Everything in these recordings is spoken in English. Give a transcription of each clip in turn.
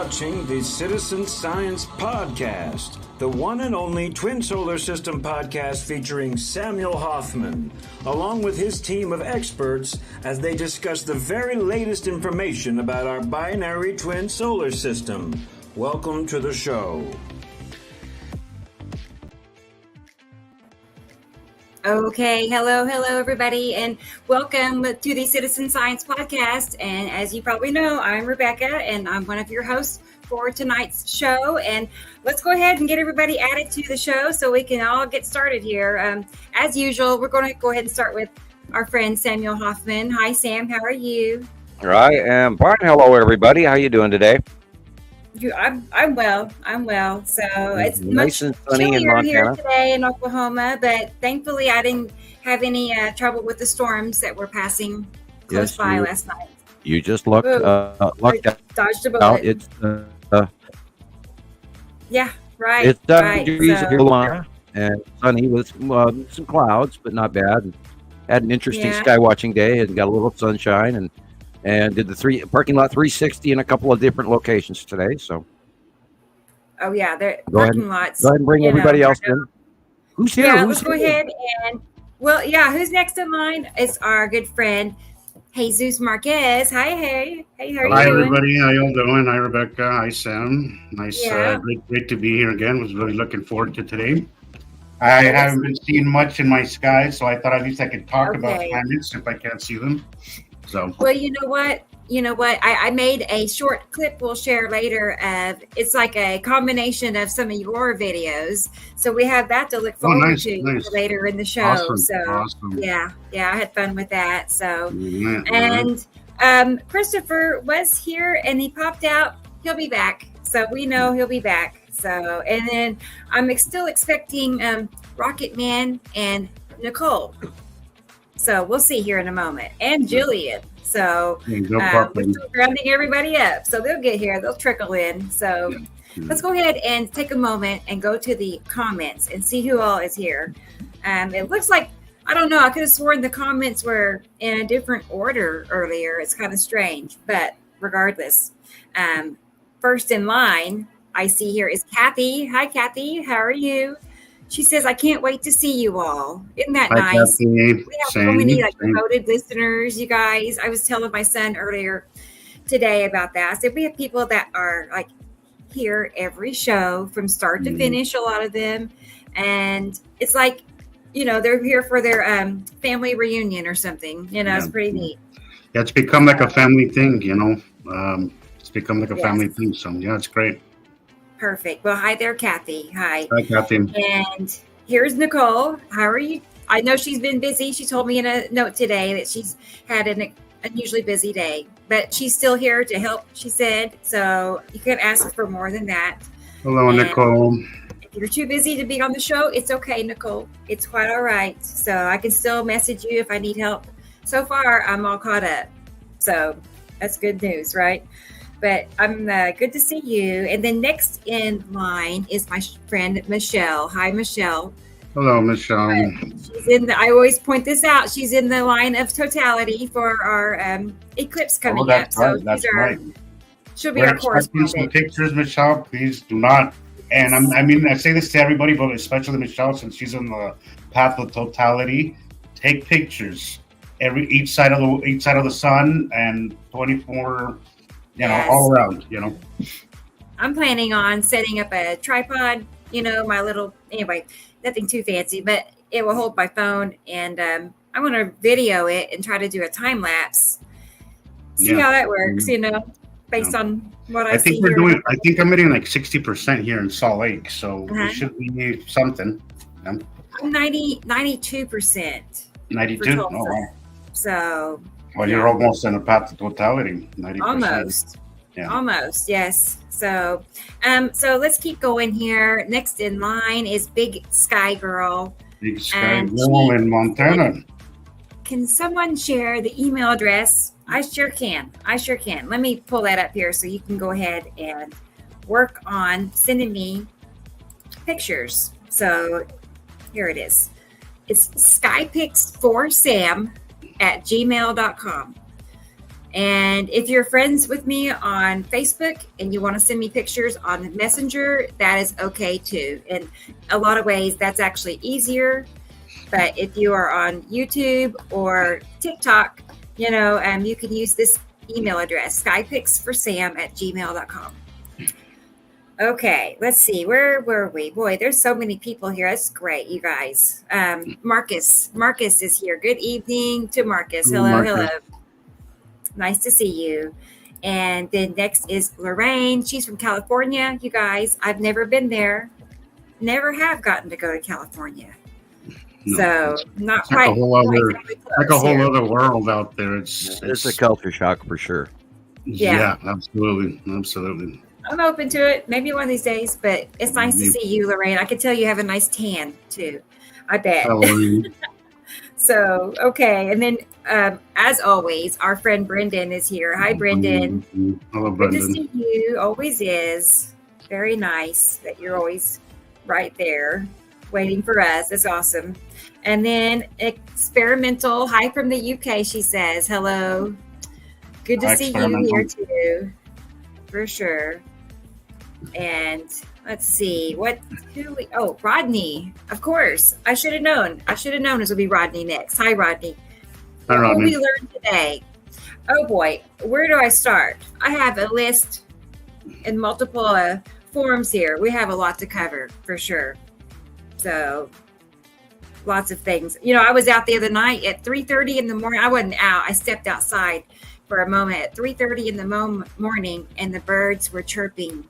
watching the Citizen Science Podcast, the one and only twin solar system podcast featuring Samuel Hoffman, along with his team of experts as they discuss the very latest information about our binary twin solar system. Welcome to the show. Okay, hello everybody, and welcome to the Citizen Science Podcast. And as you probably know, I'm Rebecca, and I'm one of your hosts for tonight's show. And let's go ahead and get everybody added to the show so we can all get started here. As usual, we're going to go ahead and start with our friend Samuel Hoffman. Hi, Sam. How are you? I am fine. Hello, everybody. How are you doing today? I'm well. So it's nice much and sunny in chillier here Montana today in Oklahoma, but thankfully I didn't have any trouble with the storms that were passing close by last night. You just lucked out. Dodged a bullet. It's yeah, right. It's 70 right. degrees in Carolina and sunny with some clouds, but not bad. Had an interesting sky watching day and got a little sunshine and did the parking lot 360 in a couple of different locations today. So, oh yeah, the parking lots. Go ahead and bring everybody else in. Who's here? Yeah, let's go ahead and who's next in line is our good friend Jesus Marquez. Hi, hey, how are you doing? Hi everybody, how y'all doing? Hi Rebecca. Hi Sam. Nice, great to be here again. Was really looking forward to today. I haven't been seeing much in my sky, so I thought at least I could talk about planets if I can't see them. So. Well, you know what? I made a short clip we'll share later of it's like a combination of some of your videos. So we have that to look forward to later in the show. Awesome. Yeah, I had fun with that. So Christopher was here and he popped out. He'll be back. So we know he'll be back. So and then I'm still expecting Rocket Man and Nicole. So we'll see here in a moment. And Jillian. So we're still rounding everybody up. So they'll get here. They'll trickle in. So let's go ahead and take a moment and go to the comments and see who all is here. It looks like, I don't know, I could have sworn the comments were in a different order earlier. It's kind of strange. But regardless, first in line I see here is Kathy. Hi, Kathy. How are you? She says, I can't wait to see you all. Isn't that nice? We have so many devoted listeners, you guys. I was telling my son earlier today about that. I said, we have people that are like here every show from start to finish, a lot of them. And it's like, they're here for their family reunion or something. It's pretty neat. Yeah, it's become like a family thing, It's become like a family thing. So, yeah, it's great. Perfect. Well, hi there, Kathy. Hi. Hi, Kathy. And here's Nicole. How are you? I know she's been busy. She told me in a note today that she's had an unusually busy day, but she's still here to help, she said. So you can ask for more than that. Hello, Nicole. If you're too busy to be on the show, it's okay, Nicole. It's quite all right. So I can still message you if I need help. So far, I'm all caught up. So that's good news, right? But I'm good to see you. And then next in line is my friend, Michelle. Hi, Michelle. Hello, Michelle. She's I always point this out. She's in the line of totality for our eclipse coming up. So that's right. She'll be our correspondent. Some pictures, Michelle. Please do not. And I say this to everybody, but especially Michelle, since she's on the path of totality. Take pictures. Each side of the sun and 24. All around, I'm planning on setting up a tripod, my little, anyway, nothing too fancy, but it will hold my phone and I'm going to video it and try to do a time lapse. See how that works, based on what I see here. I think I'm getting like 60% here in Salt Lake, so it should be something. I'm 92%. 92? Oh, wow. So... Well, you're almost in the path to totality, 90%. Almost, yes. So, so let's keep going here. Next in line is Big Sky Girl. Big Sky Girl in Montana. Can someone share the email address? I sure can. Let me pull that up here so you can go ahead and work on sending me pictures. So here it is. It's skypics4sam@gmail.com. And if you're friends with me on Facebook and you want to send me pictures on Messenger, that is okay too. In a lot of ways, that's actually easier. But if you are on YouTube or TikTok, you can use this email address, skypicsforsam@gmail.com. Okay, let's see. Where were we? Boy, there's so many people here. That's great, you guys. Marcus is here. Good evening to Marcus. Hello, Marcus. hello. Nice to see you. And then next is Lorraine. She's from California, you guys. I've never been there. Never have gotten to go to California. No, So not it's like quite. a whole other, exactly like a close whole here. other world out there. It's a culture shock for sure. Yeah. Absolutely. I'm open to it. Maybe one of these days, but it's nice to see you, Lorraine. I can tell you have a nice tan too. I bet. So, okay. And then, as always, our friend Brendan is here. Hi, Brendan. Hello, Good to Brendan. see you. Always is. Very nice that you're always right there waiting for us. That's awesome. And then Experimental. Hi from the UK, she says. Hello. Good to Hi, see you Experimental. here too. For sure. And let's see. Rodney. Of course. I should have known. This would be Rodney next. Hi, Rodney. Hi, What will Rodney. we learn today? Oh boy, where do I start? I have a list in multiple forms here. We have a lot to cover for sure. So lots of things. I was out the other night at 3:30 in the morning. I wasn't out. I stepped outside for a moment at 3:30 in the morning, and the birds were chirping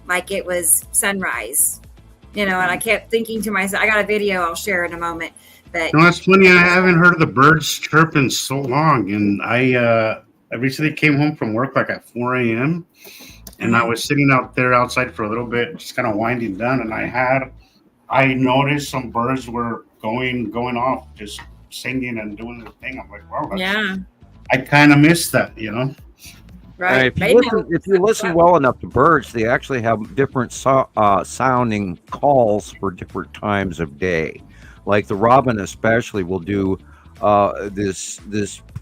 like it was sunrise. And I kept thinking to myself, I got a video I'll share in a moment. But That's funny. I haven't heard the birds chirp in so long, and I recently came home from work like at 4 a.m. and I was sitting out there outside for a little bit, just kind of winding down, and I noticed some birds were going off, just singing and doing their thing. I'm like, wow, yeah, I kind of missed that, right. If you listen well enough to birds, they actually have different sounding calls for different times of day. Like the robin, especially, will do this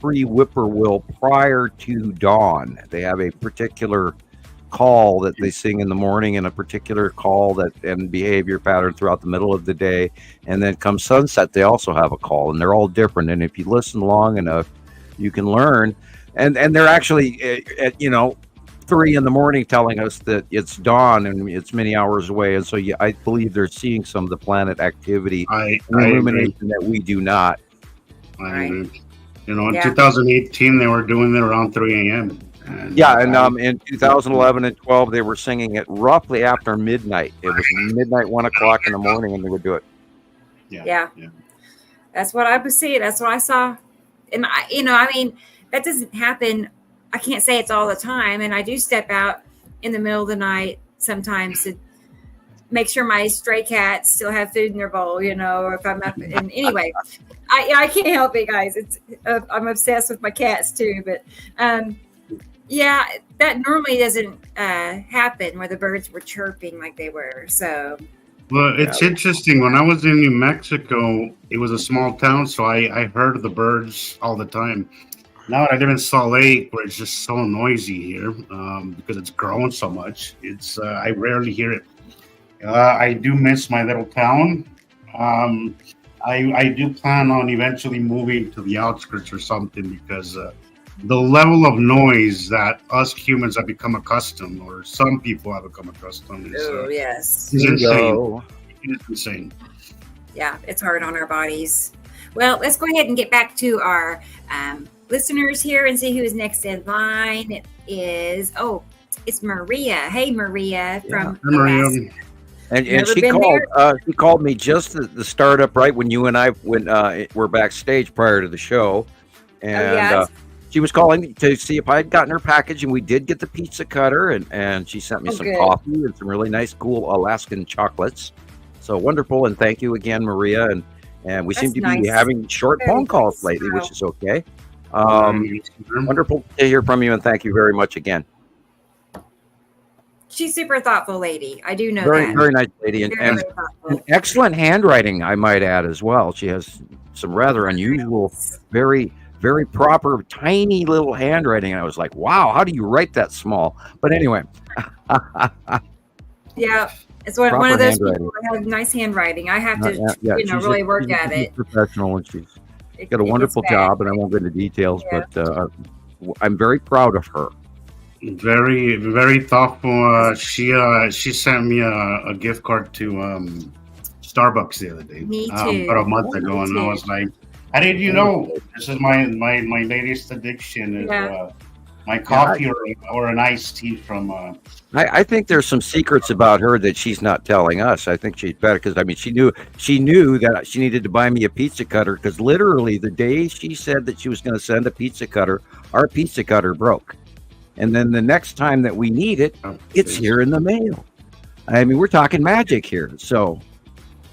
pre-whippoorwill prior to dawn. They have a particular call that they sing in the morning, and a particular call and behavior pattern throughout the middle of the day. And then come sunset, they also have a call, and they're all different. And if you listen long enough, you can learn. And they're actually at 3 in the morning telling us that it's dawn and it's many hours away. And so I believe they're seeing some of the planet activity I and agree. illumination that we do not. I agree. In Yeah. 2018, they were doing it around 3 a.m. And In 2011 and 12, they were singing it roughly after midnight. It was midnight, 1 o'clock in the morning, and they would do it. Yeah. That's what I was seeing. That's what I saw. And that doesn't happen. I can't say it's all the time. And I do step out in the middle of the night sometimes to make sure my stray cats still have food in their bowl, or if I'm up. And anyway, I can't help it, guys. I'm obsessed with my cats too. But that normally doesn't happen where the birds were chirping like they were. So. Well, it's interesting. When I was in New Mexico, it was a small town, so I heard the birds all the time. Now I live in Salt Lake, where it's just so noisy here because it's grown so much. I rarely hear it. I do miss my little town. I do plan on eventually moving to the outskirts or something because the level of noise that us humans have become accustomed, or some people have become accustomed, Yes. is insane. Bingo. It's insane. Yeah, it's hard on our bodies. Well, let's go ahead and get back to our listeners here and see who is next in line. It is, it's Maria. Hey, Maria from Maria. Alaska. And Never she been called. She called me just the startup right when you and I were backstage prior to the show, and yes. she was calling to see if I had gotten her package, and we did get the pizza cutter, and she sent me some good. coffee and some really nice, cool Alaskan chocolates. So wonderful, and thank you again, Maria. And we seem That's to be nice. having short Very phone calls nice. lately, which is okay. Mm-hmm. Wonderful to hear from you, and thank you very much again. She's super thoughtful lady. I do know Very, that. very nice lady, and Very thoughtful. an excellent handwriting, I might add as well. She has some rather unusual, very, very proper, tiny little handwriting. And I was like, wow, how do you write that small? But anyway. Yeah. It's one Proper of those handwriting. people that have nice handwriting. I have to, Yeah, you know, she's really work she's at it. professional, and she's It- got a it gets wonderful bad. job, and I won't go into details, Yeah. but I'm very proud of her. Very, very thoughtful. She sent me a gift card to Starbucks the other day. Me too. About a month Me ago, and I too. was like, "How did you know? This is my latest addiction is Yeah. my coffee or an iced tea from." I think there's some secrets about her that she's not telling us. I think she's better because I mean she knew that she needed to buy me a pizza cutter because literally the day she said that she was going to send a pizza cutter, our pizza cutter broke, and then the next time that we need it, it's here in the mail. I mean, we're talking magic here. So,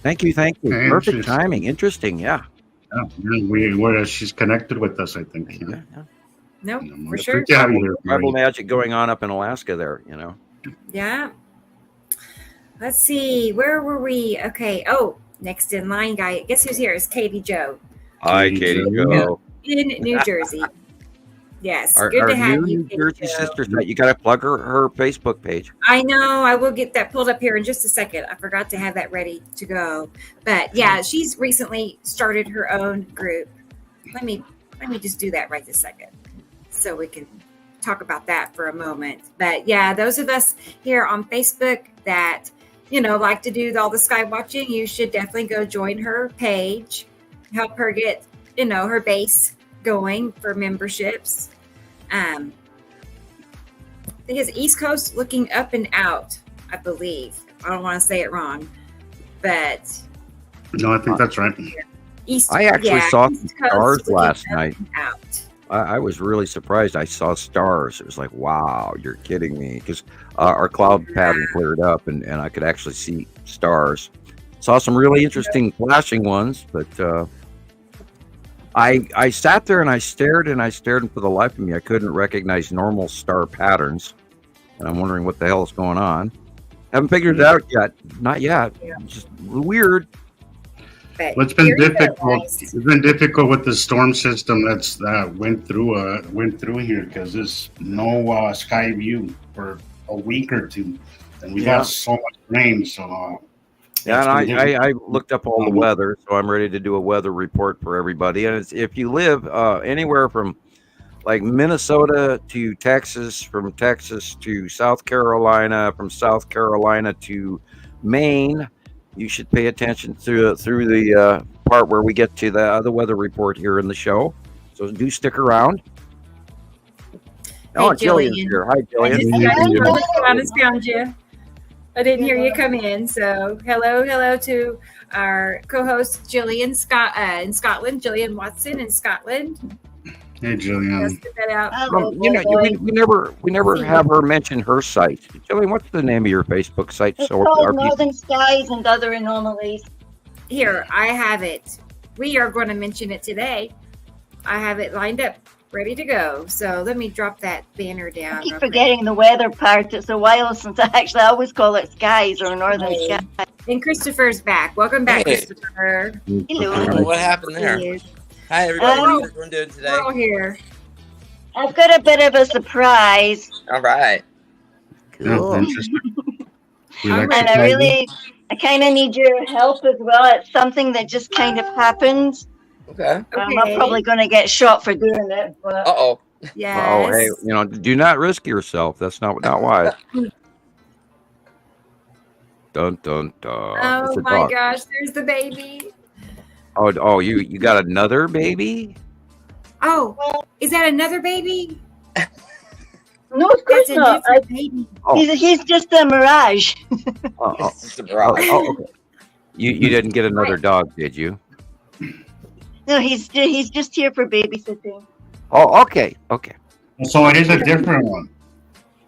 thank you. Perfect Interesting. timing. Interesting. Yeah. She's connected with us, I think. Yeah. Nope, Yeah, for it's sure. good to have you here, Tribal Mary. magic going on up in Alaska there, you know. Yeah. Let's see. Where were we? Okay. Oh, next in line, guy. Guess who's here? Is Katie Joe Hi, Katie Joe. in New Jersey. Yes. Our Good to have new you, New Katie Jersey Jo. sisters. You got to plug her Facebook page. I know. I will get that pulled up here in just a second. I forgot to have that ready to go. But yeah, she's recently started her own group. Let me just do that right this second, so we can talk about that for a moment. But yeah, those of us here on Facebook that like to do all the sky watching, you should definitely go join her page, help her get her base going for memberships. I think it's East Coast looking up and out, I believe. I don't want to say it wrong, but No, I think that's right. East. I actually saw some East Coast stars looking last up night. and out. I was really surprised. I saw stars. It was like, wow, you're kidding me. Because our cloud pattern cleared up and I could actually see stars. Saw some really interesting flashing ones, but I sat there and I stared, and for the life of me, I couldn't recognize normal star patterns. And I'm wondering what the hell is going on. Haven't figured it out yet. Not yet. Yeah. It's just weird. But Well, it's been here you go, difficult. guys. It's been difficult with the storm system that went through here because there's no sky view for a week or two, and we Yeah. got so much rain. So Yeah, it's and been I difficult. looked up all the weather, so I'm ready to do a weather report for everybody. And if you live anywhere from like Minnesota to Texas, from Texas to South Carolina, from South Carolina to Maine, you should pay attention through the part where we get to the weather report here in the show. So do stick around. Oh, Jillian's Jillian. here. Hi, I Jillian. just found you. I didn't hear you come in. So hello to our co-host Jillian Scott in Scotland, Jillian Watson in Scotland. Hey, Jillian. Let's get that out. We never have her mention her site. Jillian, what's the name of your Facebook site? It's So our called people- Northern Skies and Other Anomalies. Here, I have it. We are going to mention it today. I have it lined up, ready to go. So let me drop that banner down. I keep real quick. forgetting the weather part. It's a while since I always call it skies or Northern Hey. Skies. And Christopher's back. Welcome back, Hey. Christopher. Hello. What happened there? Yes, Hi, everybody. Um, How's everyone doing today? we're all here. I've got a bit of a surprise, All right. Yeah, Cool. interesting. We All like right. and I kind of need your help as well. It's something that just kind of happened. Okay. I'm Okay. probably going to get shot for doing it, but Uh-oh. Yes. Oh, hey, do not risk yourself. That's not wise. Dun dun dun. It's Oh a my dog. gosh, there's the baby. Oh, you got another baby? Oh, is that another baby? no, of course That's a not. different baby. Oh. He's just a mirage. Oh, oh, It's just a barrage. okay. You didn't get another dog, did you? No, he's just here for babysitting. Oh, okay. So it is a different one.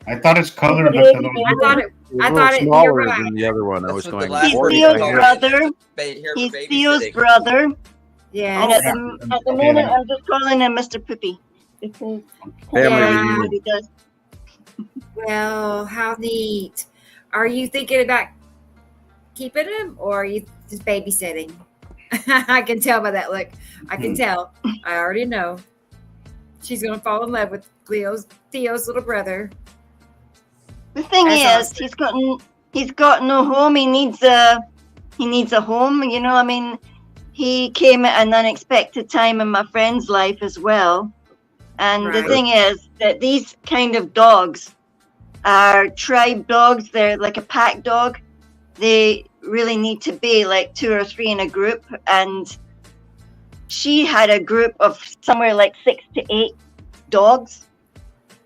I thought it's colored. Yeah, I thought it. It was I a thought little it- smaller you're right. than the other one. I That's was what going. the last He's word Theo's is. brother. Here He's for Theo's babysitting. brother. And Yes. at the moment, I'm just calling him Mr. Poopy. Because Family Yeah. reunion. what he does. Well, how neat. Are you thinking about keeping him, or are you just babysitting? I can tell by that look. I can tell. I already know. she's gonna fall in love with Theo's little brother. The thing That's is, he's got no home. He needs a home. You know, I mean, he came at an unexpected time in my friend's life as well. And the Right. thing is that these kind of dogs are tribe dogs. They're like a pack dog. They really need to be like 2 or 3 in a group. And she had a group of somewhere like 6 to 8 dogs,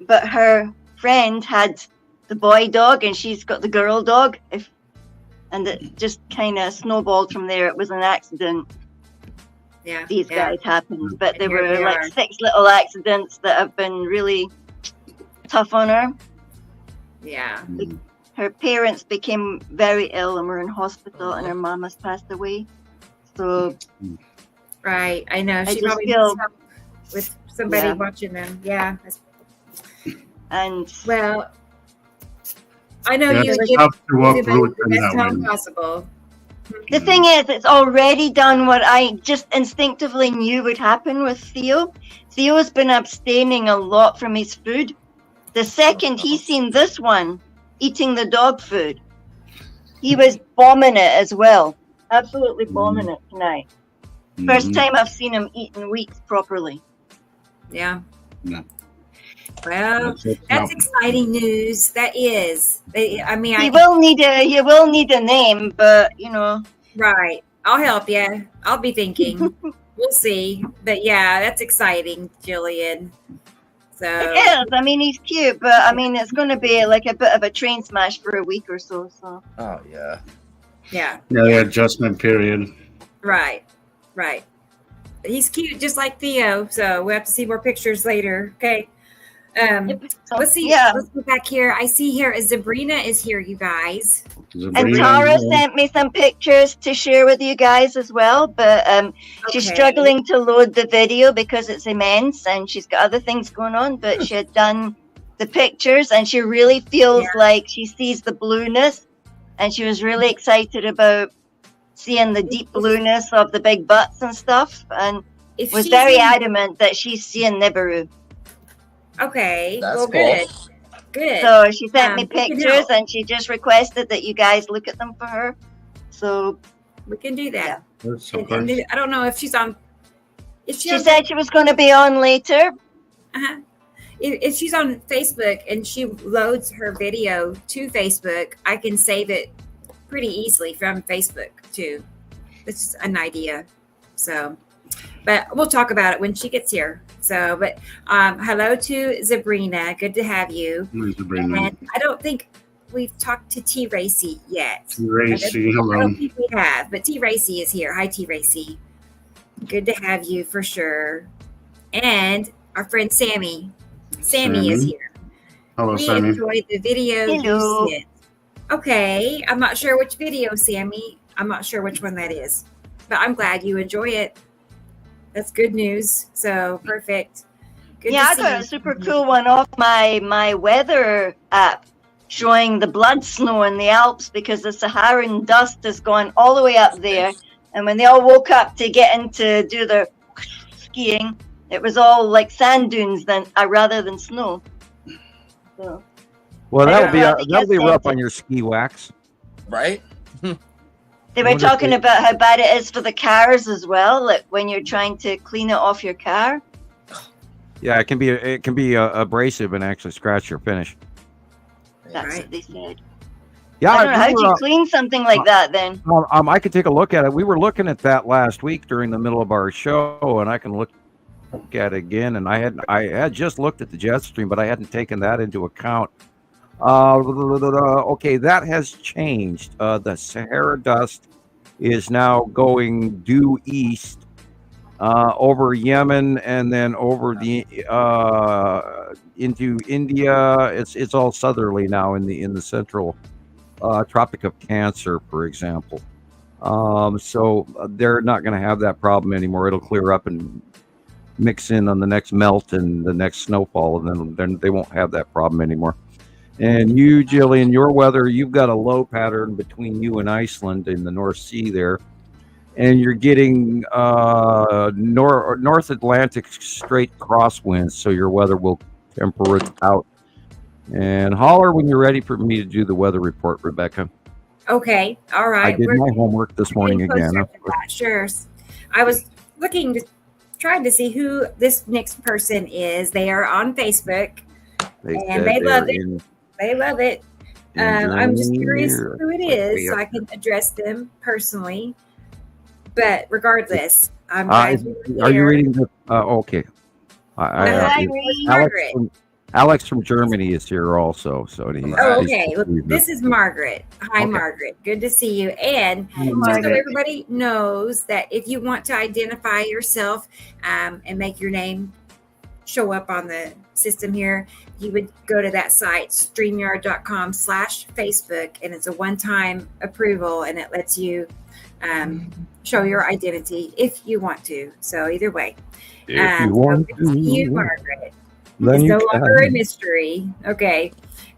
but her friend had the boy dog and she's got the girl dog. And it just kind of snowballed from there. It was an accident. Yeah. These yeah. guys happened, but And they here were they like are. 6 little accidents that have been really tough on her. Yeah. Her parents became very ill and were in hospital, and her mom has passed away. So Right. I know. I She just probably feel- needs help with somebody Yeah. watching them. Yeah. and Well, I know Yeah, you it's give tough to everybody uproot the in best that home way. possible. the thing is, it's already done what I just instinctively knew would happen with Theo. Theo's been abstaining a lot from his food. The second he seen this one eating the dog food, he was bombing it as well. Absolutely bombing it tonight. First Mhm. time I've seen him eat in weeks properly. Yeah. Yeah. Well, That's that's exciting news. That is. I mean, He will need a name, but you know, right. I'll help you. I'll be thinking. We'll see. But yeah, that's exciting, Jillian. So it is. I mean, he's cute, but I mean, it's going to be like a bit of a train smash for a week or so. So Oh yeah. yeah, Yeah, the adjustment period. right. He's cute, just like Theo. So we have to see more pictures later. Okay. So, Let's see. Yeah. Let's go back here. I see here Sabrina is here, you guys. And Sabrina, Tara sent me some pictures to share with you guys as well, but she's Okay. struggling to load the video because it's immense and she's got other things going on, but she had done the pictures and she really feels Yeah. like she sees the blueness, and she was really excited about seeing the deep blueness of the big butts and stuff, and If was she's very in- adamant that she's seeing Nibiru. Okay. That's well, cool. good. Good. So she sent me we can pictures help. and she just requested that you guys look at them for her. So We can do that. Of And course. I don't know if she's on. If she said she was going to be on later. uh if she's on Facebook and she loads her video to Facebook, I can save it pretty easily from Facebook too. This is an idea. So, but we'll talk about it when she gets here. So, but hello to Sabrina. Good to have you. Hi, Sabrina. And I don't think we've talked to T Racy yet. Racy, I hello. don't think we have, but T Racy is here. Hi, T Racy. Good to have you for sure. And our friend Sammy. Sammy is Sammy. here. Hello, We Sammy. enjoyed the video Hello. you sent. Okay, I'm not sure which video, Sammy. I'm not sure which one that is, but I'm glad you enjoy it. That's good news. So perfect. Good Yeah, to I see got a you. super cool one off my weather app showing the blood snow in the Alps because the Saharan dust has gone all the way up there. And when they all woke up to get in to do their skiing, it was all like sand dunes rather than snow. So, Well, I that'll don't be know, I think that'll be I rough sent on your ski wax. Right? they were wonder if talking they- about how bad it is for the cars as well, like when you're trying to clean it off your car. Yeah, it can be abrasive and actually scratch your finish. That's Right. what they said. Yeah, I don't know, how we do were, you clean something like that then? I could take a look at it. We were looking at that last week during the middle of our show, and I can look at it again. And I had just looked at the jet stream, but I hadn't taken that into account. Okay, that has changed. The Sahara dust is now going due east over Yemen and then over the into India. It's all southerly now in the central Tropic of Cancer, for example. So they're not going to have that problem anymore. It'll clear up and mix in on the next melt and the next snowfall, and then they won't have that problem anymore. And you, Jillian, your weather, you've got a low pattern between you and Iceland in the North Sea there. and you're getting North Atlantic straight crosswinds, so your weather will temper it out. And holler when you're ready for me to do the weather report, Rebecca. Okay. All right. I did my homework this morning again. Sure. I was trying to see who this next person is. They are on Facebook, and they love it. They love it. I'm just curious who it is, so I can address them personally. But regardless, I'm are you reading the? Okay. Alex from Germany is here also. So okay. Well, this is Margaret. Hi, okay. Margaret. Good to see you. And just so everybody knows that if you want to identify yourself and make your name show up on the system here, you would go to that site, StreamYard.com/Facebook, and it's a one-time approval, and it lets you show your identity if you want to. So either way, if you want to, you, Margaret. It's no longer a mystery. Okay.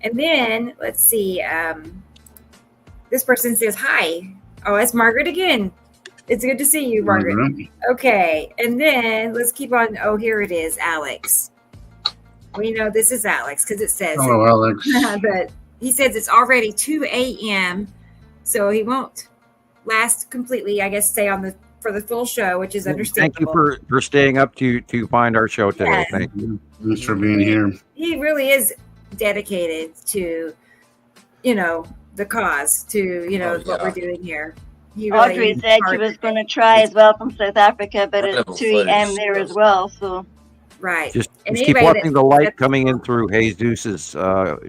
And then let's see. This person says, hi. Oh, it's Margaret again. It's good to see you, Margaret. Mm-hmm. Okay. And then let's keep on. Oh, here it is, Alex. We know this is Alex because it says. Oh, Alex. But he says it's already 2 a.m. So he won't last completely, I guess, stay on for the full show, which is understandable. Thank you for staying up to find our show today. Yes. Thank you. Thanks for being here. He really is dedicated to, the cause, to, what we're doing here. Audrey said she was going to try as well from South Africa, but it's 2 a.m. there as well. So, right. Just keep watching the light coming in through Jesus's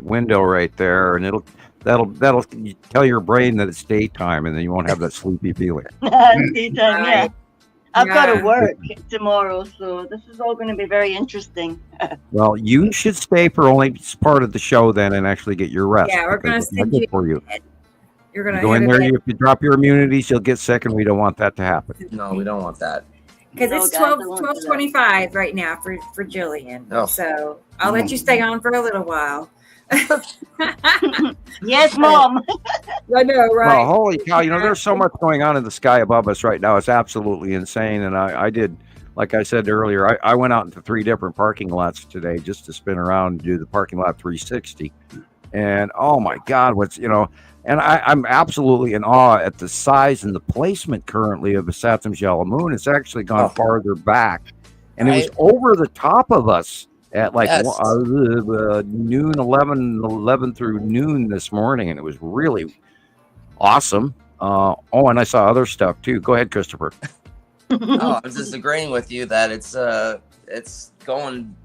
window right there, and that'll tell your brain that it's daytime, and then you won't have that sleepy feeling. Daytime, yeah. I've got to work tomorrow, so this is all going to be very interesting. Well, you should stay for only part of the show then and actually get your rest. Yeah, we're going to send you for you. You're going to go in there. If you drop your immunities, you'll get sick, and we don't want that to happen. No, we don't want that. Because it's 12:25 right now for Jillian. Oh. So I'll let you stay on for a little while. Yes, Mom. I know, right? Well, holy cow! There's so much going on in the sky above us right now. It's absolutely insane. And I did, like I said earlier, I went out into 3 different parking lots today just to spin around and do the parking lot 360. And oh my God, and I'm absolutely in awe at the size and the placement currently of the Saturn Moon. It's actually gone farther back, and it was over the top of us at noon, 11 through noon this morning, and it was really awesome. And I saw other stuff too. Go ahead, Christopher. I was just agreeing with you that it's going.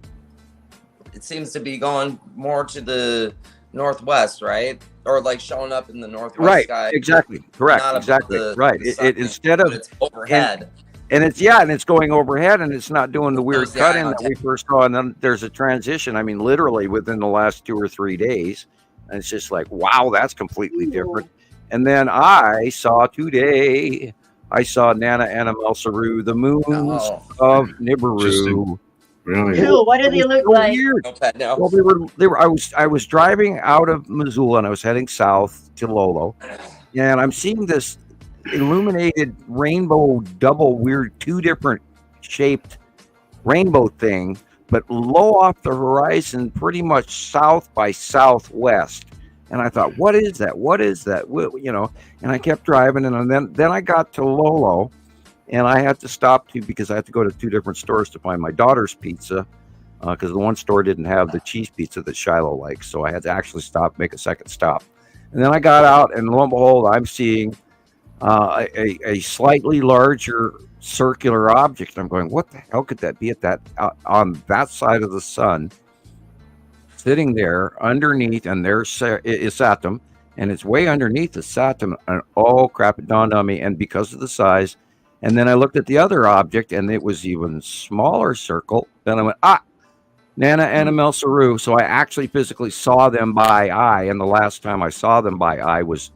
It seems to be going more to the northwest, right? Or like showing up in the northwest sky. Right, exactly. Correct, exactly. Right. It instead of it's overhead. And it's going overhead, and it's not doing the weird cut-in that we first saw. And then there's a transition, literally within the last 2 or 3 days. And it's just like, wow, that's completely different. And then I saw today, Nana Animal Saru, the moons of Nibiru. Really? Cool. What do they look like? Well, they were. I was driving out of Missoula, and I was heading south to Lolo, and I'm seeing this illuminated rainbow double weird 2 different shaped rainbow thing, but low off the horizon, pretty much south by southwest. And I thought, what is that? And I kept driving, and then I got to Lolo, and I had to stop because I had to go to 2 different stores to find my daughter's pizza, because the one store didn't have the cheese pizza that Shiloh likes. So I had to actually make a second stop. And then I got out, and lo and behold, I'm seeing a slightly larger circular object. I'm going, what the hell could that be on that side of the sun, sitting there underneath, and there's Saturn, and it's way underneath the Saturn, and oh crap, it dawned on me, and because of the size. And then I looked at the other object, and it was even smaller circle. Then I went, Nana Animal Saru. So I actually physically saw them by eye, and the last time I saw them by eye was,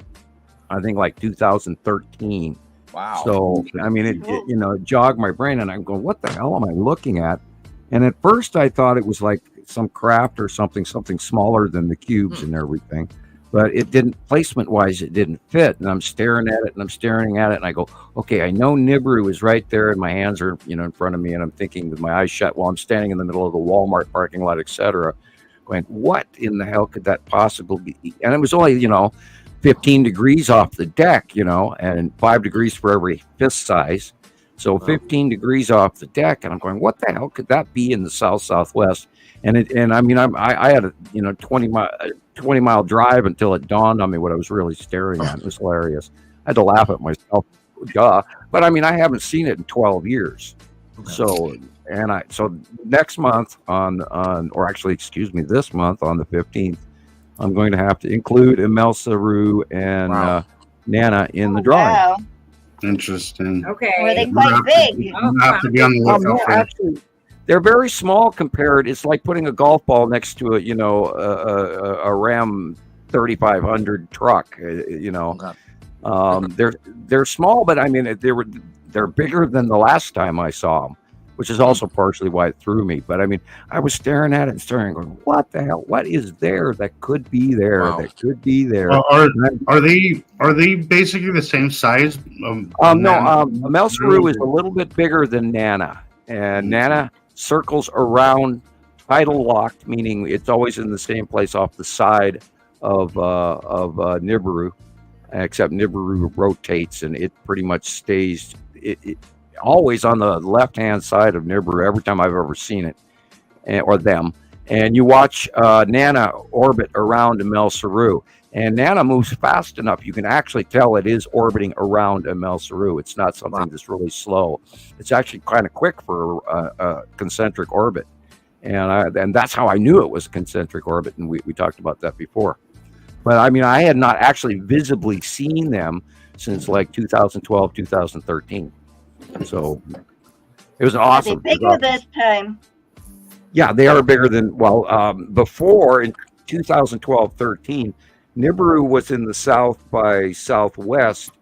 I think, like 2013. Wow. So, it jogged my brain, and I'm going, what the hell am I looking at? And at first I thought it was like some craft or something smaller than the cubes and everything. but it didn't, placement wise, it didn't fit. And I'm staring at it and I'm staring at it and I go, okay, I know Nibiru is right there and my hands are, in front of me. And I'm thinking with my eyes shut while I'm standing in the middle of the Walmart parking lot, etc., going, what in the hell could that possibly be? And it was only, 15 degrees off the deck, and 5 degrees for every fist size. So 15 degrees off the deck. And I'm going, what the hell could that be in the southwest? And I had a 20-mile drive until it dawned on me what I was really staring at. It was hilarious. I had to laugh at myself, duh. But I haven't seen it in 12 years. So next month this month on the 15th, I'm going to have to include Amel Saru and Nana in the drawing. Wow. Interesting. Okay. Were they quite big? You have to be on the lookout for it. Actually, they're very small compared. It's like putting a golf ball next to a Ram 3500 truck. They're small, but they're bigger than the last time I saw them, which is also partially why it threw me. But I was staring at it and staring, going, "What the hell? What is there that could be there? Wow. That could be there?" Are they basically the same size? No. Amel Saru is a little bit bigger than Nana, and Nana circles around tidal locked, meaning it's always in the same place off the side of Nibiru, except Nibiru rotates and it pretty much stays it always on the left-hand side of Nibiru every time I've ever seen it, or them. And you watch Nana orbit around Amel Saru, and Nana moves fast enough you can actually tell it is orbiting around Amel Saru. It's not something that's really slow. It's actually kind of quick for a concentric orbit, and that's how I knew it was a concentric orbit, and we talked about that before. But I had not actually visibly seen them since like 2012, 2013. So it was awesome. Are they bigger this time? Yeah, they are bigger than, before in 2012-13, Nibiru was in the south by southwest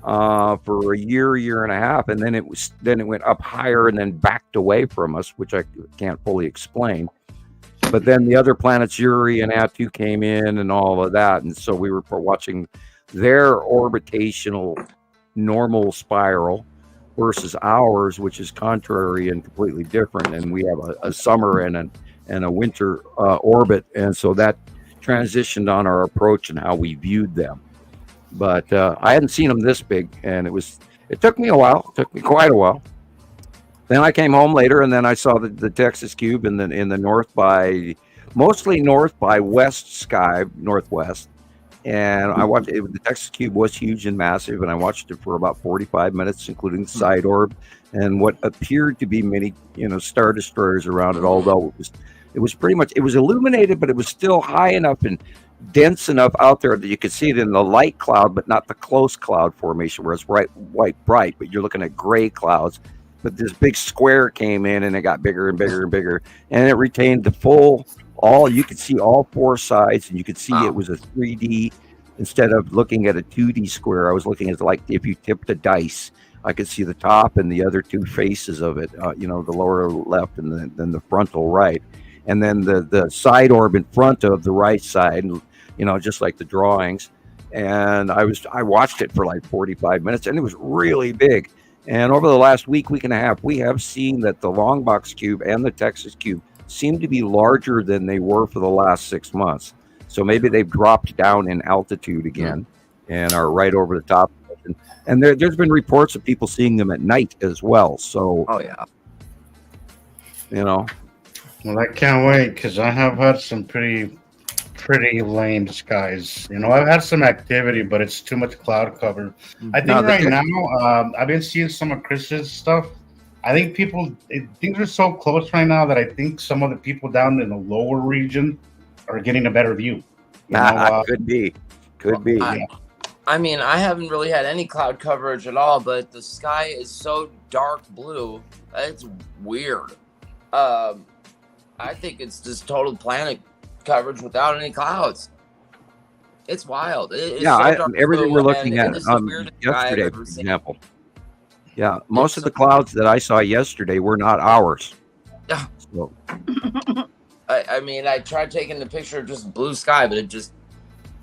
for a year and a half, and then it went up higher and then backed away from us, which I can't fully explain. But then the other planets, Uri and Atu, came in and all of that, and so we were watching their orbitational normal spiral versus ours, which is contrary and completely different. And we have a summer and a winter orbit, and so that transitioned on our approach and how we viewed them. But I hadn't seen them this big, and it took me a while. It took me quite a while. Then I came home later, and then I saw the Texas Cube in the mostly north by west sky, northwest. And I watched it. The Texas Cube was huge and massive, and I watched it for about 45 minutes, including the side orb and what appeared to be many, star destroyers around it. Although it was pretty much, it was illuminated, but it was still high enough and dense enough out there that you could see it in the light cloud, but not the close cloud formation where it's bright. But you're looking at gray clouds. But this big square came in, and it got bigger and bigger and bigger, and it retained the full. You could see all four sides, and you could see it was a 3D instead of looking at a 2D square. I was looking at like if you tipped a dice, I could see the top and the other two faces of it. The lower left and then the frontal right, and then the side orb in front of the right side. Just like the drawings. And I watched it for like 45 minutes, and it was really big. And over the last week and a half, we have seen that the Longbox Cube and the Texas Cube seem to be larger than they were for the last 6 months. So maybe they've dropped down in altitude again and are right over the top. And there's been reports of people seeing them at night as well. So, Well, I can't wait because I have had some pretty lame skies. I've had some activity, but it's too much cloud cover. I think now, I've been seeing some of Chris's stuff. I think things are so close right now that I think some of the people down in the lower region are getting a better view. Could be. I haven't really had any cloud coverage at all, but the sky is so dark blue. It's weird. I think it's just total planet coverage without any clouds. It's wild. Everything we're looking at yesterday, for example. Yeah, most of the clouds that I saw yesterday were not ours. Yeah. So. I tried taking the picture of just blue sky, but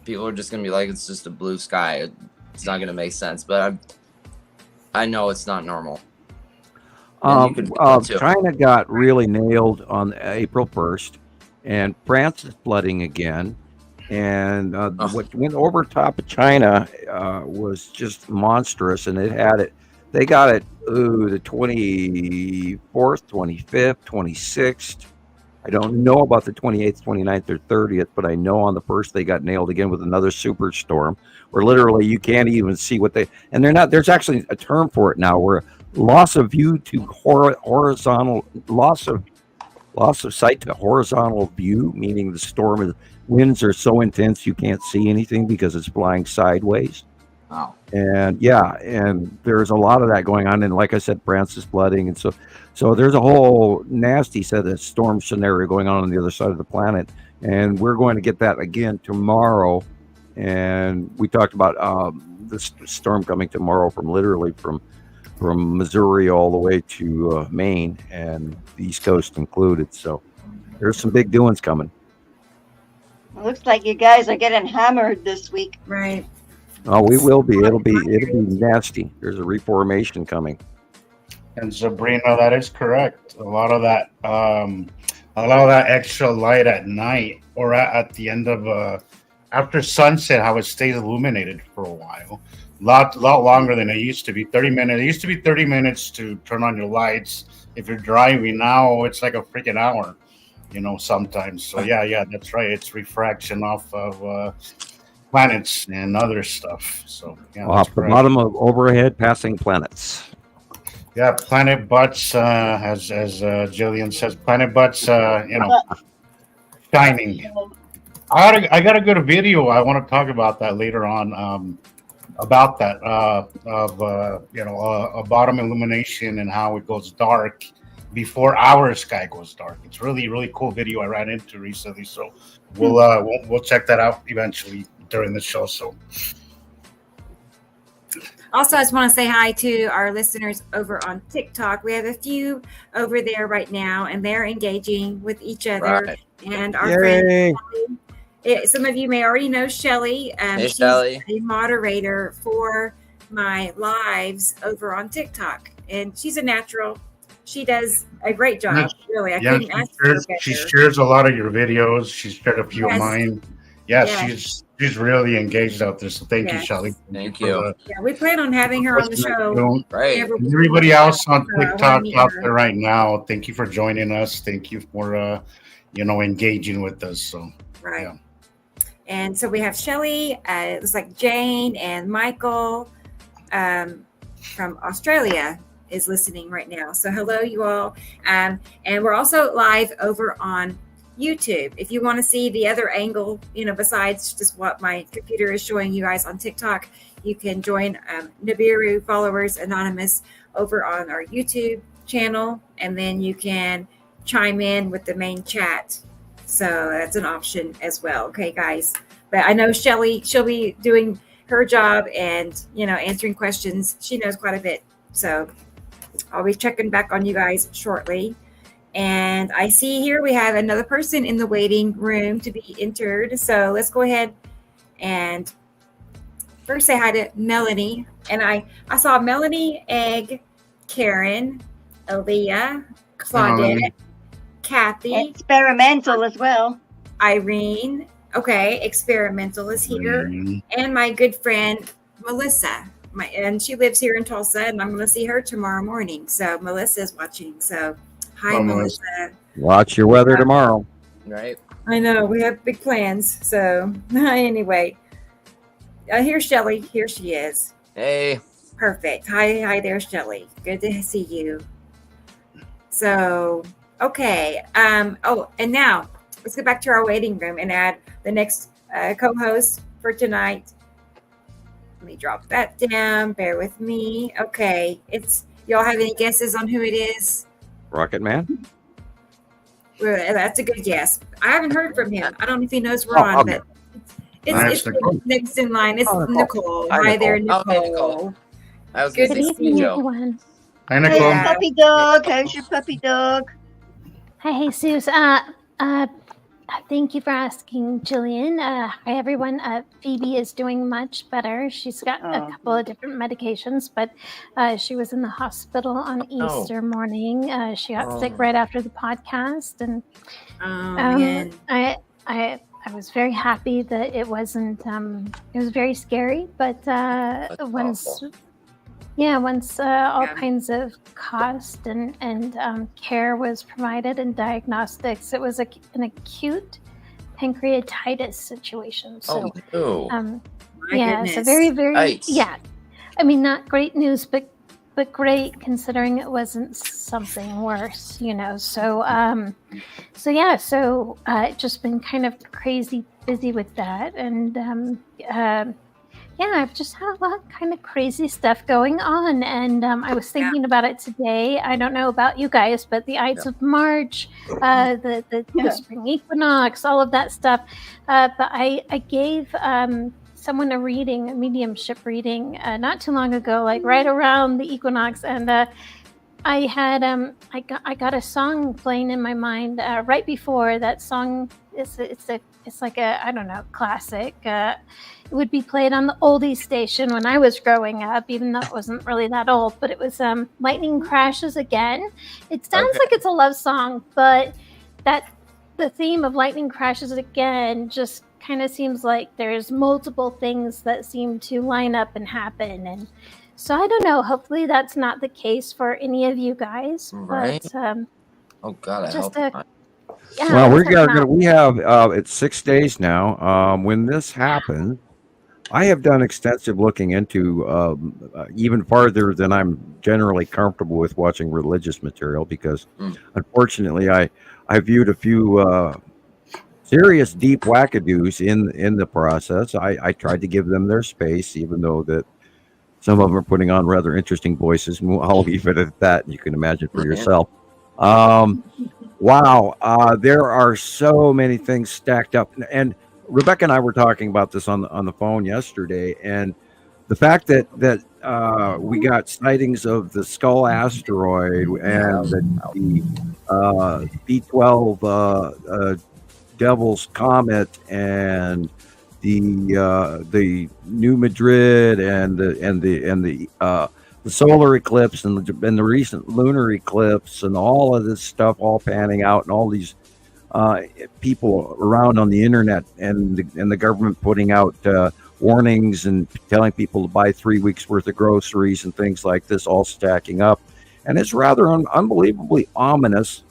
people are just gonna be like, it's just a blue sky. It's not gonna make sense. But I know it's not normal. And you could do that too. China got really nailed on April 1st, and France is flooding again. And what went over top of China was just monstrous, and they got it the 24th, 25th, 26th. I don't know about the 28th, 29th, or 30th, but I know on the 1st they got nailed again with another superstorm where literally you can't even see and they're not, there's actually a term for it now, where loss of view to horizontal, loss of sight to horizontal view, meaning the winds are so intense you can't see anything because it's flying sideways. Wow. And and there's a lot of that going on. And like I said, France is flooding. And so there's a whole nasty set of storm scenario going on the other side of the planet. And we're going to get that again tomorrow. And we talked about this storm coming tomorrow from Missouri all the way to Maine and the East Coast included. So there's some big doings coming. It looks like you guys are getting hammered this week. Right. Oh, we will be. It'll be nasty. There's a reformation coming. And Sabrina, that is correct. A lot of that extra light at night or at the end of after sunset, how it stays illuminated for a while. Lot longer than it used to be. 30 minutes. It used to be 30 minutes to turn on your lights. If you're driving now, it's like a freaking hour, sometimes. So yeah, that's right. It's refraction off of planets and other stuff. So yeah, off the bottom of overhead passing planets. Yeah, planet butts, as Jillian says, planet butts, shining. I got a good video. I want to talk about that later on. About that a bottom illumination and how it goes dark before our sky goes dark. It's really, really cool video I ran into recently. So we'll check that out eventually during the show. So also, I just want to say hi to our listeners over on TikTok. We have a few over there right now, and they're engaging with each other. Right. And our friend, some of you may already know Shelly. Hey, she's Shelly. a moderator for my lives over on TikTok, and she's a natural. She does a great job. Really, I couldn't ask for better. She shares a lot of your videos. She's shared a few of mine. Yes. She's really engaged out there. So thank you, Shelly. Thank you. We plan on having her on the show. Right. Everybody else on TikTok out there right now, thank you for joining us. Thank you for engaging with us. So right. Yeah. And so we have Shelly, it looks like Jane and Michael from Australia is listening right now. So hello, you all. And we're also live over on YouTube. If you want to see the other angle, besides just what my computer is showing you guys on TikTok, you can join Nibiru Followers Anonymous over on our YouTube channel, and then you can chime in with the main chat. So that's an option as well. Okay, guys. But I know Shelly, she'll be doing her job and, answering questions. She knows quite a bit. So I'll be checking back on you guys shortly. And I see here we have another person in the waiting room to be entered. So let's go ahead and first say hi to Melanie. And I saw Melanie, Egg, Karen, Aaliyah, Claudette, Kathy. Experimental as well. Irene. Okay, Experimental is here. And my good friend, Melissa. And she lives here in Tulsa, and I'm going to see her tomorrow morning. So Melissa is watching. So hi, Melissa. Watch your weather tomorrow. Right. I know. We have big plans. So anyway, here's Shelly. Here she is. Hey. Perfect. Hi there, Shelly. Good to see you. So, okay. And now let's get back to our waiting room and add the next co-host for tonight. Let me drop that down. Bear with me. Okay. Y'all have any guesses on who it is? Rocket Man? Well, that's a good guess. I haven't heard from him. I don't know if he knows we're on, but it's next in line. It's Nicole. Hi there, Nicole. Hey, Nicole. I was good to see you, everyone. Hi, Nicole. Hey, puppy dog. How's your puppy dog? Hi, Jesus. Thank you for asking, Jillian. Hi, everyone. Phoebe is doing much better. She's got a couple of different medications, but she was in the hospital on Easter morning. She got sick right after the podcast, and I was very happy that it wasn't. It was very scary, but once all kinds of cost and care was provided and diagnostics, it was an acute pancreatitis situation. So, so very, very, I mean, not great news, but great considering it wasn't something worse, So, just been kind of crazy busy with that, and I've just had a lot of kind of crazy stuff going on, and I was thinking about it today. I don't know about you guys, but the Ides of March, the spring equinox, all of that stuff. But I gave someone a mediumship reading, not too long ago, like right around the equinox, and I had I got a song playing in my mind right before that song. It's like a, I don't know, classic. It would be played on the oldies station when I was growing up, even though it wasn't really that old. But it was Lightning Crashes Again. It sounds like it's a love song, but the theme of Lightning Crashes Again just kind of seems like there's multiple things that seem to line up and happen. And so I don't know. Hopefully that's not the case for any of you guys. Right. But, oh God, I just hope not. Yeah, well, we have it's 6 days now. When this happens, I have done extensive looking into even farther than I'm generally comfortable with watching religious material, because unfortunately I viewed a few serious deep wackadoos in the process. I tried to give them their space, even though that some of them are putting on rather interesting voices. I'll leave it at that. You can imagine for yourself. Wow, there are so many things stacked up, and Rebecca and I were talking about this on the phone yesterday, and the fact that we got sightings of the Skull asteroid and the B12 Devil's Comet and the New Madrid and the solar eclipse and the recent lunar eclipse and all of this stuff all panning out, and all these people around on the internet and the government putting out warnings and telling people to buy 3 weeks worth of groceries and things like this, all stacking up, and it's rather unbelievably ominous.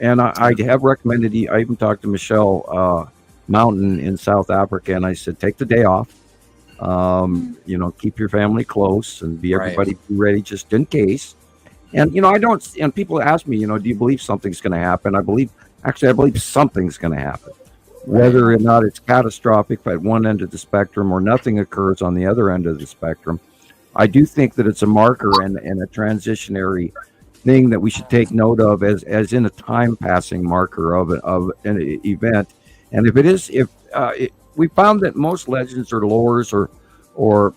And I have recommended, I even talked to Michelle Mountain in South Africa, and I said, take the day off. Keep your family close and everybody be ready just in case. And people ask me, do you believe something's going to happen? I believe something's going to happen, whether or not it's catastrophic at one end of the spectrum or nothing occurs on the other end of the spectrum. I do think that it's a marker and a transitionary thing that we should take note of as in a time passing marker of an event. And if it is, we found that most legends or lores or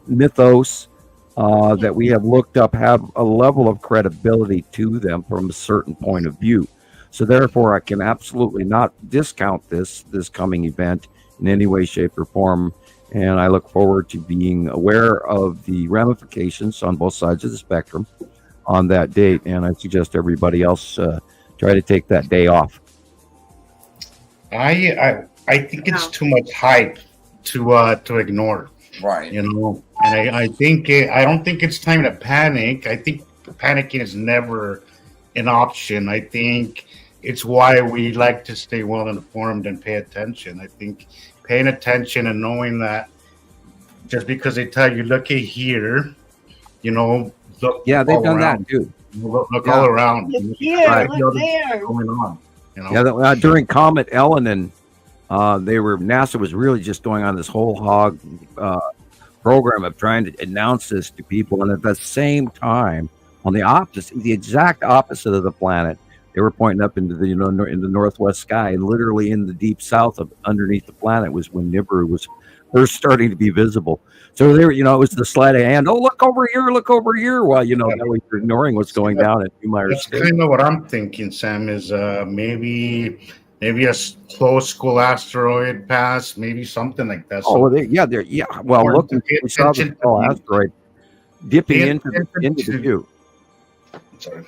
mythos that we have looked up have a level of credibility to them from a certain point of view. So therefore, I can absolutely not discount this coming event in any way, shape, or form. And I look forward to being aware of the ramifications on both sides of the spectrum on that date. And I suggest everybody else try to take that day off. I think it's too much hype to ignore. Right. And I think I don't think it's time to panic. I think panicking is never an option. I think it's why we like to stay well informed and pay attention. I think paying attention and knowing that just because they tell you, look at here, look. Yeah, they've done that too. Look all around. Look here, look there. Going on. Yeah, during Comet Elenin, NASA was really just going on this whole hog program of trying to announce this to people, and at the same time, on the exact opposite of the planet, they were pointing up into the in the northwest sky, and literally in the deep south of underneath the planet was when Nibiru was first starting to be visible. So there, it was the sleight of hand. Oh, look over here. While that way you're ignoring what's going down at New Myers That's State. kind of what I'm thinking, Sam. Is maybe maybe a close school asteroid pass, maybe something like that. Oh, So well, yeah. Well, look, to pay we saw the attention small to asteroid dipping pay into the attention to view. sorry,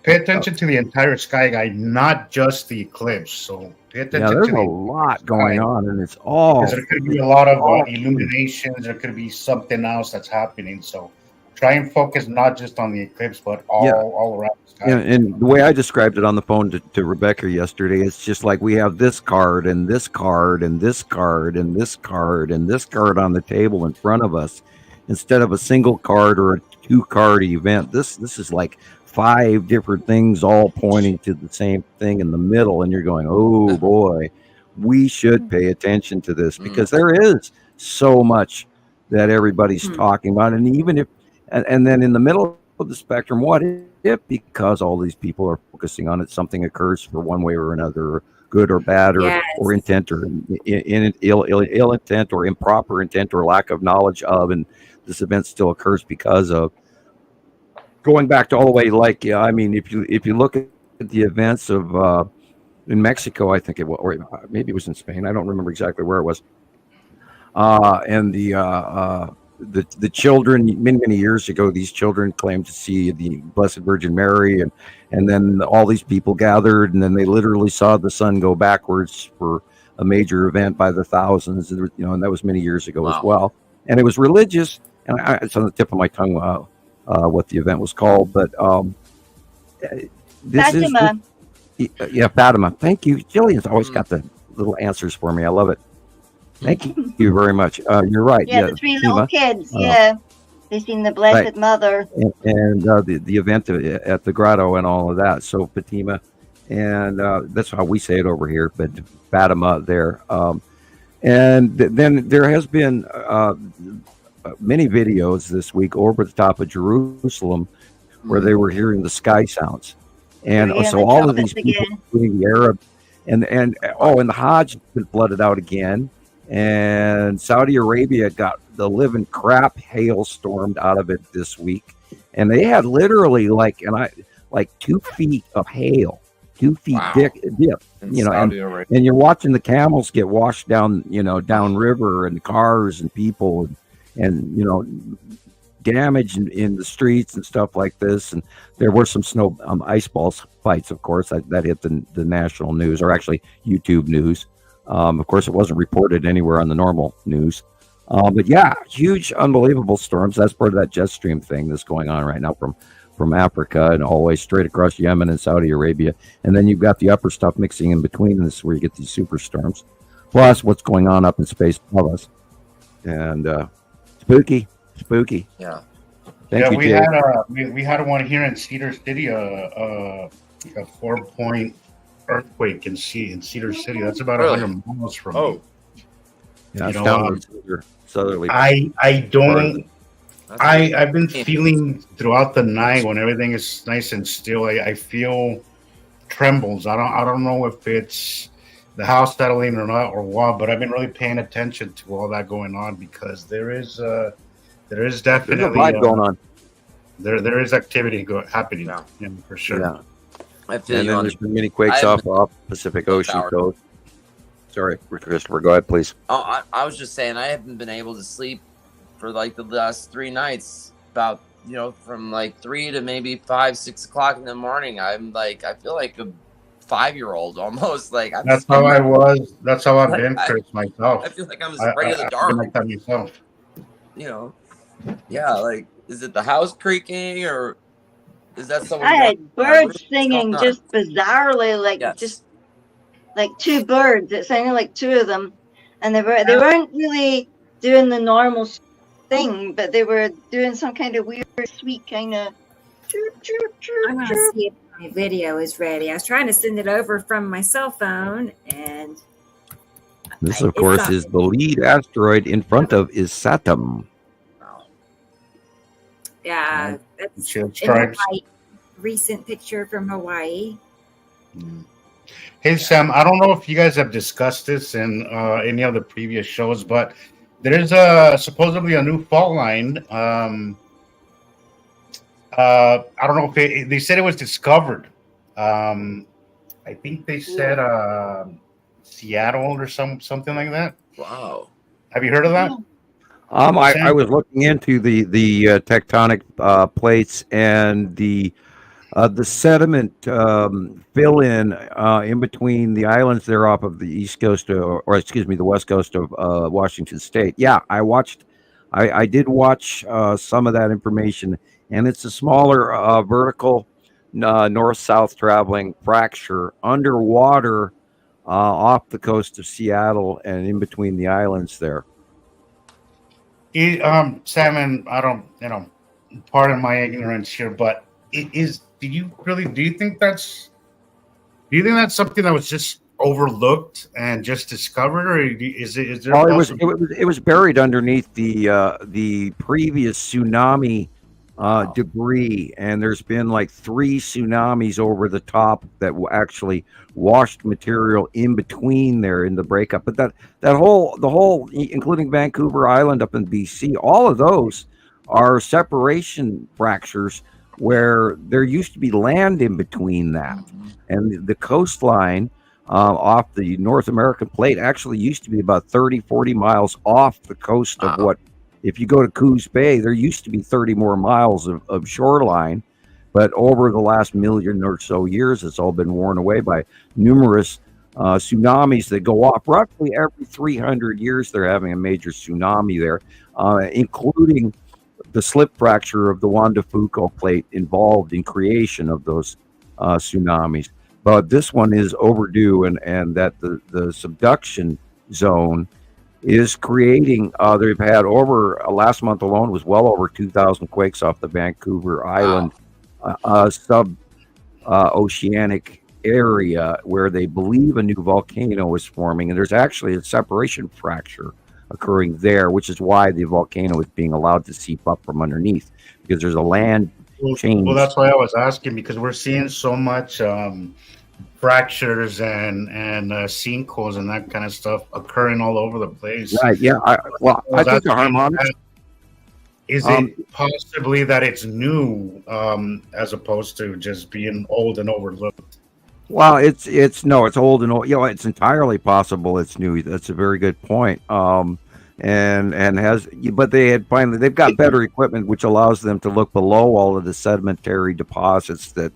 pay attention to the entire sky guide, not just the eclipse. So pay Yeah, attention there's to a the lot going sky, on, and it's all because there could be a lot of all illuminations. There could be something else that's happening. So try and focus not just on the eclipse, but Yeah. all around the sky. And the way I described it on the phone to Rebecca yesterday, it's just like we have this card and this card and this card and this card and this card on the table in front of us, instead of a single card or a 2-card event. This is like 5 different things all pointing to the same thing in the middle, and you're going, oh boy, we should pay attention to this, because there is so much that everybody's talking about. And even if and then in the middle of the spectrum, what if, because all these people are focusing on it, something occurs for one way or another, good or bad, or, Yes. or intent, or ill intent, or improper intent, or lack of knowledge of, and this event still occurs because of. Going back to all the way, like, yeah, I mean, if you look at the events of in Mexico, I think it was, or maybe it was in Spain, I don't remember exactly where it was, and the children, many years ago, these children claimed to see the Blessed Virgin Mary, and then all these people gathered, and then they literally saw the sun go backwards for a major event by the thousands, and and that was many years ago as well, and it was religious, and it's on the tip of my tongue what the event was called, but this Fatima. is Fatima. Thank you. Jillian's always got the little answers for me. I love it. Thank you very much. You're right. Yeah, the 3 little kids. Yeah, they seen the Blessed right. Mother. And the event at the grotto and all of that. So Fatima, and that's how we say it over here, but Fatima there. And then there has been many videos this week over the top of Jerusalem where they were hearing the sky sounds. And so all of these people, including the Arab, and the Hajj been flooded out again. And Saudi Arabia got the living crap hailstormed out of it this week. And they had literally like 2 feet of hail, 2 feet dip, and you're watching the camels get washed down, down river, and cars and people and damage in the streets and stuff like this. And there were some snow ice balls fights, of course, that hit the national news, or actually YouTube news. Of course, it wasn't reported anywhere on the normal news. But yeah, huge, unbelievable storms. That's part of that jet stream thing that's going on right now from Africa and all the way straight across Yemen and Saudi Arabia. And then you've got the upper stuff mixing in between, and this is where you get these superstorms. Plus what's going on up in space above us. And spooky. Yeah. Thank you, we Jay. we had one here in Cedar City, a 4-point earthquake in Cedar City. That's about 100 miles from me. Yeah, it's down southerly. I've been feeling throughout the night when everything is nice and still. I feel trembles. I don't know if it's the house settling or not or what, but I've been really paying attention to all that going on, because there is definitely There's a vibe going on. There is activity happening now, for sure. Yeah. I feel And you then on there's been many quakes off Pacific Ocean coast. Sorry, Christopher, go ahead, please. Oh, I was just saying I haven't been able to sleep for like the last 3 nights. About from like 3 to maybe 5, 6 o'clock in the morning. I'm like, I feel like a 5-year-old almost. Like that's how I was. That's how I've been, Chris, myself. I feel like I'm afraid of the dark. I've been like that myself. Yeah. Like, is it the house creaking, or is that someone? I had birds singing just bizarrely, just like 2 birds. It sounded like 2 of them, and they weren't really doing the normal thing, but they were doing some kind of weird, sweet kind of. I'm gonna see if my video is ready. I was trying to send it over from my cell phone, and this, of course, is the lead asteroid in front of is Saturn. Yeah, that's in Hawaii. Recent picture from Hawaii. Hey, Sam, I don't know if you guys have discussed this in any of the previous shows, but there is supposedly a new fault line. I don't know if they said it was discovered. I I think they said Seattle or something like that. Wow. Have you heard of that? I was looking into the tectonic plates and the sediment fill in between the islands there off of the east coast or excuse me, the west coast of Washington State. Yeah, I did watch some of that information, and it's a smaller vertical north-south traveling fracture underwater off the coast of Seattle and in between the islands there. Sam, and I don't, pardon my ignorance here, but do you think that's something that was just overlooked and just discovered, or is there? Oh, it was buried underneath the previous tsunami debris, and there's been like 3 tsunamis over the top that actually washed material in between there in the breakup. But the whole, including Vancouver Island up in BC, all of those are separation fractures where there used to be land in between that, and the coastline off the North American plate actually used to be about 30-40 miles off the coast of what. If you go to Coos Bay, there used to be 30 more miles of shoreline, but over the last million or so years, it's all been worn away by numerous tsunamis that go off. Roughly every 300 years, they're having a major tsunami there, including the slip fracture of the Juan de Fuca plate involved in creation of those tsunamis. But this one is overdue, and that the subduction zone is creating, they've had over, last month alone was well over 2,000 quakes off the Vancouver Island sub-oceanic area where they believe a new volcano is forming. And there's actually a separation fracture occurring there, which is why the volcano is being allowed to seep up from underneath, because there's a land change. Well, that's why I was asking, because we're seeing so much fractures and sinkholes and that kind of stuff occurring all over the place. Right. Yeah. I think the harmonics. Is it possibly that it's new as opposed to just being old and overlooked? Well, it's old and old. It's entirely possible it's new. That's a very good point. But they've got better equipment which allows them to look below all of the sedimentary deposits that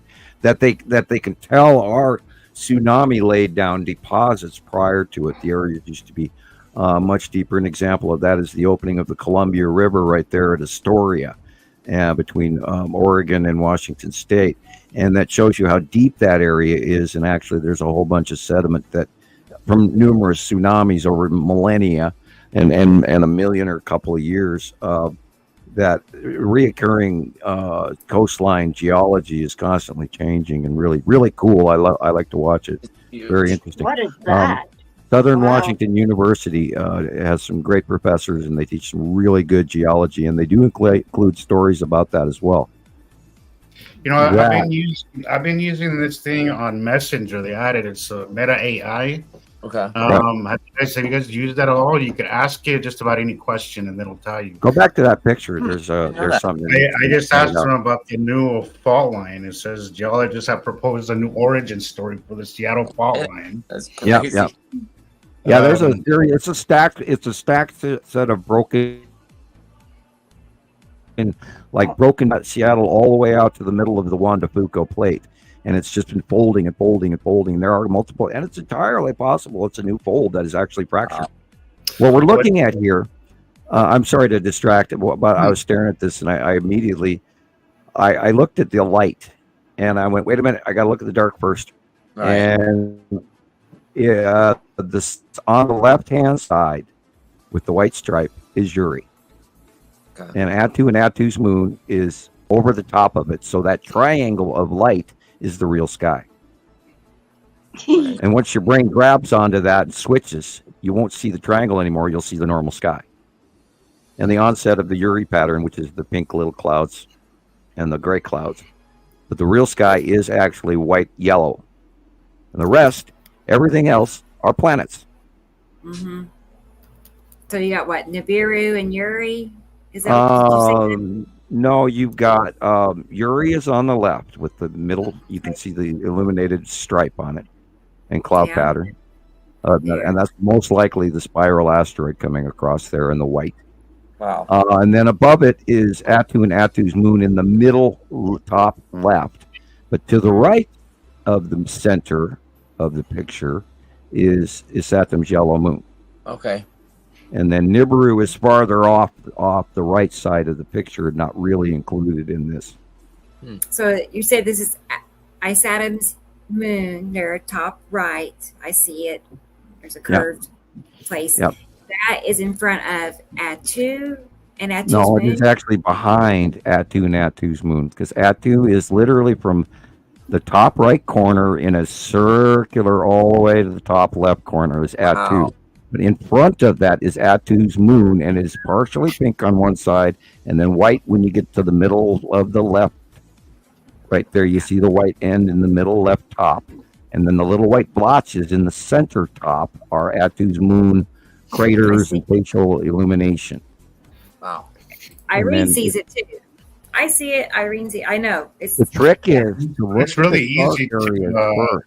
they can tell are tsunami laid down deposits prior to it. The area used to be much deeper. An example of that is the opening of the Columbia River right there at Astoria, between Oregon and Washington State. And that shows you how deep that area is. And actually, there's a whole bunch of sediment that from numerous tsunamis over millennia and a million or a couple of years, that reoccurring coastline geology is constantly changing and really, really cool. I like to watch it. Very interesting. What is that? Southern Washington University has some great professors, and they teach some really good geology, and they do include stories about that as well. I've been using this thing on Messenger. They added it's Meta AI. Okay. Have you guys used that at all? You could ask it just about any question, and it'll tell you. Go back to that picture. There's something. I just asked them about the new fault line. It says geologists have proposed a new origin story for the Seattle fault line. That's crazy. Yeah. There's a theory. It's a stacked set of broken Seattle all the way out to the middle of the Juan de Fuca plate. And it's just been folding and folding and folding. There are multiple, and it's entirely possible it's a new fold that is actually fractured. What we're looking at here, I'm sorry to distract it, but I was staring at this, and I immediately, I looked at the light, and I went, wait a minute, I got to look at the dark first. Right. And this on the left-hand side with the white stripe is Uri. Okay. And Attu's moon is over the top of it. So that triangle of light is the real sky. And once your brain grabs onto that and switches, you won't see the triangle anymore. You'll see the normal sky. And the onset of the Uri pattern, which is the pink little clouds and the gray clouds. But the real sky is actually white, yellow. And the rest, everything else, are planets. Mm-hmm. So you got what, Nibiru and Uri? Is that what you say? No, you've got Uri is on the left with the middle. You can see the illuminated stripe on it. and cloud Yeah. pattern. Yeah. And that's most likely the spiral asteroid coming across there in the white. Wow. And then above it is Attu and Attu's moon in the middle top left. But to the right of the center of the picture is Saturm's yellow moon. Okay. And then Nibiru is farther off the right side of the picture, not really included in this. So you said this is Saturn's moon, there, top right. I see it. There's a curved place. Yep. That is in front of Attu and Attu's No, moon. it is actually behind Attu and Attu's moon, because Attu is literally from the top right corner in a circular all the way to the top left corner is Attu. Wow. But in front of that is Attu's moon, and is partially pink on one side and then white when you get to the middle of the left. Right there, you see the white end in the middle left top. And then the little white blotches in the center top are Attu's moon craters and facial illumination. Wow. Irene then- sees it too. I see it. Irene sees. I know. It's The trick is to look It's really at the dark easy to, areas first.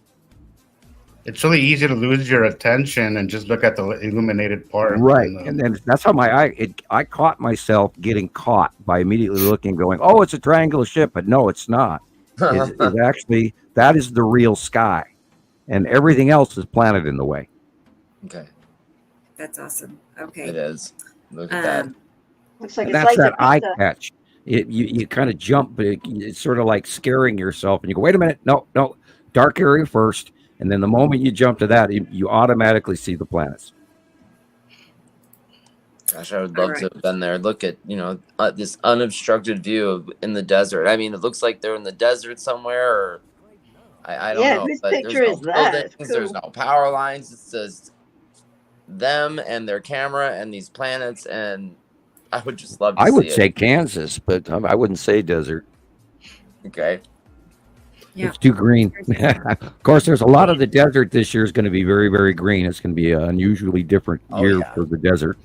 It's really easy to lose your attention and just look at the illuminated part. Right, And, and then that's how I caught myself getting caught by immediately looking, going, "Oh, it's a triangular ship," but no, it's not. It's actually that is the real sky, and everything else is planted in the way. Okay. that's awesome. It Okay. is. Look at that. Looks like And it's that's like that eye pizza. catch. You kind of jump, but it's sort of like scaring yourself, and you go, "Wait a minute, no, dark area first," and then the moment you jump to that, you automatically see the planets. Gosh, I would love All to right. have been there. Look at, this unobstructed view in the desert. I mean, it looks like they're in the desert somewhere, or I don't Yeah, know. whose But there's picture no is that? buildings, It's there's cool. no power lines. It's just them and their camera and these planets, and I would just love to I would see say it. Kansas, but I wouldn't say desert. Okay. Yeah. It's too green. Of course, there's a lot of the desert this year is going to be very, very green. It's going to be an unusually different Oh, year yeah. for the desert.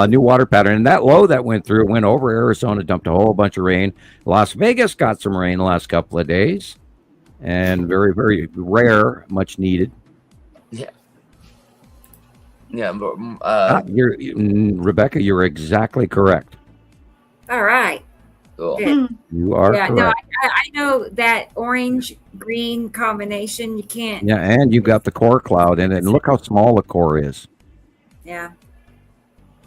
New water pattern. And that low that went through, it went over Arizona, dumped a whole bunch of rain. Las Vegas got some rain the last couple of days. And very, very rare, much needed. Yeah, but Rebecca, you're exactly correct. All right. cool. Good. You are Yeah. correct. No, I know that orange green combination. You can't. Yeah, and you've got the core cloud in it. And look how small the core is. Yeah.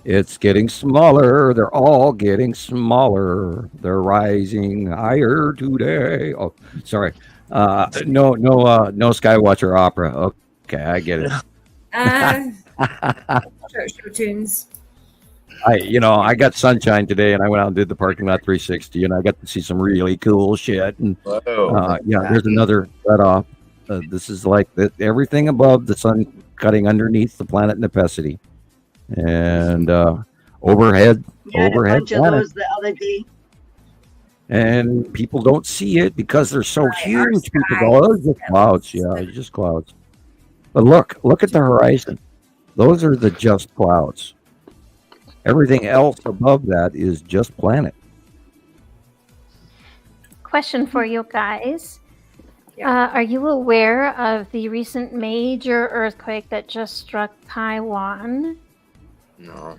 It's getting smaller. They're all getting smaller. They're rising higher today. Oh, sorry. No Skywatcher opera. Okay, I get it. Show tunes. I got sunshine today, and I went out and did the parking lot 360, and I got to see some really cool shit. And Whoa. there's another let off. This is like everything above the sun cutting underneath the planet Nepesity, and overhead We had a bunch of planet. those the other day. And people don't see it because they're so Right, our huge. People sky go, "Oh, it's just clouds." Yeah, it's just clouds. But look at the horizon. Those are the just clouds. Everything else above that is just planet. Question for you guys. Yeah. Are you aware of the recent major earthquake that just struck Taiwan? No.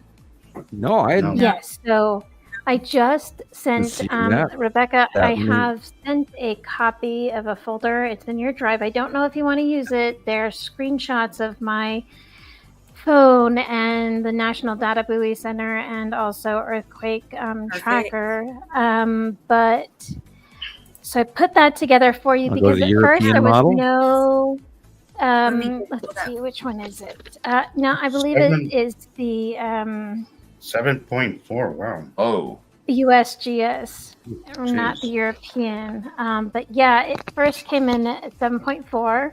No, I No. Yes. So I just sent see that. Rebecca. That I means- have sent a copy of a folder. It's in your drive. I don't know if you want to use it. There are screenshots of my phone and the National Data Buoy Center and also earthquake tracker. But so I put that together for you I'll go to because the at first European there was model. no. me Let's see, which one is it? No, I believe Seven. it is the 7.4. Wow. Oh. USGS, not Jeez. the European. But yeah, it first came in at 7.4.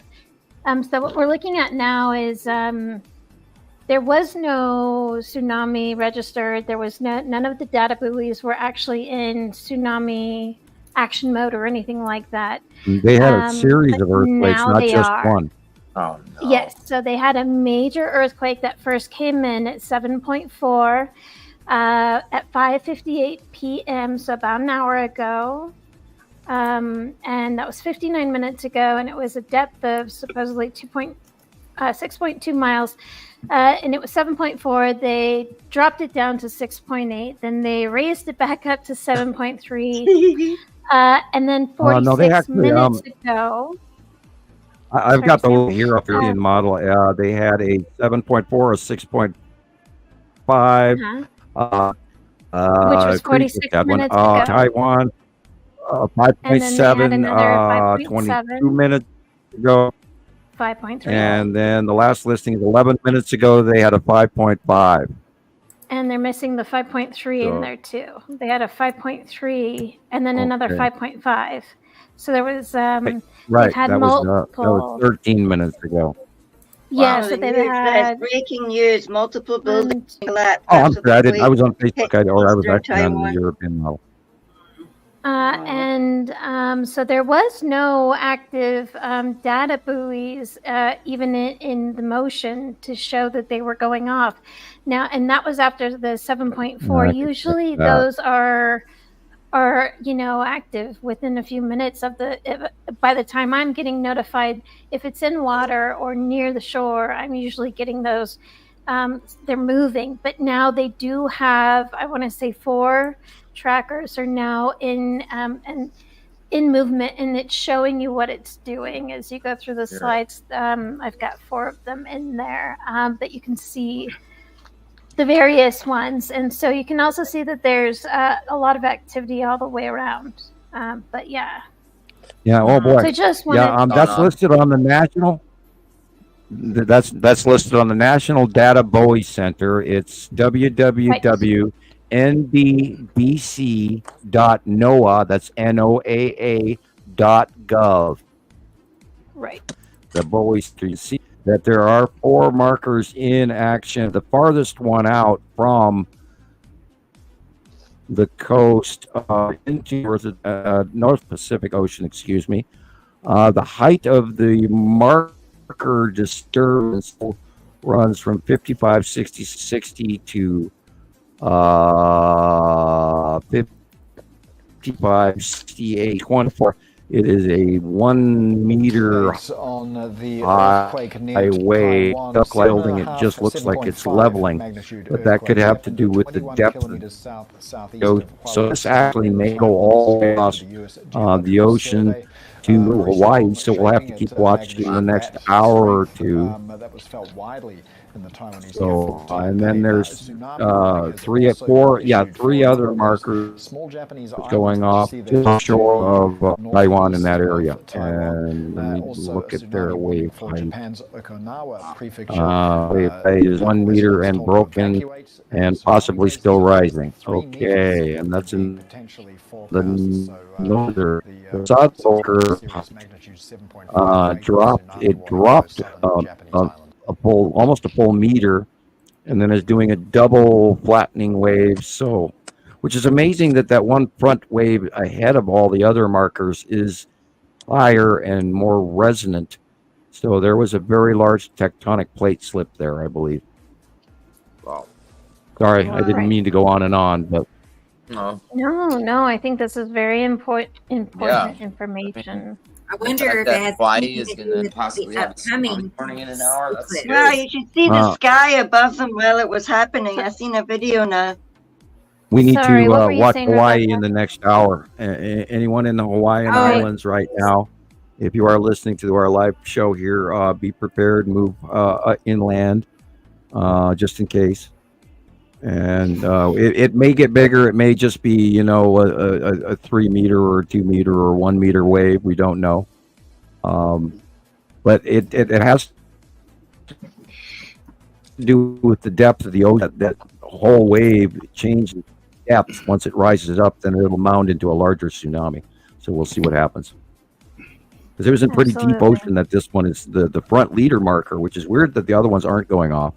So what we're looking at now is there was no tsunami registered. There was none of the data buoys were actually in tsunami action mode or anything like that. They had a series but of earthquakes, now not they just are. one. Oh no. Yes, so they had a major earthquake that first came in at 7.4 at 5:58 p.m., so about an hour ago. and that was 59 minutes ago, and it was a depth of supposedly 6.2 miles, and it was 7.4. They dropped it down to 6.8, then they raised it back up to 7.3, and then 46 no, they actually, minutes ago. I've got the Sorry, little Sam. European model. They had a 7.4, a 6.5. Which was Korea 46 had one. minutes ago. Taiwan, And then they had 5.7, another 22 5.7. minutes ago. 5.3. And then the last listing is 11 minutes ago. They had a 5.5. And they're missing the 5.3 in there too. They had a 5.3 and then another Okay. 5.5. So there was Right. had That was multiple. 13 minutes ago. Yeah, Wow, so the they've news says had breaking news: multiple buildings one, collapse. Oh, I'm after sorry. the I was on quake Facebook. hit I was eastern actually on the Taiwan. European model. and so there was no active data buoys even in the motion to show that they were going off. Now, and that was after the 7.4. I can Usually check that. those are active within a few minutes of by the time I'm getting notified. If it's in water or near the shore, I'm usually getting those. They're moving, but now they do have, I want to say 4 trackers are now in movement, and it's showing you what it's doing as you go through the slides. I've got 4 of them in there that you can see the various ones, and so you can also see that there's a lot of activity all the way around. But yeah, Oh boy. so I just wanted. That's listed on the national. That's listed on the National Data Buoy Center. It's www.ndbc.noaa. That's NOAA.gov. Right. The buoy. You see that there are 4 markers in action. The farthest one out from the coast into North Pacific Ocean, excuse me. The height of the marker disturbance runs from 55, 60, 60 to 55, 68, 24. It is a 1 meter on the high earthquake near wave. Taiwan, Duck holding it 7.5, just looks like it's 7.5 leveling, magnitude but that could have to do with the 21 depth. kilometers southeast So of Kuala this Lumpur. actually may go all the way across the ocean to Hawaii. So we'll have to keep watching in the next hour or two. That was felt widely in the Taiwanese So, capital, and then Taipei. there's Tsunami has 3 or also 4, been issued 3 for other those markers small Japanese going islands off that you see to there the shore of Taiwan in northeast that of area. Taiwan. And let me Also look a at their tsunami warning wave for height. Japan's Okinawa prefecture. Wave height is 1 meter and broken and possibly still rising. Okay, and that's in the northern. The south polar dropped almost a full meter, and then is doing a double flattening wave. So, which is amazing that one front wave ahead of all the other markers is higher and more resonant. So there was a very large tectonic plate slip there, I believe. Wow. Sorry, I didn't mean to go on and on, but No, I think this is very important information. I wonder if it has Hawaii is anything going to do to with possibly the have a tsunami upcoming warning in an hour. That's eclipse. Well, scary. you should see the sky above them while it was happening. I seen a video now. we need Sorry, to what were you watch saying, Hawaii Rebecca? in the next hour. Anyone in the Hawaiian Oh. Islands right now, if you are listening to our live show here, be prepared, move inland just in case. And it may get bigger. It may just be, a 3 meter or 2 meter or 1 meter wave. We don't know. But it has to do with the depth of the ocean. That whole wave changes depth. Once it rises up, then it'll mount into a larger tsunami. So we'll see what happens. Because it was in pretty deep Absolutely. ocean that this one is the front leader marker, which is weird that the other ones aren't going off.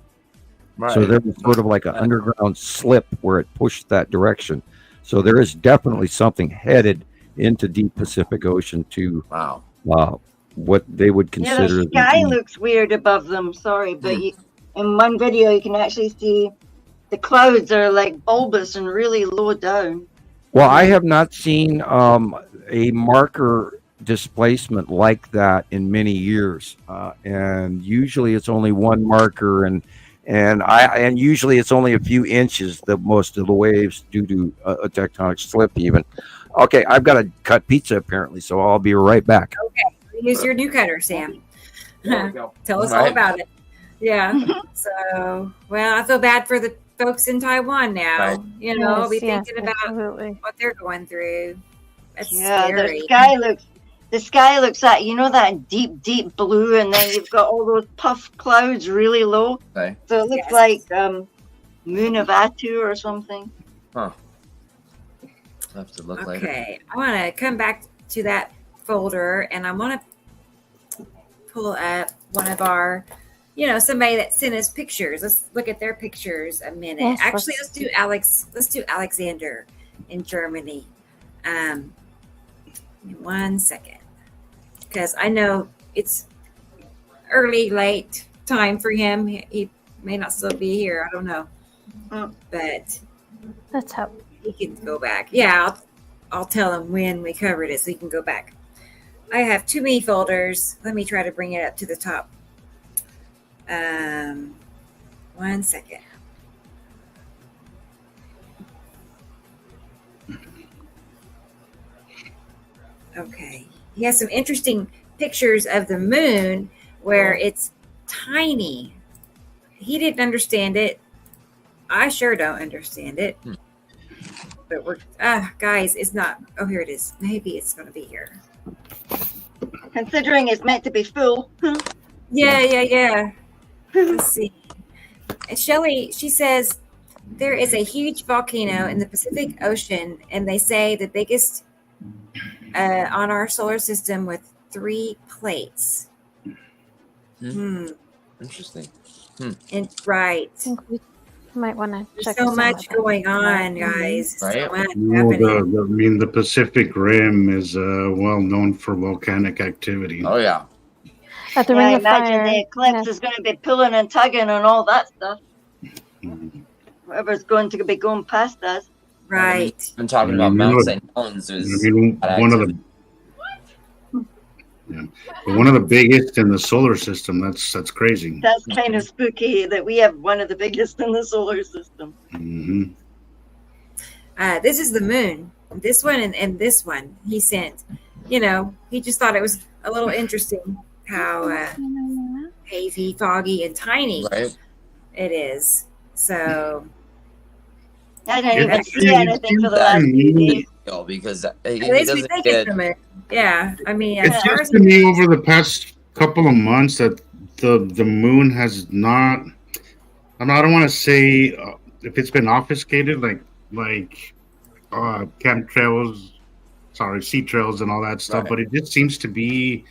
Right. So there was sort of like an underground slip where it pushed that direction. So there is definitely something headed into deep Pacific Ocean to what they would Yeah, consider the sky the looks weird above them. Sorry, but in one video you can actually see the clouds are like bulbous and really low down. Well, I have not seen a marker displacement like that in many years, and usually it's only one marker, and usually it's only a few inches that most of the waves due to a tectonic slip even. Okay, I've got to cut pizza apparently, so I'll be right back. Okay, use your new cutter, Sam. Tell us all Right. about it. Yeah. So, well, I feel bad for the folks in Taiwan now. Right. You know, Yes, be yes, thinking about absolutely. what they're going through. That's Yeah, scary. the sky looks like, you know, that deep blue, and then you've got all those puff clouds really low. Okay. So it looks Yes. like Moon of Atu or something. Huh. I'll have to look later. Okay, I want to come back to that folder, and I want to pull up one of our, somebody that sent us pictures. Let's look at their pictures a minute. Yes, Actually, let's- let's do Alexander in Germany. Give me 1 second, because I know it's early, late time for him. He may not still be here. I don't know, but Let's hope. he can go back. Yeah, I'll tell him when we covered it so he can go back. I have too many folders. Let me try to bring it up to the top. 1 second. Okay. He has some interesting pictures of the moon where it's tiny. He didn't understand it. I sure don't understand it. But we're guys, it's not. Oh, here it is. Maybe it's going to be here. Considering it's meant to be full. Yeah. Let's see. And Shelley, she says there is a huge volcano in the Pacific Ocean, and they say the biggest on our solar system with 3 plates. Interesting. And right. I think we might want to There's check so some much of that. going on, guys. So Right. much No, happening. the Pacific Rim is well known for volcanic activity. Oh yeah. At the Yeah, Ring I of imagine Fire. the eclipse yes. is going to be pulling and tugging and all that stuff. Whatever's going to be going past us. Right. I'm talking I about mean, Mount look, St. Helens I is mean, that one of the activity. one of the biggest in the solar system. That's crazy. That's kind of spooky that we have one of the biggest in the solar system. Hmm. This is the moon. This one and this one he sent. He just thought it was a little interesting how hazy, foggy, and tiny Right. it is. So I didn't even It's- see anything for the it's- last few days. Because at he least we doesn't think get it's the moon. Yeah, I mean, It as far seems as to me over the past couple of months that the moon has not. I don't want to say if it's been obfuscated, like chemtrails, sea trails, and all that stuff. Right. But it just seems to be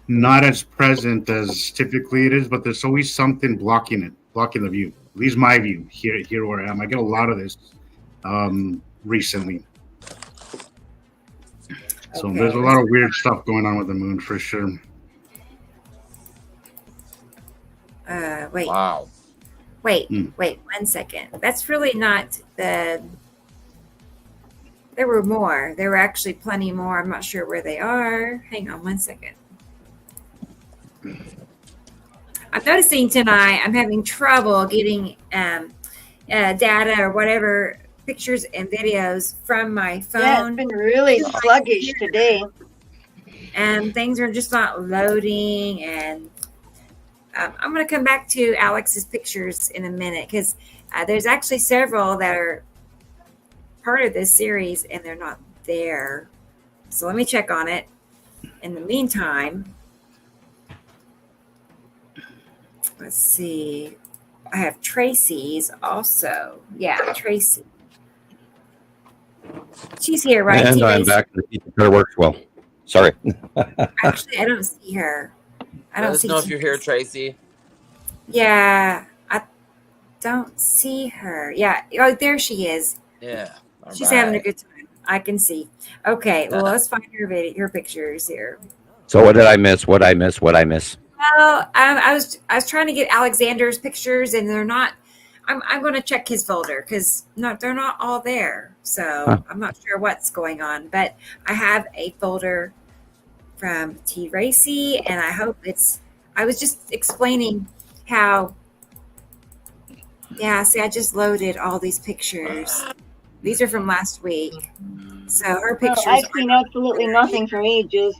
not as present as typically it is. But there's always something blocking the view. At least my view here where I am. I get a lot of this recently. So Okay. there's a lot of weird stuff going on with the moon for sure. wait, wow. wait, 1 second. That's really not the. There were more. There were actually plenty more. I'm not sure where they are. Hang on 1 second. I'm noticing tonight I'm having trouble getting data or whatever, pictures and videos from my Yeah, it's phone. been really sluggish today. And things are just not loading. And I'm going to come back to Alex's pictures in a minute because there's actually several that are part of this series and they're not there. So let me check on it. In the meantime, let's see. I have Tracy's also. Yeah, Tracy. She's here, right? And I'm Tracy? back. The pizza cutter works well. Sorry. Actually, I don't see her. I Let don't us see know if you're here, Tracy. Yeah, I don't see her. Yeah. Oh, there she is. Yeah. All She's right. having a good time. I can see. Okay. Well, let's find her pictures here. So what did I miss? What I miss? Well, I was trying to get Alexander's pictures, and they're not. I'm going to check his folder because they're not all there. So Huh. I'm not sure what's going on. But I have a folder from T. Racy, and I hope it's. I was just explaining how. Yeah, see, I just loaded all these pictures. These are from last week. So her Well, pictures. I've seen absolutely nothing for ages.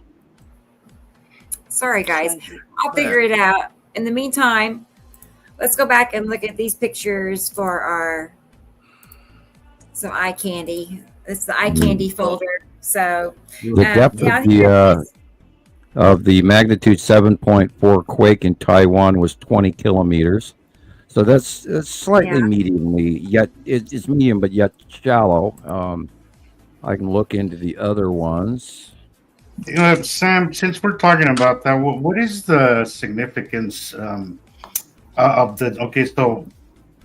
Sorry, guys. I'll figure it out. In the meantime, let's go back and look at these pictures for some eye candy. It's the eye candy folder. So The depth yeah, I of think the magnitude 7.4 quake in Taiwan was 20 kilometers. So that's slightly Yeah. mediumly, yet it's medium, but yet shallow. I can look into the other ones. Sam, since we're talking about that, what is the significance of the? Okay, so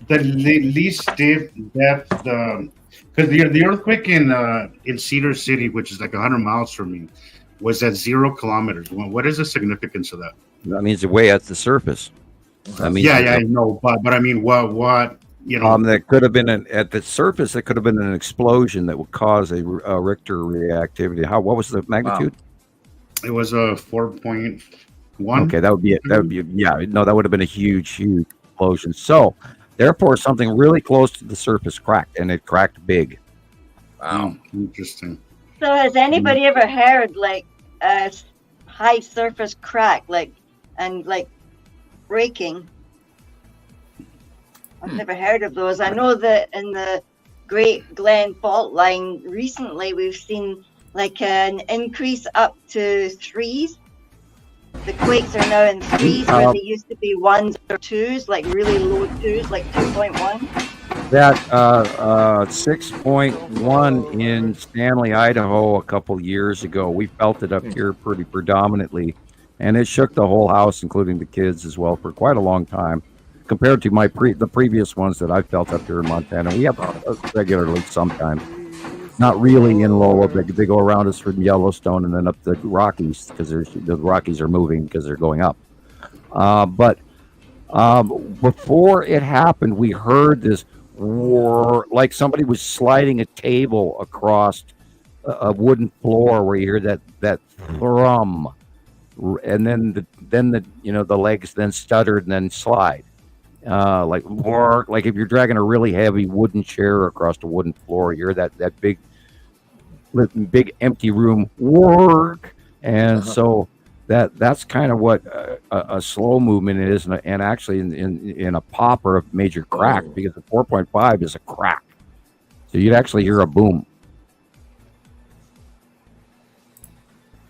the least depth, because the earthquake in Cedar City, which is like 100 miles from me, was at 0 kilometers. What is the significance of that? That means way at the surface. I mean, Yeah, I know, but I mean, what you know? that could have been at the surface. It could have been an explosion that would cause a Richter reactivity. What was the magnitude? It was a 4.1. Okay, that would be it. That would be that would have been a huge explosion. So, therefore, something really close to the surface cracked, and it cracked big. Wow. Interesting. So has anybody ever heard like a high surface crack, like breaking? I've never heard of those. I know that in the Great Glen fault line recently, we've seen like an increase up to 3s. The quakes are now in 3s where they used to be 1s or 2s, like really low 2s, like 2.1. That 6.1 in Stanley, Idaho, a couple years ago. We felt it up here pretty predominantly, and it shook the whole house, including the kids as well, for quite a long time. Compared to the previous ones that I felt up here in Montana, we have regularly sometimes. Not really in Lola, but they go around us from Yellowstone and then up the Rockies because the Rockies are moving because they're going up. But before it happened, we heard this roar, like somebody was sliding a table across a wooden floor, where you hear that thrum, and then the legs then stuttered and then slide. Like if you're dragging a really heavy wooden chair across a wooden floor, you hear that big empty room work, and so that's kind of what a slow movement is, and actually in a pop or a major crack, because the 4.5 is a crack, so you'd actually hear a boom.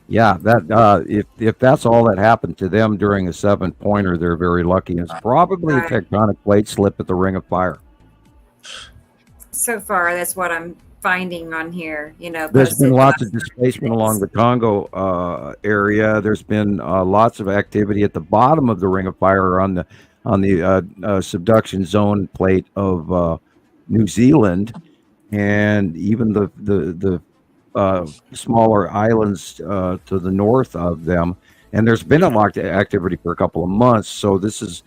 Yeah, that if that's all that happened to them during a 7-pointer, they're very lucky. And it's probably a tectonic plate slip at the Ring of Fire. So far, that's what I'm finding on here. There's been lots of displacement along the Congo area. There's been lots of activity at the bottom of the Ring of Fire on the subduction zone plate of New Zealand, and even the smaller islands to the north of them. And there's been a lot of activity for a couple of months. So this is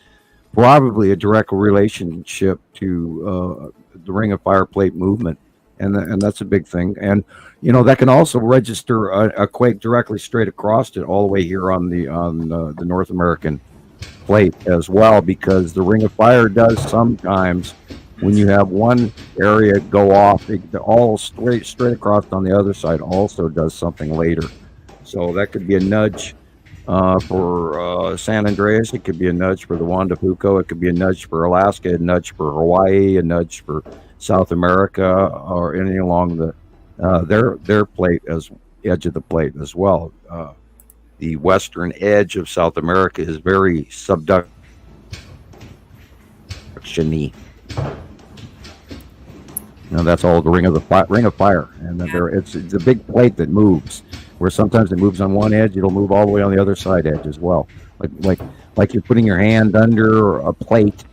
probably a direct relationship to the Ring of Fire plate movement. And that's a big thing. And, that can also register a quake directly straight across it all the way here on the North American plate as well, because the Ring of Fire does sometimes, when you have one area go off, all straight across on the other side also does something later. So that could be a nudge for San Andreas. It could be a nudge for the Juan de Fuco. It could be a nudge for Alaska, a nudge for Hawaii, a nudge for South America, or anything along their plate, as edge of the plate as well. The western edge of South America is very subduction-y. That's all the Ring of Fire, and it's a big plate that moves. Where sometimes it moves on one edge, it'll move all the way on the other side edge as well. Like you're putting your hand under a plate,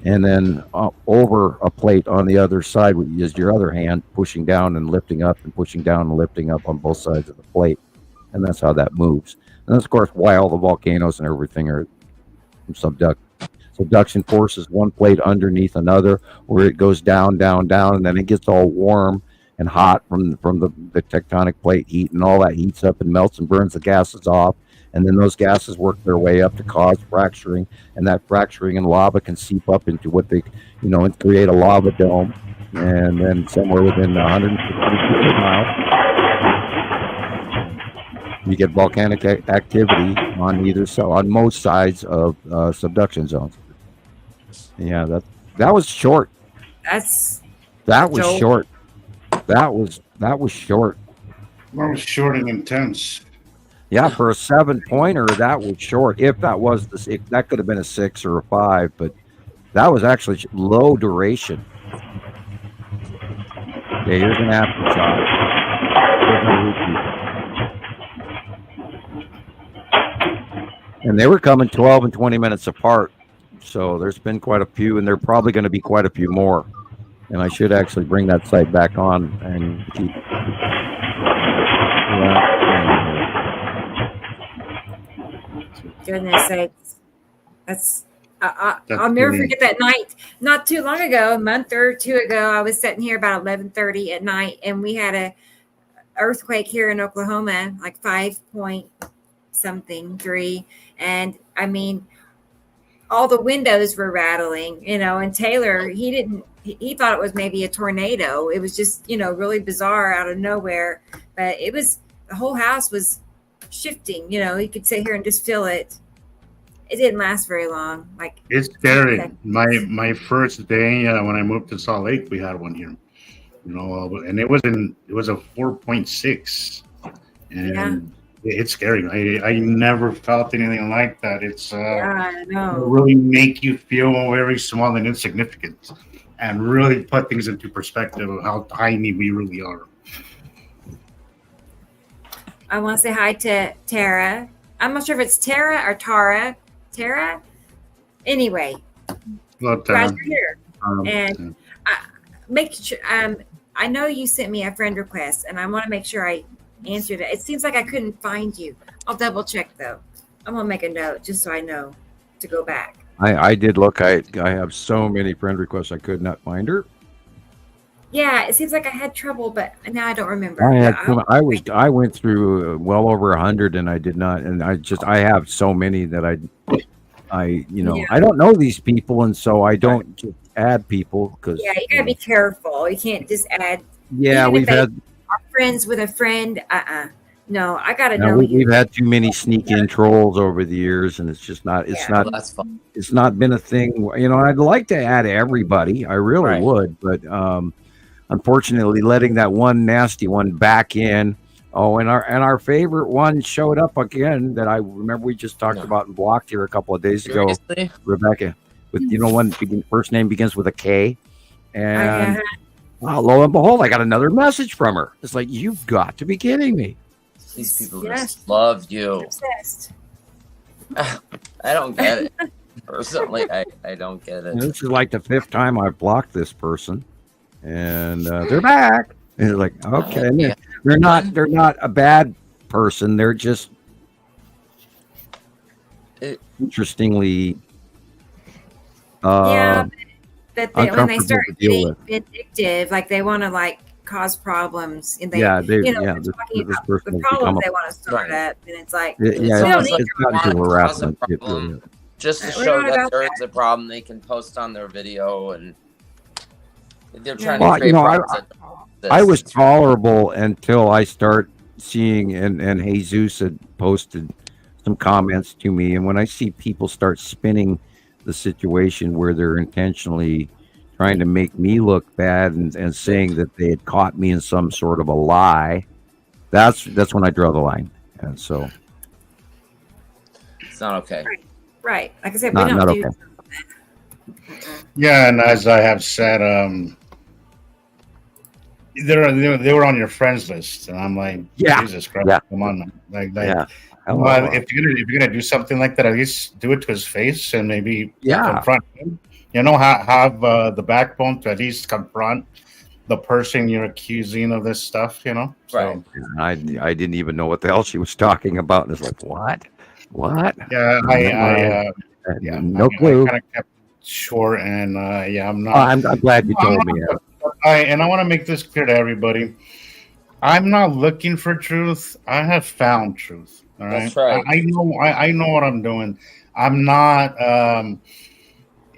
and then over a plate on the other side is your other hand pushing down and lifting up, and pushing down and lifting up on both sides of the plate, and that's how that moves. And that's of course why all the volcanoes and everything are subduction forces one plate underneath another, where it goes down, down, down, and then it gets all warm and hot from the tectonic plate heat, and all that heats up and melts and burns the gases off. And then those gases work their way up to cause fracturing, and that fracturing and lava can seep up into what they, and create a lava dome. And then somewhere within 150 miles, you get volcanic activity on either side, on most sides of subduction zones. Yeah, that was short. That was short. That was short. That was short and intense. Yeah, for a 7-pointer, that was short. If that was that could have been a 6 or a 5, but that was actually low duration. Okay, here's an aftershock. And they were coming 12 and 20 minutes apart. So there's been quite a few, and there are probably going to be quite a few more. And I should actually bring that site back on and keep. Goodness sakes. I'll never forget that night. Not too long ago, a month or two ago, I was sitting here about 11:30 at night, and we had a earthquake here in Oklahoma, like 5.3, and I mean, all the windows were rattling, and Taylor, he thought it was maybe a tornado. It was just, really bizarre out of nowhere, but the whole house was shifting, he could sit here and just feel it. It didn't last very long. It's scary. My first day when I moved to Salt Lake, we had one here, and it was a 4.6, and it's scary. I never felt anything like that. It's I know. Really make you feel very small and insignificant, and really put things into perspective of how tiny we really are. I want to say hi to Tara. I'm not sure if it's Tara or Tara. Tara? Anyway, glad you're here. And make sure, I know you sent me a friend request, and I want to make sure I answered it. It seems like I couldn't find you. I'll double check, though. I'm going to make a note just so I know to go back. I did look. I have so many friend requests, I could not find her. Yeah, it seems like I had trouble, but now I don't remember. I went through well over 100, and I did not. And I have so many that I don't know these people, and so I don't just add people because you gotta be careful. You can't just add. Yeah, we've had our friends with a friend. No, I gotta know. We've had too many sneak-in trolls over the years, and it's just not. It's not. That's fun. It's not been a thing. I'd like to add everybody. I really would, but unfortunately, letting that one nasty one back in. Oh, and our favorite one showed up again that I remember we just talked about and blocked here a couple of days ago. Seriously? Rebecca, with one first name begins with a K, and lo and behold, I got another message from her. It's like, you've got to be kidding me. These people just love you. Obsessed. I don't get it. Personally, I don't get it. And this is like the 5th time I've blocked this person, and they're back. And it's like, okay, they're not a bad person. They're just interestingly, but when they start getting with. vindictive, like they want to cause problems, and this the problems they want to start up, and it's like, it's gotten to harassment. Just to show that there is a problem, they can post on their video, and they're trying to create problems. I was tolerable until I start seeing, and Jesus had posted some comments to me, and when I see people start spinning the situation where they're intentionally trying to make me look bad and saying that they had caught me in some sort of a lie, that's when I draw the line. And so it's not okay. Right. Like I said, we don't do that. Yeah, and as I have said, they were on your friends list, and I'm like, Jesus Christ, come on, man. If you're gonna do something like that, at least do it to his face and maybe confront him. Have the backbone to at least confront the person you're accusing of this stuff. So, right. I didn't even know what the hell she was talking about, and it's like, what? Yeah, Yeah, No clue. I kind of kept it short, and yeah, I'm not. I'm glad you told me. And I want to make this clear to everybody. I'm not looking for truth. I have found truth. All right. That's right. I know. I know what I'm doing. I'm not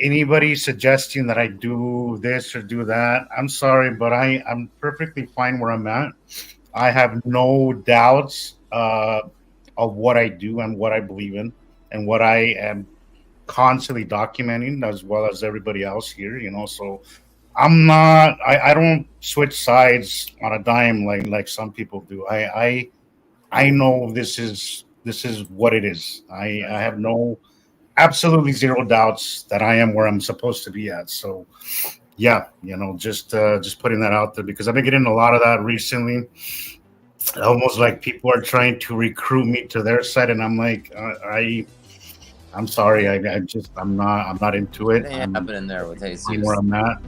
anybody suggesting that I do this or do that. I'm sorry, but I'm perfectly fine where I'm at. I have no doubts of what I do and what I believe in and what I am constantly documenting, as well as everybody else here. So I'm not. I don't switch sides on a dime like some people do. I know this is what it is. I have absolutely zero doubts that I am where I'm supposed to be at. So yeah, just putting that out there, because I've been getting a lot of that recently. Almost like people are trying to recruit me to their side, and I'm like, I'm sorry, I'm not into it. It ain't happening there with Jesus. I'm where I'm at,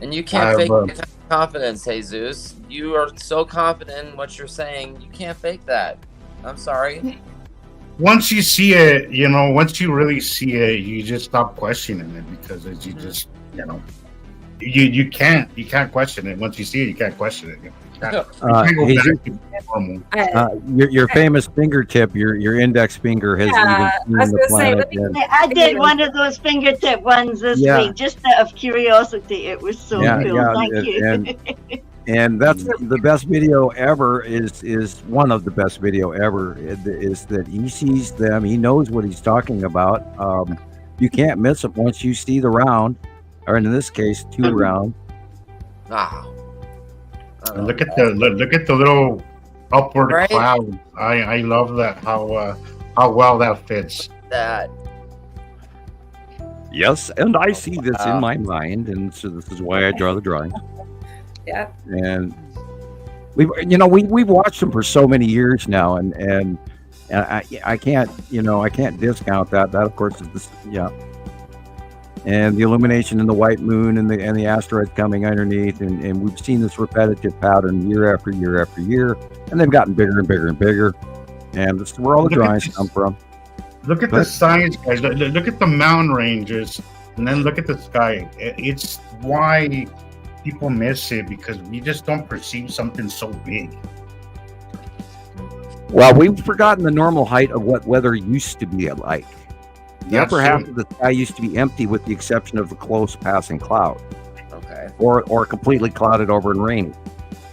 and you can't fake that kind of confidence, Jesus. You are so confident in what you're saying. You can't fake that. I'm sorry. Once you see it, once you really see it, you just stop questioning it, because you just, you can't question it. Once you see it, you can't question it. Your famous fingertip, your index finger has even seen the planet. I did one of those fingertip ones this week, just out of curiosity. It was so cool. Thank you. And that's the best video ever. Is one of the best video ever. Is that he sees them. He knows what he's talking about. You can't miss it once you see the round, or in this case, 2 rounds. Wow. Look at the little upward cloud. I love that, how well that fits. That. Yes, and I see this in my mind, and so this is why I draw the drawing. Yeah. And we've watched them for so many years now, and I can't discount that. That of course is this, and the illumination in the white moon and the asteroids coming underneath, and we've seen this repetitive pattern year after year after year, and they've gotten bigger and bigger and bigger, and this is where all the drawings come from. Look at the science, guys. Look at the mountain ranges, and then look at the sky. It's why people miss it, because we just don't perceive something so big. Well, we've forgotten the normal height of what weather used to be like. The upper half of the sky used to be empty, with the exception of the close passing cloud. Okay. Or completely clouded over and rainy.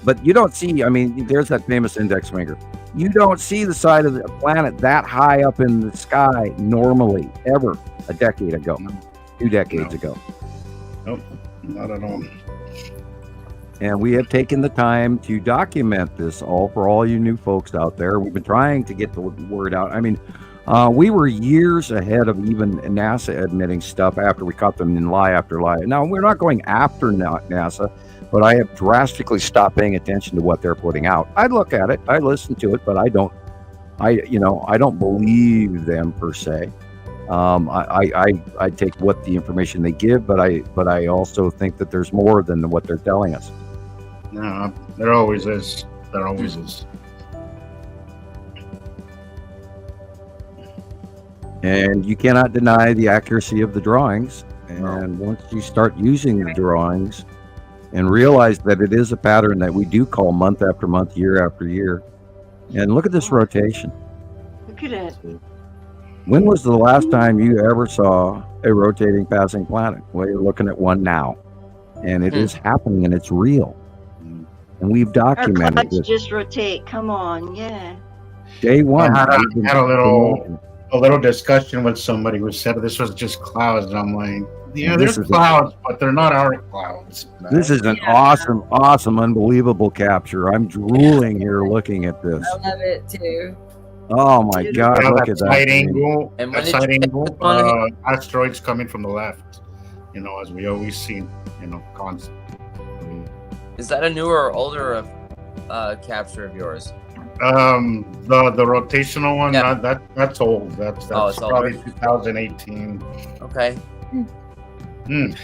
But you don't see, there's that famous index finger. You don't see the side of the planet that high up in the sky normally, ever, a decade ago, 2 decades ago. Nope, not at all. And we have taken the time to document this all for all you new folks out there. We've been trying to get the word out. We were years ahead of even NASA admitting stuff after we caught them in lie after lie. Now, we're not going after NASA, but I have drastically stopped paying attention to what they're putting out. I look at it, I listen to it, but I don't believe them per se. I take what the information they give, but I also think that there's more than what they're telling us. No, there always is. There always is. And you cannot deny the accuracy of the drawings. And once you start using the drawings and realize that it is a pattern that we do call month after month, year after year. And look at this rotation. Look at it. When was the last time you ever saw a rotating passing planet? Well, you're looking at one now. And it is happening, and it's real. And we've documented it. Just rotate. Come on, yeah. Day one. I had a little discussion with somebody who said this was just clouds, and I'm like, there's clouds, but they're not our clouds. This is an awesome, unbelievable capture. I'm drooling here looking at this. I love it too. Oh my God! Look at that side angle. And that side angle. Asteroids coming from the left. As we always see. Constantly. Is that a newer or older capture of yours? The rotational one, Yeah. that's old. That's probably 2018. Okay. You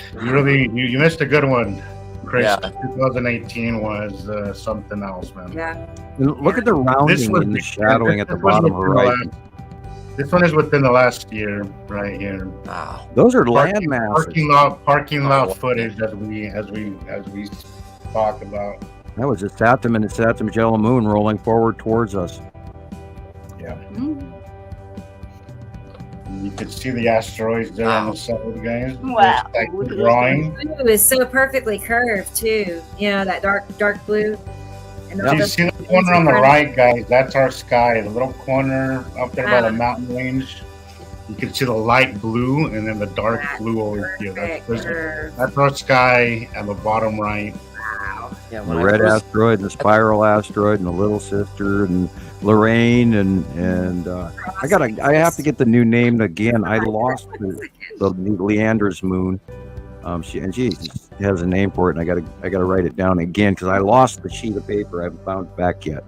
missed a good one, Chris. Yeah. 2018 was something else, man. Yeah. Look at the rounding and the shadowing at the bottom horizon. This one is within the last year, right here. Wow. Those are land masses. Parking lot footage as we talk about. That was a Saturn and a Saturn Jello Moon rolling forward towards us. You can see the asteroids there on the side, guys. Wow. Like Look at drawing. Blue is so perfectly curved too. You know, that dark blue. And all You the- see the corner on the right, guys? That's our sky. The little corner up there by the mountain range. You can see the light blue and then the dark blue over here. That's our sky at the bottom right. Wow. Yeah, The red asteroid, and the spiral asteroid, and the little sister, and Lorraine, and I have to get the new name again. I lost the Leander's moon. She has a name for it, and I gotta write it down again because I lost the sheet of paper. I haven't found it back yet.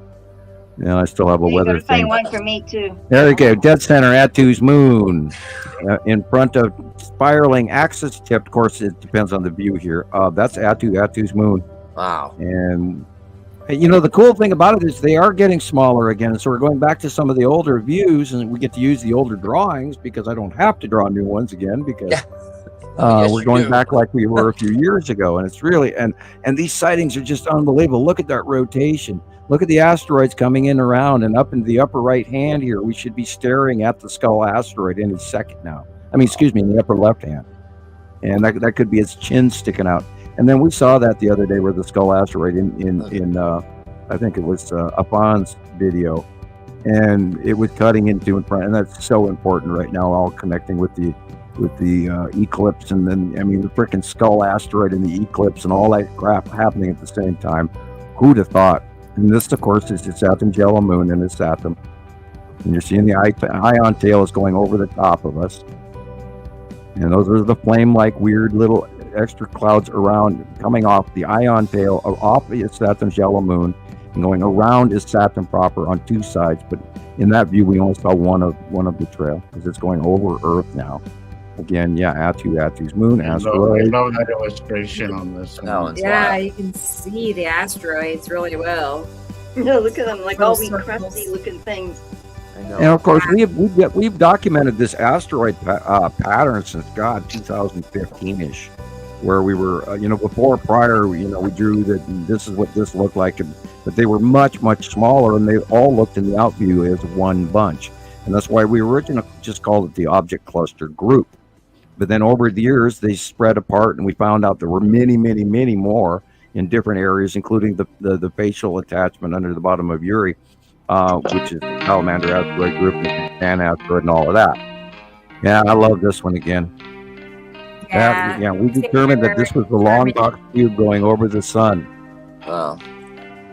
And I still have a You weather gotta find thing. one for me too. There we go. Dead center, Atu's moon. In front of spiraling axis tipped. Of course, it depends on the view here. That's Atu's moon. Wow. And you know, the cool thing about it is they are getting smaller again. So we're going back to some of the older views, and we get to use the older drawings because I don't have to draw new ones again because Yes, we're you going do. back like we were a few years ago. And it's really, and these sightings are just unbelievable. Look at that rotation. Look at the asteroids coming in around, and up in the upper right hand here, we should be staring at the Skull asteroid any second now. I mean, excuse me, in the upper left hand. And that could be its chin sticking out. And then we saw that the other day where the Skull asteroid in I think it was Afon's video, and it was cutting into in front, and that's so important right now, all connecting with the eclipse, and then I mean the freaking Skull asteroid and the eclipse and all that crap happening at the same time. Who'd have thought? And this, of course, is the Saturn Jello Moon and its Saturn. And you're seeing the ion tail is going over the top of us. And those are the flame-like weird little extra clouds around coming off the ion tail off the Saturn's yellow moon and going around is Saturn proper on two sides. But in that view, we only saw one of the trail because it's going over Earth now. Again, yeah, Atu's moon, I asteroid. love that illustration on this. No, it's Yeah, wild. you can see the asteroids really well. No, look at them, like all wee Little crusty circles. looking things. I know. And of course, we've documented this asteroid pattern since 2015-ish, where we were, prior, we drew that this is what this looked like, but they were much, much smaller, and they all looked in the out view as one bunch. And that's why we originally just called it the object cluster group. But then over the years, they spread apart, and we found out there were many, many, many more in different areas, including the facial attachment under the bottom of Uri, which is the Salamander asteroid group, and the Pan asteroid, and all of that. Yeah, I love this one again. We determined that this was the long box cube going over the sun. Wow.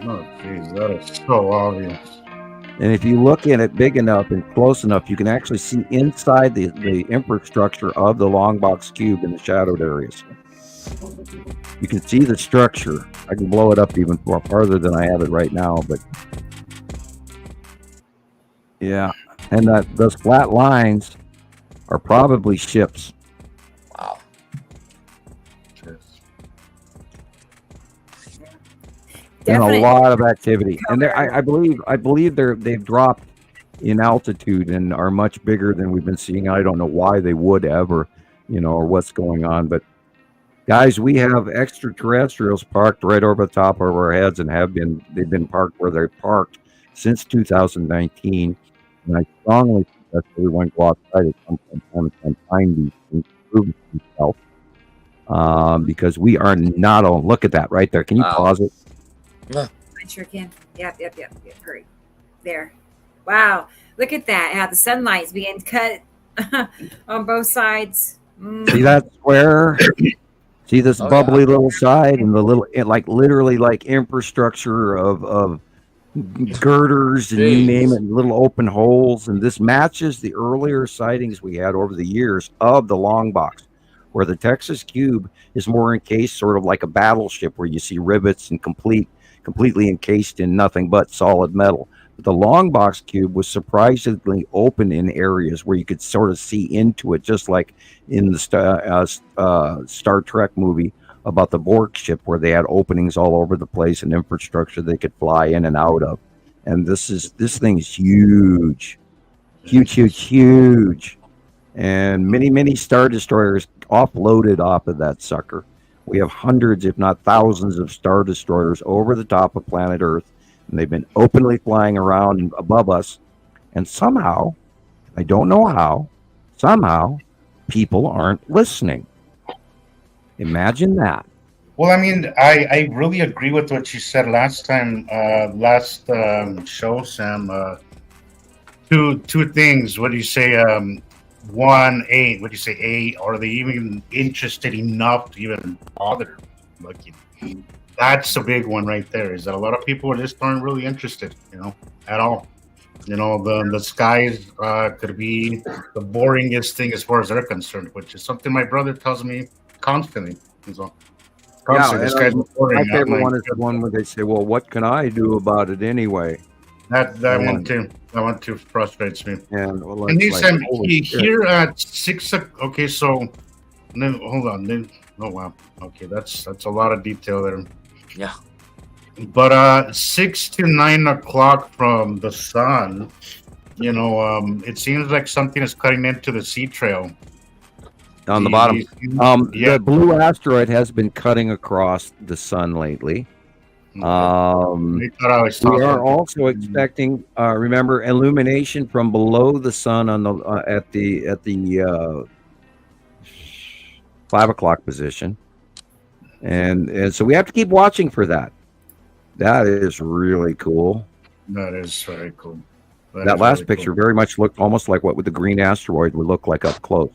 Oh, geez, that is so obvious. And if you look in it big enough and close enough, you can actually see inside the infrastructure of the long box cube in the shadowed areas. You can see the structure. I can blow it up even farther than I have it right now, but yeah. And those flat lines are probably ships. Wow. And Definitely. a lot of activity. And I believe they've dropped in altitude and are much bigger than we've been seeing. I don't know why they would ever, or what's going on. But guys, we have extraterrestrials parked right over the top of our heads, and they've been parked where they're parked since 2019. And I strongly suggest everyone go outside at some point and find these things, prove themselves. Because we are not alone. Look at that right there. Can you Wow. pause it? I sure can. Yep. Hurry. There. Wow. Look at that. How the sunlight's being cut on both sides. See that square? See this Oh, bubbly yeah. little side and the little, literally infrastructure of girders and you Jeez. name it, little open holes. And this matches the earlier sightings we had over the years of the long box, where the Texas cube is more encased, sort of like a battleship, where you see rivets and completely encased in nothing but solid metal. But the long box cube was surprisingly open in areas where you could sort of see into it, just like in the Star Trek movie about the Borg ship, where they had openings all over the place and infrastructure they could fly in and out of. And this thing's huge. huge, and many Star Destroyers offloaded off of that sucker. We have hundreds, if not thousands, of Star Destroyers over the top of planet Earth, and they've been openly flying around above us. And somehow, I don't know how, somehow, people aren't listening. Imagine that. Well, I mean, I really agree with what you said last time, show, Sam. Two things. What do you say? One, what do you say? Are they even interested enough to even bother looking? That's a big one right there. Is that a lot of people just aren't really interested, at all. The skies could be the boringest thing as far as they're concerned, which is something my brother tells me constantly. So, my favorite one is the one where they say, "Well, what can I do about it anyway?" That one too. That one too frustrates me. And here at 6. Okay, so then hold on. Oh wow. Okay, that's a lot of detail there. Yeah. But 6 to 9 o'clock from the sun, it seems like something is cutting into the sea trail. On the bottom. The blue asteroid has been cutting across the sun lately. We are also expecting, remember, illumination from below the sun on the at the 5 o'clock position, and so we have to keep watching for that. That is really cool. That is very cool. That last really picture very much looked almost like what the green asteroid would look like up close.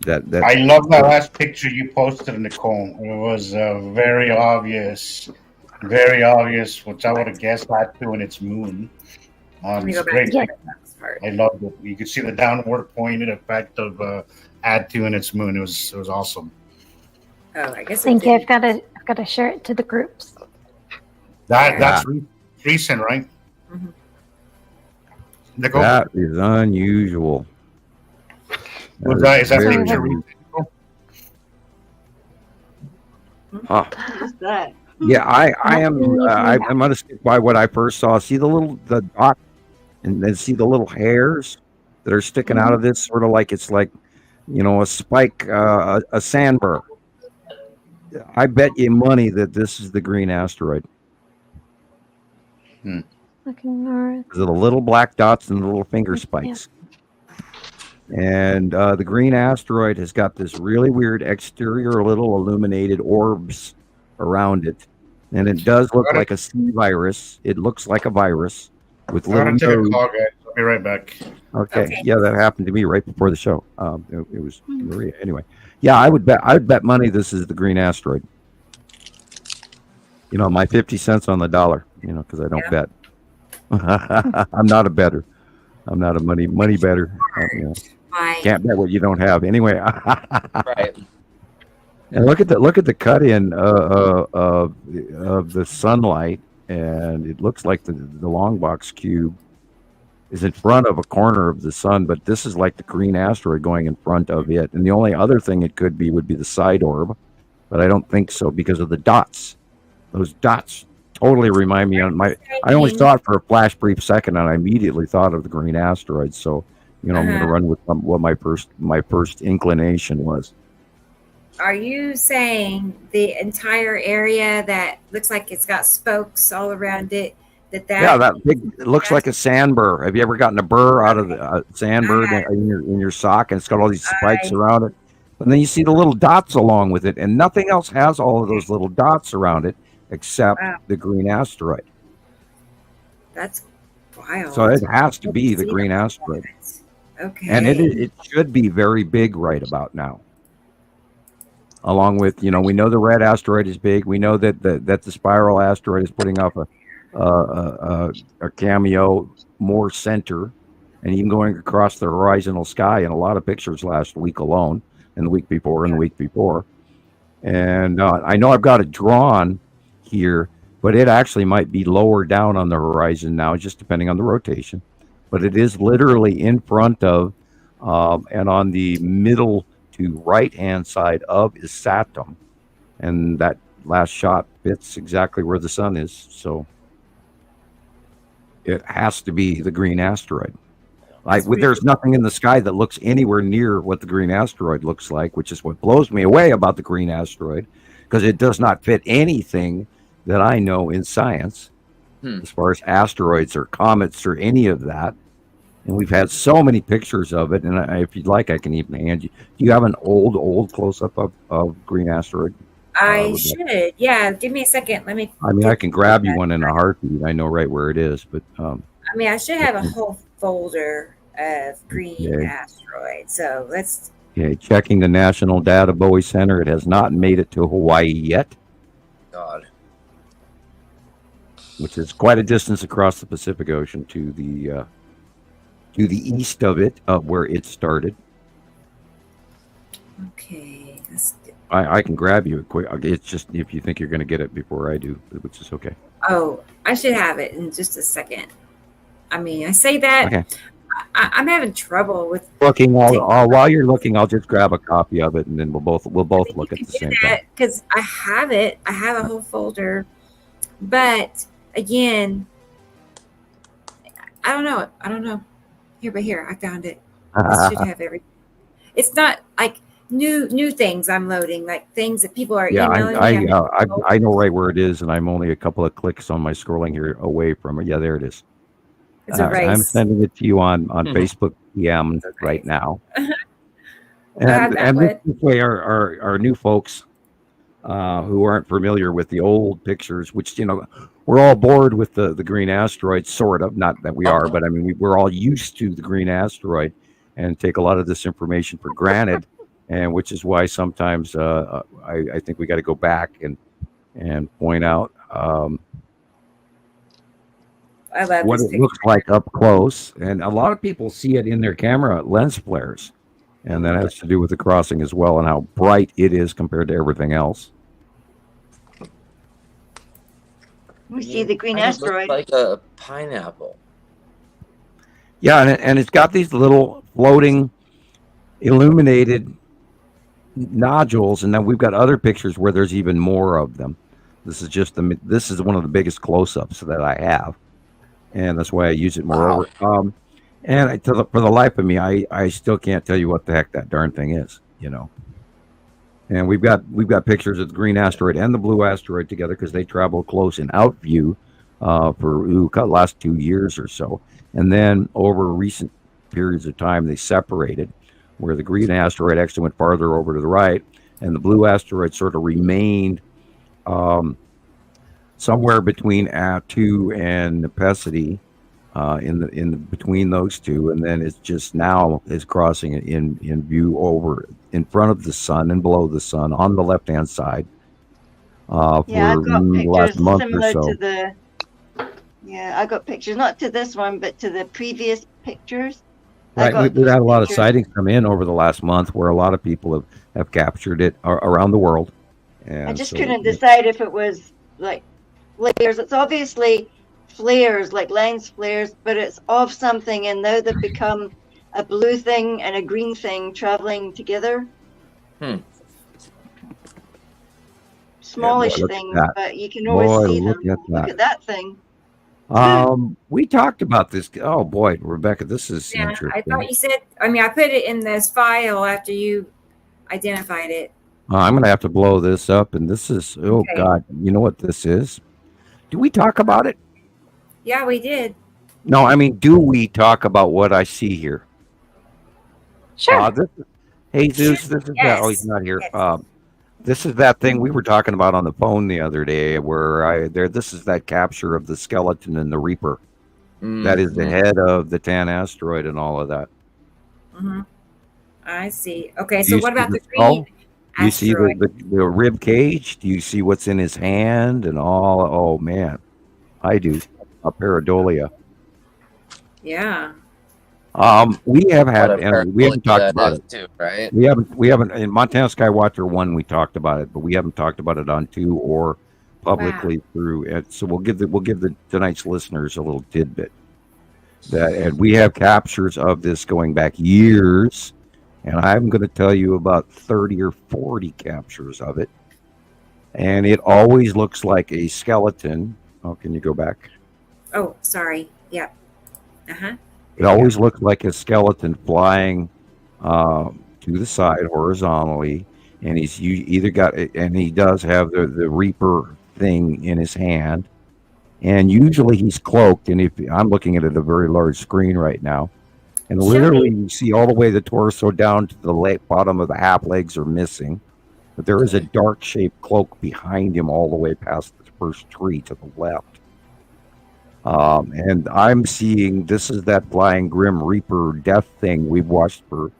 I love that last picture you posted, Nicole. It was very obvious, which I would have guessed that too in its moon. It's great. I loved it. You could see the downward pointed effect of Add-2 in its moon. It was awesome. Oh, I guess. Thank you. I've got to share it to the groups. That's recent, right? Mm-hmm. Nicole? That is unusual. Is that picture? What's that? Yeah, I am. I'm going to stick by what I first saw. See the dot, and then see the little hairs that are sticking out of this, sort of like it's like, a spike, a sandburr. I bet you money that this is the green asteroid. Looking north. The little black dots and the little finger spikes. And the green asteroid has got this really weird exterior little illuminated orbs around it. And it does look like a sea virus. It looks like a virus with little nodes. I'll be right back. Okay. Yeah, that happened to me right before the show. It was Maria. Anyway. Yeah, I would bet money this is the green asteroid. My 50 cents on the dollar, because I don't bet. I'm not a bettor. I'm not a money better. Can't bet what you don't have. Anyway. Right. And look at the cut in of the sunlight, and it looks like the long box cube is in front of a corner of the sun, but this is like the green asteroid going in front of it. And the only other thing it could be would be the side orb, but I don't think so because of the dots. Those dots totally remind me on my. I only saw it for a flash brief second, and I immediately thought of the green asteroid. So, I'm going to run with what my first inclination was. Are you saying the entire area that looks like it's got spokes all around it? That big. It looks like a sandburr. Have you ever gotten a burr out of the sandburr in your sock, and it's got all these spikes around it? And then you see the little dots along with it, and nothing else has all of those little dots around it except the green asteroid. That's wild. So it has to be the green asteroid. Okay. And it should be very big right about now. Along with, we know the red asteroid is big. We know that the spiral asteroid is putting off a cameo more center, and even going across the horizontal sky in a lot of pictures last week alone, and the week before, and the week before. And I know I've got it drawn here, but it actually might be lower down on the horizon now, just depending on the rotation. But it is literally in front of, and on the middle to right-hand side of is Saturn. And that last shot fits exactly where the sun is. So it has to be the green asteroid. There's nothing in the sky that looks anywhere near what the green asteroid looks like, which is what blows me away about the green asteroid, because it does not fit anything that I know in science as far as asteroids or comets or any of that. And we've had so many pictures of it. And if you'd like, I can even hand you. Do you have an old close-up of green asteroid? I should. Yeah, give me a second. Let me. I can grab you one in a heartbeat. I know right where it is, but I should have a whole folder of green asteroids. So let's. Okay, checking the National Data Bowie Center. It has not made it to Hawaii yet. God. Which is quite a distance across the Pacific Ocean to the east of it, where it started. Okay. I can grab you quick. It's just if you think you're going to get it before I do, which is okay. Oh, I should have it in just a second. I say that. Okay. I'm having trouble with looking. While you're looking, I'll just grab a copy of it, and then we'll both look at the same time. Because I have it. I have a whole folder, but again, I don't know. Here, I found it. I should have everything. It's not like new things I'm loading, like things that people are emailing me. I know right where it is, and I'm only a couple of clicks on my scrolling here away from it. Yeah, there it is. It's a race. I'm sending it to you on Facebook PM right now. And this way, our new folks who aren't familiar with the old pictures, which we're all bored with the green asteroid, sort of. Not that we are, but we're all used to the green asteroid and take a lot of this information for granted, and which is why sometimes I think we got to go back and point out what it looks like up close. And a lot of people see it in their camera lens flares, and that has to do with the crossing as well and how bright it is compared to everything else. We see the green asteroid. Looks like a pineapple. Yeah, and it's got these little floating illuminated nodules, and then we've got other pictures where there's even more of them. This is one of the biggest close-ups that I have, and that's why I use it more. Wow. And for the life of me, I still can't tell you what the heck that darn thing is, And we've got pictures of the green asteroid and the blue asteroid together because they travel close in out view for the last 2 years or so. And then over recent periods of time, they separated, where the green asteroid actually went farther over to the right, and the blue asteroid sort of remained somewhere between Attu and Nepenthe, in between those two, and then it's just now is crossing in view over in front of the sun and below the sun on the left hand side. I've got the last month similar or so. to the. Yeah, I got pictures, not to this one, but to the previous pictures. Right, we've had a lot of sightings come in over the last month where a lot of people have captured it around the world. And I just couldn't decide if it was like flares. It's obviously flares, like lens flares, but it's of something, and now they've become a blue thing and a green thing traveling together. Smallish things, but you can always see them. Look at that thing. We talked about this. Oh boy, Rebecca, this is interesting. I thought you said. I put it in this file after you identified it. I'm going to have to blow this up, and this is God. You know what this is? Do we talk about it? Yeah, we did. No, do we talk about what I see here? Sure. Jesus, this is that. Oh, he's not here. Yes. This is that thing we were talking about on the phone the other day, where this is that capture of the skeleton and the Reaper. That is the head of the Tan asteroid and all of that. Mm-hmm. I see. Okay, so what about the green asteroid? Do you see the rib cage? Do you see what's in his hand and all? Oh man, I do. A pareidolia. Yeah. We have had, and we haven't talked about it too, right? We haven't in Montana Skywatcher 1 we talked about it, but we haven't talked about it on 2 or publicly through it. So we'll give the tonight's listeners a little tidbit and we have captures of this going back years, and I'm going to tell you about 30 or 40 captures of it, and it always looks like a skeleton. Oh, can you go back? Oh, sorry. Yeah. It always looks like a skeleton flying to the side horizontally, and either got, and he does have the Reaper thing in his hand, and usually he's cloaked. And if I'm looking at a very large screen right now, and literally you see all the way the torso down to the bottom of the half legs are missing, but there is a dark shaped cloak behind him all the way past the first tree to the left. And I'm seeing this is that flying Grim Reaper death thing we've watched for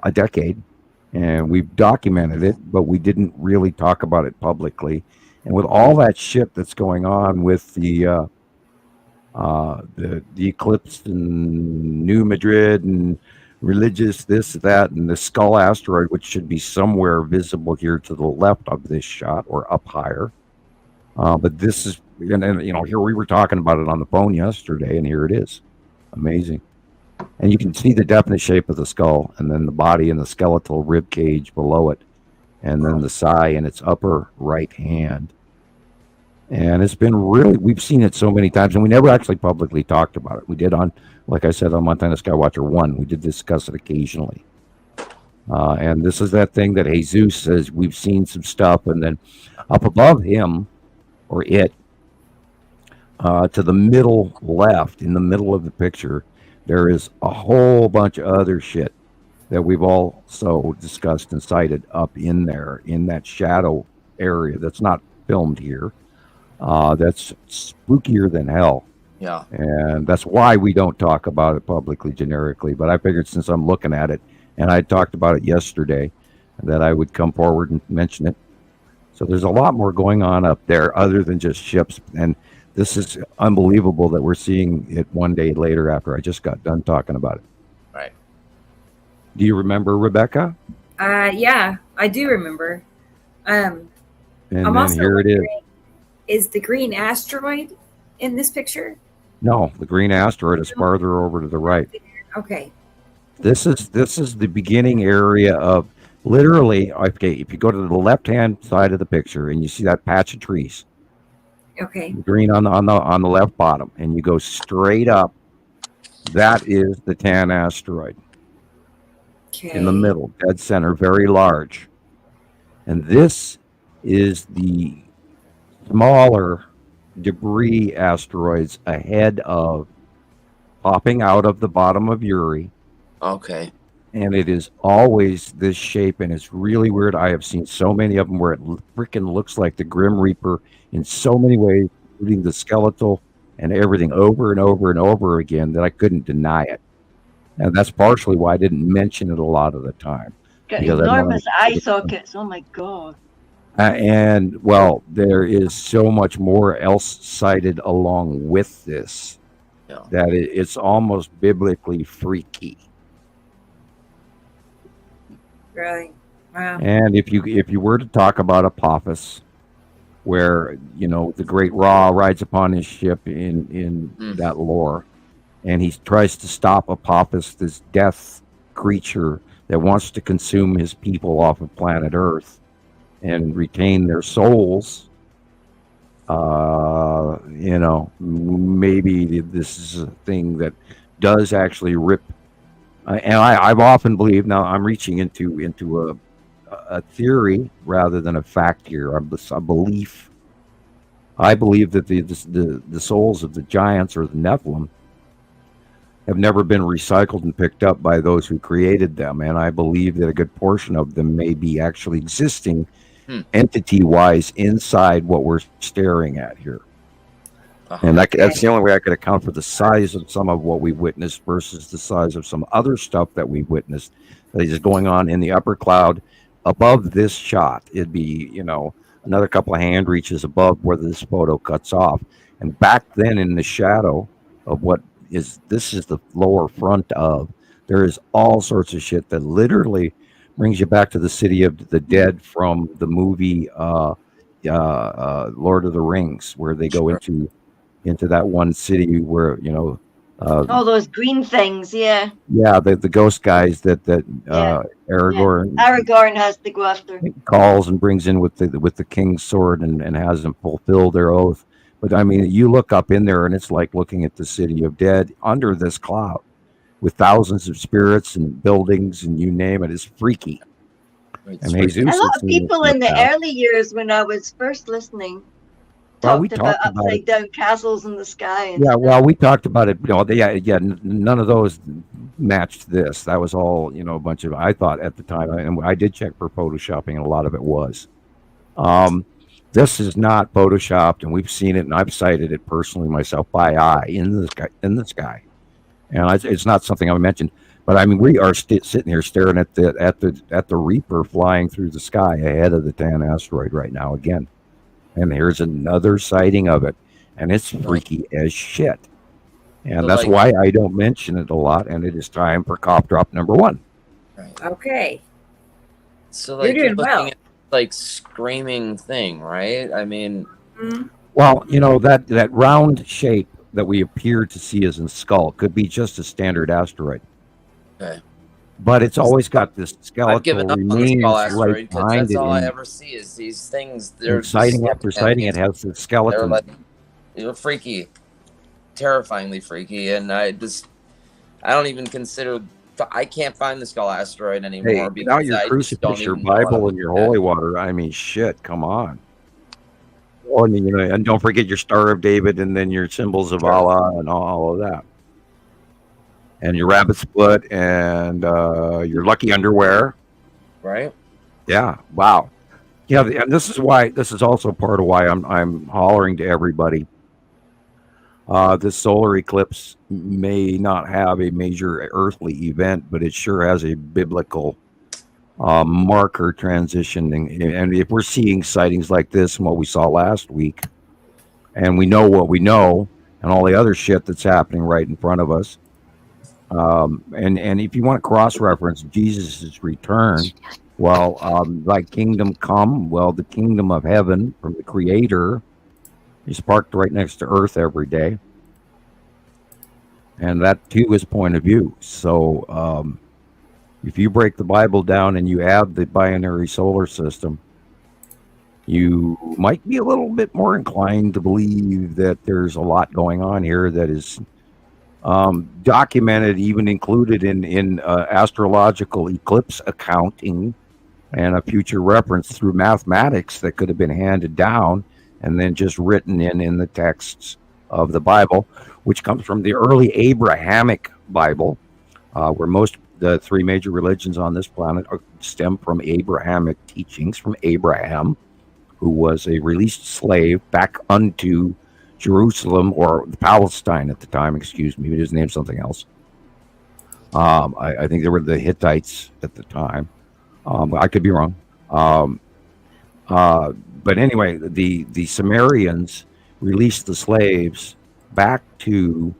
a decade, and we've documented it, but we didn't really talk about it publicly. And with all that shit that's going on with the eclipse in New Madrid and religious this, that, and the skull asteroid, which should be somewhere visible here to the left of this shot or up higher. But this is, and you know, here we were talking about it on the phone yesterday, and here it is. Amazing. And you can see the definite shape of the skull, and then the body and the skeletal rib cage below it, and then the sai in its upper right hand. And it's been really, we've seen it so many times, and we never actually publicly talked about it. We did on, like I said, on Montana Skywatcher 1, we did discuss it occasionally. And this is that thing that Jesus says we've seen some stuff, and then up above him, or it, to the middle left, in the middle of the picture, there is a whole bunch of other shit that we've also discussed and cited up in there, in that shadow area that's not filmed here. That's spookier than hell. Yeah. And that's why we don't talk about it publicly, generically. But I figured since I'm looking at it, and I talked about it yesterday, that I would come forward and mention it. So there's a lot more going on up there other than just ships. And this is unbelievable that we're seeing it one day later after I just got done talking about it. Right. Do you remember, Rebecca? Yeah, I do remember. And I'm then also here it is. wondering, is the green asteroid in this picture? No, the green asteroid is farther over to the right. Okay. This is the beginning area of literally. Okay, if you go to the left-hand side of the picture and you see that patch of trees, Okay. green on the left bottom, and you go straight up, that is the Tan asteroid Okay. in the middle, dead center, very large. And this is the smaller debris asteroids ahead of, popping out of the bottom of Uri. Okay. And it is always this shape, and it's really weird. I have seen so many of them where it freaking looks like the Grim Reaper in so many ways, including the skeletal and everything, over and over and over again, that I couldn't deny it. And that's partially why I didn't mention it a lot of the time. Got Because I enormous wanted- eye sockets. Oh my god. And well, there is so much more else cited along with this, Yeah. that it's almost biblically freaky. Really? Wow. And if you were to talk about Apophis, where you know the great Ra rides upon his ship in that lore, and he tries to stop Apophis, this death creature that wants to consume his people off of planet Earth and retain their souls. You know, maybe this is a thing that does actually rip. And I've often believed. Now I'm reaching into a theory rather than a fact here. A belief. I believe that the souls of the giants or the Nephilim have never been recycled and picked up by those who created them, and I believe that a good portion of them may be actually existing entity-wise inside what we're staring at here. And that's the only way I could account for the size of some of what we've witnessed versus the size of some other stuff that we've witnessed that is going on in the upper cloud above this shot. It'd be, you know, another couple of hand reaches above where this photo cuts off. And back then in the shadow of what is, this is the lower front of, there is all sorts of shit that literally brings you back to the city of the dead from the movie Lord of the Rings, where they go into that one city where, you know, All those green things, yeah. yeah, the ghost guys that Aragorn Aragorn has to go after. calls and brings in with the king's sword and has them fulfill their oath. But I mean, you look up in there and it's like looking at the city of dead under this cloud with thousands of spirits and buildings and you name it. It's freaky. It's And freaky. Jesus A lot is of people in the that. early years when I was first listening Well, we talked about talked about upside it. down castles in the sky. And Yeah, stuff. well, we talked about it. None of those matched this. That was all, a bunch of. I thought at the time, and I did check for photoshopping, and a lot of it was. This is not photoshopped, and we've seen it, and I've cited it personally myself by eye in the sky. And it's not something I mentioned, but I mean, we are sitting here staring at the Reaper flying through the sky ahead of the Tan asteroid right now again. And here's another sighting of it, and it's freaky as shit. And So, that's like- why I don't mention it a lot. And it is time for cop drop number 1. Okay. So like You're doing looking well. at like screaming thing, right? I mean, Mhm. Well, that round shape that we appear to see as a skull could be just a standard asteroid, okay. but it's always got this I've given skeletal up on the remains skull right asteroid because behind that's it. all I And ever see is these things. They're just sighting after looking at sighting, me. it has the They're skeleton. like, freaky, terrifyingly freaky, and I don't even consider. I can't find the skull asteroid anymore Hey, because now your I just crucifix, don't your even know how to Bible, look and your at it. holy water. I mean, shit, come on. Oh, and don't forget your Star of David, and then your symbols of Sure. Allah, and all of that, and your rabbit's foot, and your lucky underwear. Right? Yeah, wow. Yeah, and this is also part of why I'm hollering to everybody. This solar eclipse may not have a major earthly event, but it sure has a biblical marker transitioning. And if we're seeing sightings like this and what we saw last week, and we know what we know, and all the other shit that's happening right in front of us, and if you want to cross-reference Jesus' return, well, thy kingdom come. Well, the kingdom of heaven from the Creator is parked right next to Earth every day, and that too is point of view. So, if you break the Bible down and you add the binary solar system, you might be a little bit more inclined to believe that there's a lot going on here that is documented, even included in astrological eclipse accounting and a future reference through mathematics that could have been handed down and then just written in the texts of the Bible, which comes from the early Abrahamic Bible, where most the 3 major religions on this planet stem from Abrahamic teachings from Abraham, who was a released slave back unto Jerusalem or Palestine at the time. Excuse me, his name's something else. I think they were the Hittites at the time. I could be wrong. But anyway, the Sumerians released the slaves back to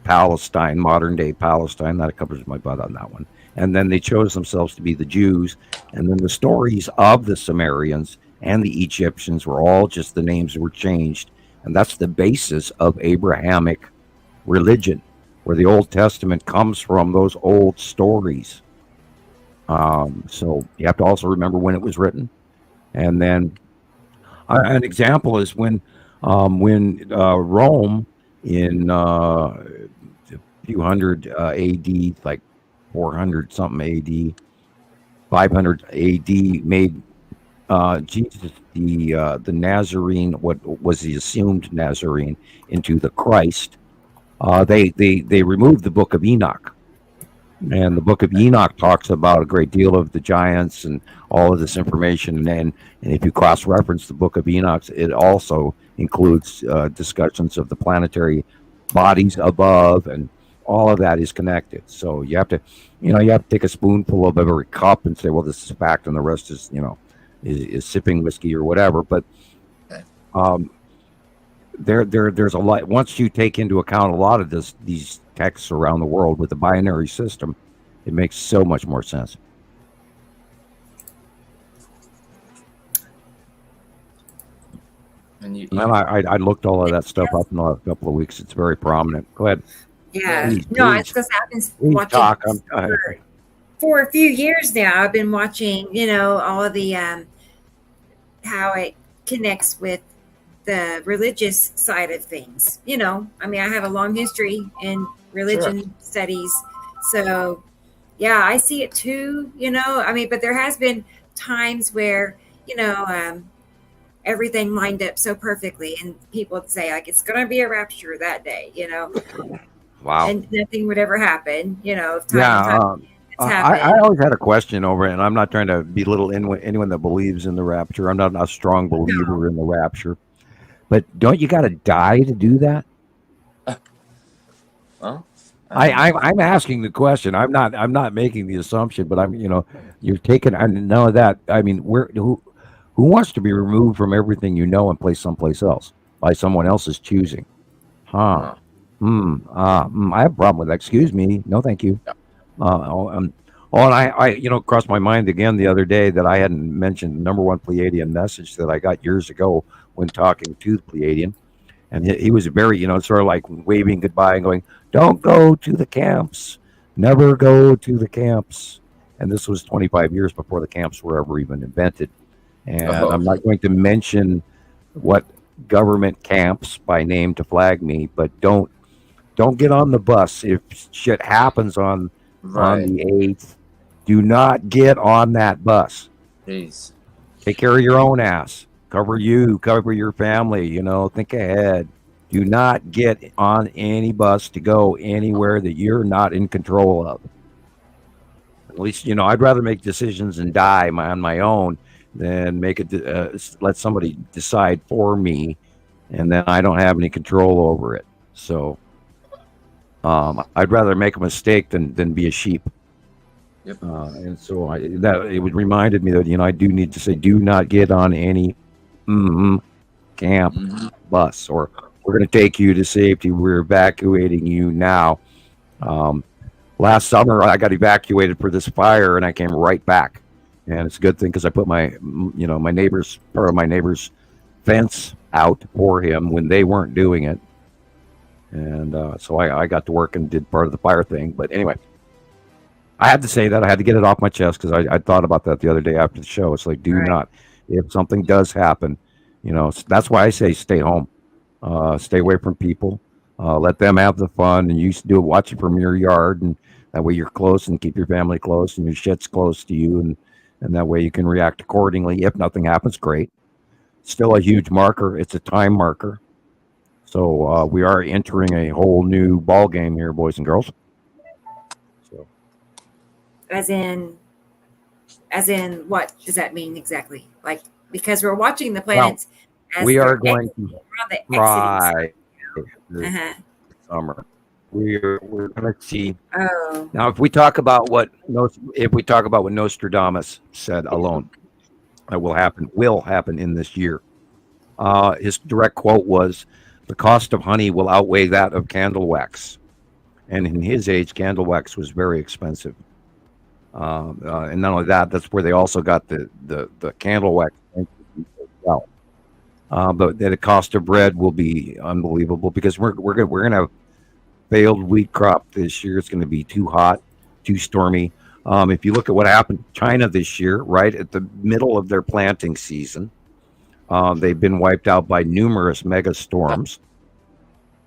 Palestine, modern day Palestine. That covers my butt on that one. And then they chose themselves to be the Jews. And then the stories of the Sumerians and the Egyptians were all just the names were changed. And that's the basis of Abrahamic religion, where the Old Testament comes from those old stories. So you have to also remember when it was written. And then an example is when Rome in a few hundred AD, like 400 something AD, 500 AD, made Jesus the Nazarene, what was the assumed Nazarene, into the Christ. They removed the Book of Enoch, and the Book of Enoch talks about a great deal of the giants and all of this information. And if you cross-reference the Book of Enoch, it also includes discussions of the planetary bodies above, and all of that is connected. So you have to take a spoonful of every cup and say, well, this is fact, and the rest is is sipping whiskey or whatever. But there's a lot. Once you take into account a lot of these texts around the world with the binary system, it makes so much more sense. And I looked all of that stuff up in the last couple of weeks. It's very prominent. Go ahead. Yeah. Please, No, please. it's because I've been Please watching talk. for a few years now. I've been watching, all of the how it connects with the religious side of things. You know, I mean, I have a long history in religion studies, so yeah, I see it too. You know, I mean, but there has been times where everything lined up so perfectly, and people would say like it's going to be a rapture that day. You know, Wow. and nothing would ever happen. You know, Yeah. it's I happened. always had a question over it, and I'm not trying to belittle anyone that believes in the rapture. I'm not a strong believer in the rapture. But don't you got to die to do that? Well, I'm asking the question. I'm not making the assumption, but you're taking. I know that. I mean, who wants to be removed from everything and placed someplace else by someone else's choosing? Huh. I have a problem with that. Excuse me. No, thank you. And I crossed my mind again the other day that I hadn't mentioned the number one Pleiadian message that I got years ago when talking to the Pleiadian. And he was very, sort of like waving goodbye and going, don't go to the camps. Never go to the camps. And this was 25 years before the camps were ever even invented. And I'm not going to mention what government camps by name to flag me, but don't get on the bus. If shit happens on the 8th, do not get on that bus. Jeez. Take care of your own ass. Cover your family, think ahead. Do not get on any bus to go anywhere that you're not in control of. At least, I'd rather make decisions and die on my own than let somebody decide for me, and then I don't have any control over it. So I'd rather make a mistake than be a sheep. Yep. And so it reminded me that I do need to say, do not get on any camp bus, or we're going to take you to safety. We're evacuating you now. Last summer I got evacuated for this fire, and I came right back, and it's a good thing because I put my neighbor's fence out for him when they weren't doing it, and so I got to work and did part of the fire thing. But anyway, I had to say that. I had to get it off my chest because I thought about that the other day after the show. It's like, do not, if something does happen, that's why I say stay home, stay away from people, let them have the fun, and you watch it from your yard, and that way you're close and keep your family close and your shit's close to you, and that way you can react accordingly. If nothing happens, great. Still a huge marker. It's a time marker. So we are entering a whole new ball game here, boys and girls. As in what does that mean exactly? Like, because we're watching the planets as we are they're going to try this summer. We're going to see. Oh. Now, if we talk about what Nostradamus said alone, that will happen in this year. His direct quote was, "The cost of honey will outweigh that of candle wax," and in his age, candle wax was very expensive. And not only that, that's where they also got the candle wax as well. But the cost of bread will be unbelievable because we're going to have failed wheat crop this year. It's going to be too hot, too stormy. If you look at what happened in China this year, right at the middle of their planting season, they've been wiped out by numerous mega storms.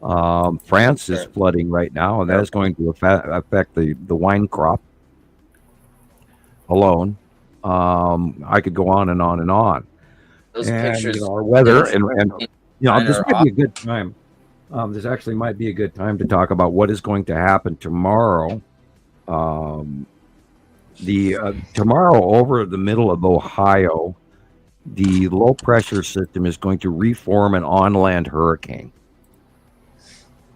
France is flooding right now, and that is going to affect the wine crop alone. I could go on and on and on. Those and pictures, our weather, and this might be a good time. This actually might be a good time to talk about what is going to happen tomorrow. Tomorrow over the middle of Ohio, the low pressure system is going to reform an on-land hurricane.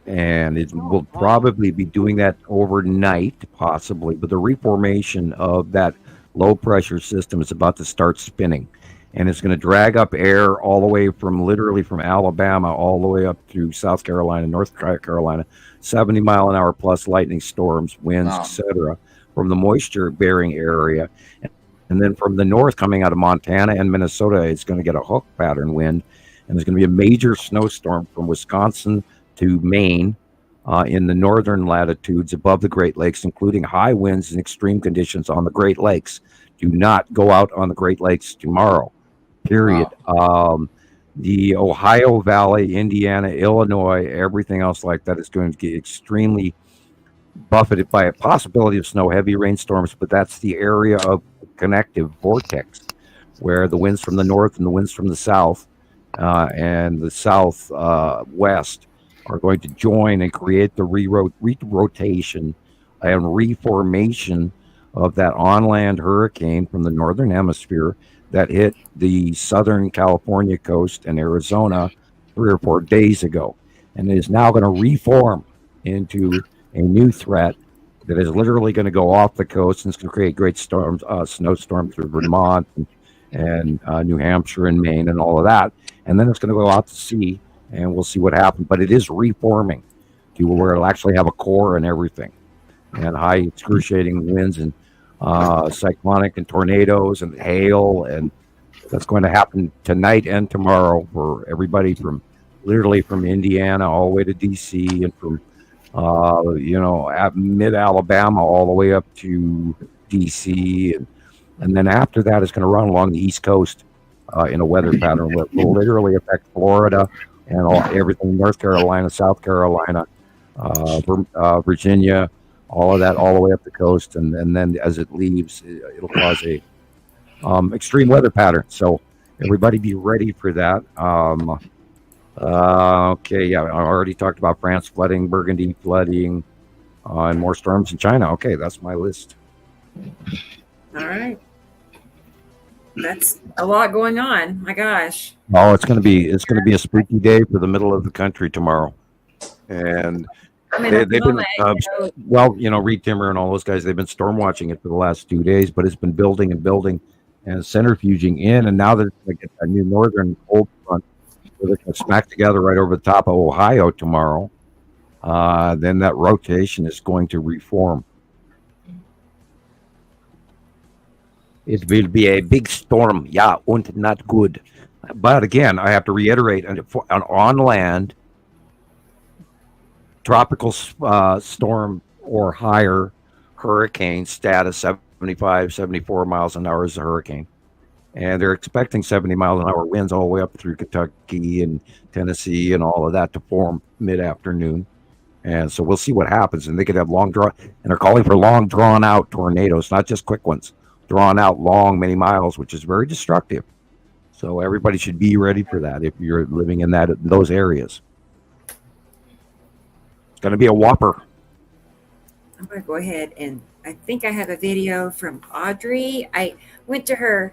And it will probably be doing that overnight, possibly. But the reformation of that low pressure system is about to start spinning. And it's going to drag up air all the way literally from Alabama all the way up through South Carolina, North Carolina, 70 mile an hour plus lightning storms, winds, etc., from the moisture bearing area. And then from the north, coming out of Montana and Minnesota, it's going to get a hook pattern wind. And there's going to be a major snowstorm from Wisconsin to Maine in the northern latitudes above the Great Lakes, including high winds and extreme conditions on the Great Lakes. Do not go out on the Great Lakes tomorrow, period. the Ohio Valley, Indiana, Illinois, everything else like that is going to get extremely buffeted by a possibility of snow, heavy rainstorms, but that's the area of connective vortex where the winds from the north and the winds from the south and the south west are going to join and create the rotation and reformation of that on-land hurricane from the northern hemisphere that hit the southern California coast and Arizona 3 or 4 days ago, and is now going to reform into a new threat that is literally going to go off the coast, and it's going to create great storms, snowstorms through Vermont and New Hampshire and Maine and all of that, and then it's going to go out to sea, and we'll see what happens. But it is reforming to where it'll actually have a core and everything, and high excruciating winds and cyclonic and tornadoes and hail, and that's going to happen tonight and tomorrow for everybody from literally from Indiana all the way to DC, and from at mid Alabama all the way up to DC, and then after that it's going to run along the East Coast in a weather pattern that will literally affect Florida and everything, North Carolina, South Carolina, Virginia, all of that, all the way up the coast, and then as it leaves, it'll cause a extreme weather pattern. So everybody be ready for that. Okay, yeah, I already talked about France flooding, Burgundy flooding, and more storms in China. Okay, that's my list. All right. That's a lot going on. My gosh. Oh, it's gonna be a spooky day for the middle of the country tomorrow, and they've been Reed Timmer and all those guys. They've been storm watching it for the last 2 days, but it's been building and building and centrifuging in, and now that it's going to get a new northern cold front, they're going to smack together right over the top of Ohio tomorrow. Then that rotation is going to reform. It will be a big storm, yeah, and not good. But again, I have to reiterate, an on-land tropical storm or higher hurricane status, 75, 74 miles an hour is a hurricane. And they're expecting 70 miles an hour winds all the way up through Kentucky and Tennessee and all of that to form mid-afternoon. And so we'll see what happens. And they could have and they're calling for long drawn out tornadoes, not just quick ones, drawn out long, many miles, which is very destructive. So everybody should be ready for that if you're living in those areas. It's going to be a whopper. I'm going to go ahead, and I think I have a video from Audrey. I went to her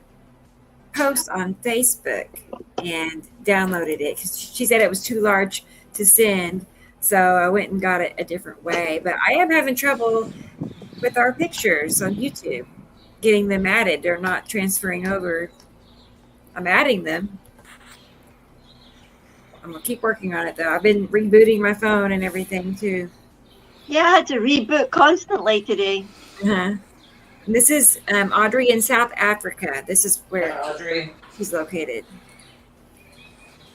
post on Facebook and downloaded it because she said it was too large to send. So I went and got it a different way. But I am having trouble with our pictures on YouTube, getting them added. They're not transferring over. I'm adding them. I'm going to keep working on it, though. I've been rebooting my phone and everything, too. Yeah, I had to reboot constantly today. Uh-huh. And this is Audrey in South Africa. This is where Audrey she's located.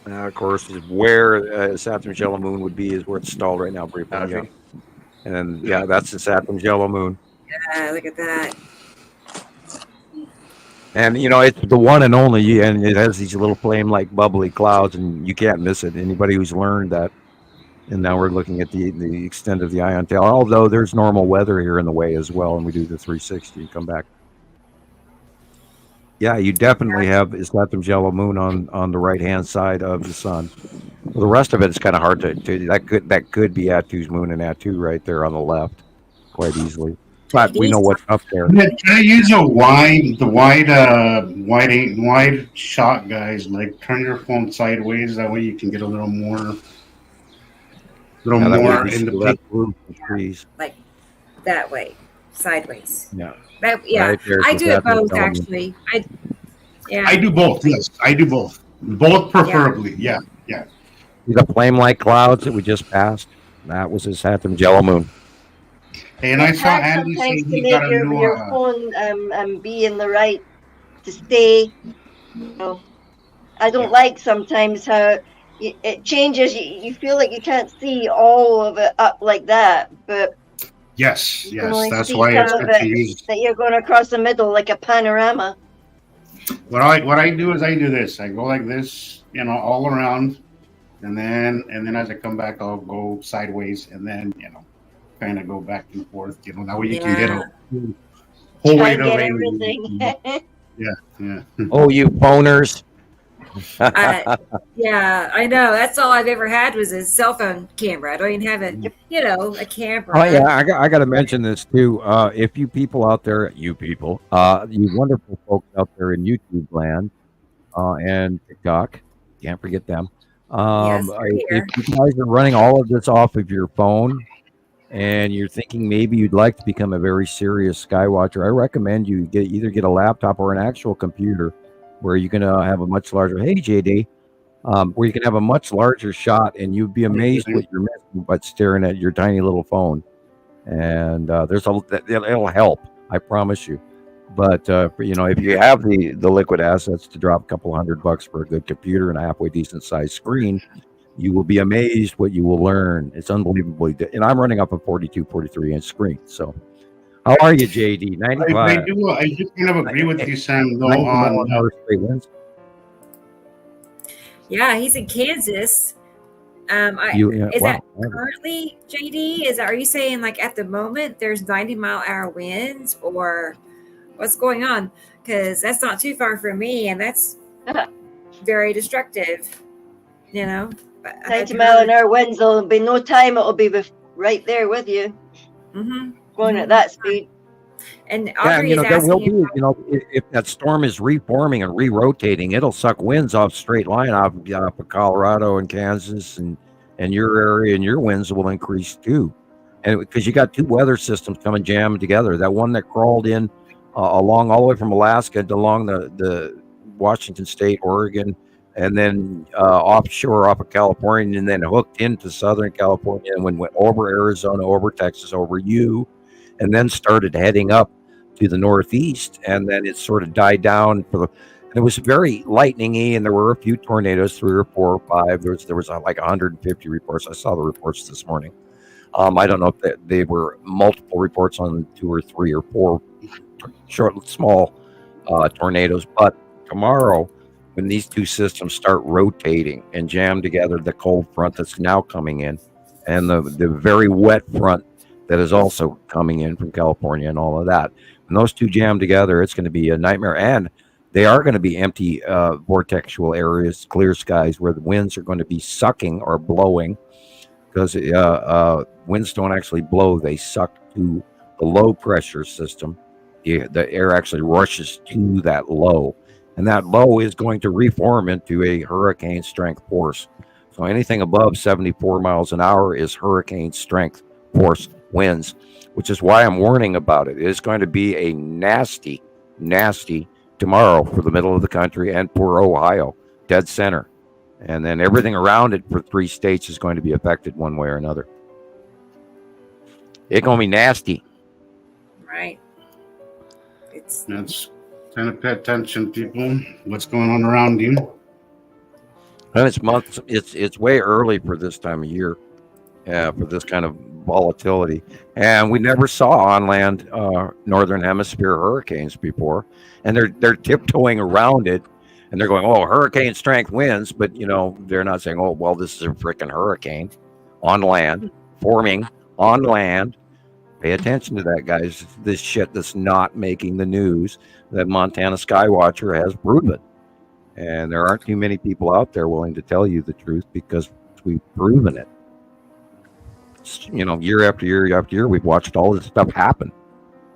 Of course, is where Saturn's yellow moon would be is where it's stalled right now, briefly. Yeah. And yeah, that's the Saturn's yellow moon. Yeah, look at that. And it's the one and only, and it has these little flame-like bubbly clouds, and you can't miss it. Anybody who's learned that. And now we're looking at the extent of the ion tail, although there's normal weather here in the way as well, and we do the 360 and come back. Yeah, you definitely have Saturn's yellow moon on the right-hand side of the sun. Well, the rest of it is kind of hard to that could be Attu's moon and Attu right there on the left, quite easily. But we know what's up there. Can I use the wide shot, guys? Like turn your phone sideways. That way you can get a little more in the trees. Like that way, sideways. Yeah. Right, I do it both actually. I do both. Yes, I do both. Both preferably. Yeah. The flame-like clouds that we just passed. That was his Saturn's yellow moon. And I saw Andy say he got a new your phone be in the right to stay. I don't like sometimes how it changes. You feel like you can't see all of it up like that, but yes, that's why it's good to use. That you're going across the middle like a panorama. What I do is I do this. I go like this, all around, and then as I come back, I'll go sideways, and then kind of go back and forth. That way you can get a whole Try way and to get range. everything. Yeah. Oh, you boners. Yeah, I know. That's all I've ever had was a cell phone camera. I don't even have a camera. Oh yeah, I got to mention this too. If you people out there, you wonderful folks out there in YouTube land and TikTok, can't forget them. Yes, we're here. If you guys are running all of this off of your phone, and you're thinking maybe you'd like to become a very serious skywatcher, I recommend you either get a laptop or an actual computer, where you can have a much larger. Hey JD. Where you can have a much larger shot, and you'd be amazed what you're missing by staring at your tiny little phone. And it'll help, I promise you. But if you have the liquid assets to drop a couple $100 for a good computer and a halfway decent sized screen, you will be amazed what you will learn. It's unbelievably. And I'm running up a 43-inch screen. So, how are you, JD? 95. I do kind of agree with you, Sam. Though on Yeah, he's in Kansas. That currently, JD? Are you saying like at the moment there's 90-mile-an-hour winds, or what's going on? Because that's not too far from me, and that's very destructive. 90-mile-an-hour winds. There'll be no time. It'll be right there with you, going at that speed. And Audrey is there asking will be, if that storm is reforming and re-rotating, it'll suck winds off straight line off of Colorado and Kansas and your area, and your winds will increase too. And because you got two weather systems coming jamming together, that one that crawled in along all the way from Alaska along the Washington State, Oregon, and then offshore off of California, and then hooked into Southern California, and went over Arizona, over Texas, over and then started heading up to the northeast, and then it sort of died down and it was very lightning-y, and there were a few tornadoes, 3 or 4 or 5. There was like 150 reports. I saw the reports this morning. I don't know if they were multiple reports on 2 or 3 or 4 small tornadoes, but tomorrow, when these two systems start rotating and jam together, the cold front that's now coming in and the very wet front that is also coming in from California and all of that. When those two jam together, it's going to be a nightmare. And they are going to be empty vortexual areas, clear skies, where the winds are going to be sucking or blowing, because winds don't actually blow. They suck to the low pressure system. The air actually rushes to that low, and that low is going to reform into a hurricane strength force. So anything above 74 miles an hour is hurricane strength force winds, which is why I'm warning about it. It is going to be a nasty tomorrow for the middle of the country and for Ohio, dead center. And then everything around it for 3 states is going to be affected one way or another. It's going to be nasty. Right. That's kind of pay attention, people. What's going on around you? And it's way early for this time of year, for this kind of volatility. And we never saw on land northern hemisphere hurricanes before, and they're tiptoeing around it, and they're going, oh, hurricane strength winds, but they're not saying, oh, well, this is a freaking hurricane on land, forming on land. Pay attention to that, guys. This shit that's not making the news that Montana Skywatcher has proven. And there aren't too many people out there willing to tell you the truth, because we've proven it. Year after year after year, we've watched all this stuff happen.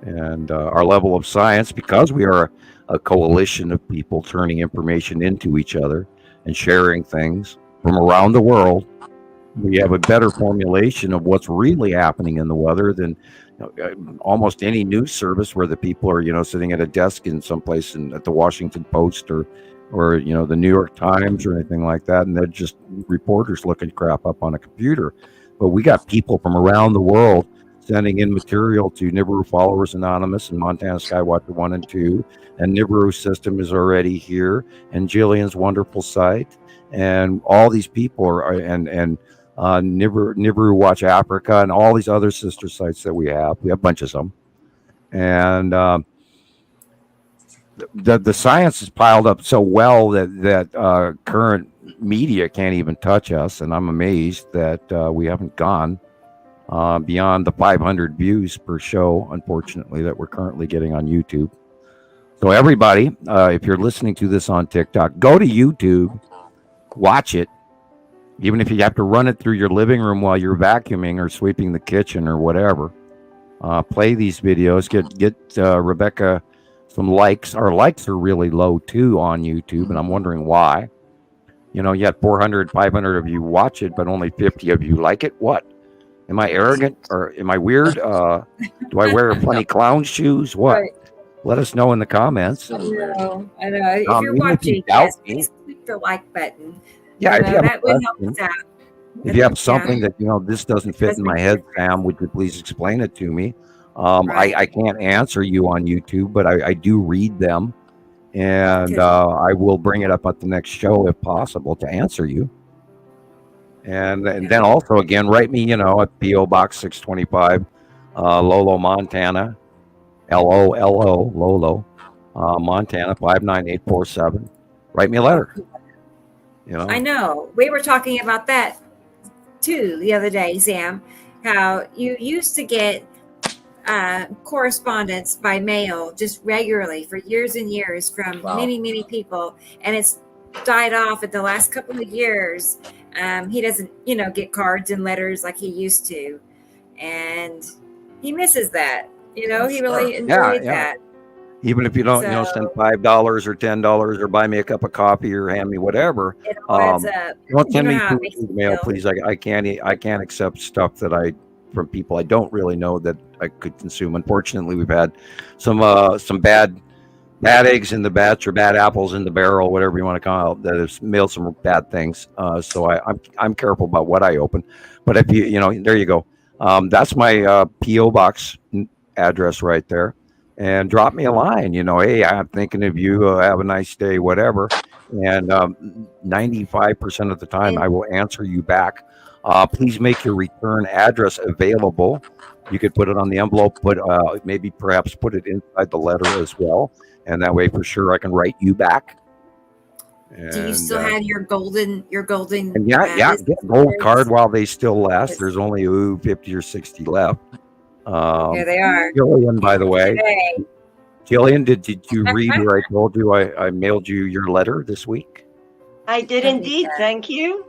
And our level of science, because we are a coalition of people turning information into each other and sharing things from around the world, we have a better formulation of what's really happening in the weather than almost any news service, where the people are, sitting at a desk in someplace at the Washington Post or the New York Times or anything like that, and they're just reporters looking crap up on a computer. But we got people from around the world sending in material to Nibiru Followers Anonymous and Montana Skywatcher 1 and 2, and Nibiru System is already here, and Jillian's wonderful site, and all these people are, and Nibiru Watch Africa, and all these other sister sites that we have. We have bunches of them, and the science is piled up so well that current media can't even touch us, and I'm amazed that we haven't gone beyond the 500 views per show, unfortunately, that we're currently getting on YouTube. So everybody, if you're listening to this on TikTok, go to YouTube, watch it, even if you have to run it through your living room while you're vacuuming or sweeping the kitchen or whatever. Play these videos, get Rebecca some likes. Our likes are really low too on YouTube, and I'm wondering why. You know, you had 400, 500 of you watch it, but only 50 of you like it. What? Am I arrogant or am I weird? Do I wear funny clown shoes? What? Right. Let us know in the comments. I know. If you're even if you watching, doubt yes, me- please click the like button. Yeah, if you have a that would help question, us out. if you have something that, you know, this doesn't fit in my head, Sam, would you please explain it to me? I can't answer you on YouTube, but I do read them, and I will bring it up at the next show if possible to answer you. And then also, again, write me, you know, at P.O. Box 625, Lolo, Montana, Lolo, Montana 59847. Write me a letter. You know, I know. We were talking about that too the other day, Sam, how you used to get correspondence by mail just regularly for years and years from many, many people. And it's died off in the last couple of years. He doesn't, you know, get cards and letters like he used to. And he misses that. You know, he really enjoyed that. Even if you don't, you know, send $5 or $10 or buy me a cup of coffee or hand me whatever. It all adds up. Don't send You me know how it through makes me email, feel. please. I can't accept stuff that from people I don't really know that I could consume. Unfortunately, we've had some bad eggs in the batch or bad apples in the barrel, whatever you want to call it, that has mailed some bad things. So I'm careful about what I open. But if you know, there you go. That's my P.O. Box address right there. And drop me a line, you know, hey, I'm thinking of you, have a nice day, whatever. And 95% of the time I will answer you back. Please make your return address available. You could put it on the envelope, but maybe perhaps put it inside the letter as well. And that way for sure I can write you back. And, do you still have your golden and get gold card while they still last. There's only 50 or 60 left. Here they are. Jillian, by the way. Today. Jillian, did you read where I told you I mailed you your letter this week? I did indeed. Thank you.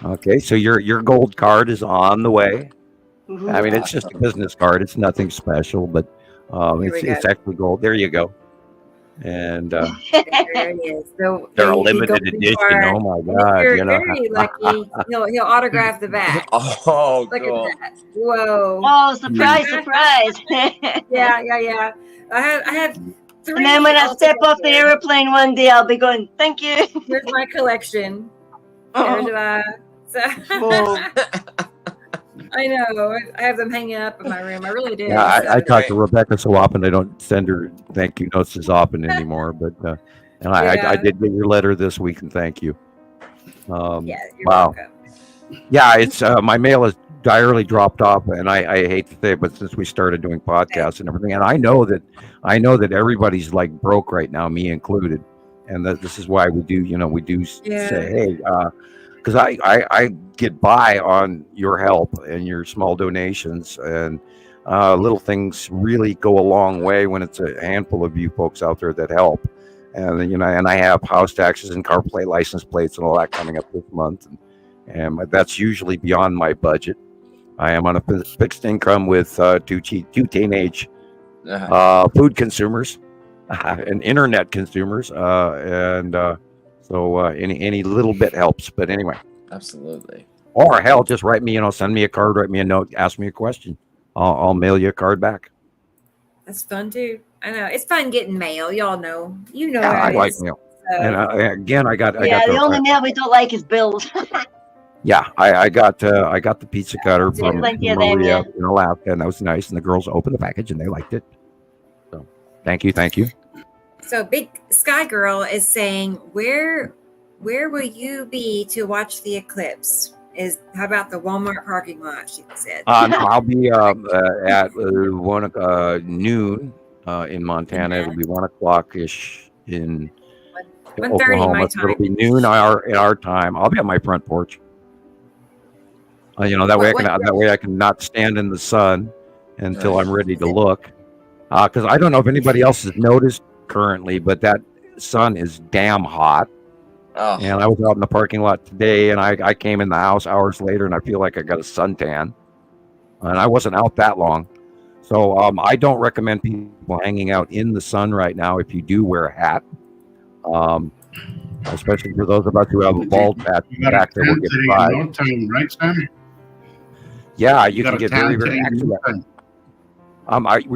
Okay, so your gold card is on the way. Ooh. I mean, it's just a business card. It's nothing special, but it's actually gold. There you go. And there it is. So they're a you can limited go edition. far. Oh my And God! if you're You know, very lucky, he'll autograph the back. Oh, Look cool. at that! Whoa! Oh, surprise, surprise. Yeah. I have 3. And then when I step off the airplane one day, I'll be going, thank you. Here's my collection. Oh. So, I know. I have them hanging up in my room. I really do. yeah, I So- talk to Rebecca so often. I don't send her thank you notes as often anymore. But and I did get your letter this week, and thank you. Yeah, you're wow. welcome. Yeah, it's my mail is direly dropped off, and I hate to say it, but since we started doing podcasts and everything, and I know that everybody's like broke right now, me included, and that this is why we do say, hey, because I get by on your help and your small donations, and little things really go a long way when it's a handful of you folks out there that help. And you know, and I have house taxes and car plate license plates and all that coming up this month, and that's usually beyond my budget. I am on a fixed income with two teenage food consumers and internet consumers, and so any little bit helps. But anyway, Absolutely. or hell, just write me, send me a card, write me a note, ask me a question. I'll mail you a card back. That's fun too. I know it's fun getting mail. Y'all know, Yeah, how I it like is. mail. So, And again, I got The only mail we don't like is bills. yeah, I got the pizza cutter from plenty of them, Maria yeah. in Alaska, and that was nice. And the girls opened the package and they liked it. So, thank you. so Big Sky Girl is saying, where will you be to watch the eclipse? How about the Walmart parking lot? She said. No, I'll be at 1 noon in Montana. It'll be 1 o'clock ish in in 1:30 my Oklahoma. So it'll time. be noon in our time. I'll be on my front porch. That way I can not stand in the sun until I'm ready to look. Because I don't know if anybody else has noticed currently, but that sun is damn hot. Oh, And I was out in the parking lot today, and I came in the house hours later, and I feel like I got a suntan. And I wasn't out that long. So I don't recommend people hanging out in the sun right now if you do wear a hat. Especially for those of us who have a bald patch You got back a that will tan get today fried. in no time, right, Sam? Yeah, you can got a get tan very, very today in actually. no time.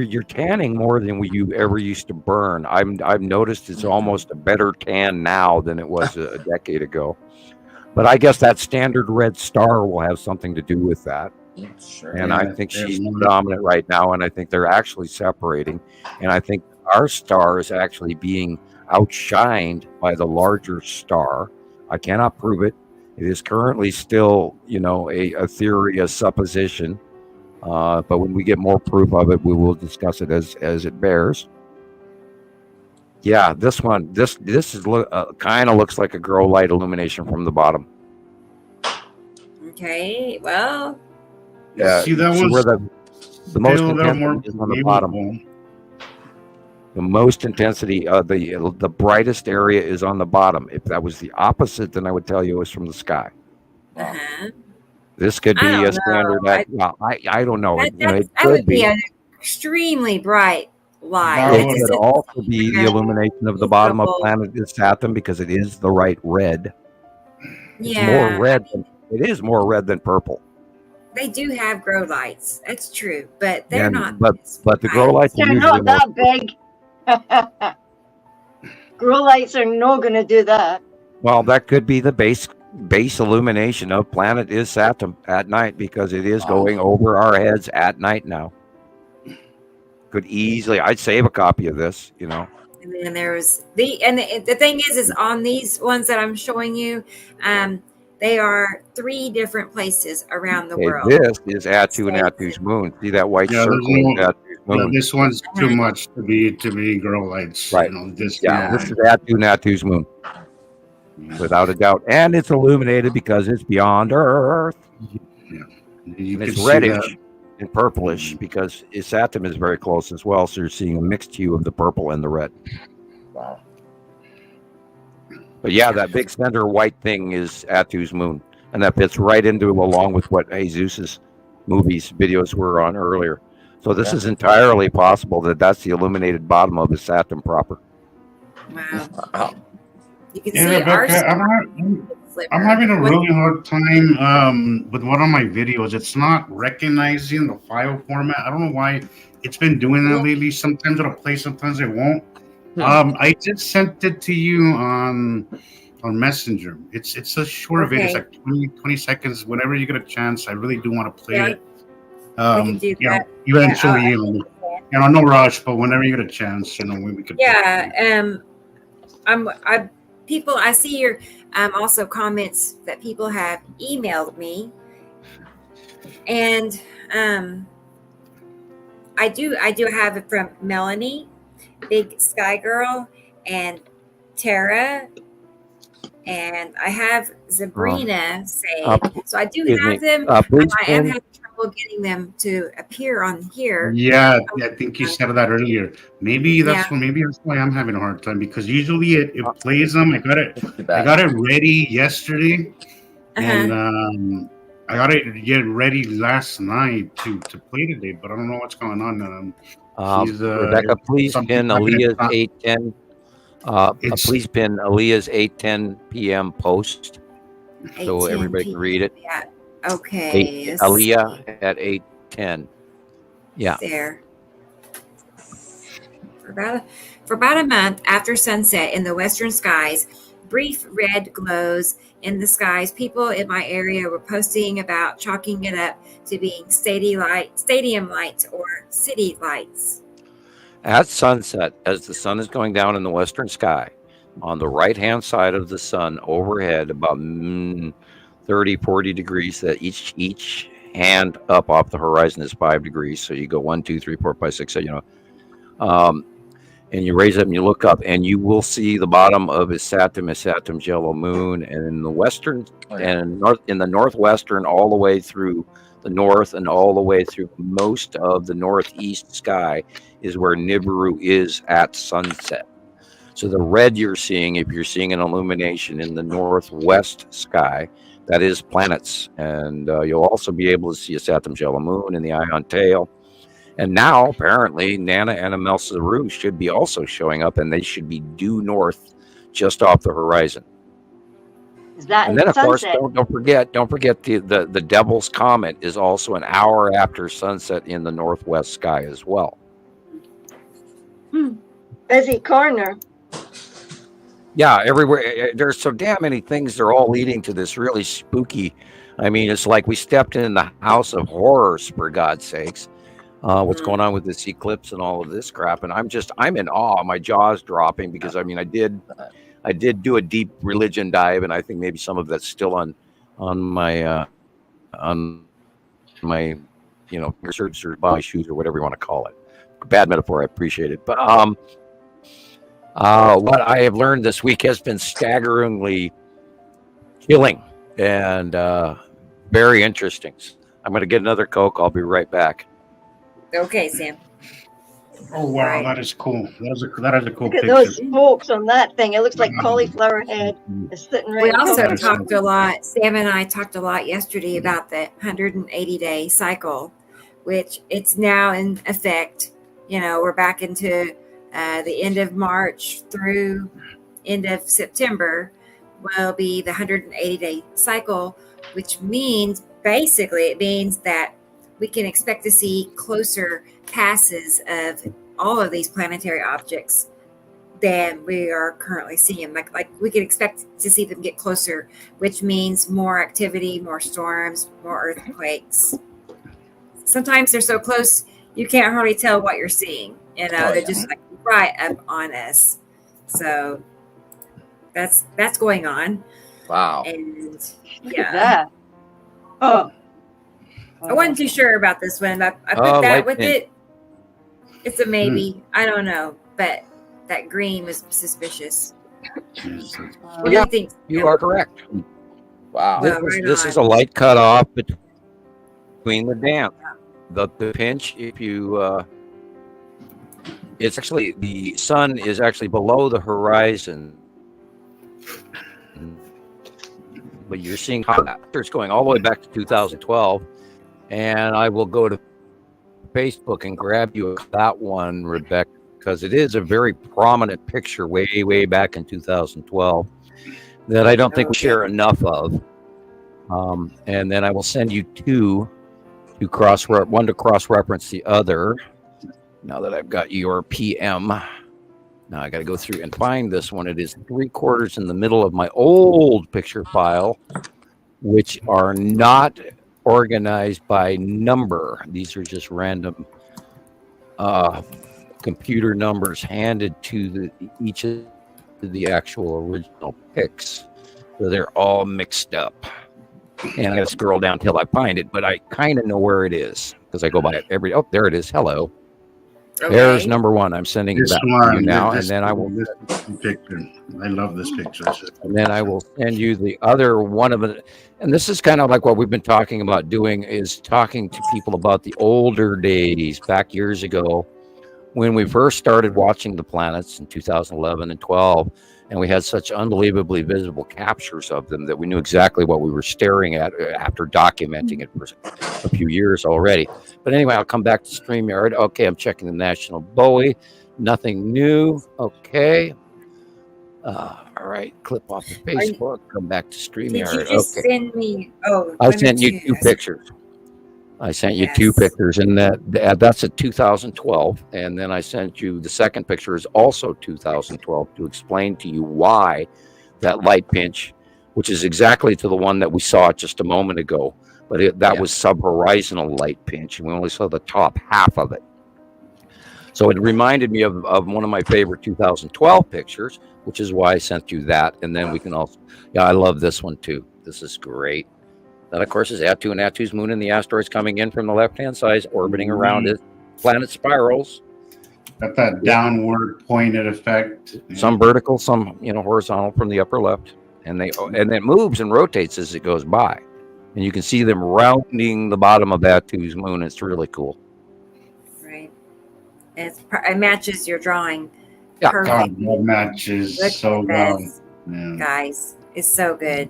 You're tanning more than you ever used to burn. I've noticed it's almost a better tan now than it was a decade ago. But I guess that standard red star will have something to do with that. sure. And Yeah, I think she's more- dominant right now, and I think they're actually separating. And I think our star is actually being outshined by the larger star. I cannot prove it. It is currently still, a theory, a supposition. But when we get more proof of it, we will discuss it as it bears. Yeah, this one, this is kind of looks like a grow light illumination from the bottom. Okay, well, Yeah, See, that see was where the most still there more intensity is on the bottom. believable. The most intensity, the brightest area is on the bottom. If that was the opposite, then I would tell you it was from the sky. uh-huh. This could I be don't a know. standard. I don't know. That, It that would could be be. an extremely bright light. That It would- could also be the illumination of the bottom of planet Saturn because it is the right red. It's Yeah, more red. It is more red than purple. they do have grow lights. That's true, but they're And- not. but this the grow bright. lights are They're usually not that big. Grow lights are not going to do that. well. That could be the base illumination of planet is Saturn at night because it is going over our heads at night now. Could easily. I'd save a copy of this. And then there's the thing is on these ones that I'm showing you, they are 3 different places around the Okay, world. this is Atu and Atu's moon. See that white Yeah, circle? there's Is no- Atu's moon. This one's too much to be grow lights. Right. This This is Atu and Atu's moon, without a doubt, and it's illuminated because it's beyond Earth. you And can it's see reddish that. and purplish because Saturn is very close as well. So you're seeing a mixed hue of the purple and the red. Wow. But yeah, that big center white thing is Atu's moon, and that fits right into along with what Jesus's videos were on earlier. So this is entirely possible that that's the illuminated bottom of the Saturn proper. Wow. Wow. You can Yeah, see our Rebecca, sliver. I'm having a What- really hard time with one of my videos. It's not recognizing the file format. I don't know why it's been doing that lately. Sometimes it'll play, sometimes it won't. I just sent it to you on Messenger. It's a short video. It's Okay. like 20 seconds. Whenever you get a chance, I really do want to play Yeah, it. we can do that. Eventually, Yeah, no rush, but whenever you get a chance, we could. Yeah, I see your also comments that people have emailed me, and I do have it from Melanie, Big Sky Girl, and Tara, and I have Sabrina saying. So I do excuse have me. them. Please I am pin- having trouble getting them to appear on here. Yeah, I think you said that earlier. Maybe that's Yeah. why I'm having a hard time because usually it plays them. I got it ready yesterday, and I got it get ready last night to play today, but I don't know what's going on. Rebecca, please pin Aaliyah's 8:10. Please pin Aaliyah's 8:10 p.m. post so 8:10 everybody can read it. Yeah. Okay. Aaliyah at 8:10. Yeah. There. For about a month after sunset in the western skies, brief red glows in the skies. People in my area were posting about chalking it up to being stadium lights or city lights. At sunset, as the sun is going down in the western sky, on the right-hand side of the sun overhead, about 30, 40 degrees, that each hand up off the horizon is 5 degrees. So you go 1, 2, 3, 4, 5, 6, and you raise up and you look up, and you will see the bottom of Isatum yellow moon, and in the western and north, in the northwestern, all the way through the north and all the way through most of the northeast sky is where Nibiru is at sunset. So the red you're seeing, if you're seeing an illumination in the northwest sky, that is planets, and you'll also be able to see Isatum yellow moon in the Ion Tail. And now, apparently, Nana and Amelsa Rue should be also showing up, and they should be due north, just off the horizon. Is that And then, of course, sunset? don't forget the Devil's Comet is also an hour after sunset in the northwest sky as well. Busy corner. Yeah, everywhere. There's so damn many things. They're all leading to this really spooky. I mean, it's like we stepped in the house of horrors, for God's sakes. What's going on with this eclipse and all of this crap, and I'm in awe. My jaw's dropping because I mean I did do a deep religion dive, and I think maybe some of that's still on my research or my shoes or whatever you want to call it. Bad metaphor, I appreciate it, but what I have learned this week has been staggeringly chilling and very interesting. I'm going to get another Coke. I'll be right back. Okay, Sam. Oh wow, Right. that is cool. That is a cool Look at picture. those spokes on that thing. It looks like cauliflower head is sitting right We on also top of it. talked a lot, Sam and I talked a lot yesterday about the 180-day cycle, which it's now in effect. You know, we're back into the end of March through end of September will be the 180-day cycle, which means basically it means that we can expect to see closer passes of all of these planetary objects than we are currently seeing. Like we can expect to see them get closer, which means more activity, more storms, more earthquakes. Sometimes they're so close you can't hardly tell what you're seeing. You know, they're just like right up on us. So that's going on. Wow. And Look at yeah, that. Oh. I wasn't too sure about this one. I put Oh, that light with pink. it. It's a maybe. I don't know, but that green was suspicious. What do Yeah, you think? You are correct. Wow. Well, right This on. is a light cutoff between the dam. The pinch, if you, it's actually, the sun is actually below the horizon. But you're seeing how it's going all the way back to 2012. And I will go to Facebook and grab you that one, Rebecca, because it is a very prominent picture way, way back in 2012 that I don't think we share enough of. And then I will send you two to one to cross-reference the other. Now that I've got your PM, now I got to go through and find this one. It is 3/4 in the middle of my old picture file, which are not organized by number. These are just random computer numbers handed to each of the actual original pics. So they're all mixed up. And I got to scroll down till I find it, but I kind of know where it is because I go by it every. Oh, there it is. Hello. Okay. There's number one. I'm sending it This back to one, you now, this- and then I will. this picture. I love this picture. And then I will send you the other one of it. And this is kind of like what we've been talking about doing, is talking to people about the older days, back years ago, when we first started watching the planets in 2011 and 12, and we had such unbelievably visible captures of them that we knew exactly what we were staring at after documenting it for a few years already. But anyway, I'll come back to StreamYard. Okay, I'm checking the National Bowie. Nothing new. Okay. All right, clip off of Facebook. Come back to Did StreamYard. you just send me? Oh, I one or sent you two Yes. pictures. I sent you two Yes. pictures, and that's at 2012. And then I sent you the second picture is also 2012 to explain to you why that light pinch, which is exactly to the one that we saw just a moment ago, but that was subhorizontal light pinch, and we only saw the top half of it. So it reminded me of one of my favorite 2012 pictures, which is why I sent you that. And then we can also, I love this one too. This is great. That, of course, is Attu and Attu's moon, and the asteroids coming in from the left-hand side, orbiting around it, planet spirals. Got that downward pointed effect. Some vertical, some horizontal from the upper left, and it moves and rotates as it goes by, and you can see them rounding the bottom of Batu's moon. It's really cool. Right. It matches your drawing. Yeah. Perfect. God, that matches Look so at well. this, Yeah. guys. It's so good.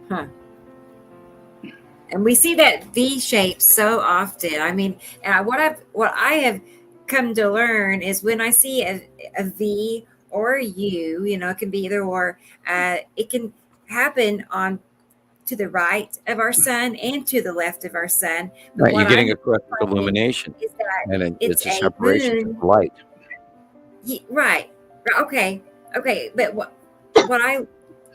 Huh. And we see that V shape so often. I mean, and what I have come to learn is when I see a V or a U, it can be either or. It can happen on to the right of our sun and to the left of our sun. But Right, you're what getting I'm a correct finding illumination, is that and it's a a separation moon. from light. Right. Okay. But what I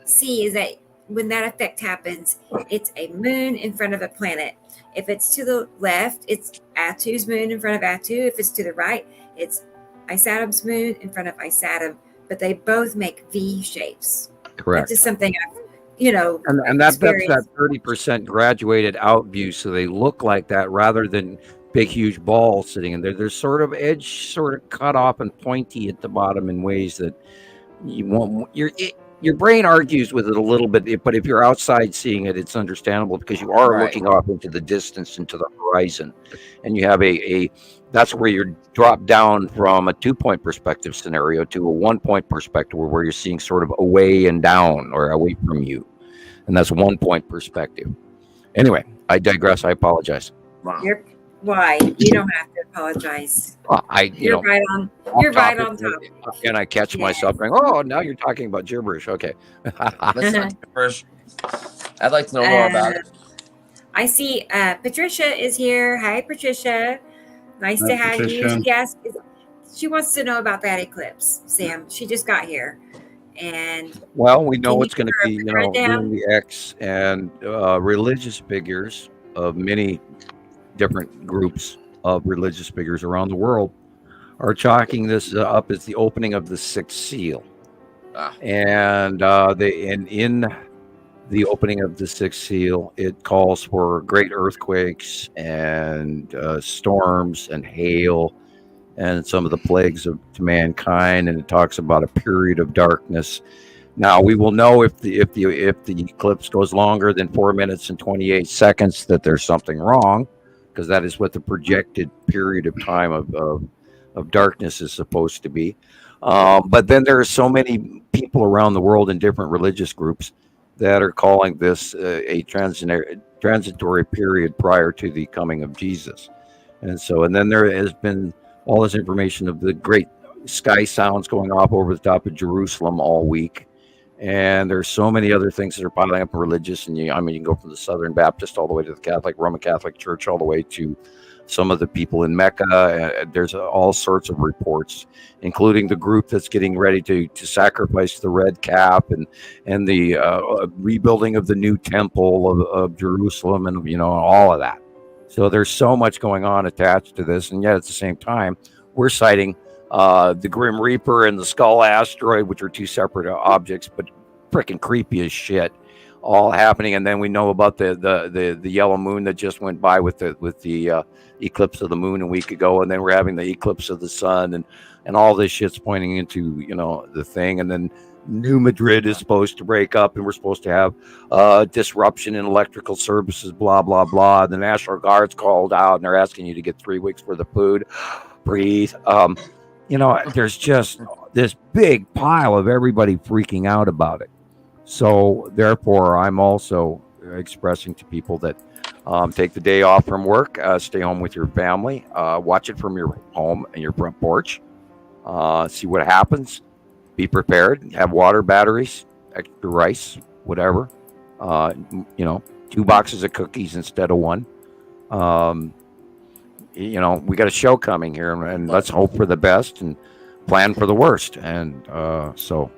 see is that when that effect happens, it's a moon in front of a planet. If it's to the left, it's Atu's moon in front of Atu. If it's to the right, it's Isatum's moon in front of Isatum. But they both make V shapes. Correct. It's just something I've, And that's that experienced. 30% graduated out view, so they look like that rather than big, huge balls sitting in there. They're sort of sort of cut off and pointy at the bottom in ways that you want. Your brain argues with it a little bit, but if you're outside seeing it, it's understandable because you are Right. looking off into the distance, into the horizon, and you have that's where you're dropped down from a 2-point perspective scenario to a 1-point perspective, where you're seeing sort of away and down or away from you, and that's 1-point perspective. Anyway, I digress. I apologize. Wow. Why? You don't have to apologize. You're right on. You're right on top. And I catch Yeah. myself going, "Oh, now you're talking about gibberish." Okay. That's not gibberish. I'd like to know more about it. I see Patricia is here. Hi, Patricia. Nice Hi, to have Patricia. you. She wants to know about that eclipse, Sam. She just got here. And Well, we know Can it's you going to be, put her down? during the X, and religious figures of many different groups of religious figures around the world are chalking this up as the opening of the sixth seal. Ah. And in the opening of the sixth seal, it calls for great earthquakes and storms and hail and some of the plagues to mankind, and it talks about a period of darkness. Now we will know if the eclipse goes longer than 4 minutes and 28 seconds that there's something wrong, because that is what the projected period of time of darkness is supposed to be. But then there are so many people around the world in different religious groups that are calling this a transitory period prior to the coming of Jesus. And then there has been all this information of the great sky sounds going off over the top of Jerusalem all week. And there's so many other things that are piling up in religious. And you can go from the Southern Baptist all the way to the Roman Catholic Church, all the way to some of the people in Mecca. There's all sorts of reports, including the group that's getting ready to sacrifice the red calf and the rebuilding of the new temple of Jerusalem, and all of that. So there's so much going on attached to this, and yet at the same time, we're citing the Grim Reaper and the Skull asteroid, which are two separate objects, but freaking creepy as shit, all happening. And then we know about the yellow moon that just went by with the eclipse of the moon a week ago, and then we're having the eclipse of the sun, and all this shit's pointing into the thing. And then New Madrid is supposed to break up, and we're supposed to have disruption in electrical services, blah blah blah. The National Guard's called out, and they're asking you to get 3 weeks worth of food. Breathe. There's just this big pile of everybody freaking out about it. So therefore, I'm also expressing to people that take the day off from work, stay home with your family, watch it from your home and your front porch, see what happens, be prepared, have water, batteries, extra rice, whatever, 2 boxes of cookies instead of 1. We got a show coming here, and let's hope for the best and plan for the worst. And so.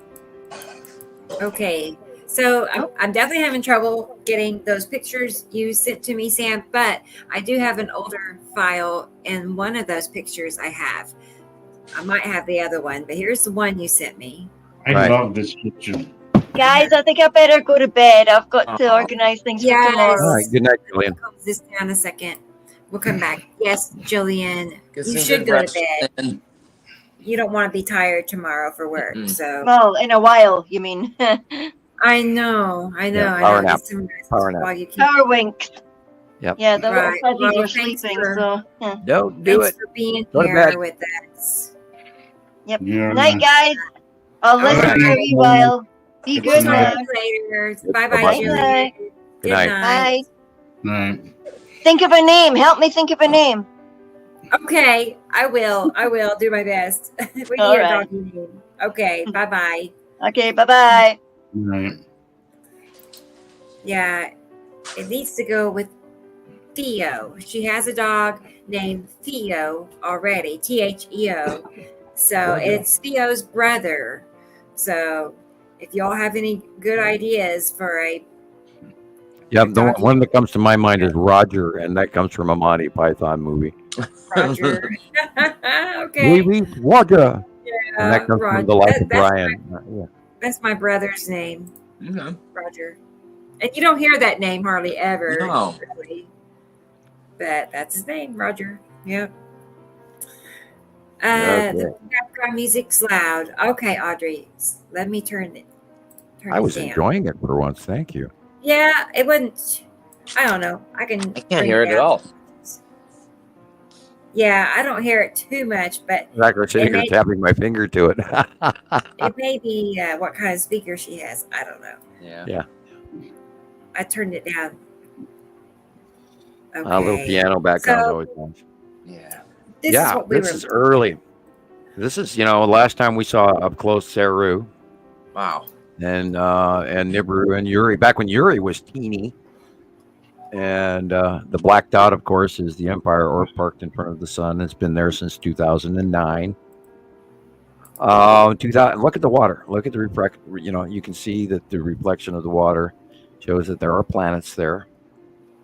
okay. So I'm definitely having trouble getting those pictures you sent to me, Sam, but I do have an older file, and one of those pictures I have. I might have the other one, but here's the one you sent me. I love this picture. Guys, I think I better go to bed. I've got to organize things for Yes. tomorrow. All right. Good night, Julian. Close this down a second. We'll come back. Yes, Jillian, Get you some should good go to rest bed. in. You don't want to be tired tomorrow for work. So Well, in a while, you mean? I know. Yeah, power nap. Get some rest Power nap. while you can. Power winks. Yep. Yeah, the little Right. fuzzies Well, are thanks sleeping, for- so yeah. Don't do Thanks it. for being Go to here bed. with us. Yep. Yeah. Night, guys. I'll All listen right. for a wee while. Be Good good night. now. Later. Yep. Bye bye, Bye-bye. Jillian. Good night. Bye. Right. Think of a name. Help me think of a name. Okay, I will. I will do my best. We need All a right. doggy name. Okay, bye bye. Okay, bye-bye. Right. Yeah, it needs to go with Theo. She has a dog named Theo already, Theo. So it's Theo's brother. So if y'all have any good ideas for a Yeah, the one that comes to my mind is Roger, and that comes from a Monty Python movie. Roger, okay, Maybe Roger. And that comes Roger. from The Life of That's Brian. Yeah. That's my brother's name, Okay. Roger. And you don't hear that name hardly ever, No. really. But that's his name, Roger. Yep. The background music's loud. Okay, Audrey, let me turn it. I was down. enjoying it for once. Thank you. Yeah, it wasn't. I don't know. I can. I can't hear it at all. Yeah, I don't hear it too much, but Like I was sitting here tapping my finger to it. it may be what kind of speaker she has. I don't know. Yeah. Yeah. I turned it down. Okay. A little piano background So, always nice. Yeah. This Yeah, is what we this were. is early. This is, last time we saw up close Saru Wow. and Nibiru and Yuri. Back when Yuri was teeny. And the black dot, of course, is the Empire Orb parked in front of the sun. It's been there since 2009. 2000. Look at the water. Look at the reflect. You can see that the reflection of the water shows that there are planets there,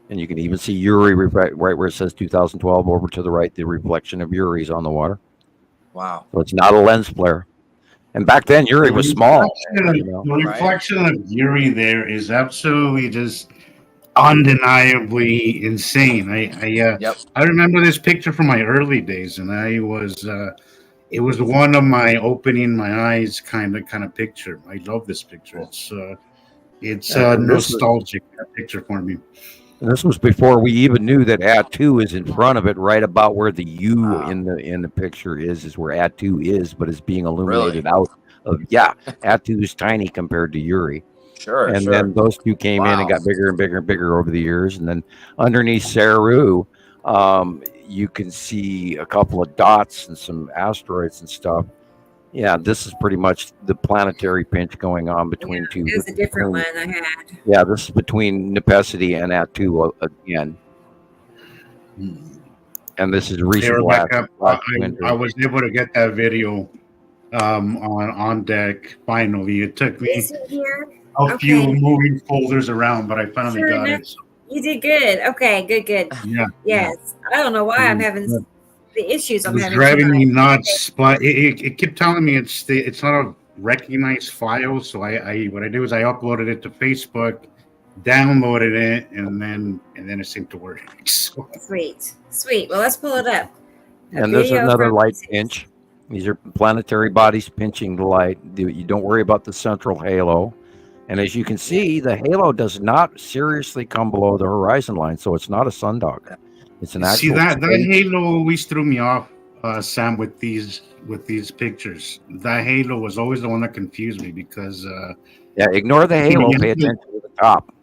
and you can even see Yuri right where it says 2012 over to the right. The reflection of Yuri's on the water. Wow. So it's not a lens flare. And back then, Yuri was small. The reflection of Yuri there is absolutely just undeniably insane. I remember this picture from my early days, and I was it was one of my opening my eyes kind of picture. I love this picture. It's nostalgic picture for me. And this was before we even knew that Atu is in front of it, right about where the U in the picture is where Atu is, but it's being illuminated out of Atu is tiny compared to Yuri. Sure. And then those two came in and got bigger and bigger and bigger over the years. And then underneath Saru, you can see a couple of dots and some asteroids and stuff. Yeah, this is pretty much the planetary pinch going on between two. It was a different one I had. Yeah, this is between Nepesity and Atu again. And this is recent. Hey, Rebecca, I was able to get that video on deck finally. It took me a few moving folders around, but I finally got it. You did good. Okay, good. Yeah. Yes. I don't know why I'm having the issues I'm having. It's driving me nuts, but it kept telling me it's not a recognized file. So what I do is I uploaded it to Facebook, downloaded it, and then it seemed to work. So. Sweet. Well, let's pull it up. And there's another light pinch. These are planetary bodies pinching the light. You don't worry about the central halo. And as you can see, the halo does not seriously come below the horizon line, so it's not a sundog. It's an actual. See that halo always threw me off, Sam, with these pictures. That halo was always the one that confused me because. Ignore the halo. Pay attention to the top.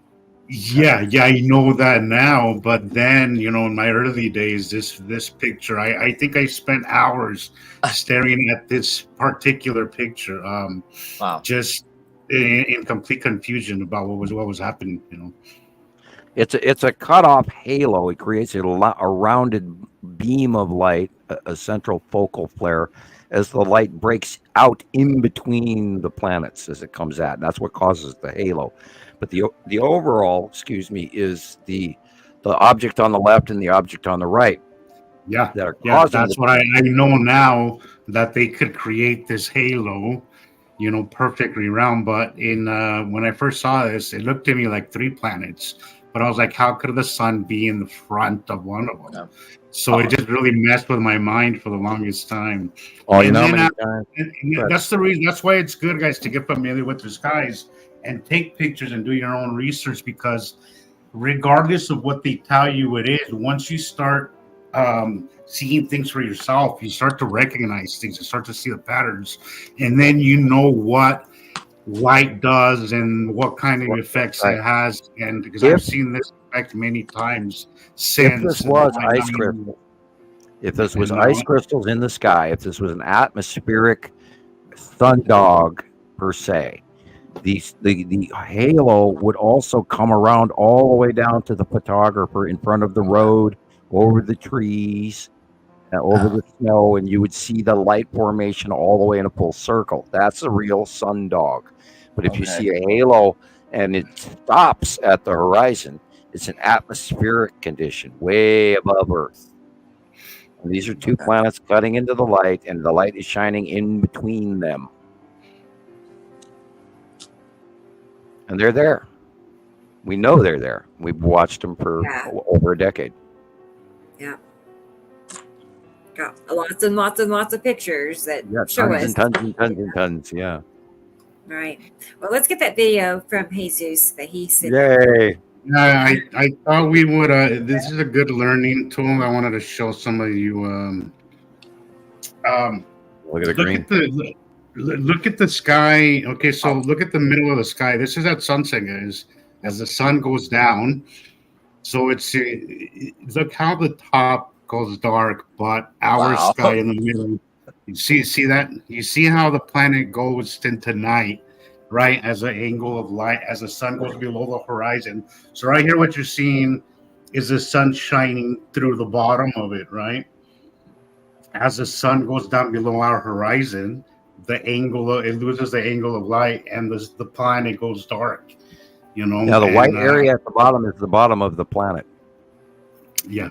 Yeah, I know that now. But then, in my early days, this picture, I think I spent hours staring at this particular picture. Wow. Just in complete confusion about what was happening. It's a cutoff halo. It creates a rounded beam of light, a central focal flare, as the light breaks out in between the planets as it comes at. That's what causes the halo. But the overall, is the object on the left and the object on the right. Yeah, that's what I know now, that they could create this halo, perfectly round. But when I first saw this, it looked to me like three planets but I was like, how could the sun be in the front of one of them? Yeah. So it just really messed with my mind for the longest time. Oh, you And know how then many times? and that's the reason. That's why it's good, guys, to get familiar with the skies and take pictures and do your own research, because regardless of what they tell you it is, once you start seeing things for yourself, you start to recognize things, you start to see the patterns, and then you know what light does and what kind of effects it has. And because I've seen this effect many times since. If this was ice crystals, if this was ice crystals in the sky, if this was an atmospheric sundog per se, the halo would also come around all the way down to the photographer in front of the road, over the trees, over the snow, and you would see the light formation all the way in a full circle. That's a real sundog. But if you see a halo and it stops at the horizon, it's an atmospheric condition way above Earth. And these are two planets cutting into the light, and the light is shining in between them. And they're there. We know they're there. We've watched them for over a decade. Yeah. Got lots and lots and lots of pictures that show tons us. and tons and tons and tons. Yeah. Right. Well, let's get that video from Jesus that he sent. Yay. Yeah, I thought we would. This is a good learning tool. I wanted to show some of you. Look at the green. Look at the sky. Okay, so look at the middle of the sky. This is at sunset, guys. As the sun goes down, so it's look how the top goes dark, but our sky in the middle. You see that? You see how the planet goes into night, right? As an angle of light, as the sun goes below the horizon. So right here, what you're seeing is the sun shining through the bottom of it, right? As the sun goes down below our horizon, it loses the angle of light, and the planet goes dark. You know. Now the white area at the bottom is the bottom of the planet. Yeah.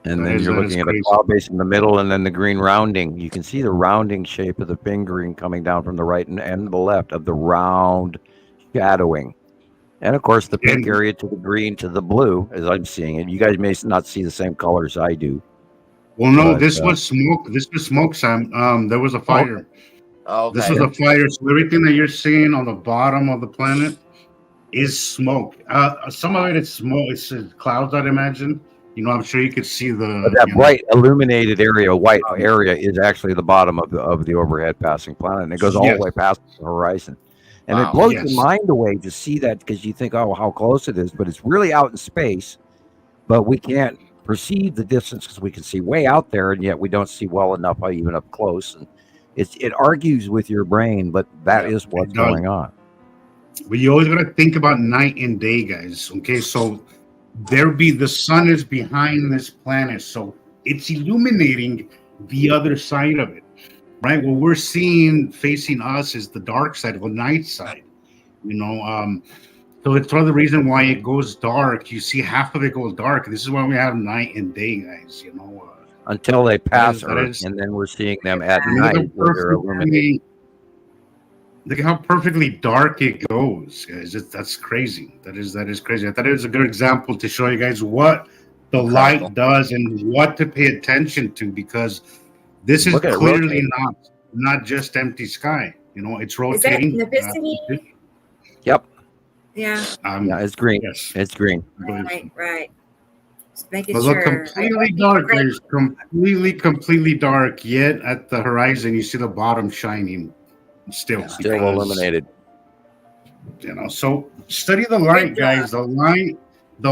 And then you're looking at a cloud base in the middle, and then the green rounding. You can see the rounding shape of the fingering coming down from the right and the left of the round shadowing. And of course, the pink area to the green to the blue, as I'm seeing it. You guys may not see the same colors I do. Well, no, this was smoke. This was smoke, Sam. There was a fire. Oh, okay. This was a fire. So everything that you're seeing on the bottom of the planet is smoke. Some of it is smoke. It's clouds, I'd imagine. You know, I'm sure you could see that bright illuminated area, white area, is actually the bottom of the overhead passing planet, and it goes all the way past the horizon. And it blows your mind away to see that, because you think, oh, how close it is, but it's really out in space, but we can't perceive the distance because we can see way out there, and yet we don't see well enough even up close. And it argues with your brain, but that is what's going on. But you always got to think about night and day, guys. Okay, so the sun is behind this planet, so it's illuminating the other side of it, right? What we're seeing facing us is the dark side, the night side, you know. So it's part of the reason why it goes dark. You see half of it goes dark. This is why we have night and day, guys, you know. Until they pass Earth, and then we're seeing them at night where they're illuminated. Look at how perfectly dark it goes, guys. That's crazy. That is crazy. I thought it was a good example to show you guys what the light does and what to pay attention to, because this is clearly not just empty sky. You know, it's rotating. Is that Nipissity? Yep. Yeah. Yeah, it's green. Yes. It's green. Right. Just making sure. Completely dark. There's completely dark. Yet at the horizon, you see the bottom shining. Still illuminated. You know, so study the light, guys. The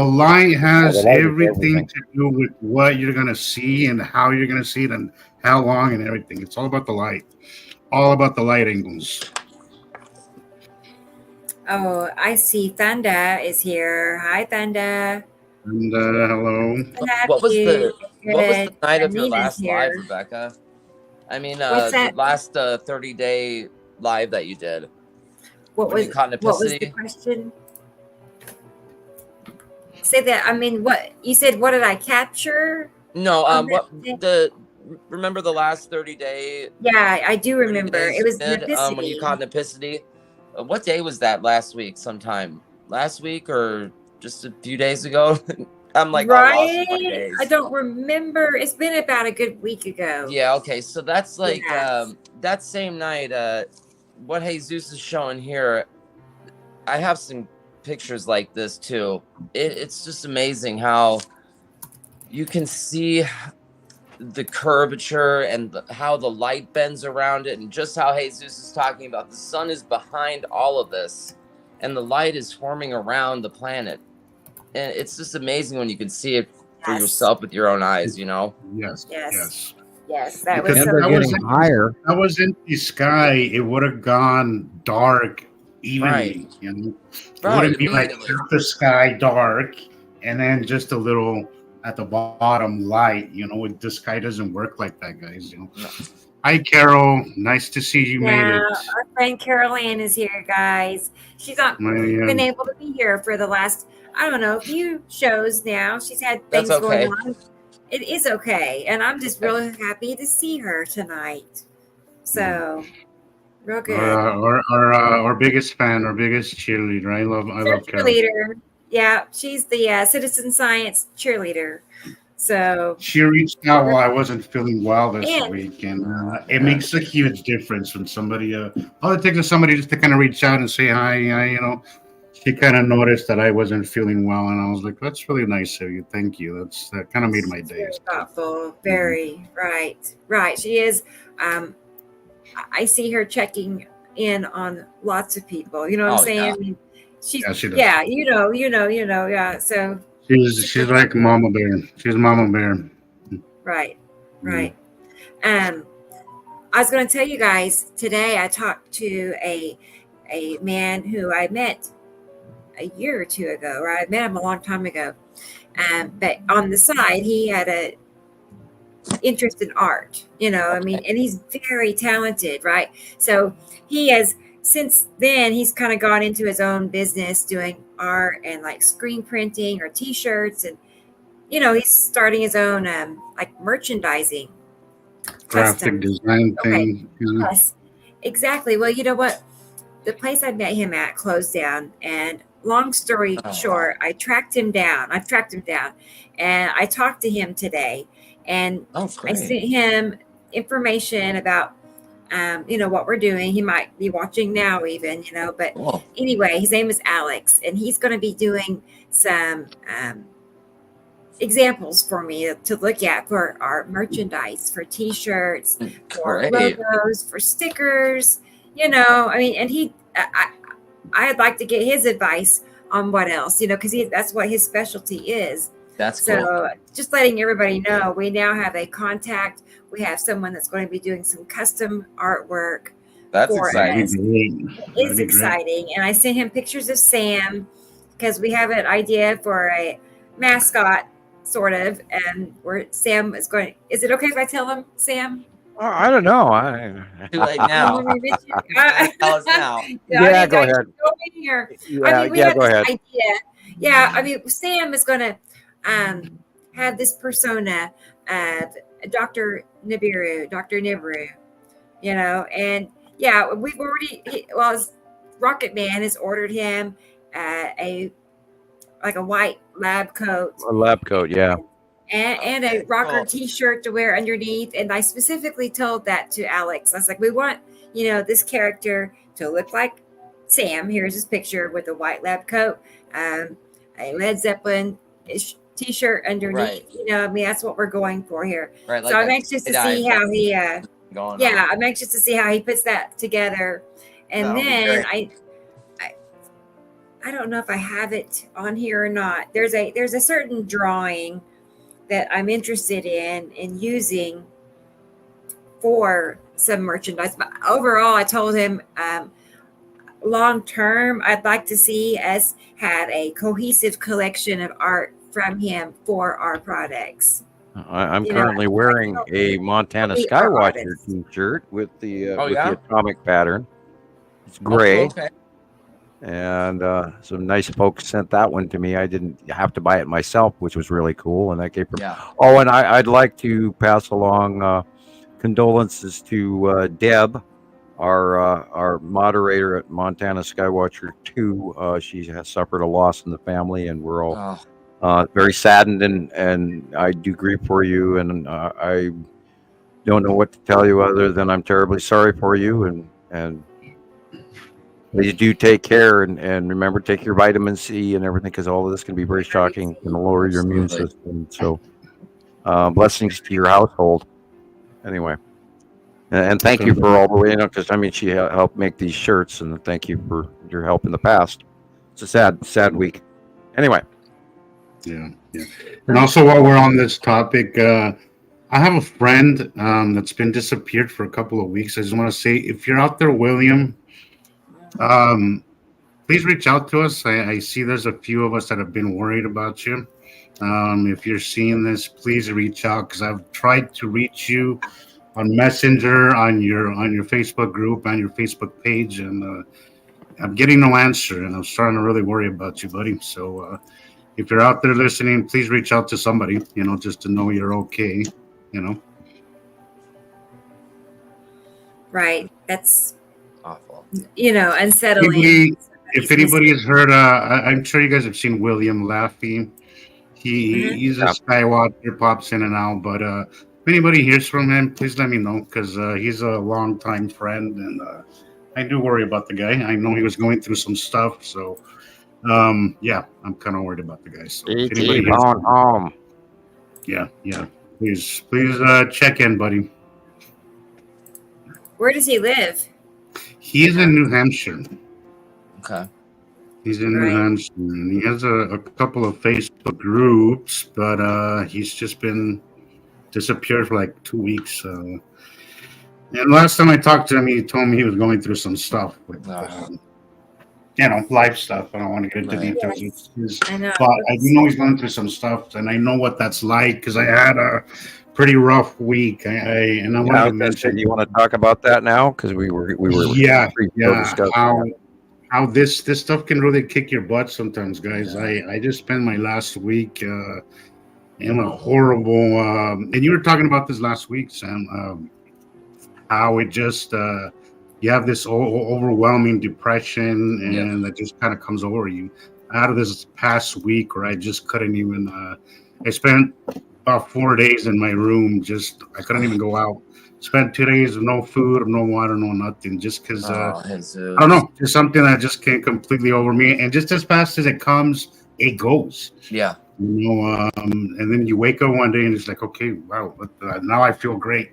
light has everything to do with what you're gonna see and how you're gonna see it and how long and everything. It's all about the light. All about the light angles. Oh, I see Thanda is here. Hi, Thanda. And hello. What was the night of your last live, Rebecca? I mean, the last 30-day live that you did. What was the question? Say that. I mean, what you said? What did I capture? No. Remember the last 30-day? Yeah, I do remember. It was Nipissity. When you caught Nipissity. What day was that last week? Sometime. last week or just a few days ago. I'm like all lost in my Right? days. I don't remember. It's been about a good week ago. Yeah, okay. So that's like Yes. that same night, what Jesus is showing here, I have some pictures like this too. It's just amazing how you can see the curvature and how the light bends around it, and just how Jesus is talking about the sun is behind all of this and the light is forming around the planet. And it's just amazing when you can see it for Yes. yourself with your own eyes, you know? Yes. Yes. Yes. Yes, that Because was And so they're that was getting higher. If that was in the sky, it would have gone dark evenly. Right. You know, it Right, wouldn't be like immediately. half the sky dark and then just a little at the bottom light. You know, the sky doesn't work like that, guys. You know. No. Hi, Carol. Nice to see you made Yeah, it. our friend Carol Ann is here, guys. She's not been able to be here for the last, I don't know, few shows now. She's had things That's okay. going on. It is okay. And I'm just really happy to see her tonight. So, real good. Our biggest fan, our biggest cheerleader. I love Carol. Cheerleader. Yeah, she's the Citizen Science cheerleader. So, She reached out while I wasn't feeling well this And- week, and it makes a huge difference when somebody. All it takes is somebody just to kind of reach out and say hi. You know, she kind of noticed that I wasn't feeling well, and I was like, "That's really nice of you. Thank you. That kind of made my day." very thoughtful. Very right. She is. I see her checking in on lots of people. You know what I'm Oh, saying? yeah. I mean, she's Yeah, she does. yeah. You know. Yeah. So She's like Mama Bear. She's Mama Bear. right. I was going to tell you guys today. I talked to a man who I met a year or two ago. Right, I met him a long time ago. But on the side, he had a interest in art. You know, I mean, and he's very talented, right? So he has. Since then, he's kind of gone into his own business doing art and like screen printing or T-shirts, and you know, he's starting his own like merchandising. Graphic design thing. Yes, exactly. Well, you know what? The place I met him at closed down, and long story short, I tracked him down. And I talked to him today, and I sent him information about. You know, what we're doing. He might be watching now even, you know, but anyway, his name is Alex, and he's going to be doing some examples for me to look at for our merchandise, for T-shirts, for logos, for stickers, you know, I mean, and I'd like to get his advice on what else, you know, because that's what his specialty is. That's so cool. Just letting everybody know, we now have a contact. We have someone that's going to be doing some custom artwork. That's exciting. It's exciting. And I sent him pictures of Sam because we have an idea for a mascot, sort of. And where Sam is going. Is it okay if I tell him, Sam? I don't know. Too late now. Tell us now. Yeah, go ahead. Go in here. Yeah, we have go this ahead. idea. Yeah, I mean, Sam is going to have this persona of Dr. Nibiru, you know, and yeah, we've already, Rocket Man has ordered him a white lab coat. A lab coat, yeah. And a rocker T-shirt to wear underneath. And I specifically told that to Alex. I was like, we want, you know, this character to look like Sam. Here's his picture with a white lab coat, a Led Zeppelin T-shirt underneath. Right. You know, I mean, that's what we're going for here. Right, so I'm anxious to see how he. I'm anxious to see how he puts that together. And then I don't know if I have it on here or not. There's a certain drawing that I'm interested in using for some merchandise. But overall, I told him long term, I'd like to see us have a cohesive collection of art from him for our products. I'm currently wearing a Montana Skywatcher T-shirt with the atomic pattern. It's gray. Okay. And some nice folks sent that one to me. I didn't have to buy it myself, which was really cool. And that came from. Yeah. Oh, and I'd like to pass along condolences to Deb, our moderator at Montana Skywatcher 2. She has suffered a loss in the family, and we're all very saddened, and I do grieve for you, and I don't know what to tell you other than I'm terribly sorry for you, and please do take care, and remember, take your vitamin C and everything, because all of this can be very shocking and lower your immune system. So blessings to your household anyway. And thank you for all the way, because I mean, she helped make these shirts, and thank you for your help in the past. It's a sad week. Anyway. Yeah. And also, while we're on this topic, I have a friend that's been disappeared for a couple of weeks. I just want to say, if you're out there, William, please reach out to us. I see there's a few of us that have been worried about you. If you're seeing this, please reach out, because I've tried to reach you on Messenger, on your Facebook group, on your Facebook page, and I'm getting no answer, and I'm starting to really worry about you, buddy. So if you're out there listening, please reach out to somebody, just to know you're okay, Right. That's awful. Unsettling. If anybody has heard, I'm sure you guys have seen William Laffey. He's a Skywatcher, pops in and out, but if anybody hears from him, please let me know, because he's a longtime friend, and I do worry about the guy. I know he was going through some stuff, so yeah, I'm kind of worried about the guy. So if anybody hears from him, yeah, please check in, buddy. Where does he live? He's in New Hampshire. Okay. He's in New Hampshire, and he has a couple of Facebook groups, but he's just been disappeared for like 2 weeks. And last time I talked to him, he told me he was going through some stuff with, life stuff. I don't want to get into details. I know. But I do know he's going through some stuff, and I know what that's like, because I had a pretty rough week. I wanted to mention. You want to talk about that now? Because we were how this stuff can really kick your butt sometimes, guys. I just spent my last week in a horrible and you were talking about this last week, Sam, how it just you have this overwhelming depression, and that just kind of comes over you. Out of this past week where I just couldn't even I spent about 4 days in my room, I couldn't even go out. Spent 2 days with no food, no water, no nothing, just because I don't know, just something that just came completely over me, and just as fast as it comes, it goes. Yeah. And then you wake up one day and it's like, okay, wow, now I feel great.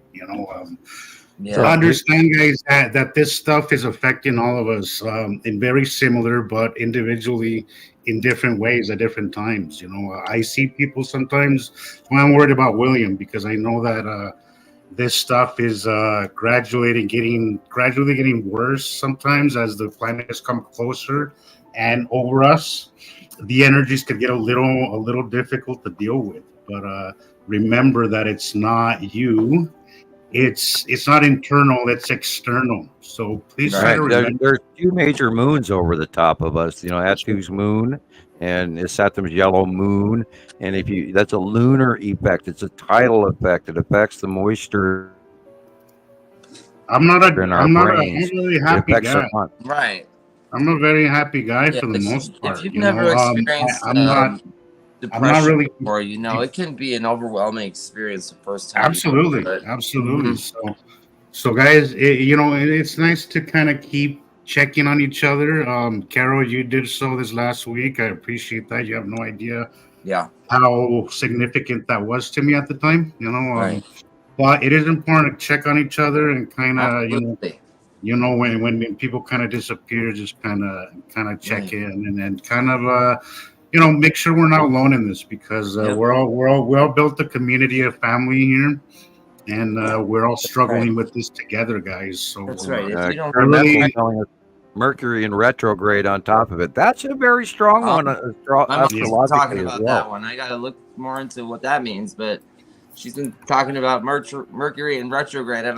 So understand, guys, that this stuff is affecting all of us in very similar but individually in different ways at different times. I see people sometimes when I'm worried about William, because I know that this stuff is gradually getting worse sometimes as the planets come closer and over us. The energies could get a little difficult to deal with, but remember that it's not you. It's not internal, it's external. So please try to remember. There's 2 major moons over the top of us. Atu's moon and Saturn's yellow moon. And that's a lunar effect. It's a tidal effect. It affects the moisture. I'm not a really happy guy. Right. I'm a very happy guy for the most part. If you've never experienced depression before, it can be an overwhelming experience the first time. Absolutely. Mm-hmm. So guys, it's nice to kind of keep checking on each other. Carol, you did so this last week. I appreciate that. You have no idea how significant that was to me at the time. Right. But it is important to check on each other and kind of, when people kind of disappear, just kind of check in, and then kind of make sure we're not alone in this, because we all built a community, a family here, and we're all struggling with this together, guys. So that's right. Mercury in retrograde on top of it. That's a very strong one. I'm talking about that one. I got to look more into what that means, but she's been talking about Mercury in retrograde. I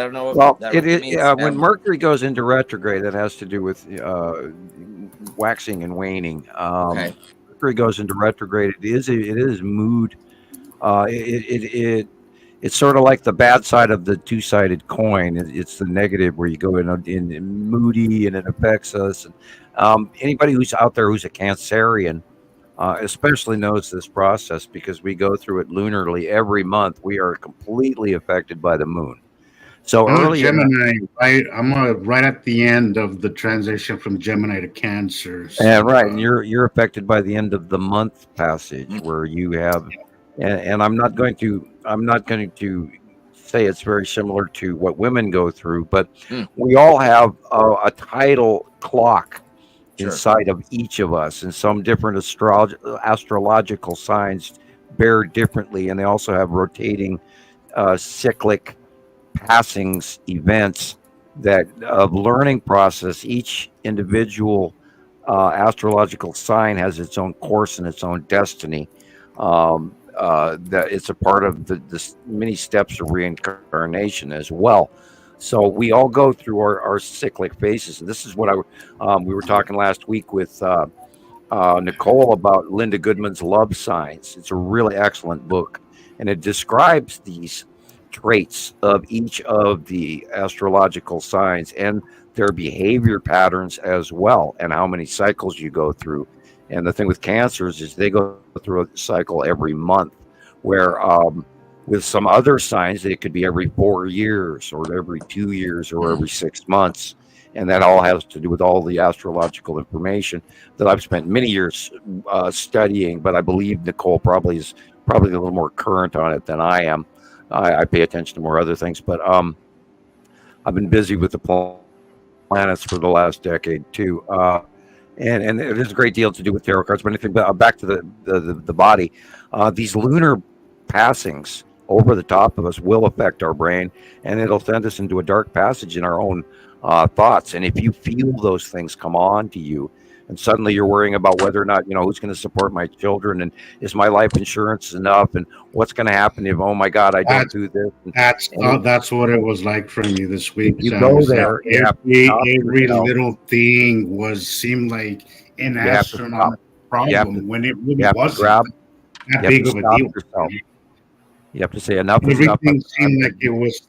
don't know. Well, it is when Mercury goes into retrograde, that has to do with waxing and waning. Mercury goes into retrograde. It is mood. It it's sort of like the bad side of the two-sided coin. It's the negative where you go in moody and it affects us. And, anybody who's out there who's a Cancerian especially knows this process because we go through it lunarly every month. We are completely affected by the moon. So I'm early a Gemini, right? I'm right at the end of the transition from Gemini to Cancer. So, and right, and you're affected by the end of the month passage where you have, and I'm not going to say it's very similar to what women go through, but we all have a tidal clock inside of each of us, and some different astrological signs bear differently, and they also have rotating cyclic passings events that of learning process. Each individual astrological sign has its own course and its own destiny. That it's a part of the many steps of reincarnation as well. So we all go through our cyclic phases, and this is what we were talking last week with Nicole about Linda Goodman's Love Signs. It's a really excellent book, and it describes these traits of each of the astrological signs and their behavior patterns as well, and how many cycles you go through. And the thing with Cancers is they go through a cycle every month, where with some other signs it could be every 4 years or every 2 years or every 6 months. And that all has to do with all the astrological information that I've spent many years studying, but I believe Nicole probably is a little more current on it than I am. I pay attention to more other things, but I've been busy with the planets for the last decade too, and there's a great deal to do with tarot cards. But anything back to the body, these lunar passings over the top of us will affect our brain, and it'll send us into a dark passage in our own thoughts. And if you feel those things come on to you, and suddenly you're worrying about whether or not, who's going to support my children, and is my life insurance enough, and what's going to happen if, oh my God, I don't do this. That's what it was like for me this week. You go there, every little thing seemed like an astronomical problem when it really wasn't that big of a deal. You have to say enough. Everything seemed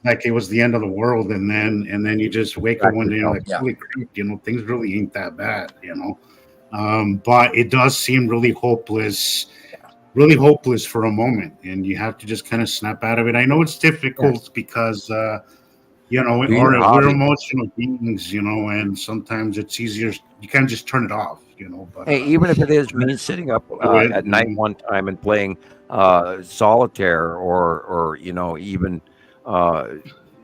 like it was the end of the world, and then you just wake up one day and like, holy crap, things really ain't that bad, But it does seem really hopeless for a moment, and you have to just kind of snap out of it. I know it's difficult because we're emotional beings, and sometimes it's easier. You can't just turn it off, But hey, even if it is me sitting up at night one time and playing solitaire, or even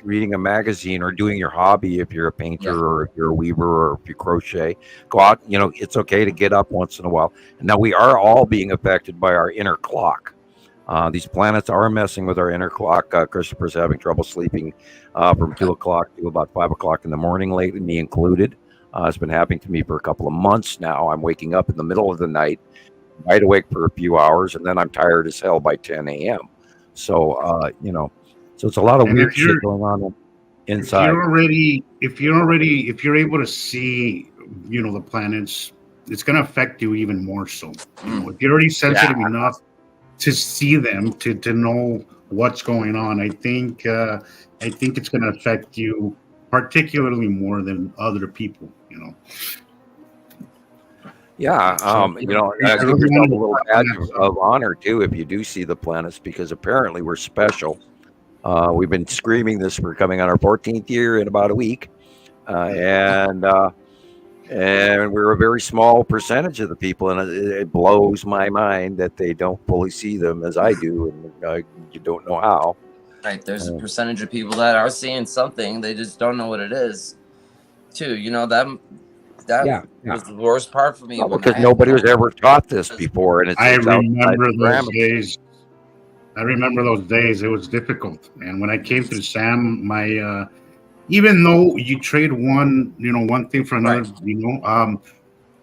reading a magazine, or doing your hobby if you're a painter or if you're a weaver, or if you crochet, go out. It's okay to get up once in a while. And now we are all being affected by our inner clock. These planets are messing with our inner clock. Christopher's having trouble sleeping from 2 o'clock to about 5 o'clock in the morning lately, me included. It's been happening to me for a couple of months now. I'm waking up in the middle of the night, wide awake for a few hours, and then I'm tired as hell by 10 a.m. So, so it's a lot of weird shit going on inside. If you're able to see, the planets, it's going to affect you even more so. If you're already sensitive enough to see them, to know what's going on, I think it's going to affect you particularly more than other people. Yeah, give yourself a little badge of honor too if you do see the planets, because apparently we're special. We've been screaming this for coming on our 14th year in about a week, and we're a very small percentage of the people, and it blows my mind that they don't fully see them as I do, and you don't know how. Right, there's a percentage of people that are seeing something, they just don't know what it is. Too, that was the worst part for me. Well, because nobody was ever taught this before, and I remember those days. It was difficult, and when I came through SAM, my even though you trade one thing for another,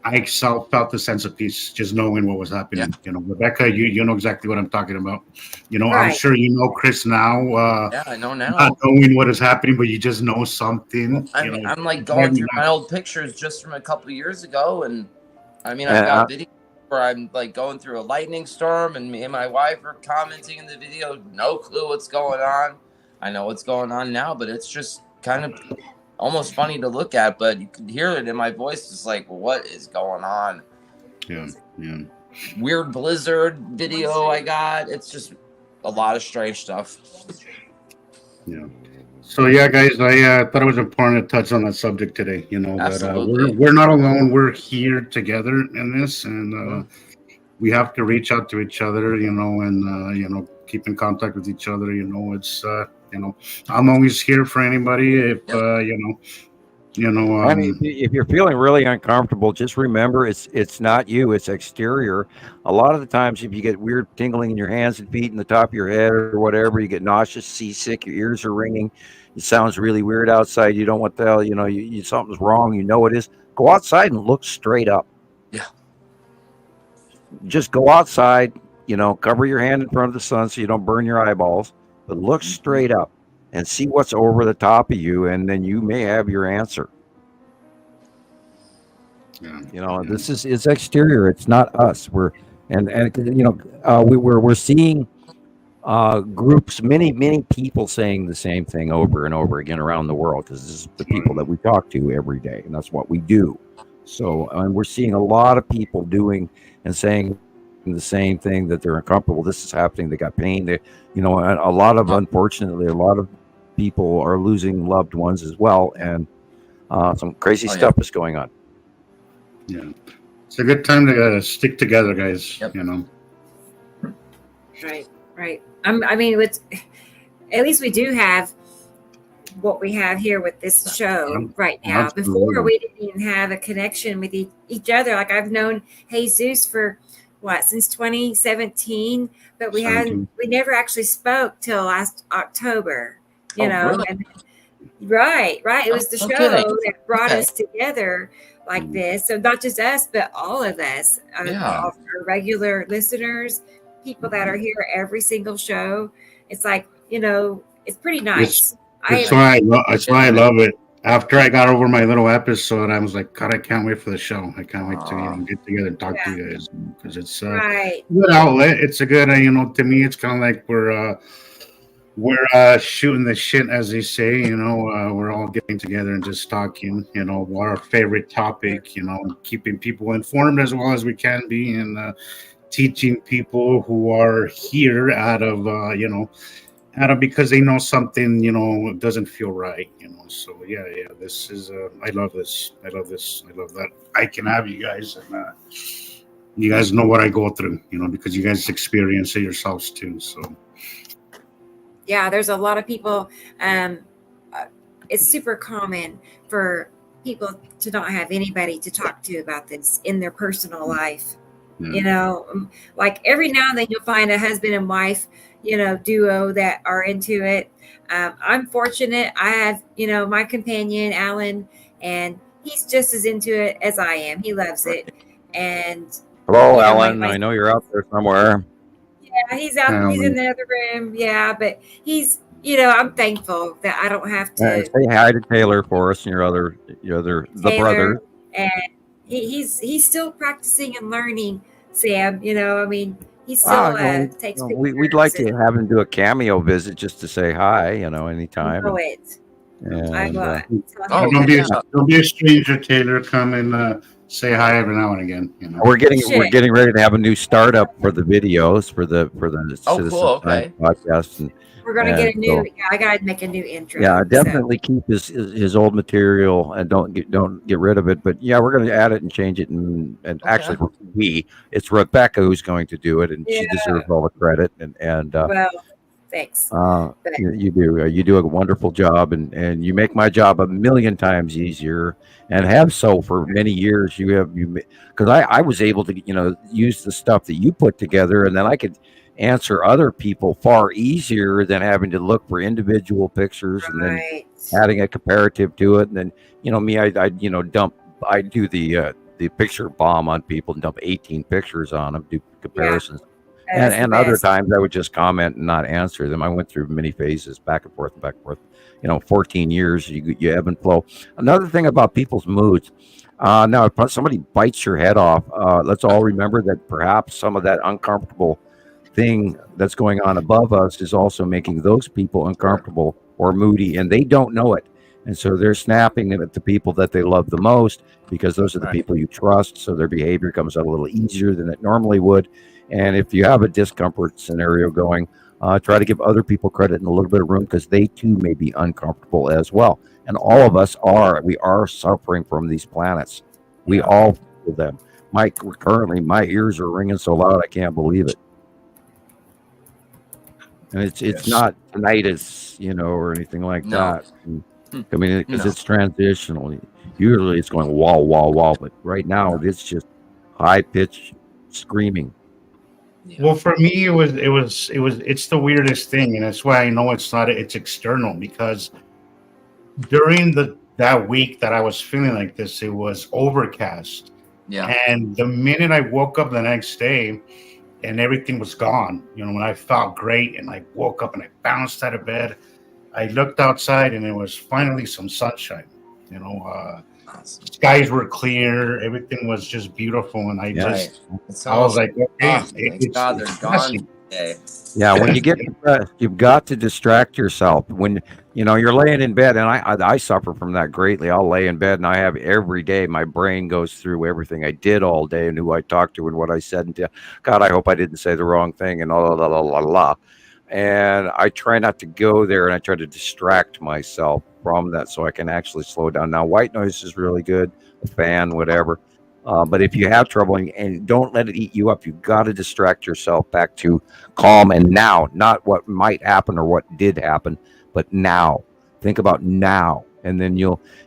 I felt the sense of peace just knowing what was happening. Rebecca, you know exactly what I'm talking about. I'm sure Chris now. I know now. Not knowing what is happening, but you just know something. I'm like going through my old pictures just from a couple of years ago, and I've got videos where I'm like going through a lightning storm, and me and my wife are commenting in the video. No clue what's going on. I know what's going on now, but it's just kind of almost funny to look at. But you can hear it in my voice. It's like, what is going on? Yeah. Weird blizzard video I got. It's just a lot of strange stuff. Yeah. So yeah, guys, I thought it was important to touch on that subject today. You know, that we're not alone. We're here together in this, and we have to reach out to each other. You know, and keep in contact with each other. You know, it's I'm always here for anybody. If I mean, if you're feeling really uncomfortable, just remember it's not you, it's exterior. A lot of the times, if you get weird tingling in your hands and feet and the top of your head or whatever, you get nauseous, seasick, your ears are ringing, it sounds really weird outside, you don't want the hell, you something's wrong, it is. Go outside and look straight up. Yeah. Just go outside, cover your hand in front of the sun so you don't burn your eyeballs, but look straight up and see what's over the top of you, and then you may have your answer. Yeah. This is exterior. It's not us. We're seeing groups, many people saying the same thing over and over again around the world, because this is the people that we talk to every day, and that's what we do. So, and we're seeing a lot of people doing and saying the same thing, that they're uncomfortable. This is happening. They got pain. Unfortunately, a lot of people are losing loved ones as well, and some crazy stuff is going on. Yeah, it's a good time to stick together, guys. Yep. Right. I mean, at least we do have what we have here with this show right now. Absolutely. Before, we didn't even have a connection with each other. Like, I've known Jesus for since 2017, but we never actually spoke till last October. Really? And, right. It was the show that brought us together like this. So not just us, but all of us, our regular listeners, people that are here every single show. It's like, it's pretty nice. That's why I love it. After I got over my little episode, I was like, God, I can't wait for the show. I can't wait to get together and talk to you guys, because it's a good outlet. It's a good, to me, it's kind of like we're shooting the shit, as they say. We're all getting together and just talking. What our favorite topic. Keeping people informed as well as we can be, and teaching people who are here out of because they know something doesn't feel right. So yeah, this is I love this. I love that I can have you guys, and you guys know what I go through. Because you guys experience it yourselves too. So. Yeah, there's a lot of people. It's super common for people to not have anybody to talk to about this in their personal life. Like every now and then you'll find a husband and wife, duo that are into it. I'm fortunate. I have, my companion, Alan, and he's just as into it as I am. He loves it. And hello, Alan. I know you're out there somewhere. Yeah, he's out. He's in the other room. Yeah, but he's, I'm thankful that I don't have to say hi to Taylor for us and the brother. And he's still practicing and learning, Sam. He still takes pictures. We'd like to have him do a cameo visit just to say hi, anytime. I know it. I will. Don't be a stranger, Taylor. Come and say hi every now and again. We're getting ready to have a new startup for the videos for the Citizen podcast, and we're gonna get a new. I gotta make a new intro. Yeah, definitely keep his old material and don't get rid of it. But yeah, we're gonna add it and change it, and actually it's Rebecca who's going to do it, and she deserves all the credit. And well, thanks. You do a wonderful job, and you make my job a million times easier, and have so for many years. Because I was able to use the stuff that you put together, and then I could answer other people far easier than having to look for individual pictures and then adding a comparative to it. And then me, I do the picture bomb on people and dump 18 pictures on them, do comparisons. And other times I would just comment and not answer them. I went through many phases, back and forth. 14 years, you ebb and flow. Another thing about people's moods, Now, if somebody bites your head off, let's all remember that perhaps some of that uncomfortable thing that's going on above us is also making those people uncomfortable or moody, and they don't know it. And so they're snapping at the people that they love the most because those are the people you trust. So their behavior comes out a little easier than it normally would. And if you have a discomfort scenario going, try to give other people credit and a little bit of room because they too may be uncomfortable as well. And all of us we are suffering from these planets. We all feel them. Currently, my ears are ringing so loud I can't believe it. And it's not tinnitus, or anything like that. I mean, because it's transitional. Usually, it's going wah wah wah, but right now it's just high pitched screaming. Well, for me, it's the weirdest thing, and that's why I know it's external, because during that week that I was feeling like this, it was overcast. Yeah. And the minute I woke up the next day and everything was gone, when I felt great and I woke up and I bounced out of bed, I looked outside and it was finally some sunshine. Skies were clear, everything was just beautiful, and I was like, okay, thank God they're gone today. Yeah, when you get depressed, you've got to distract yourself. When you're laying in bed, and I suffer from that greatly. I'll lay in bed, and I have every day my brain goes through everything I did all day and who I talked to and what I said. And God, I hope I didn't say the wrong thing and la. And I try not to go there, and I try to distract myself from that so I can actually slow down. Now, white noise is really good, a fan, whatever. But if you have trouble and don't let it eat you up, you've got to distract yourself back to calm and now, not what might happen or what did happen, but now. Think about now. And then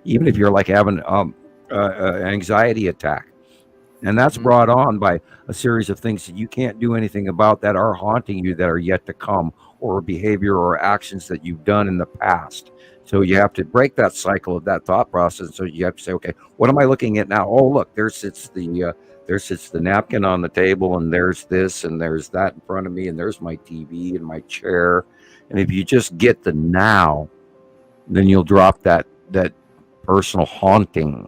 even if you're like having an anxiety attack, and that's brought on by a series of things that you can't do anything about that are haunting you that are yet to come, or behavior or actions that you've done in the past. So you have to break that cycle of that thought process. So you have to say, okay, what am I looking at now? Oh, look, there sits the napkin on the table, and there's this, and there's that in front of me, and there's my TV and my chair. And if you just get the now, then you'll drop that personal haunting.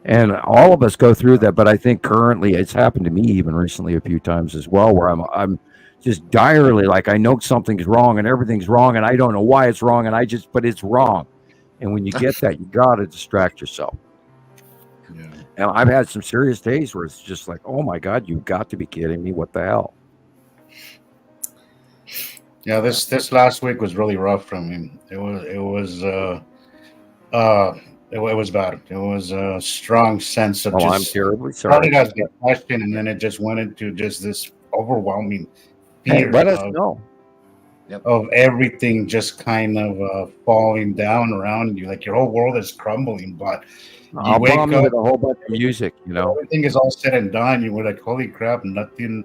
And all of us go through that, but I think currently it's happened to me even recently a few times as well, where I'm just direly like, I know something's wrong and everything's wrong and I don't know why it's wrong, but it's wrong. And when you get that, you got to distract yourself. Yeah. And I've had some serious days where it's just like, oh my God, you've got to be kidding me. What the hell? Yeah, this last week was really rough for me. It was bad. It was a strong sense of I'm terribly sorry. Started as depression, and then it just went into just this overwhelming fear let us know of everything just kind of falling down around you, like your whole world is crumbling. But I'll bomb you with a whole bunch of music. Everything is all said and done. You were like, holy crap, nothing.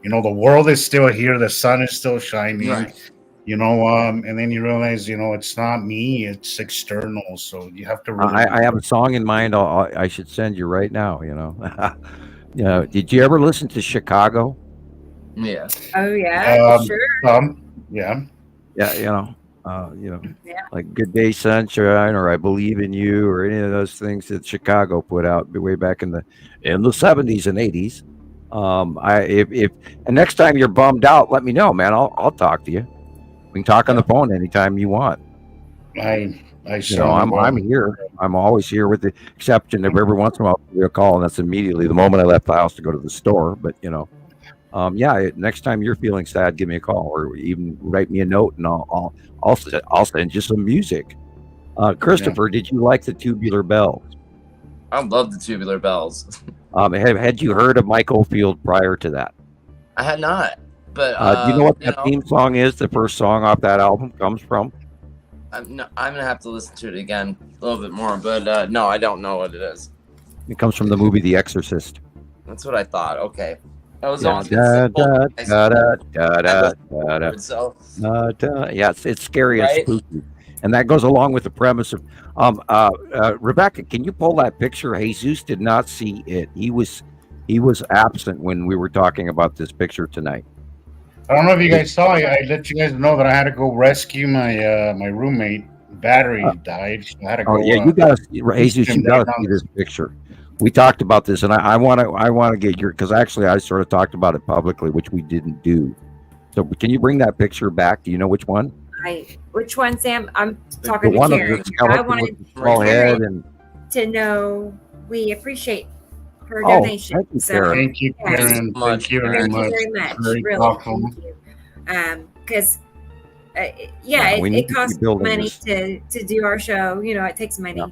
The world is still here. The sun is still shining. Right. And then you realize, it's not me, it's external. So you have to really I have a song in mind I should send you right now, Did you ever listen to Chicago? Yeah. Oh yeah, sure. Yeah. Yeah, like Good Day Sunshine or I Believe in You or any of those things that Chicago put out way back in the 70s and 80s. If next time you're bummed out, let me know, man. I'll talk to you. We can talk on the phone anytime you want. I'm here. I'm always here, with the exception of every once in a while I'll call, and that's immediately the moment I left the house to go to the store. But next time you're feeling sad, give me a call, or even write me a note, and I'll send you some music. Christopher, did you like the Tubular Bells? I love the Tubular Bells. Had you heard of Mike Oldfield prior to that? I had not. But do you know what that theme song is? The first song off that album comes from? I'm gonna have to listen to it again a little bit more. But no, I don't know what it is. It comes from the movie The Exorcist. That's what I thought. Okay, that was it's scary and spooky, and that goes along with the premise of Rebecca. Can you pull that picture? Jesus did not see it. He was absent when we were talking about this picture tonight. I don't know if you guys saw it. I let you guys know that I had to go rescue my my roommate. Battery died. So I had to go. You got to, Jesus, you got to see this picture. We talked about this, and I want to get your, because actually I sort of talked about it publicly, which we didn't do. So can you bring that picture back? Do you know which one? Which one, Sam? I'm The talking to one of Karen. the skeleton I wanted with the small head Karen and to know we appreciate her Oh, donation. thank you, So Karen. Thank you, Yes. Karen. Thank you very thank much. you very much. Very Really, thoughtful. thank you. Because Yeah, we need it to costs keep building money this. to do our show. It takes money,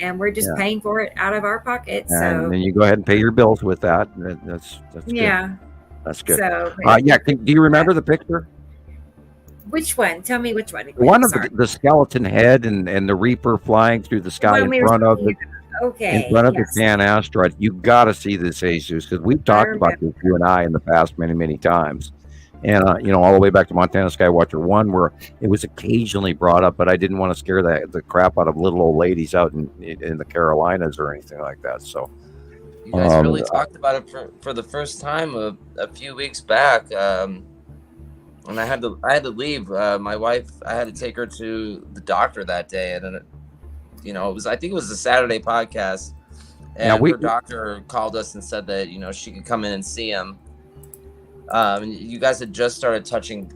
and we're just Yeah. paying for it out of our pockets. and So then you go ahead and pay your bills with that. That's good. yeah. That's good. So Yeah. Do you remember the picture? which one? Tell me which one. The one of Sorry. the skeleton head and the Reaper flying through the sky One in we were front of the Okay. in front of yes. the Pan asteroid. You got to see this, Jesus, because we've talked about this, you and I, in the past many times. And all the way back to Montana Skywatcher 1, where it was occasionally brought up, but I didn't want to scare the crap out of little old ladies out in the Carolinas or anything like that. So You guys really talked about it for the first time a few weeks back. And I had to leave. My wife, I had to take her to the doctor that day, and then I think it was a Saturday podcast, and her doctor called us and said that she could come in and see him. And you guys had just started touching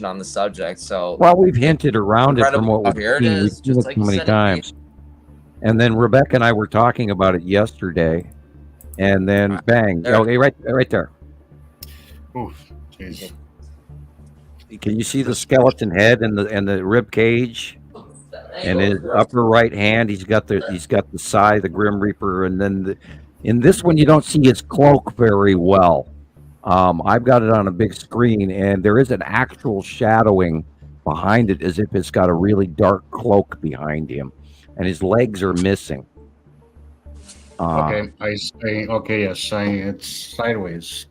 on the subject, so we've hinted around it from what we've seen. We've seen it so many times. And then Rebecca and I were talking about it yesterday, and then bang! Okay, right there. Oof, jeez. Can you see the skeleton head and the rib cage? And his upper right hand, he's got the Sai, the Grim Reaper, and then in this one you don't see his cloak very well. I've got it on a big screen, and there is an actual shadowing behind it, as if it's got a really dark cloak behind him, and his legs are missing. Okay, yes, it's sideways.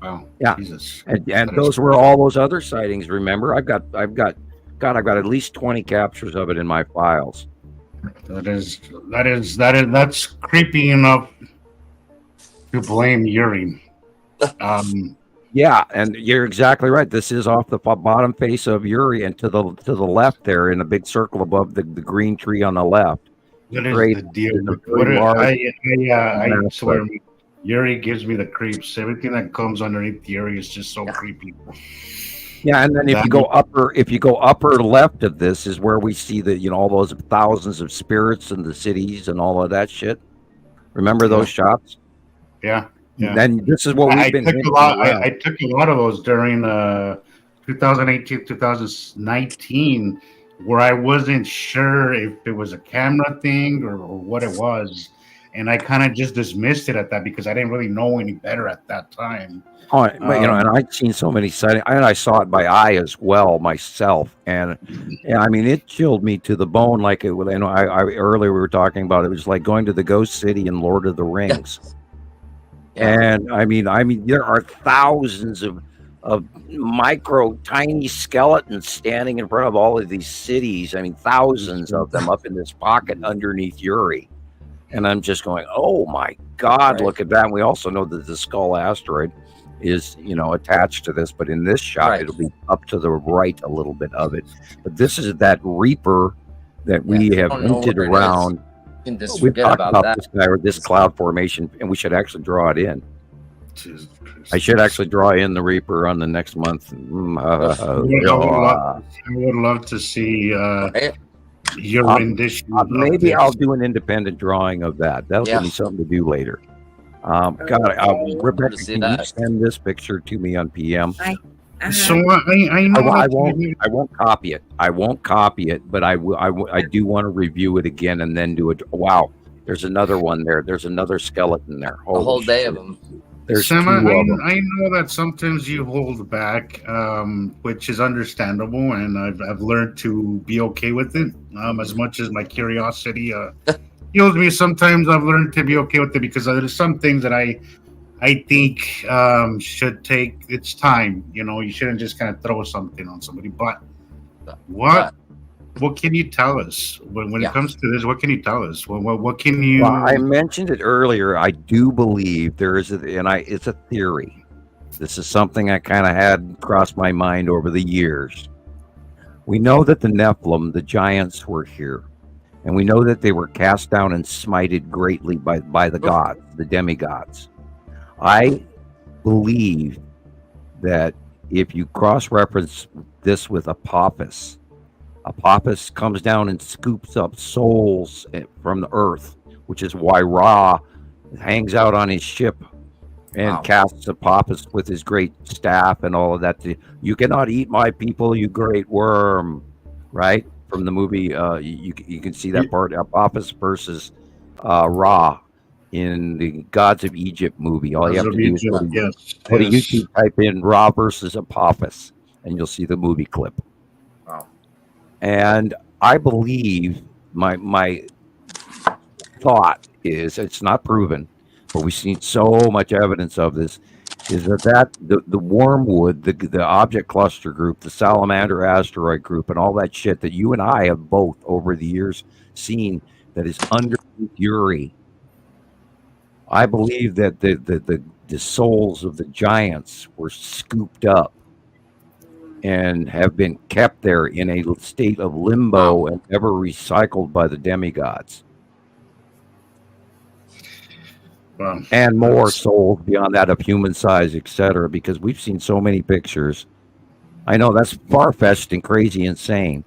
Wow. Yeah. Jesus. And those were all those other sightings. Remember, I've got at least 20 captures of it in my files. That's creepy enough to blame Yuri. Yeah, and you're exactly right. This is off the bottom face of Yuri, and to the left there, in a big circle above the green tree on the left. What is the deal? I swear, Yuri gives me the creeps. Everything that comes underneath Yuri is just so creepy. Yeah, and then if you go upper left of this is where we see all those thousands of spirits in the cities and all of that shit. Remember those shots? Yeah. Yeah. Then this is what we've been. I took a lot of those during 2018, 2019, where I wasn't sure if it was a camera thing or what it was, and I kind of just dismissed it at that because I didn't really know any better at that time. Oh, but and I'd seen so many sightings, and I saw it by eye as well myself, and I mean it chilled me to the bone. Like it, I earlier we were talking about it was like going to the Ghost City in Lord of the Rings. And I mean, there are thousands of micro, tiny skeletons standing in front of all of these cities. I mean, thousands of them up in this pocket underneath Yuri. And I'm just going, oh my God, look at that. And we also know that the Skull asteroid is, attached to this, but in this shot, it'll be up to the right a little bit of it. But this is that Reaper that we have hinted around. We've talked about this guy or this cloud formation, and we should actually draw it in. I should actually draw in the Reaper on the next month. I would love to see your rendition. Maybe I'll do an independent drawing of that. That'll give me something to do later. Rebecca, can you send this picture to me on PM? So I know I won't copy it. I won't copy it, but I do want to review it again and then do it. Wow, there's another one there. There's another skeleton there. A whole day of them. There's Sam, I two of them. know that sometimes you hold back, which is understandable, and I've learned to be okay with it. As much as my curiosity heals me, sometimes I've learned to be okay with it because there's some things that I think should take its time. You shouldn't just kind of throw something on somebody. But what can you tell us when it comes to this? What can you tell us? What can you? Well, I mentioned it earlier. I do believe there is, it's a theory. This is something I kind of had crossed my mind over the years. We know that the Nephilim, the giants, were here, And we know that they were cast down and smited greatly by the gods, the demigods. I believe that if you cross-reference this with Apophis comes down and scoops up souls from the earth, which is why Ra hangs out on his ship and casts Apophis with his great staff and all of that. You cannot eat my people, you great worm, right? From the movie, you can see that part, Apophis versus Ra in the Gods of Egypt movie. All you have to do is go to YouTube, type in Ra versus Apophis, and you'll see the movie clip. Wow. And I believe my thought is, it's not proven, but we've seen so much evidence of this, is that the wormwood, the object cluster group, the salamander asteroid group, and all that shit that you and I have both over the years seen that is underneath Uri. I believe that the souls of the giants were scooped up and have been kept there in a state of limbo and never recycled by the demigods. And more souls beyond that of human size, etc. Because we've seen so many pictures. I know that's far-fetched and crazy, insane.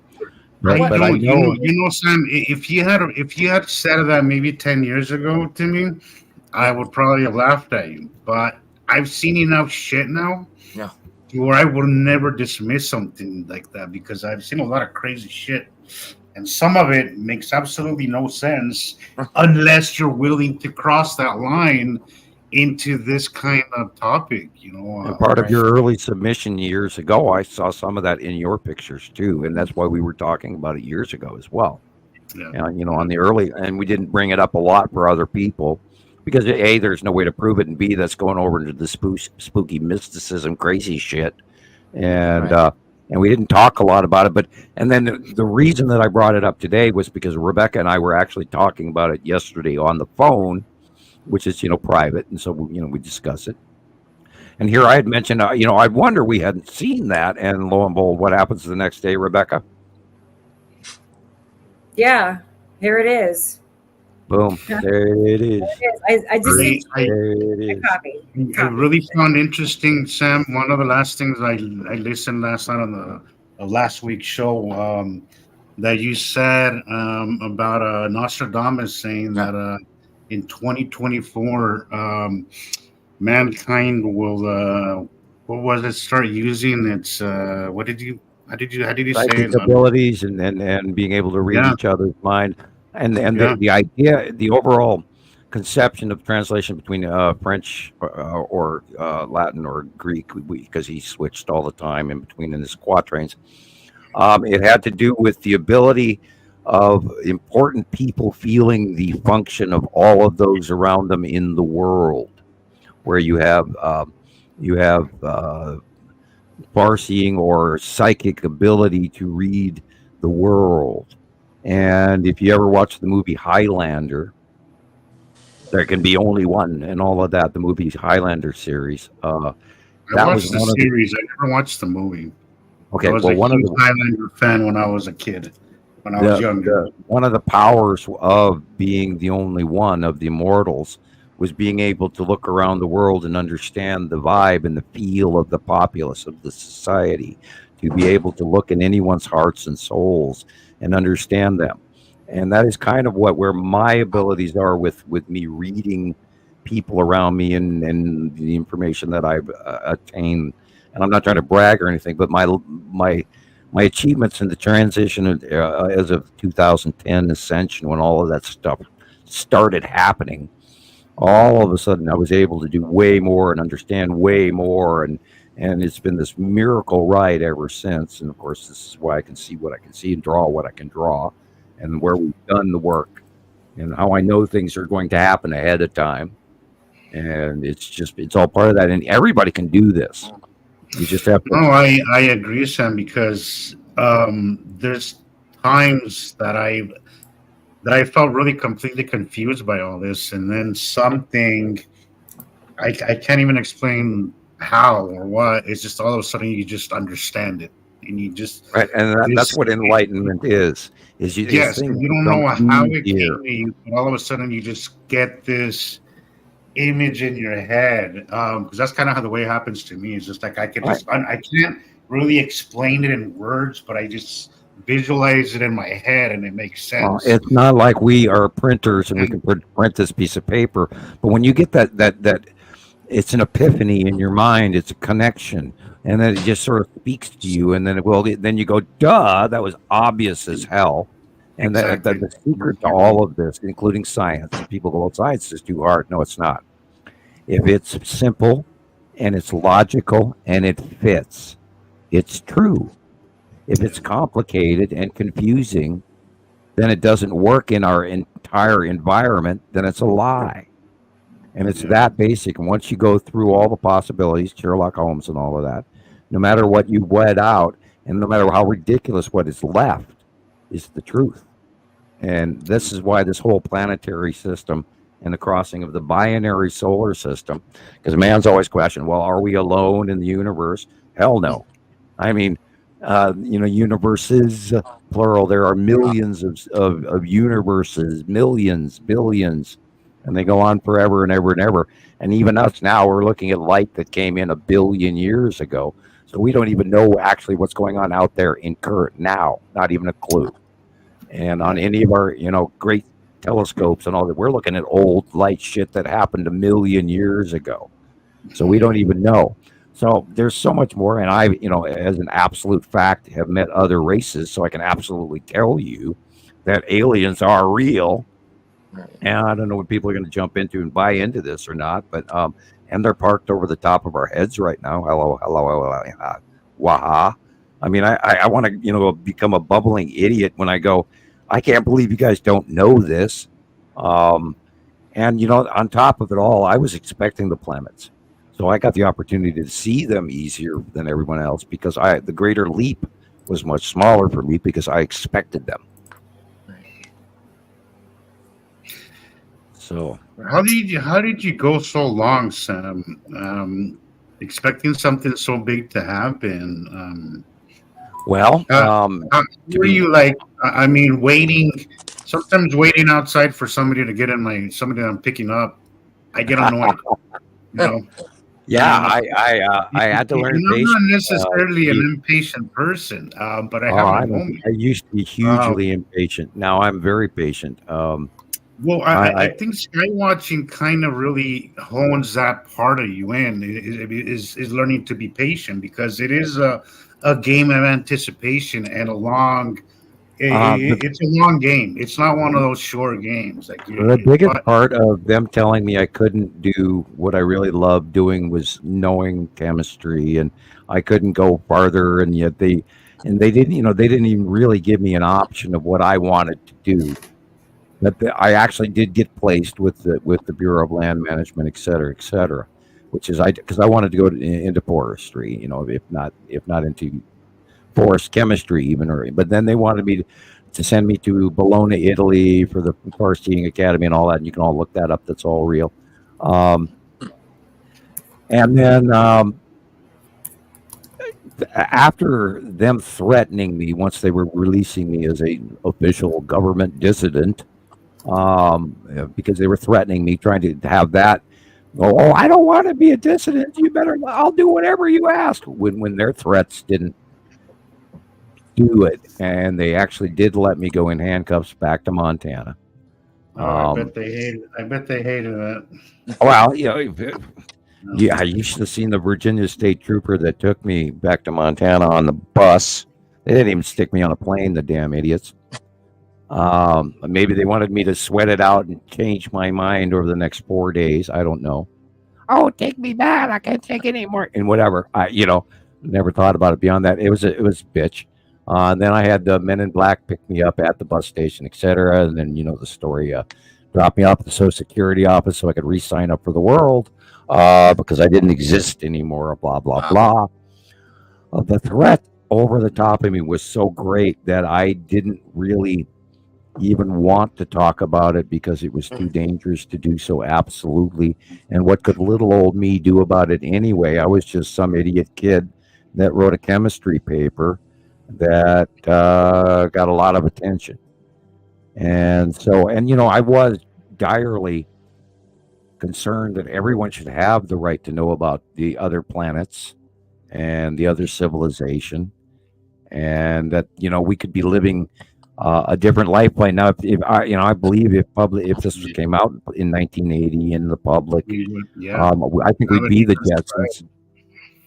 But I know, you know, Sam. If you had said that maybe 10 years ago to me, I would probably have laughed at you. But I've seen enough shit now, where I would never dismiss something like that, because I've seen a lot of crazy shit. And some of it makes absolutely no sense unless you're willing to cross that line into this kind of topic, you know. Part of your early submission years ago, I saw some of that in your pictures too, and that's why we were talking about it years ago as well. Yeah. And, you know, on the early, and we didn't bring it up a lot for other people because A, there's no way to prove it, and B, that's going over into the spooky mysticism, crazy shit, and we didn't talk a lot about it. And then the reason that I brought it up today was because Rebecca and I were actually talking about it yesterday on the phone, which is, you know, private. And so, you know, we discuss it. And here I had mentioned, you know, I wonder we hadn't seen that. And lo and behold, what happens the next day, Rebecca? Yeah, here it is. Boom. There it is. I just I really found interesting, Sam. One of the last things I listened last night on the last week's show, that you said about Nostradamus saying that in 2024 mankind will start using its how did you say it? Abilities and being able to read each other's mind. And the idea, the overall conception of translation between French or Latin or Greek, because he switched all the time in between in his quatrains, it had to do with the ability of important people feeling the function of all of those around them in the world, where you have far-seeing or psychic ability to read the world. And if you ever watch the movie Highlander, there can be only one, and all of that. The movie Highlander series. I watched the series. I never watched the movie. Okay, I was a huge Highlander fan when I was a kid. When I was younger, one of the powers of being the only one of the immortals was being able to look around the world and understand the vibe and the feel of the populace of the society, to be able to look in anyone's hearts and souls and understand them. And that is kind of where my abilities are with me reading people around me and the information that I've attained. And I'm not trying to brag or anything, but my achievements in the transition as of 2010 Ascension, when all of that stuff started happening, all of a sudden I was able to do way more and understand way more, and it's been this miracle ride ever since. And of course, this is why I can see what I can see and draw what I can draw, and where we've done the work and how I know things are going to happen ahead of time. And it's all part of that. And everybody can do this. You just have to. No, I agree, Sam, because there's times that I felt really completely confused by all this, and then something I can't even explain how or what. It's just all of a sudden you just understand it. and you just Right, and that's what enlightenment is. Is you yes, things you don't become know how it easier. came to you, but all of a sudden you just get this image in your head. Because that's kind of how the way it happens to me. It's just like I can't really explain it in words, but I just visualize it in my head, and it makes sense. It's not like we are printers and we can print this piece of paper, but when you get that it's an epiphany in your mind, it's a connection, and then it just sort of speaks to you, and then you go, duh, that was obvious as hell. And Exactly. the secret to all of this, including science, and people go, well, science is too hard. No, it's not. If it's simple and it's logical and it fits, it's true. If it's complicated and confusing, then it doesn't work in our entire environment, then it's a lie. And it's that basic. And once you go through all the possibilities, Sherlock Holmes and all of that, no matter what you wed out, and no matter how ridiculous what is left, is the truth. And this is why this whole planetary system and the crossing of the binary solar system, because man's always questioned, well, are we alone in the universe? Hell no. I mean, universes, plural, there are millions of universes, millions, billions, and they go on forever and ever and ever. And even us now, we're looking at light that came in 1 billion years ago. So we don't even know actually what's going on out there in current now, not even a clue. And on any of our, great telescopes and all that, we're looking at old light shit that happened 1 million years ago. So we don't even know. So there's so much more. And I, as an absolute fact, have met other races. So I can absolutely tell you that aliens are real. And I don't know what people are going to jump into and buy into this or not, but, and they're parked over the top of our heads right now. Hello, waha. I mean, I want to, become a bubbling idiot when I go, I can't believe you guys don't know this. And, on top of it all, I was expecting the planets. So I got the opportunity to see them easier than everyone else because the greater leap was much smaller for me because I expected them. So how did you go so long, Sam? Expecting something so big to happen? Well, were you like? I mean, sometimes waiting outside for somebody to get in somebody I'm picking up. I get annoyed. Yeah, I had to learn patience. I'm not necessarily an impatient person, but I have my moments. I used to be hugely impatient. Now I'm very patient. Well, I think sky watching kind of really hones that part of you in is learning to be patient because it is a game of anticipation and it's a long game. It's not one of those short games. The biggest part of them telling me I couldn't do what I really loved doing was knowing chemistry, and I couldn't go farther. And yet they didn't, they didn't even really give me an option of what I wanted to do. But I actually did get placed with the Bureau of Land Management, et cetera, which is because I wanted to go into forestry, if not into forest chemistry even, but then they wanted me to send me to Bologna, Italy for the Foresting Academy and all that. And you can all look that up. That's all real. And then after them threatening me, once they were releasing me as a official government dissident, because they were threatening me, trying to have that. Oh, I don't want to be a dissident. I'll do whatever you ask. When their threats didn't do it, and they actually did let me go in handcuffs back to Montana. I bet they hated that. Well, yeah, you should have seen the Virginia State Trooper that took me back to Montana on the bus. They didn't even stick me on a plane, the damn idiots. Maybe they wanted me to sweat it out and change my mind over the next 4 days. I don't know. Oh, take me back. I can't take it anymore. And whatever. I never thought about it beyond that. It was bitch. Then I had the Men in Black pick me up at the bus station, etc. And then, the story, dropped me off at the Social Security office so I could re-sign up for the world, because I didn't exist anymore, blah, blah, blah. The threat over the top of me was so great that I didn't really even want to talk about it because it was too dangerous to do so, absolutely. And what could little old me do about it anyway? I was just some idiot kid that wrote a chemistry paper that got a lot of attention. And so, and I was direly concerned that everyone should have the right to know about the other planets and the other civilization, and that we could be living a different life by now. If I believe if this came out in 1980 in the public, I think we'd be the Jetsons.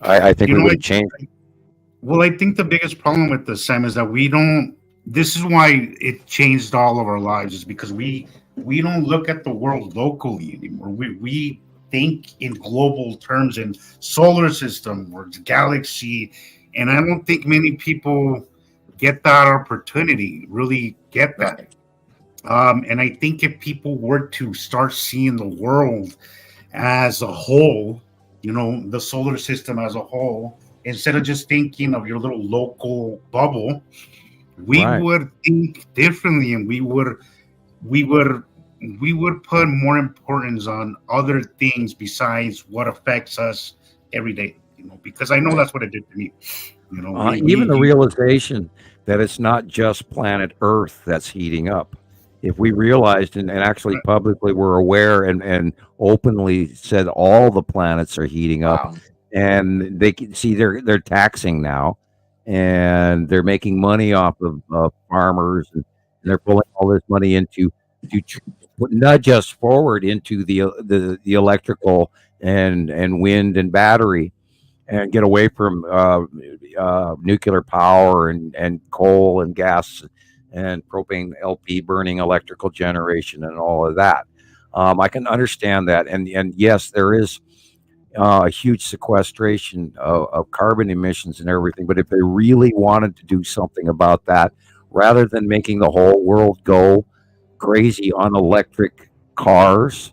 I think we would have changed. Well, I think the biggest problem with this, Sam, is that we don't. This is why it changed all of our lives, is because we don't look at the world locally anymore. We think in global terms, in solar system or galaxy, and I don't think many people get that opportunity, really get that. And I think if people were to start seeing the world as a whole, the solar system as a whole, instead of just thinking of your little local bubble, we would think differently, and we would put more importance on other things besides what affects us every day. Because I know that's what it did to me. Even the realization that it's not just planet Earth that's heating up. If we realized and actually publicly were aware and openly said all the planets are heating up, and they can see they're taxing now, and they're making money off of farmers, and they're pulling all this money into to nudge us forward into the electrical and wind and battery, and get away from nuclear power and coal and gas and propane LP burning electrical generation and all of that. I can understand that, and yes, there is a huge sequestration of carbon emissions and everything. But if they really wanted to do something about that, rather than making the whole world go crazy on electric cars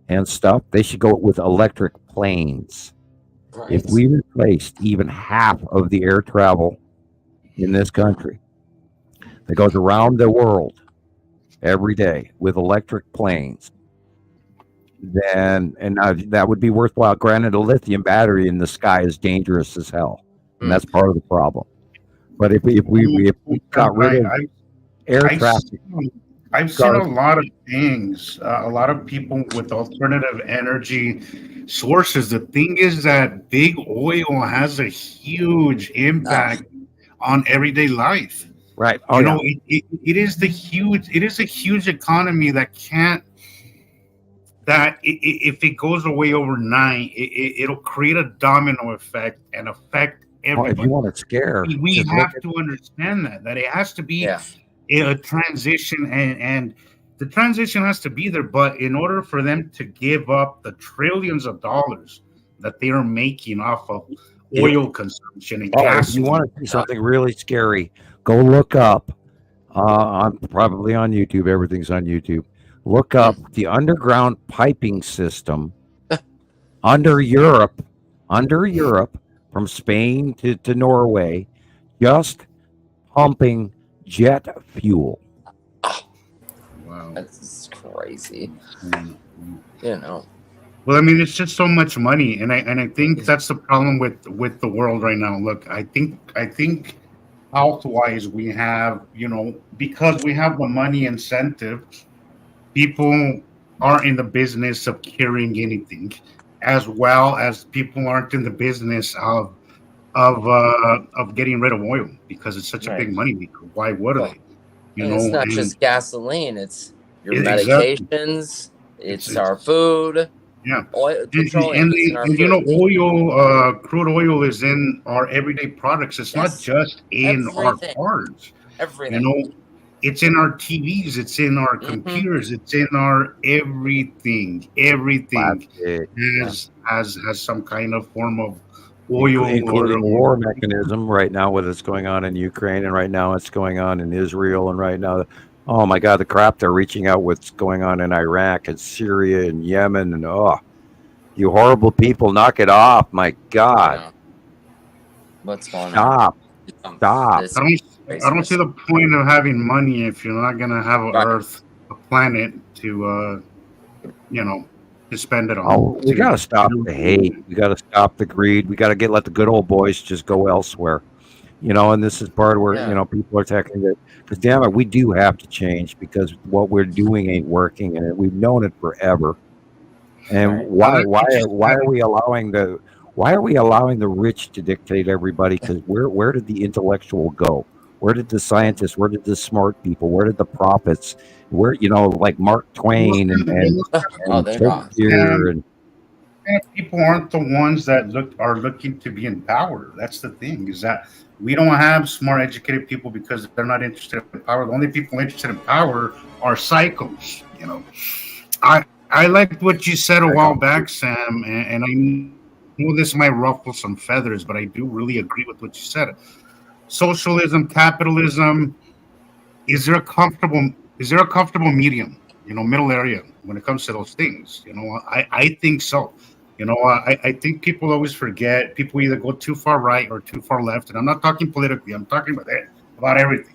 and stuff, they should go with electric planes. Right. If we replaced even half of the air travel in this country that goes around the world every day with electric planes, then that would be worthwhile. Granted, a lithium battery in the sky is dangerous as hell, and that's part of the problem. But if we got rid of air traffic, I've seen a lot of things. A lot of people with alternative energy sources. The thing is that big oil has a huge impact on everyday life. Right. It is a huge economy that can't. That if it goes away overnight, it'll create a domino effect and affect everybody. If you want to scare, we have to understand that it has to be a transition, and the transition has to be there. But in order for them to give up the trillions of dollars that they are making off of oil consumption and gas, if you want to see something really scary, go look up. I'm probably on YouTube. Everything's on YouTube. Look up the underground piping system under Europe, from Spain to Norway, just pumping jet fuel. Wow, that's crazy. Well, I mean, it's just so much money, and I think that's the problem with the world right now. Look, I think health-wise, we have, because we have the money incentive, people aren't in the business of curing anything, as well as people aren't in the business of getting rid of oil, because it's such a big money maker. Why would they? It's not just gasoline; it's your medications, it's our food. Yeah, oil, oil, crude oil is in our everyday products. It's not just in our cars. Everything. It's in our TVs. It's in our computers. It's in our everything. Everything has some kind of form of oil, including war mechanism. Right now, what is going on in Ukraine, and right now it's going on in Israel, and right now, oh my God, the crap they're reaching out what's going on in Iraq and Syria and Yemen, and you horrible people, knock it off! My God, what's going on? Stop! I don't see the point of having money if you're not going to have a planet to, to spend it on. Oh, we got to stop the hate. We got to stop the greed. We got to let the good old boys just go elsewhere. And this is part where Yeah. people are tackling it because damn it, we do have to change because what we're doing ain't working, and we've known it forever. And Right. why are we allowing the rich to dictate everybody? Because where did the intellectual go? Where did the scientists? Where did the smart people? Where did the prophets? Where like Mark Twain and Oh, they're gone. Shakespeare and people aren't the ones that are looking to be in power. That's the thing, is that we don't have smart, educated people because they're not interested in power. The only people interested in power are psychos. I liked what you said a while back, Sam, and I know this might ruffle some feathers, but I do really agree with what you said. Socialism, capitalism. Is there a comfortable medium? Middle area when it comes to those things. I think so. I think people always forget. People either go too far right or too far left, and I'm not talking politically. I'm talking about everything.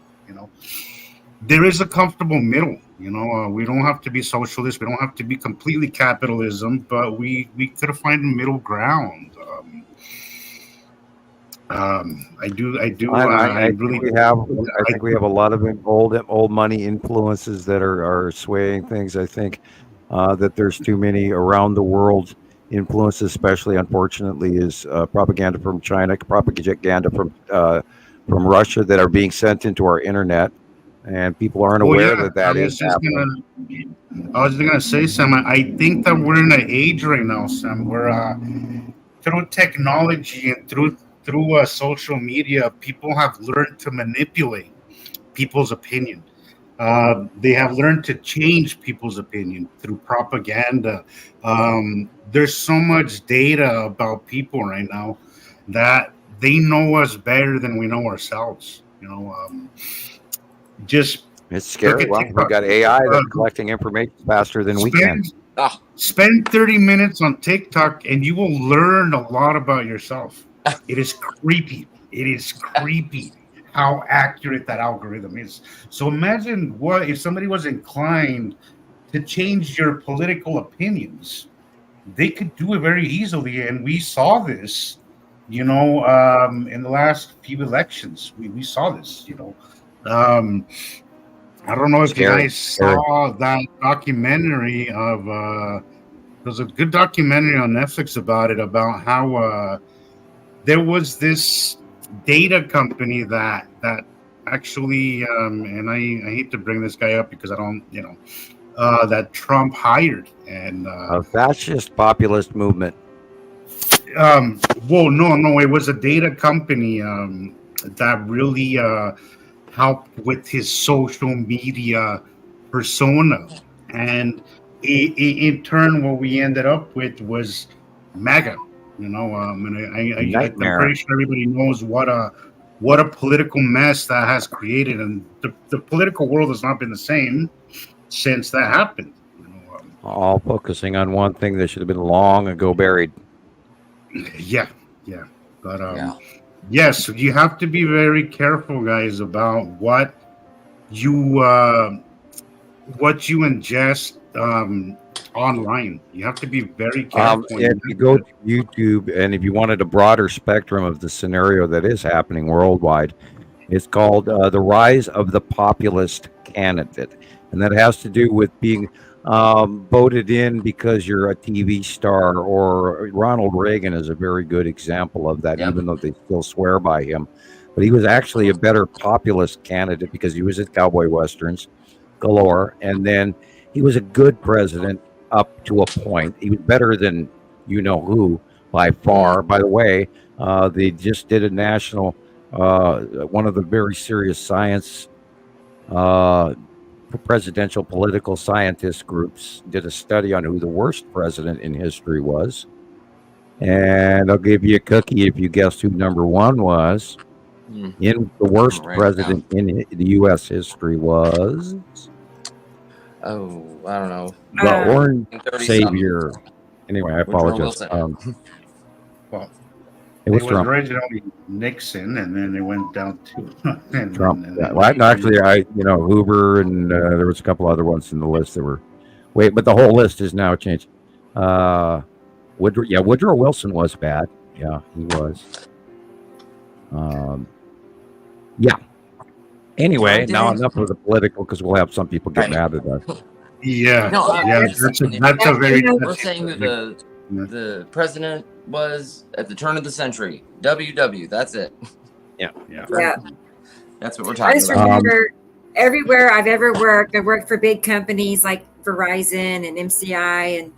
There is a comfortable middle. We don't have to be socialist. We don't have to be completely capitalism, but we could find a middle ground. I do. I really think we have a lot of old money influences that are swaying things. I think that there's too many around the world influences, especially unfortunately, is propaganda from China, propaganda from Russia that are being sent into our internet, and people aren't aware that is happening. I was going to say, Sam, I think that we're in an age right now, Sam, where through technology and through social media, people have learned to manipulate people's opinion. They have learned to change people's opinion through propaganda. There's so much data about people right now that they know us better than we know ourselves. Just it's scary. Well, we've got AI that's collecting information faster than we can. Spend 30 minutes on TikTok and you will learn a lot about yourself. It is creepy. It is creepy how accurate that algorithm is. So imagine what if somebody was inclined to change your political opinions. They could do it very easily, and we saw this, in the last few elections. We saw this, I don't know if you guys saw that documentary of there's a good documentary on Netflix about it, about how there was this data company that actually and I hate to bring this guy up because I don't that Trump hired, and a fascist populist movement. Well, no, it was a data company that really helped with his social media persona, and in turn, what we ended up with was MAGA. And I'm pretty sure everybody knows what a political mess that has created, and the political world has not been the same since that happened. All focusing on one thing that should have been long ago buried. Yeah. But yes, you have to be very careful, guys, about what you ingest online. You have to be very careful. If you go to YouTube, and if you wanted a broader spectrum of the scenario that is happening worldwide, it's called The Rise of the Populist Candidate. And that has to do with being voted in because you're a TV star, or Ronald Reagan is a very good example of that, even though they still swear by him. But he was actually a better populist candidate because he was at cowboy westerns galore, and then he was a good president up to a point. He was better than who by far. By the way, they just did a national, one of the very serious science presidential political scientist groups did a study on who the worst president in history was. And I'll give you a cookie if you guess who number one was. In the worst president in the U.S. history was... Oh, I don't know. The Orange Savior. Anyway, I apologize. Well, it was Trump. Originally Nixon, and then it went down to Trump. Actually, Hoover, and there was a couple other ones in the list that were. Wait, but the whole list is now changed. Woodrow Wilson was bad. Yeah, he was. Yeah. Anyway, John now Denver. enough of the political because we'll have some people get Right. mad at us. Yeah, No, yeah, I'm that's a very. We're saying who the president was at the turn of the century. WW. That's it. Yeah. That's what we're I talking just about. remember everywhere I've ever worked, I worked for big companies like Verizon and MCI,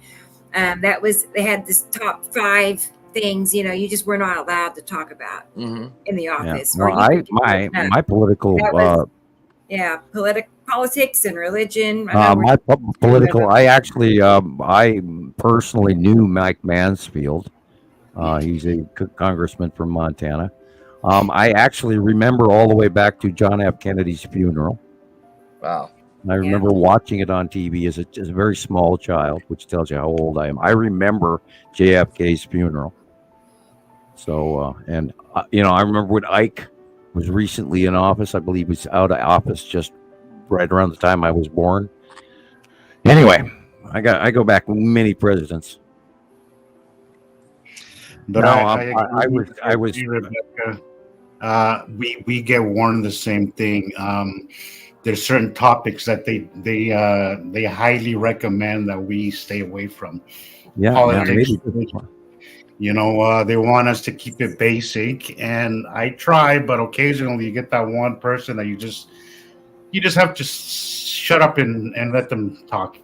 and they had this top 5 things, you just were not allowed to talk about Mhm. in the Yeah. office. Well, my political That was- politics and religion. my political. I actually I personally knew Mike Mansfield. He's a congressman from Montana. I actually remember all the way back to John F. Kennedy's funeral. Wow. And I remember watching it on TV as a very small child, which tells you how old I am. I remember JFK's funeral. So, I remember when Ike was recently in office. I believe he was out of office just right around the time I was born. Anyway, I go back many presidents. But No, I I was. Rebecca. We get warned the same thing. There's certain topics that they highly recommend that we stay away from. Yeah, Politics. maybe. They want us to keep it basic, and I try, but occasionally you get that one person that you just have to shut up and let them talk,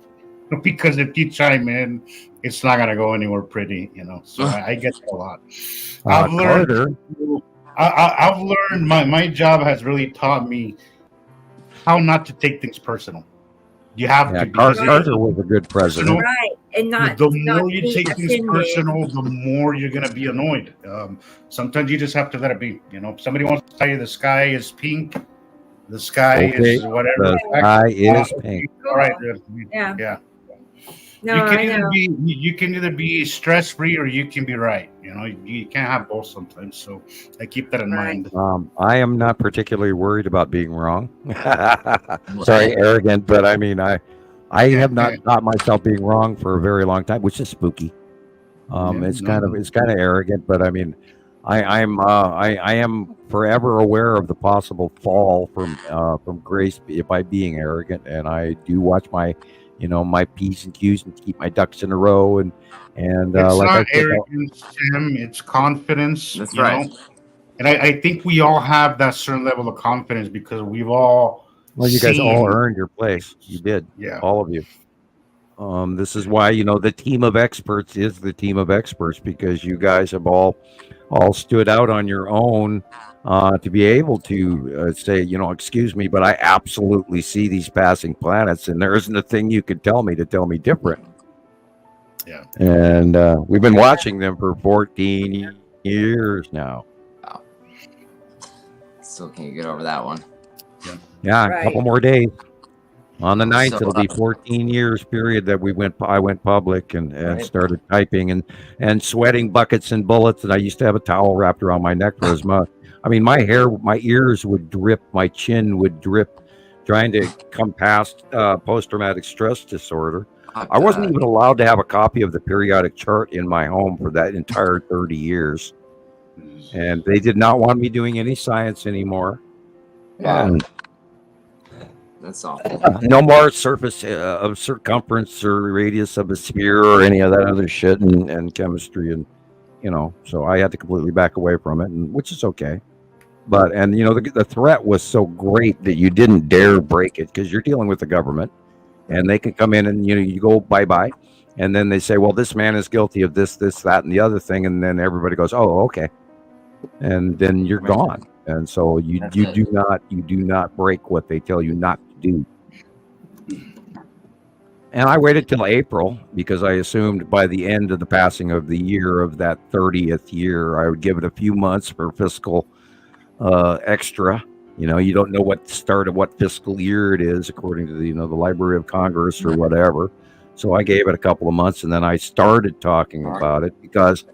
because if you chime in, it's not gonna go anywhere pretty, So I get that a lot. I've learned. I've learned. My job has really taught me how not to take things personal. You have to. Carter was a good president. Right, and The more you take things personal, the more you're going to be annoyed. Sometimes you just have to let it be. If somebody wants to tell you the sky is pink, the sky is whatever. The sky is pink. All right. Yeah. No, you can either be stress free or you can be right. You can't have both sometimes. So I keep that in mind. I am not particularly worried about being wrong. Sorry, arrogant, but I mean, I have not got myself being wrong for a very long time, which is spooky. It's kind of arrogant, but I mean, I am forever aware of the possible fall from grace by being arrogant, and I do watch my P's and Q's and keep my ducks in a row, and it's like not I said, arrogance, Tim. It's confidence. That's right. And I think we all have that certain level of confidence because we've all. Well, you guys all earned your place. You did. Yeah. All of you. This is why, the team of experts is the team of experts, because you guys have all stood out on your own to be able to say, excuse me, but I absolutely see these passing planets, and there isn't a thing you could tell me to tell me different. Yeah. And we've been watching them for 14 years now. Wow. Still can't get over that one. Yeah, a couple more days. On the 9th, So, it'll be 14 years period that I went public and started typing and sweating buckets and bullets. And I used to have a towel wrapped around my neck for my hair, my ears would drip, my chin would drip, trying to come past post-traumatic stress disorder. I wasn't even allowed to have a copy of the periodic chart in my home for that entire 30 years. And they did not want me doing any science anymore. And that's awful. No more surface of circumference or radius of a sphere or any of that other shit and chemistry, and so I had to completely back away from it, and which is okay. But the threat was so great that you didn't dare break it, because you're dealing with the government, and they can come in and you go bye, and then they say, well, this man is guilty of this, that, and the other thing, and then everybody goes, oh, okay, and then you're gone. And so you do not break what they tell you not to do. And I waited till April because I assumed by the end of the passing of the year of that 30th year, I would give it a few months for fiscal extra. You don't know what start of what fiscal year it is according to the Library of Congress or whatever. So I gave it a couple of months, and then I started talking about it because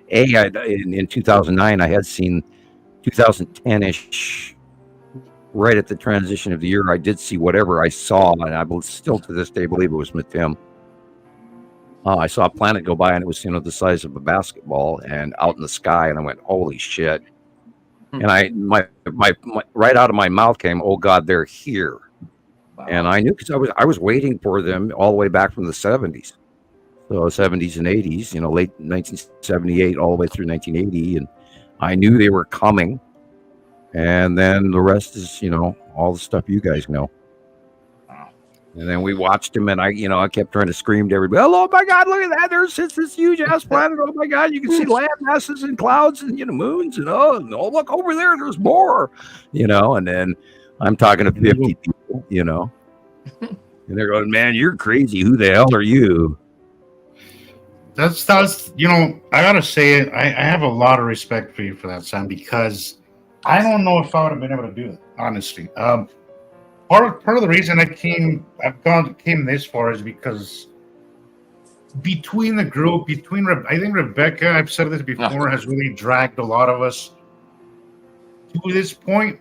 in 2009 I had seen 2010-ish, right at the transition of the year, I did see whatever I saw, and I still to this day believe it was Matim. I saw a planet go by, and it was the size of a basketball and out in the sky, and I went, holy shit. And my right out of my mouth came, "Oh God, they're here." Wow. And I knew because I was waiting for them all the way back from the 70s. So 70s and 80s, late 1978 all the way through 1980. And I knew they were coming. And then the rest is, all the stuff you guys know. Wow. And then we watched him, and I kept trying to scream to everybody, "Oh my God, look at that! There's this huge ass planet. Oh my God, you can see land masses and clouds and moons, and oh no, look over there, there's more." And then I'm talking to 50 people, and they're going, "Man, you're crazy. Who the hell are you?" That's I gotta say it. I have a lot of respect for you for that, Sam, because I don't know if I would have been able to do it, honestly. Part of the reason I've came this far is because between the group, I think Rebecca, I've said this before, has really dragged a lot of us to this point.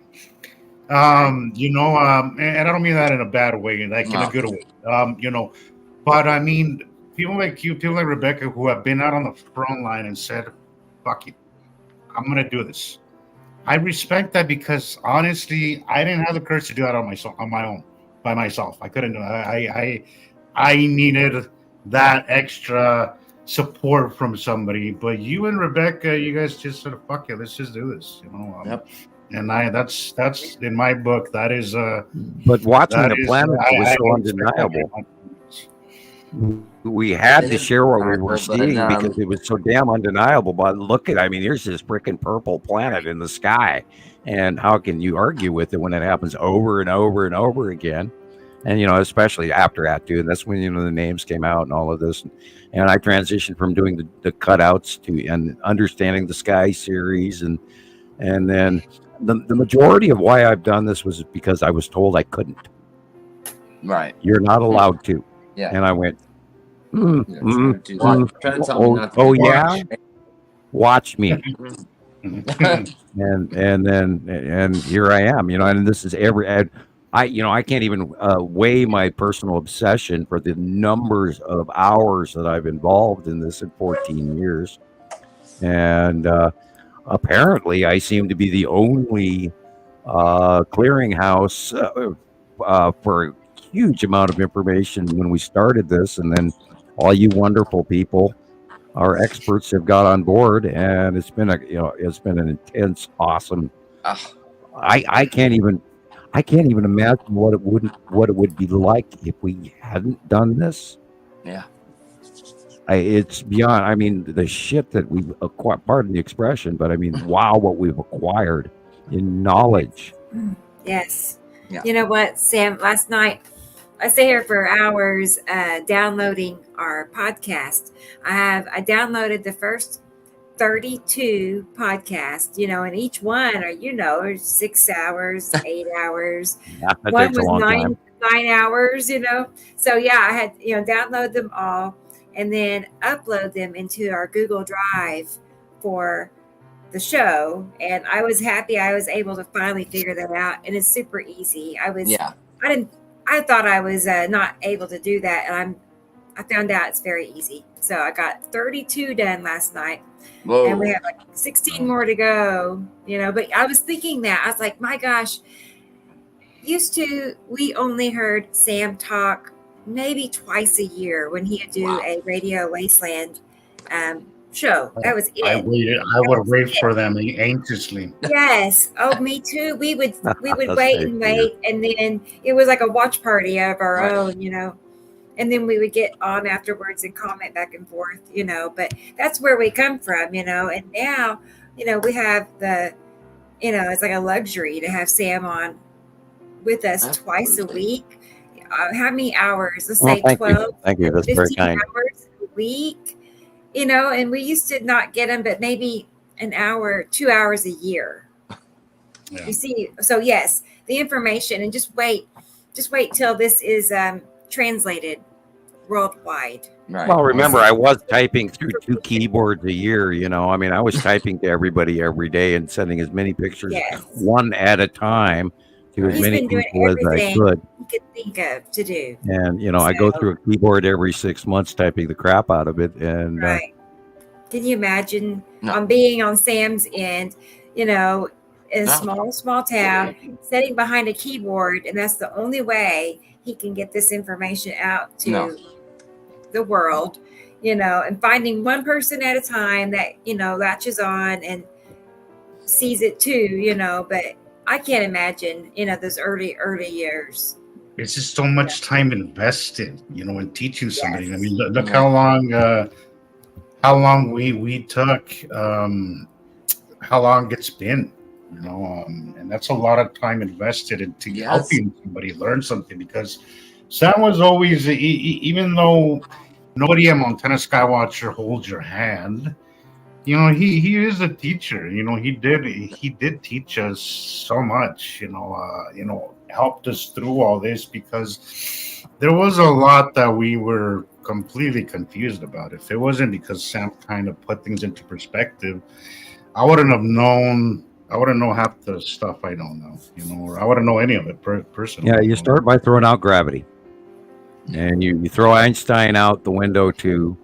And I don't mean that in a bad way, like in a good way. But I mean, people like you, people like Rebecca, who have been out on the front line and said, "Fuck it, I'm gonna do this." I respect that because honestly, I didn't have the courage to do that on my own, by myself. I couldn't do it. I needed that extra support from somebody. But you and Rebecca, you guys just said, "Fuck it, let's just do this." Yep. And that's in my book. That is. But watching the planet was so undeniable. We had to share what we were seeing because it was so damn undeniable. But here's this freaking purple planet in the sky. And how can you argue with it when it happens over and over and over again? And, especially after Atu, and that's when, the names came out and all of this. And I transitioned from doing the cutouts and understanding the Sky series. And then the majority of why I've done this was because I was told I couldn't. Right. You're not allowed to. Yeah. And I went, yeah? Watch me. and here I am, and this is I can't even weigh my personal obsession for the numbers of hours that I've involved in this in 14 years. And apparently I seem to be the only clearinghouse for huge amount of information when we started this, and then all you wonderful people, our experts, have got on board, and it's been an intense, awesome. I can't even imagine what it would be like if we hadn't done this. Yeah, it's beyond. I mean, the shit that we've acquired. Pardon the expression, but I mean, wow, what we've acquired in knowledge. Yes. Yeah. You know what, Sam? Last night, I stay here for hours downloading our podcast. I downloaded the first 32 podcasts, and each one are, 6 hours, 8 hours. That One takes a was long 9 time. hours, So yeah, I had, download them all and then upload them into our Google Drive for the show. And I was happy I was able to finally figure that out. And it's super easy. I thought I was not able to do that, and I found out it's very easy. So I got 32 done last night. Whoa. And we have like 16 more to go. But I was thinking that I was like, my gosh, we only heard Sam talk maybe twice a year when he'd do a Radio Wasteland show. That was it. I would wait for them anxiously. Yes. Oh, me too. We would wait and wait, and then it was like a watch party of our own, and then we would get on afterwards and comment back and forth, but that's where we come from, and now, we have it's like a luxury to have Sam on with us twice a week. How many hours? Let's say 12. Thank you. That's 15 very kind. hours a week. And we used to not get them, but maybe an hour, 2 hours a year. Yeah. You see, so yes, the information, and just wait till this is translated worldwide. Right. Well, remember, I was typing through 2 keyboards a year. I mean, I was typing to everybody every day and sending as many pictures one at a time to as many people as I could. You could think of to do. And I go through a keyboard every 6 months typing the crap out of it. And right. Can you imagine being on Sam's end? in a No. small town, sitting behind a keyboard, and that's the only way he can get this information out to No. the world, and finding one person at a time that, latches on and sees it too, but I can't imagine, those early years. It's just so much time invested, in teaching somebody. Yes. I mean, look how long we took, how long it's been, and that's a lot of time invested into Yes. helping somebody learn something. Because Sam was always, even though nobody at Montana Skywatcher holds your hand, he is a teacher. He did teach us so much. Helped us through all this, because there was a lot that we were completely confused about. If it wasn't because Sam kind of put things into perspective, I wouldn't know half the stuff I don't know, or I wouldn't know any of it personally. Yeah, you start by throwing out gravity, and you throw Einstein out the window too.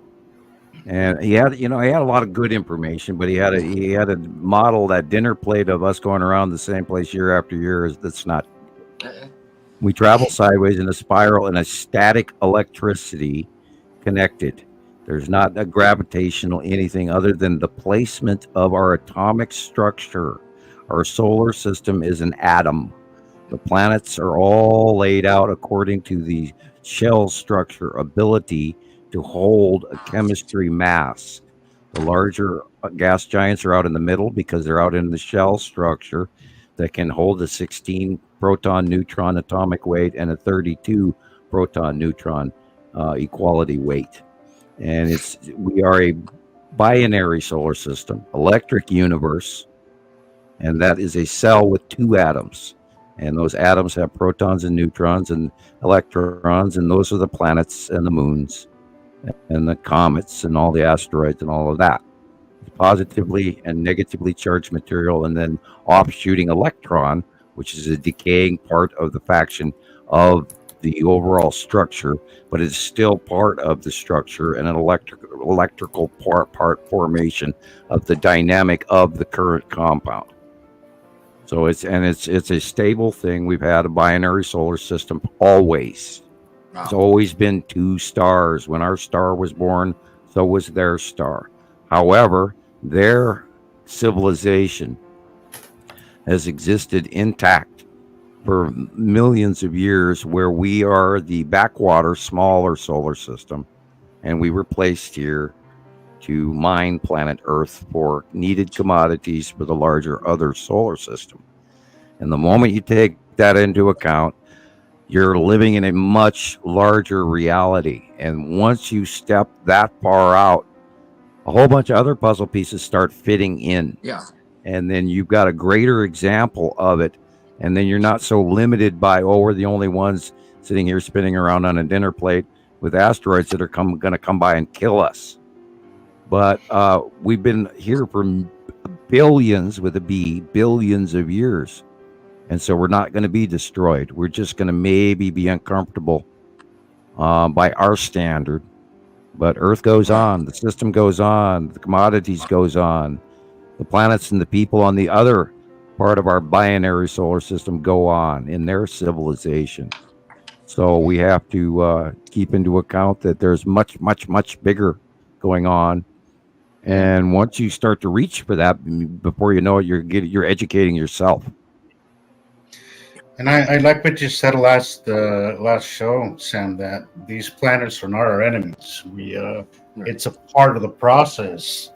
And he had a lot of good information, but he had a model, that dinner plate of us going around the same place year after year. That's not. We travel sideways in a spiral in a static electricity connected. There's not a gravitational anything other than the placement of our atomic structure. Our solar system is an atom. The planets are all laid out according to the shell structure ability to hold a chemistry mass. The larger gas giants are out in the middle because they're out in the shell structure that can hold a 16 proton neutron atomic weight and a 32 proton neutron equality weight. And we are a binary solar system, electric universe, and that is a cell with two atoms. And those atoms have protons and neutrons and electrons, and those are the planets and the moons and the comets and all the asteroids and all of that. Positively and negatively charged material, and then offshooting electron, which is a decaying part of the faction of the overall structure, but it's still part of the structure and an electrical part formation of the dynamic of the current compound. So it's a stable thing. We've had a binary solar system always. Wow. It's always been two stars. When our star was born, so was their star. However, their civilization has existed intact for millions of years, where we are the backwater, smaller solar system, and we were placed here to mine planet Earth for needed commodities for the larger other solar system. And the moment you take that into account, you're living in a much larger reality. And once you step that far out, a whole bunch of other puzzle pieces start fitting in. Yeah. And then you've got a greater example of it. And then you're not so limited by, we're the only ones sitting here spinning around on a dinner plate with asteroids that are going to come by and kill us. But we've been here for billions, with a B, billions of years. And so we're not going to be destroyed. We're just going to maybe be uncomfortable by our standard. But Earth goes on, the system goes on, the commodities goes on, the planets and the people on the other part of our binary solar system go on in their civilization. So we have to keep into account that there's much, much, much bigger going on. And once you start to reach for that, before you know it, you're educating yourself. And I like what you said last show, Sam, that these planets are not our enemies. It's a part of the process.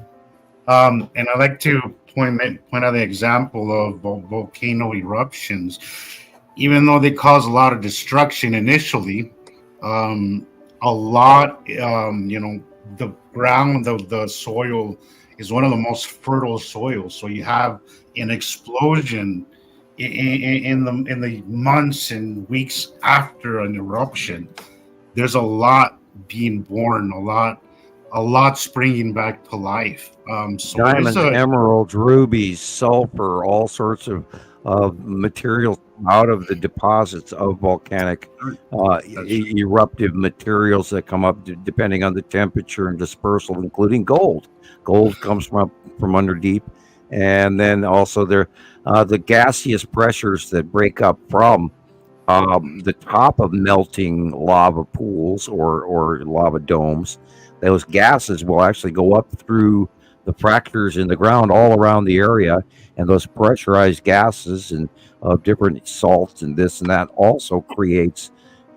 And I like to point out the example of volcano eruptions. Even though they cause a lot of destruction initially, the ground, the soil is one of the most fertile soils. So you have an explosion in the months and weeks after an eruption. There's a lot being born, a lot springing back to life. So diamonds, emeralds, rubies, sulfur, all sorts of materials out of the deposits of volcanic eruptive materials that come up depending on the temperature and dispersal, including gold. Gold comes from under deep, And then also the gaseous pressures that break up from the top of melting lava pools or lava domes. Those gases will actually go up through the fractures in the ground all around the area, and those pressurized gases and different salts and this and that also creates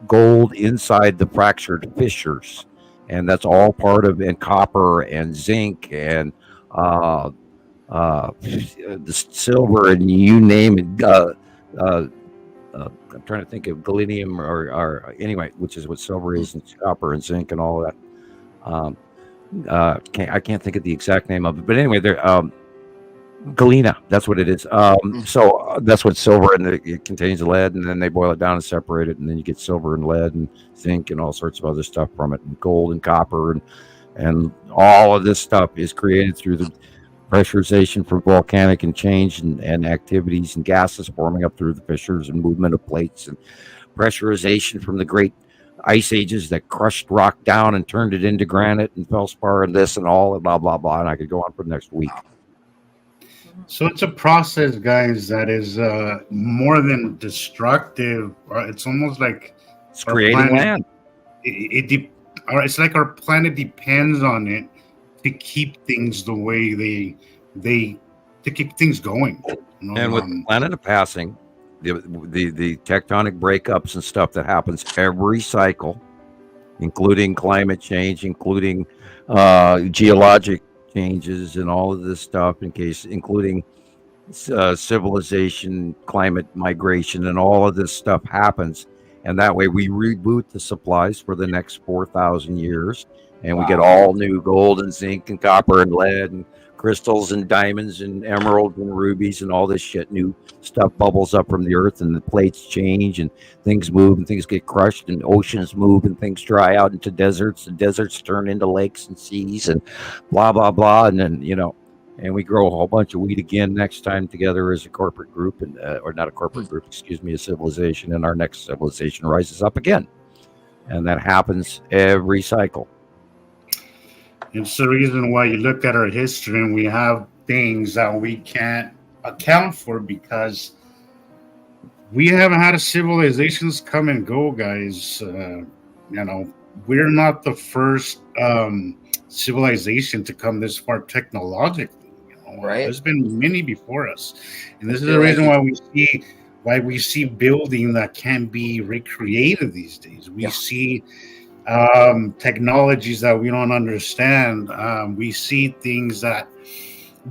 gold inside the fractured fissures, and that's all part of, and copper and zinc and the silver and you name it. I'm trying to think of gallium or anyway, which is what silver is, and copper and zinc and all of that. I can't think of the exact name of it, but anyway, they're galena. That's what it is. So that's what silver, and it contains lead, and then they boil it down and separate it, and then you get silver and lead and zinc and all sorts of other stuff from it, and gold and copper, and all of this stuff is created through the pressurization from volcanic and change and activities and gases forming up through the fissures and movement of plates and pressurization from the great ice ages that crushed rock down and turned it into granite and feldspar and this and all and blah blah blah, and I could go on for the next week. So it's a process, guys, that is more than destructive. It's almost like it's creating land. It's like our planet depends on it to keep things the way they to keep things going. You know? And with the planet passing, the tectonic breakups and stuff that happens every cycle, including climate change, including geologic changes and all of this stuff, including civilization, climate migration, and all of this stuff happens. And that way we reboot the supplies for the next 4,000 years. And we get all new gold and zinc and copper and lead and crystals and diamonds and emeralds and rubies and all this shit. New stuff bubbles up from the earth, and the plates change and things move and things get crushed and oceans move and things dry out into deserts and deserts turn into lakes and seas and blah, blah, blah. And then, and we grow a whole bunch of wheat again next time together as a corporate group, and or not a corporate group, a civilization, and our next civilization rises up again. And that happens every cycle. It's the reason why you look at our history and we have things that we can't account for because we haven't had civilizations come and go, guys. We're not the first civilization to come this far technologically. Right. There's been many before us, and this is the reason why we see building that can be recreated these days. We see technologies that we don't understand. We see things that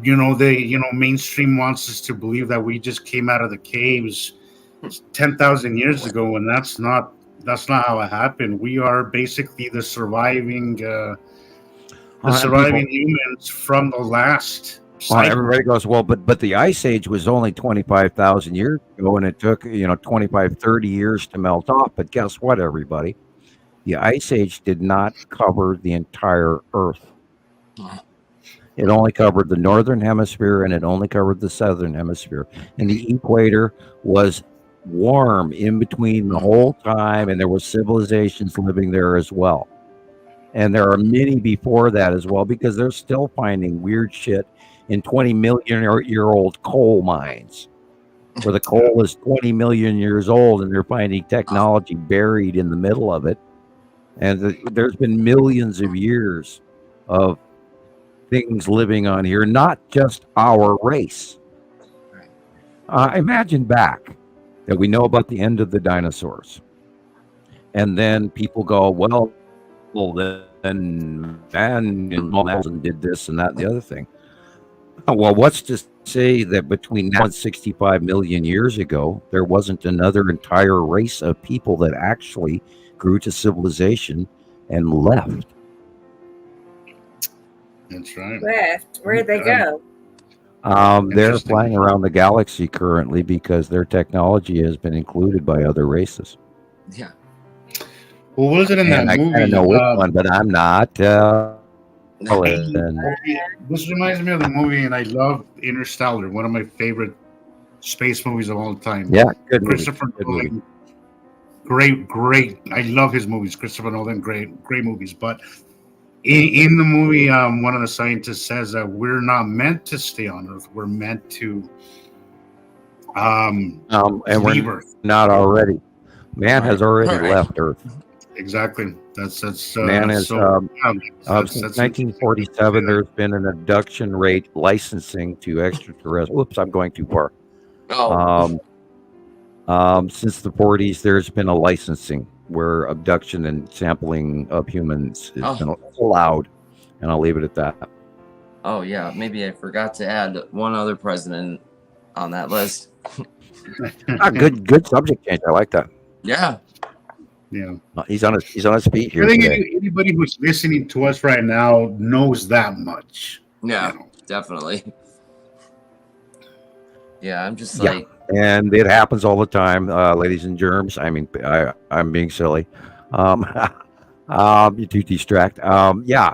mainstream wants us to believe that we just came out of the caves 10,000 years ago, and that's not how it happened. We are basically the surviving humans from the last cycle. Everybody goes, well, but the ice age was only 25,000 years ago, and it took 25-30 years to melt off. But guess what, everybody? The Ice Age did not cover the entire Earth. It only covered the northern hemisphere, and it only covered the southern hemisphere. And the equator was warm in between the whole time, and there were civilizations living there as well. And there are many before that as well, because they're still finding weird shit in 20-million-year-old coal mines, where the coal is 20 million years old, and they're finding technology buried in the middle of it. And there's been millions of years of things living on here, not just our race. Imagine back that we know about the end of the dinosaurs. And then people go, well then man did this and that and the other thing. Well, what's to say that between now and 65 million years ago, there wasn't another entire race of people that actually grew to civilization and left? That's right. Left. Where'd they go? They're flying around the galaxy currently because their technology has been included by other races. Yeah. Well, what was it in that movie? I don't know which one, but I'm not. This reminds me of the movie, and I love Interstellar, one of my favorite space movies of all time. Yeah, good Christopher Nolan. Great. I love his movies. Christopher Nolan, great movies. But In the movie, one of the scientists says that we're not meant to stay on Earth. We're meant to and leave we're Earth. not already. Man has already Right. left Earth. Exactly. That's Man is so. since 1947. There's been an abduction rate licensing to extraterrestrial. Whoops, I'm going too far. Oh, Since the 40s, there's been a licensing where abduction and sampling of humans has been allowed, and I'll leave it at that. oh yeah. Maybe I forgot to add one other president on that list. Good subject change. I like that. Yeah. Yeah. He's on his feet here I think today. anybody who's listening to us right now knows that much. Yeah. You know. Definitely. Yeah. I'm just Yeah. like. And it happens all the time, ladies and germs. I mean, I'm being silly. You do distract. Yeah.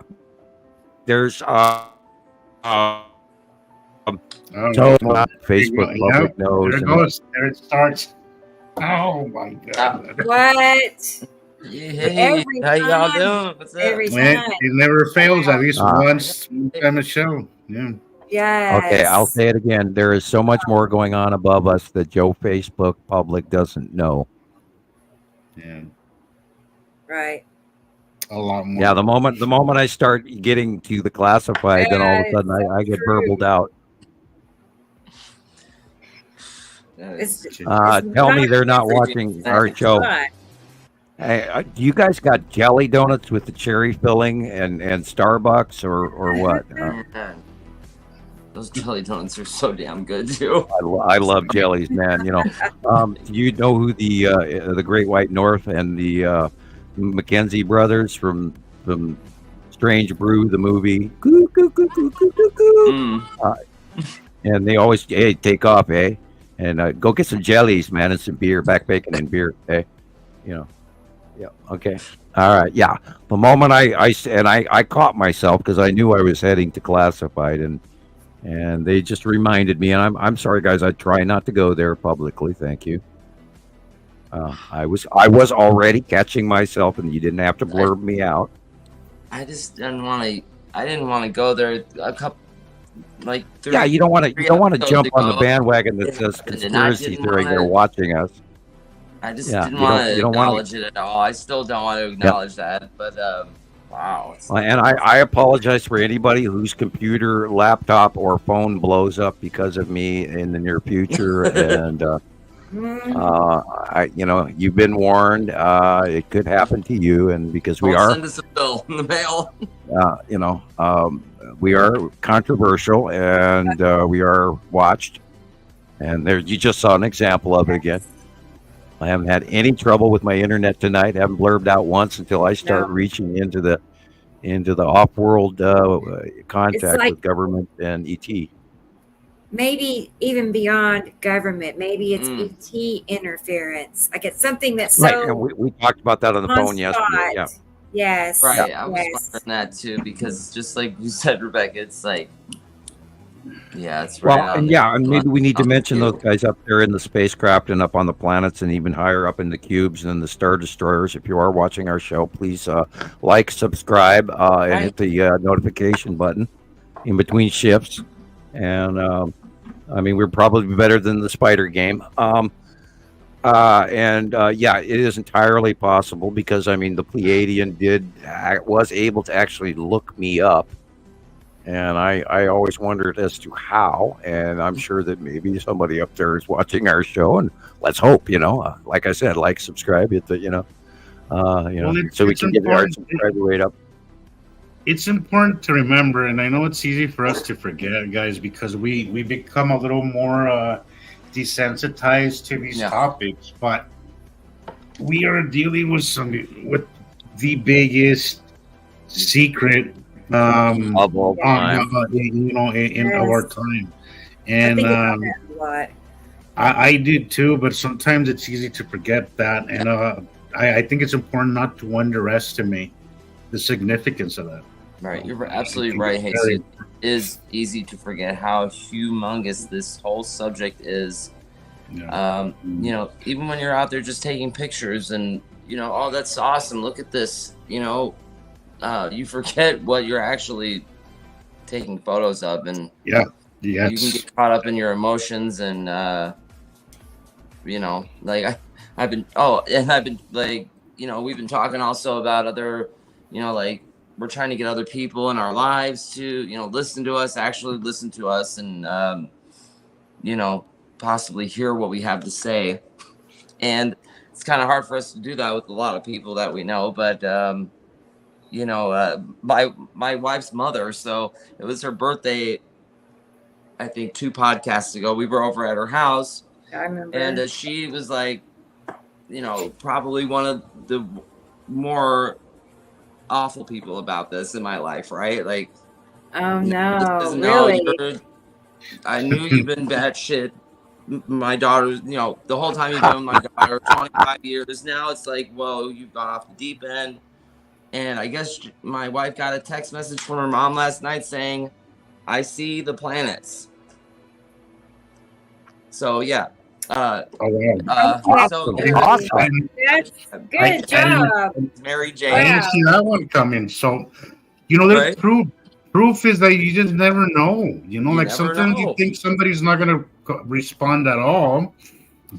There's Oh, so Facebook public knows. There it goes. There it starts. Oh my god. What? Hey, Every how y'all time. doing? What's up? Every It time. never fails. At least Ah. once time a show. Yeah. Yes. Okay, I'll say it again. There is so much more going on above us that Joe Facebook public doesn't know. Yeah. Right. A lot more. Yeah, the moment I start getting to the classified, then all of a sudden I get True. burbled out. It's, Tell me they're not watching our show. Right. Hey, you guys got jelly donuts with the cherry filling and Starbucks or what? Man, those jelly donuts are so damn good too. I love jellies, man. You know, you know who the Great White North and the Mackenzie brothers from Strange Brew, the movie. Coo, coo, coo, coo, coo, coo, coo. And they always, hey, take off, eh? And go get some jellies, man, and some beer, back bacon and beer, eh? You know. Yeah. Okay. All right. Yeah. The moment I caught myself because I knew I was heading to classified, and they just reminded me, and I'm sorry, guys. I try not to go there publicly. Thank you. I was already catching myself, and you didn't have to blurb me out. I just didn't want to. I didn't want to go there. A couple, like Yeah, you don't want to episodes jump on the ago. bandwagon that says And I conspiracy didn't theory. wanna- They're watching us. I just Yeah, didn't you don't- want to you don't wanna- acknowledge it at all. I still don't want to acknowledge that. But wow. And I apologize for anybody whose computer, laptop, or phone blows up because of me in the near future. And you've been warned. It could happen to you, and because we are, Send us a bill in the mail. we are controversial, and we are watched. And there, you just saw an example of it again. I haven't had any trouble with my internet tonight. Haven't blurbed out once until I start reaching into the off-world contact like- with government and ET. Maybe even beyond government. Maybe it's ET interference. Like it's something that's so Right, and we talked about that on the phone yesterday. Yeah. spot. Yes. Right, I was Yes. wondering that too because just like you said, Rebecca, it's like, yeah, it's right. Well, on and the- yeah, and maybe we need to on the mention queue. those guys up there in the spacecraft and up on the planets and even higher up in the cubes and the Star Destroyers. If you are watching our show, please like, subscribe, and hit the notification button in between shifts. And I mean, we're probably better than the Spider game. Yeah, it is entirely possible because I mean, the Pleiadian was able to actually look me up. And I always wondered as to how, and I'm sure that maybe somebody up there is watching our show, and let's hope, like I said, like, subscribe, hit the, so we can get our subscriber rate up. It's important to remember, and I know it's easy for us to forget, guys, because we become a little more desensitized to these topics, but we are dealing with the biggest secret of all time, in our time, and I think about that a lot. I did too. But sometimes it's easy to forget that, and I think it's important not to underestimate the significance of that. Right, you're absolutely right, Jesus. It is easy to forget how humongous this whole subject is. Yeah. Even when you're out there just taking pictures and oh, that's awesome. Look at this. you forget what you're actually taking photos of, and Yes. you can get caught up in your emotions, and like I've been like, we've been talking also about other, like we're trying to get other people in our lives to, listen to us, and possibly hear what we have to say. And it's kind of hard for us to do that with a lot of people that we know, but my wife's mother, so it was her birthday, I think 2 podcasts ago. We were over at her house, I remember. and she was like, probably one of the more awful people about this in my life, right? Like, oh no, no, really? I knew you've been bad shit. My daughter, the whole time you've been with my daughter, 25 years now, it's like, whoa, you've gone off the deep end. And I guess my wife got a text message from her mom last night saying, I see the planets. So, yeah. Wow. So, Awesome. That's good job. Mary I Jane. didn't see that one coming. So, there's Right? proof is that you just never know. You Like never sometimes know. you think somebody's not going to respond at all,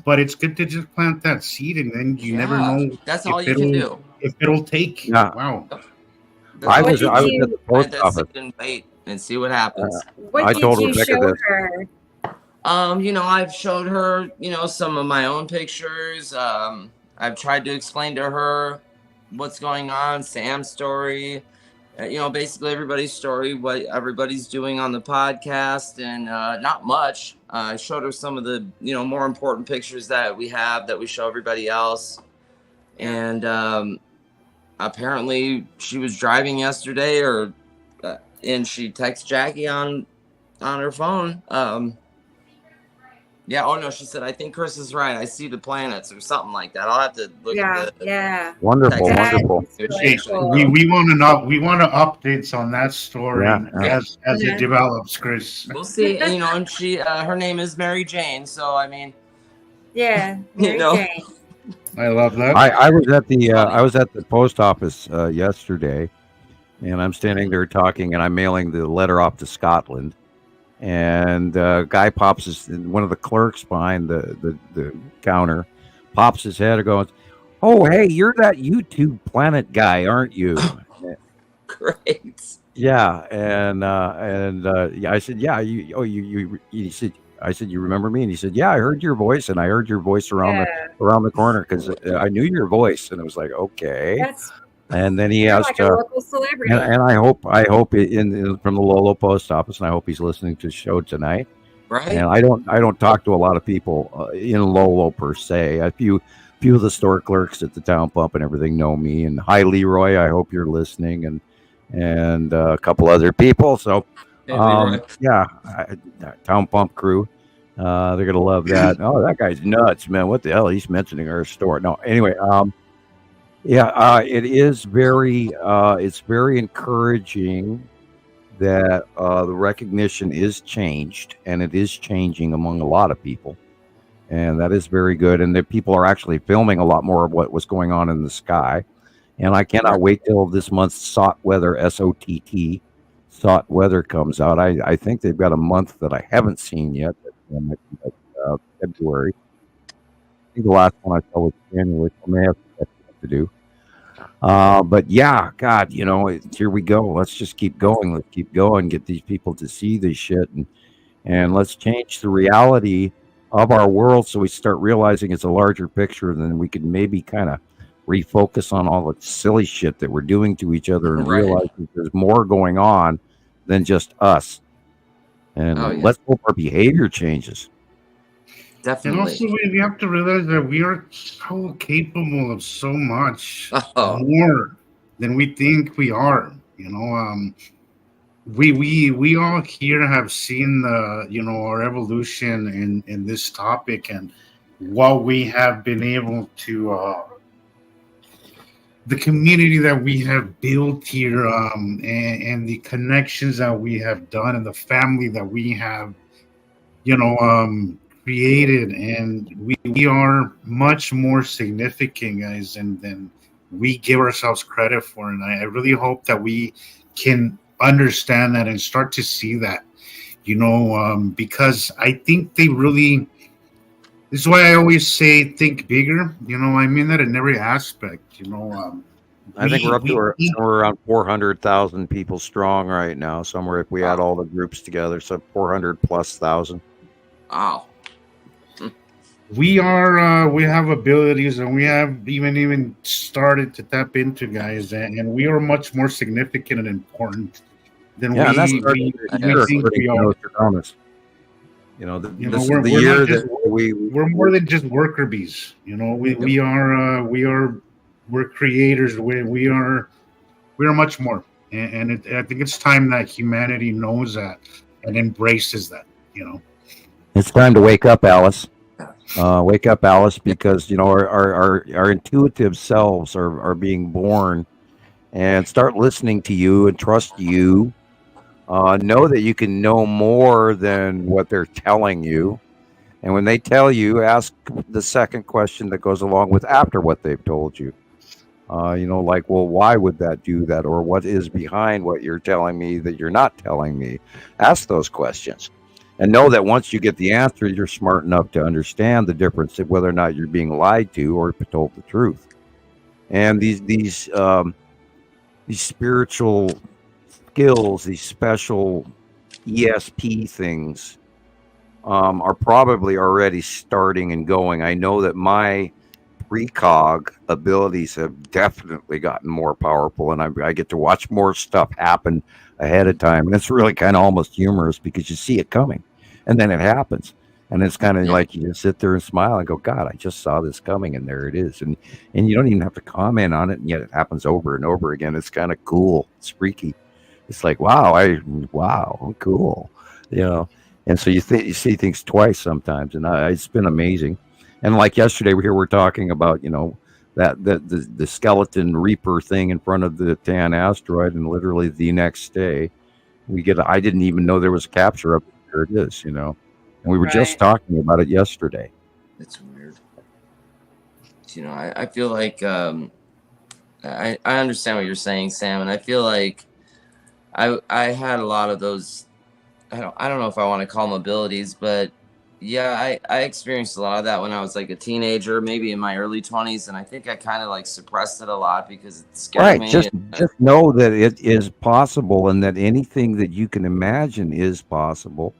but it's good to just plant that seed, and then you never Yeah, know that's if all you can it'll- do. if it'll take. Yeah. Wow. That's I all was you I can was do. at the post Plant that office. seed and wait and see what happens. What I did told you Rebecca show this. her? I've showed her, some of my own pictures. I've tried to explain to her what's going on, Sam's story, basically everybody's story, what everybody's doing on the podcast, and not much. I showed her some of the, more important pictures that we have that we show everybody else. And apparently she was driving yesterday, and she texted Jackie on her phone. Yeah. Oh no, she said, I think Chris is right. I see the planets or something like that. I'll have to look at the Yeah. Wonderful, That wonderful. That's Hey, really cool. we want to know. We want updates on that story Yeah. as Yeah. it develops, Chris. We'll see. And she, her name is Mary Jane. So I mean, Yeah. Mary know. Jane. I love that. I was at the post office yesterday, and I'm standing there talking, and I'm mailing the letter off to Scotland, and guy one of the clerks behind the counter pops his head and goes, "Oh, hey, you're that YouTube Planet guy, aren't you?" great. Yeah, and yeah, I said, "Yeah, he said, I said, "You remember me?" And he said, "Yeah, I heard your voice, and I heard your voice around the corner because I knew your voice." And it was like, okay. That's And then he you're asked, like a local celebrity. and I hope from the Lolo post office, and I hope he's listening to the show tonight. Right. And I don't talk to a lot of people in Lolo per se. A few of the store clerks at the town pump and everything know me. And hi, Leroy, I hope you're listening, and a couple other people. So Hey, Leroy. yeah, town pump crew. They're gonna love that. Oh, that guy's nuts, man. What the hell? He's mentioning our store. No, anyway, it is very it's very encouraging that the recognition is changed, and it is changing among a lot of people, and that is very good. And that people are actually filming a lot more of what was going on in the sky. And I cannot wait till this month's SOT weather, SOTT, SOT weather comes out. I think they've got a month that I haven't seen yet. February. I think the last one I saw was January. I may have to do. But yeah, God, here we go. Let's just keep going. Let's keep going. Get these people to see this shit, and let's change the reality of our world so we start realizing it's a larger picture. And then we can maybe kind of refocus on all the silly shit that we're doing to each other and Right. realize that there's more going on than just us. And Oh, yeah. let's hope our behavior changes. And Definitely. also, we have to realize that we are so capable of so much Oh. more than we think we are. We all here have seen our evolution in this topic and what we have been able to. The community that we have built here, and the connections that we have done, and the family that we have, created, and we are much more significant, guys, than we give ourselves credit for. And I really hope that we can understand that and start to see that, because I think they really, this is why I always say think bigger. I mean that in every aspect. I think we're up to we're around 400,000 people strong right now. Somewhere if we add all the groups together, so 400,000+. Wow. We have abilities, and we have even started to tap into guys, and we are much more significant and important than we think we are. We're more than just worker bees. We're creators. We are much more, and I think it's time that humanity knows that and embraces that. It's time to wake up, Alice. Wake up, Alice, because our intuitive selves are being born, and start listening to you and trust you. Know that you can know more than what they're telling you, and when they tell you, ask the second question that goes along with after what they've told you. Like, well, why would that do that, or what is behind what you're telling me that you're not telling me? Ask those questions. And know that once you get the answer, you're smart enough to understand the difference of whether or not you're being lied to or told the truth. And these spiritual skills, these special ESP things, are probably already starting and going. I know that my precog abilities have definitely gotten more powerful, and I get to watch more stuff happen ahead of time. And it's really kind of almost humorous because you see it coming. And then it happens, and it's kind of like you just sit there and smile and go, "God, I just saw this coming, and there it is." And you don't even have to comment on it, and yet it happens over and over again. It's kind of cool. It's freaky. It's like, wow, cool, And so you see things twice sometimes, and it's been amazing. And like yesterday, we're talking about that the skeleton reaper thing in front of the Tan asteroid, and literally the next day, I didn't even know there was a capture up. There it is, and we were just talking about it yesterday. It's weird. I feel like I understand what you're saying, Sam, and I feel like I had a lot of those. I don't know if I want to call them abilities, but yeah, I experienced a lot of that when I was like a teenager, maybe in my early 20s, and I think I kind of like suppressed it a lot because it scared me. Just know that it is possible, and that anything that you can imagine is possible.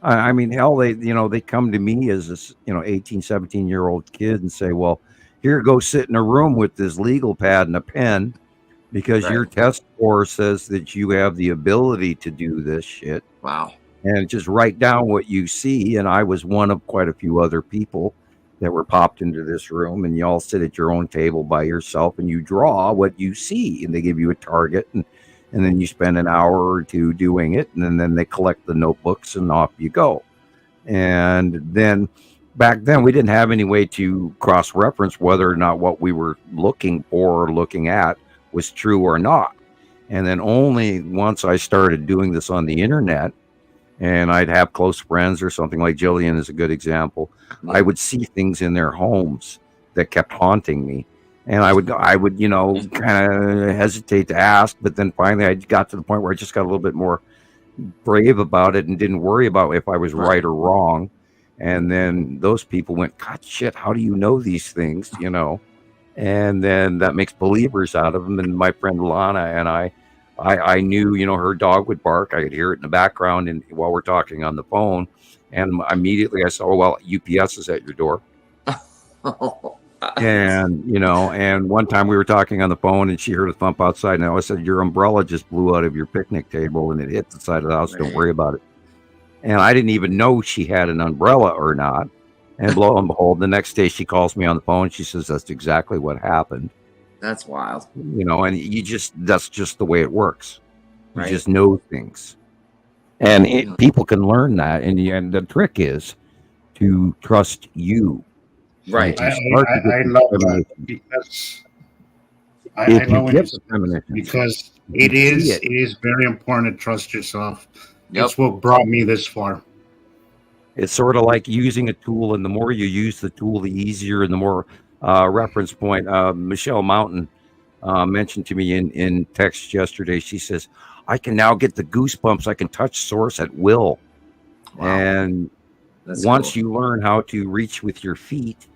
I mean, hell, they come to me as this 18, 17-year-old kid and say, "Well, here, go sit in a room with this legal pad and a pen, because your test score says that you have the ability to do this shit." Wow. And just write down what you see. And I was one of quite a few other people that were popped into this room, and you all sit at your own table by yourself and you draw what you see, and they give you a target, and then you spend an hour or two doing it, and then they collect the notebooks and off you go. And then back then we didn't have any way to cross-reference whether or not what we were looking for or looking at was true or not. And then only once I started doing this on the internet, and I'd have close friends or something, like Jillian is a good example, I would see things in their homes that kept haunting me. And I would kind of hesitate to ask, but then finally I got to the point where I just got a little bit more brave about it and didn't worry about if I was right or wrong. And then those people went, "God, shit, how do you know these things?" And then that makes believers out of them. And my friend Lana and I knew, her dog would bark. I could hear it in the background and while we're talking on the phone. And immediately I said, "Oh, well, UPS is at your door." And, and one time we were talking on the phone and she heard a thump outside. And I said, "Your umbrella just blew out of your picnic table and it hit the side of the house. Don't worry about it." And I didn't even know she had an umbrella or not. And lo and behold, the next day she calls me on the phone. She says, "That's exactly what happened." That's wild. And that's just the way it works. You just know things. And people can learn that. And the trick is to trust you. Right. I love that because I love it because it is very important to trust yourself. Yep. It's what brought me this far. It's sort of like using a tool, and the more you use the tool, the easier and the more reference point. Michelle Mountain mentioned to me in text yesterday. She says, I can now get the goosebumps. I can touch source at will. Wow. And That's once cool. you learn how to reach with your feet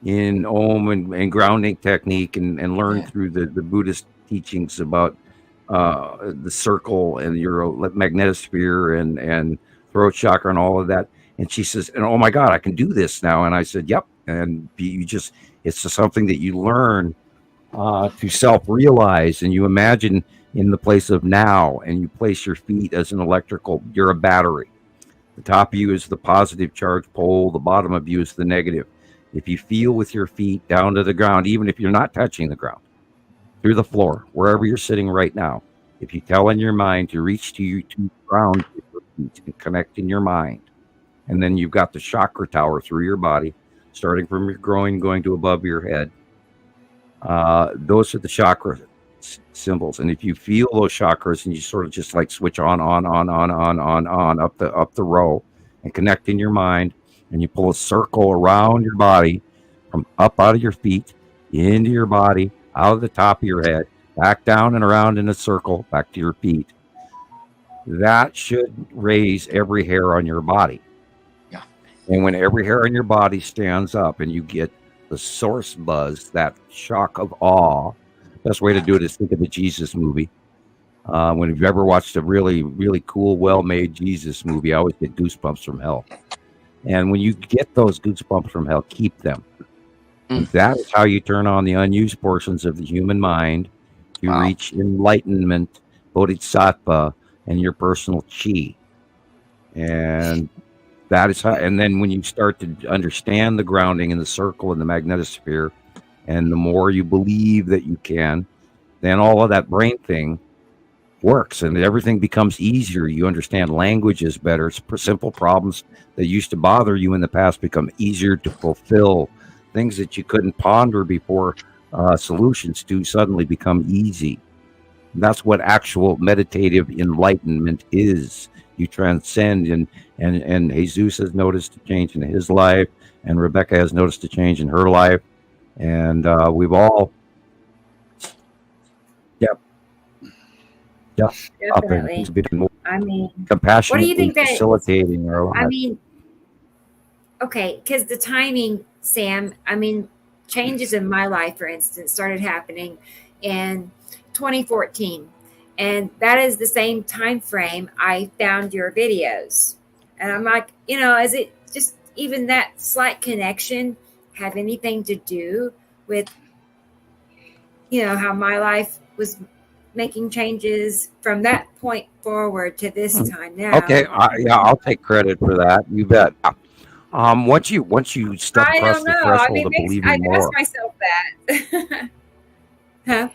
in Om and grounding technique and learn through the Buddhist teachings about the circle and your magnetosphere and throat chakra and all of that. And she says, and oh my God, I can do this now. And I said, yep. And it's just something that you learn to self-realize, and you imagine in the place of now, and you place your feet as an electrical, you're a battery. The top of you is the positive charge pole, the bottom of you is the negative. If you feel with your feet down to the ground, even if you're not touching the ground, through the floor, wherever you're sitting right now, if you tell in your mind to reach to ground with your feet and connect in your mind, and then you've got the chakra tower through your body, starting from your groin, going to above your head. Those are the chakra symbols. And if you feel those chakras and you sort of just like switch on up the row and connect in your mind, and you pull a circle around your body from up out of your feet into your body, out of the top of your head, back down and around in a circle, back to your feet. That should raise every hair on your body. Yeah. And when every hair on your body stands up and you get the source buzz, that shock of awe, best way to do it is think of the Jesus movie. When you've ever watched a really, really cool, well-made Jesus movie, I always get goosebumps from hell. And when you get those goosebumps from hell, keep them. That is how you turn on the unused portions of the human mind to reach enlightenment, bodhisattva, and your personal chi. And that is how, and then when you start to understand the grounding and the circle and the magnetosphere, and the more you believe that you can, then all of that brain thing works and everything becomes easier. You understand languages better. Simple problems that used to bother you in the past become easier to fulfill. Things that you couldn't ponder before, solutions to suddenly become easy. And that's what actual meditative enlightenment is. You transcend, and Jesus has noticed a change in his life, and Rebecca has noticed a change in her life, and we've all, Definitely. More I mean, compassionately what do you think that? facilitating our lives. I mean, okay, because the timing, Sam. I mean, changes in my life, for instance, started happening in 2014. And that is the same time frame I found your videos. And I'm like, is it just even that slight connection have anything to do with, how my life was making changes from that point forward to this time now? Okay, I'll take credit for that. You bet. Once you step I across don't the know. threshold I mean, of believing I more. ask myself that. Huh?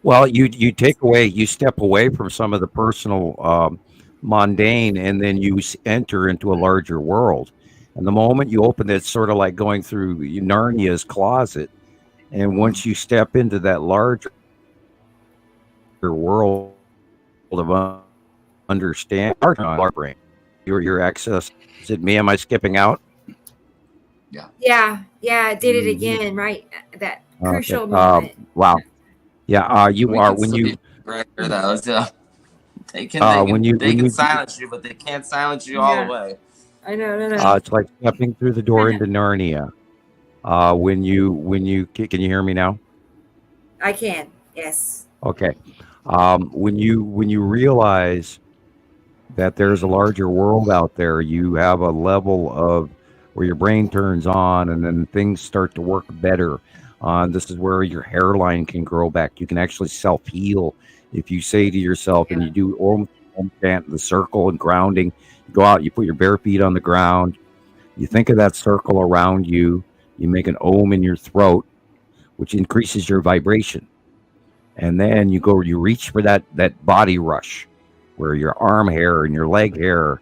Well, you step away from some of the personal, mundane, and then you enter into a larger world. And the moment you open it, it's sort of like going through Narnia's closet. And once you step into that larger world of understanding, our brain, your access. Is it me? Am I skipping out? Yeah, I did it again, right? That crucial moment. Wow. Yeah, you are when you. Right, though, they can silence you, but they can't silence you all the way. I know. It's like stepping through the door into Narnia. When you can you hear me now? I can. Yes. Okay. When you realize that there's a larger world out there, you have a level of where your brain turns on, and then things start to work better. This is where your hairline can grow back. You can actually self-heal if you say to yourself, and you do Om chant, the circle and grounding. You go out, you put your bare feet on the ground, you think of that circle around you, you make an Om in your throat, which increases your vibration. And then you reach for that body rush, where your arm hair and your leg hair,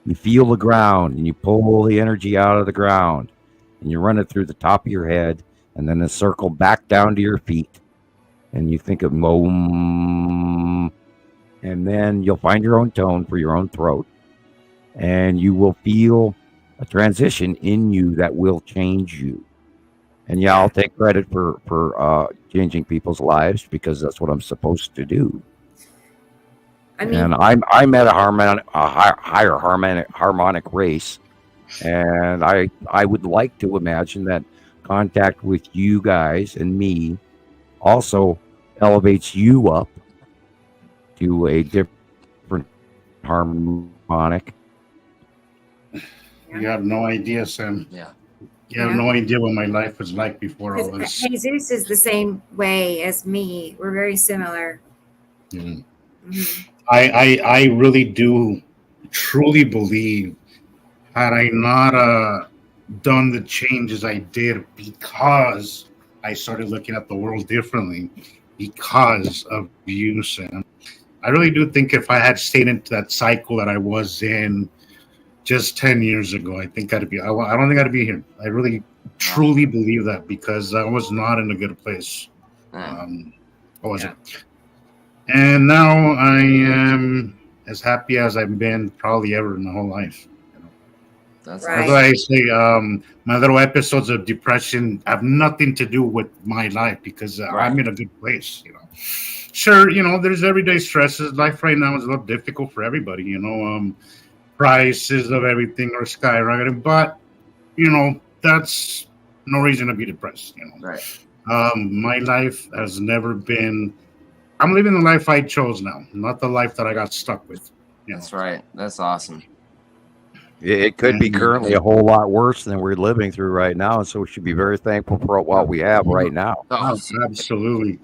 you feel the ground, and you pull the energy out of the ground, and you run it through the top of your head, and then a circle back down to your feet, and you think of Om, and then you'll find your own tone for your own throat, and you will feel a transition in you that will change you. And yeah, I'll take credit for changing people's lives because that's what I'm supposed to do. I mean, And I'm at a higher harmonic race, and I would like to imagine that contact with you guys and me also elevates you up to a different harmonic. You have no idea, Sam. Yeah. You have no idea what my life was like before all this. Jesus is the same way as me. We're very similar. Mhm. Mhm. I really do truly believe had I not done the changes I did because I started looking at the world differently because of you, Sam. I really do think if I had stayed into that cycle that I was in just 10 years ago, I think I'd be, I don't think I'd be here. I really truly believe that because I was not in a good place. I wasn't. And now I am as happy as I've been probably ever in my whole life. That's Right. That's why I say my little episodes of depression have nothing to do with my life because I'm in a good place. You know, sure, you know, there's everyday stresses. Life right now is a little difficult for everybody. You know, prices of everything are skyrocketing, but you know that's no reason to be depressed. You know, my life has never been. I'm living the life I chose now, not the life that I got stuck with. You know? That's right. That's awesome. It could be currently a whole lot worse than we're living through right now, and so we should be very thankful for what we have right now. Oh, absolutely.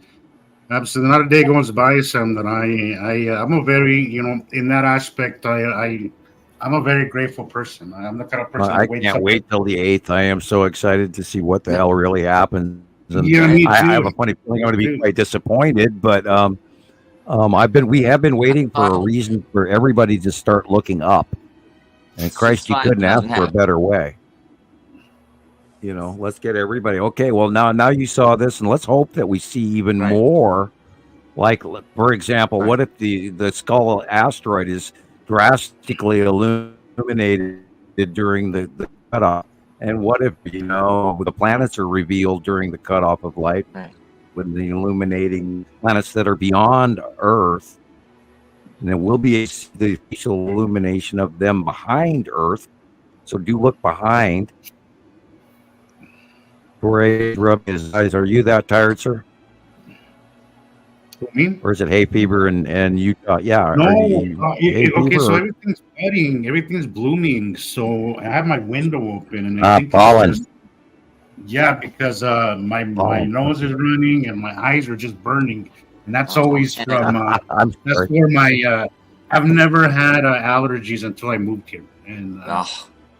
Absolutely. Not a day goes by, Sam, that I'm a very, you know, in that aspect, I'm a very grateful person. I'm the kind of person I can't wait till the 8th. I am so excited to see what the hell really happens. And Yeah, me too. I have a funny feeling I'm going to be quite disappointed, but we have been waiting for a reason for everybody to start looking up. And Christ, you couldn't ask for a better way. You know, let's get everybody. Okay, well, now you saw this, and let's hope that we see even more. Like, for example, what if the Skull asteroid is drastically illuminated during the cutoff? And what if, you know, the planets are revealed during the cutoff of light, when the illuminating planets that are beyond Earth? And there will be the facial illumination of them behind Earth. So do look behind. Torre rubbed his eyes. Are you that tired, sir? Me? Or is it hay fever and Utah? Yeah. No. Okay, so everything's budding, everything's blooming. So I have my window open, and I think pollen. Yeah, because my nose is running and my eyes are just burning. And that's always from. That's where my. I've never had allergies until I moved here, and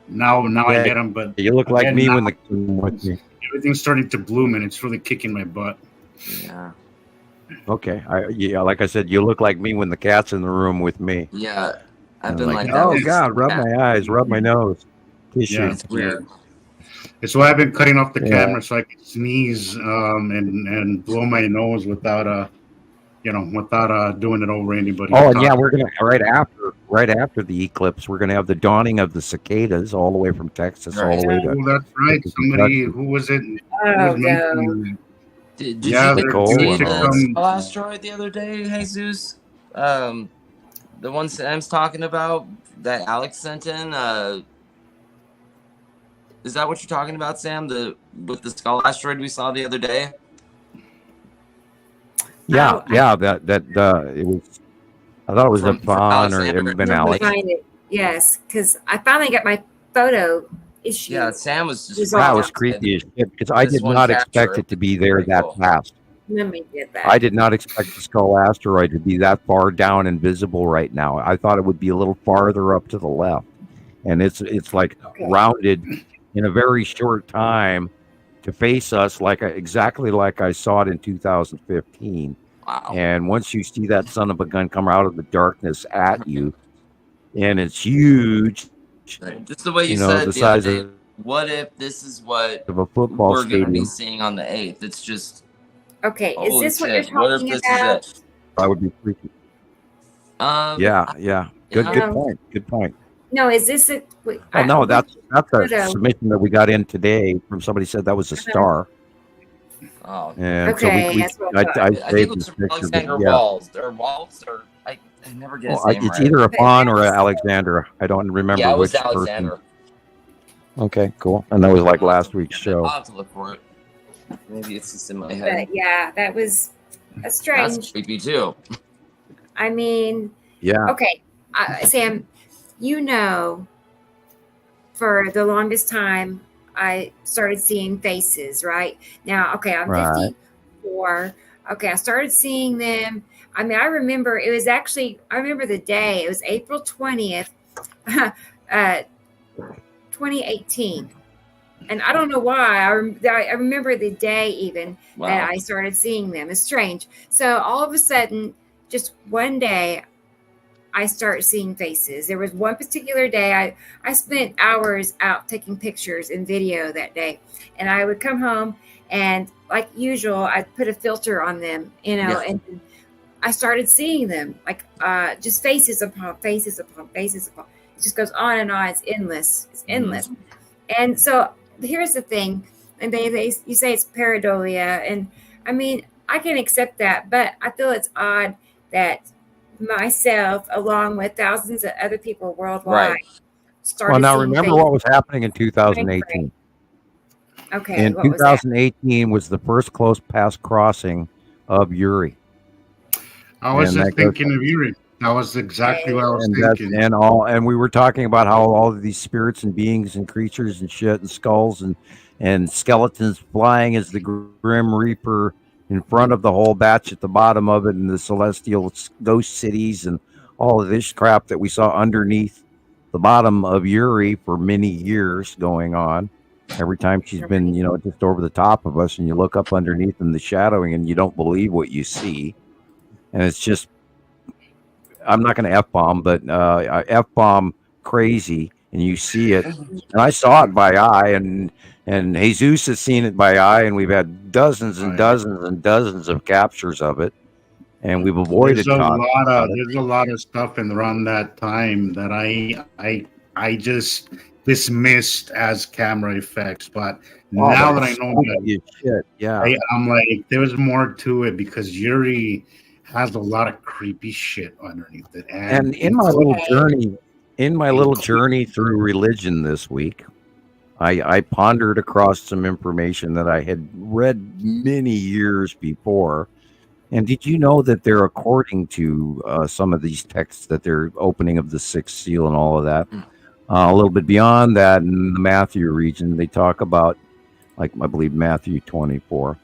now I get them. But you look like me now, when everything's starting to bloom, and it's really kicking my butt. Yeah. Okay. Like I said, you look like me when the cat's in the room with me. Yeah. I've been like that. Oh God, rub my eyes, rub my nose. Yeah, it's weird. It's why I've been cutting off the camera so I can sneeze and blow my nose without without doing it over anybody. Oh, and yeah, we're gonna right after the eclipse, we're gonna have the dawning of the cicadas all the way from Texas all the way to. Oh, that's right. Somebody who was it? Did you see the Skull asteroid the other day, Jesus? The one Sam's talking about that Alex sent in. Is that what you're talking about, Sam? With the Skull asteroid we saw the other day? Yeah, that it was. I thought it was Yvonne or it had been Alex. Yes, because I finally got my photo issue. Yeah, Sam was just that was creepy as shit because I did not expect it to be there that fast. Let me get that. I did not expect the Skull asteroid to be that far down and visible right now. I thought it would be a little farther up to the left, and it's like rounded in a very short time to face us exactly like I saw it in 2015. Wow. And once you see that son of a gun come out of the darkness at you, and it's huge, just the way you know, said the size of, what if this is what of a football we're going to be stadium. seeing on the 8th? It's just okay. Is this what you're talking what if this about? Is it? I would be freaking. Yeah. Good point. Good point. No, is this a? Oh no, that's a photo. submission that we got in today from somebody said that was a star. Oh, And Okay, so that's what I thought. I I think saved it was this from picture. Alexander But yeah, Waltz, or I never get his well, name it's right. either a But Fawn or a that's- Alexandra. I don't remember Yeah, it was which Alexander. person. Okay, cool. And that was like last week's show. I'll have to look for it. Maybe it's just in my head. But yeah, that was a That's strange. creepy too. I mean, Yeah. okay, Sam, you know, for the longest time, I started seeing faces, right? Now, okay, I'm Right. 54. Okay, I started seeing them. I mean, I remember it was actually, I remember the day. It was April 20th, 2018. And I don't know why. I remember the day even that Wow. I started seeing them. It's strange. So all of a sudden, just one day, I start seeing faces. There was one particular day I spent hours out taking pictures and video that day. And I would come home and like usual, I'd put a filter on them, Yeah. and I started seeing them like just faces upon faces upon faces upon. It just goes on and on. It's endless. It's endless. And so here's the thing. And you say it's pareidolia. And I mean, I can accept that, but I feel it's odd that myself, along with thousands of other people worldwide, Right. started Well, now seeing remember faces. what was happening in 2018. Okay, In what was that? 2018 was the first close pass crossing of Uri. I was And just that goes- thinking of you. That was exactly what I was And that's, thinking. and we were talking about how all of these spirits and beings and creatures and shit and skulls and skeletons flying as the Grim Reaper in front of the whole batch at the bottom of it, and the celestial ghost cities and all of this crap that we saw underneath the bottom of Uri for many years going on. Every time she's been, just over the top of us, and you look up underneath in the shadowing and you don't believe what you see. And it's just, I'm not going to F-bomb, but I F-bomb crazy, and you see it. And I saw it by eye, and Jesus has seen it by eye, and we've had dozens and dozens and dozens of captures of it, and we've avoided There's talking about it. there's a lot of stuff in around that time that I just dismissed as camera effects, but Oh, now but that I it's know spooky that, as shit. Yeah. I'm like, there's more to it because Yuri has a lot of creepy shit underneath it. And in my little journey through religion this week, I pondered across some information that I had read many years before. And did you know that they're, according to some of these texts, that they're opening of the sixth seal and all of that, a little bit beyond that in the Matthew region, they talk about, like I believe Matthew 24,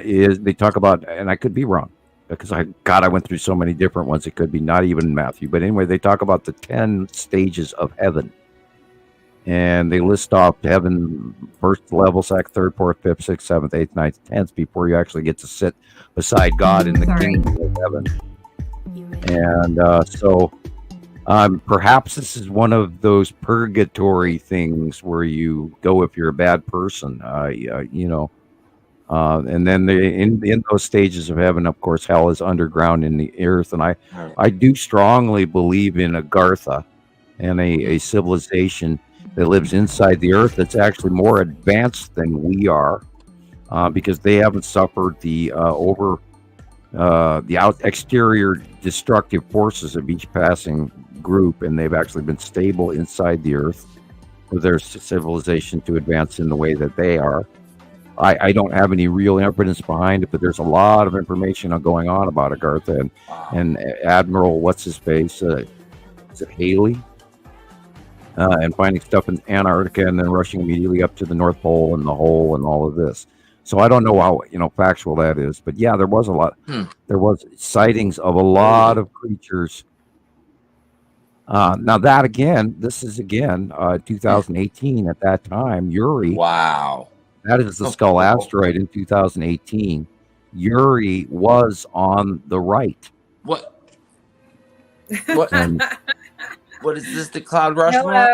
they talk about, and I could be wrong, because I went through so many different ones. It could be not even Matthew, but anyway, they talk about the 10 stages of heaven, and they list off heaven: first level, second, third, fourth, fifth, sixth, seventh, eighth, ninth, 10th, before you actually get to sit beside God in the kingdom of heaven. And so perhaps this is one of those purgatory things where you go if you're a bad person, and then in those stages of heaven, of course, hell is underground in the earth. And I do strongly believe in Agartha and a civilization that lives inside the earth that's actually more advanced than we are, because they haven't suffered the exterior destructive forces of each passing group, and they've actually been stable inside the earth for their civilization to advance in the way that they are. I don't have any real evidence behind it, but there's a lot of information going on about Agartha and Admiral what's-his-face, is it Haley? And finding stuff in Antarctica and then rushing immediately up to the North Pole and the hole and all of this. So I don't know how factual that is, but yeah, there was a lot. There was sightings of a lot of creatures. Now that again, this is 2018 at that time. Uri. Wow. That is the Skull asteroid in 2018. Uri was on the right. What? And What is this? The Cloud Rushmore?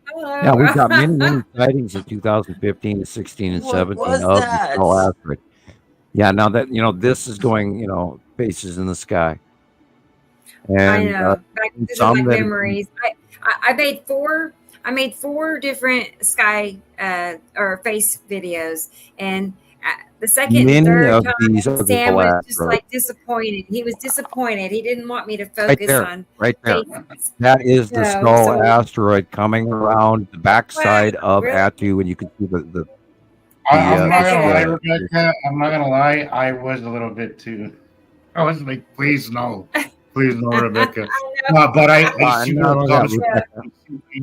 Hello. yeah, we've got many sightings in 2015 and 16 and What 17 was of that? the Skull asteroid. Yeah, now that this is going, faces in the sky. And I know. This is some like that- memories. I made four. I made 4 different sky or face videos, and the second Many and third of time, these are the Sam was just Asteroid. like disappointed. He was disappointed. He didn't want me to Right focus there, on right there. faces. That is the No, skull so- asteroid coming around the backside of really? Atu, and you can see the I'm not gonna lie, uh, Rebecca. I'm not gonna lie. I was a little bit too. I was like, please no, please no, Rebecca. But I see where no, it no, comes Rebecca. from.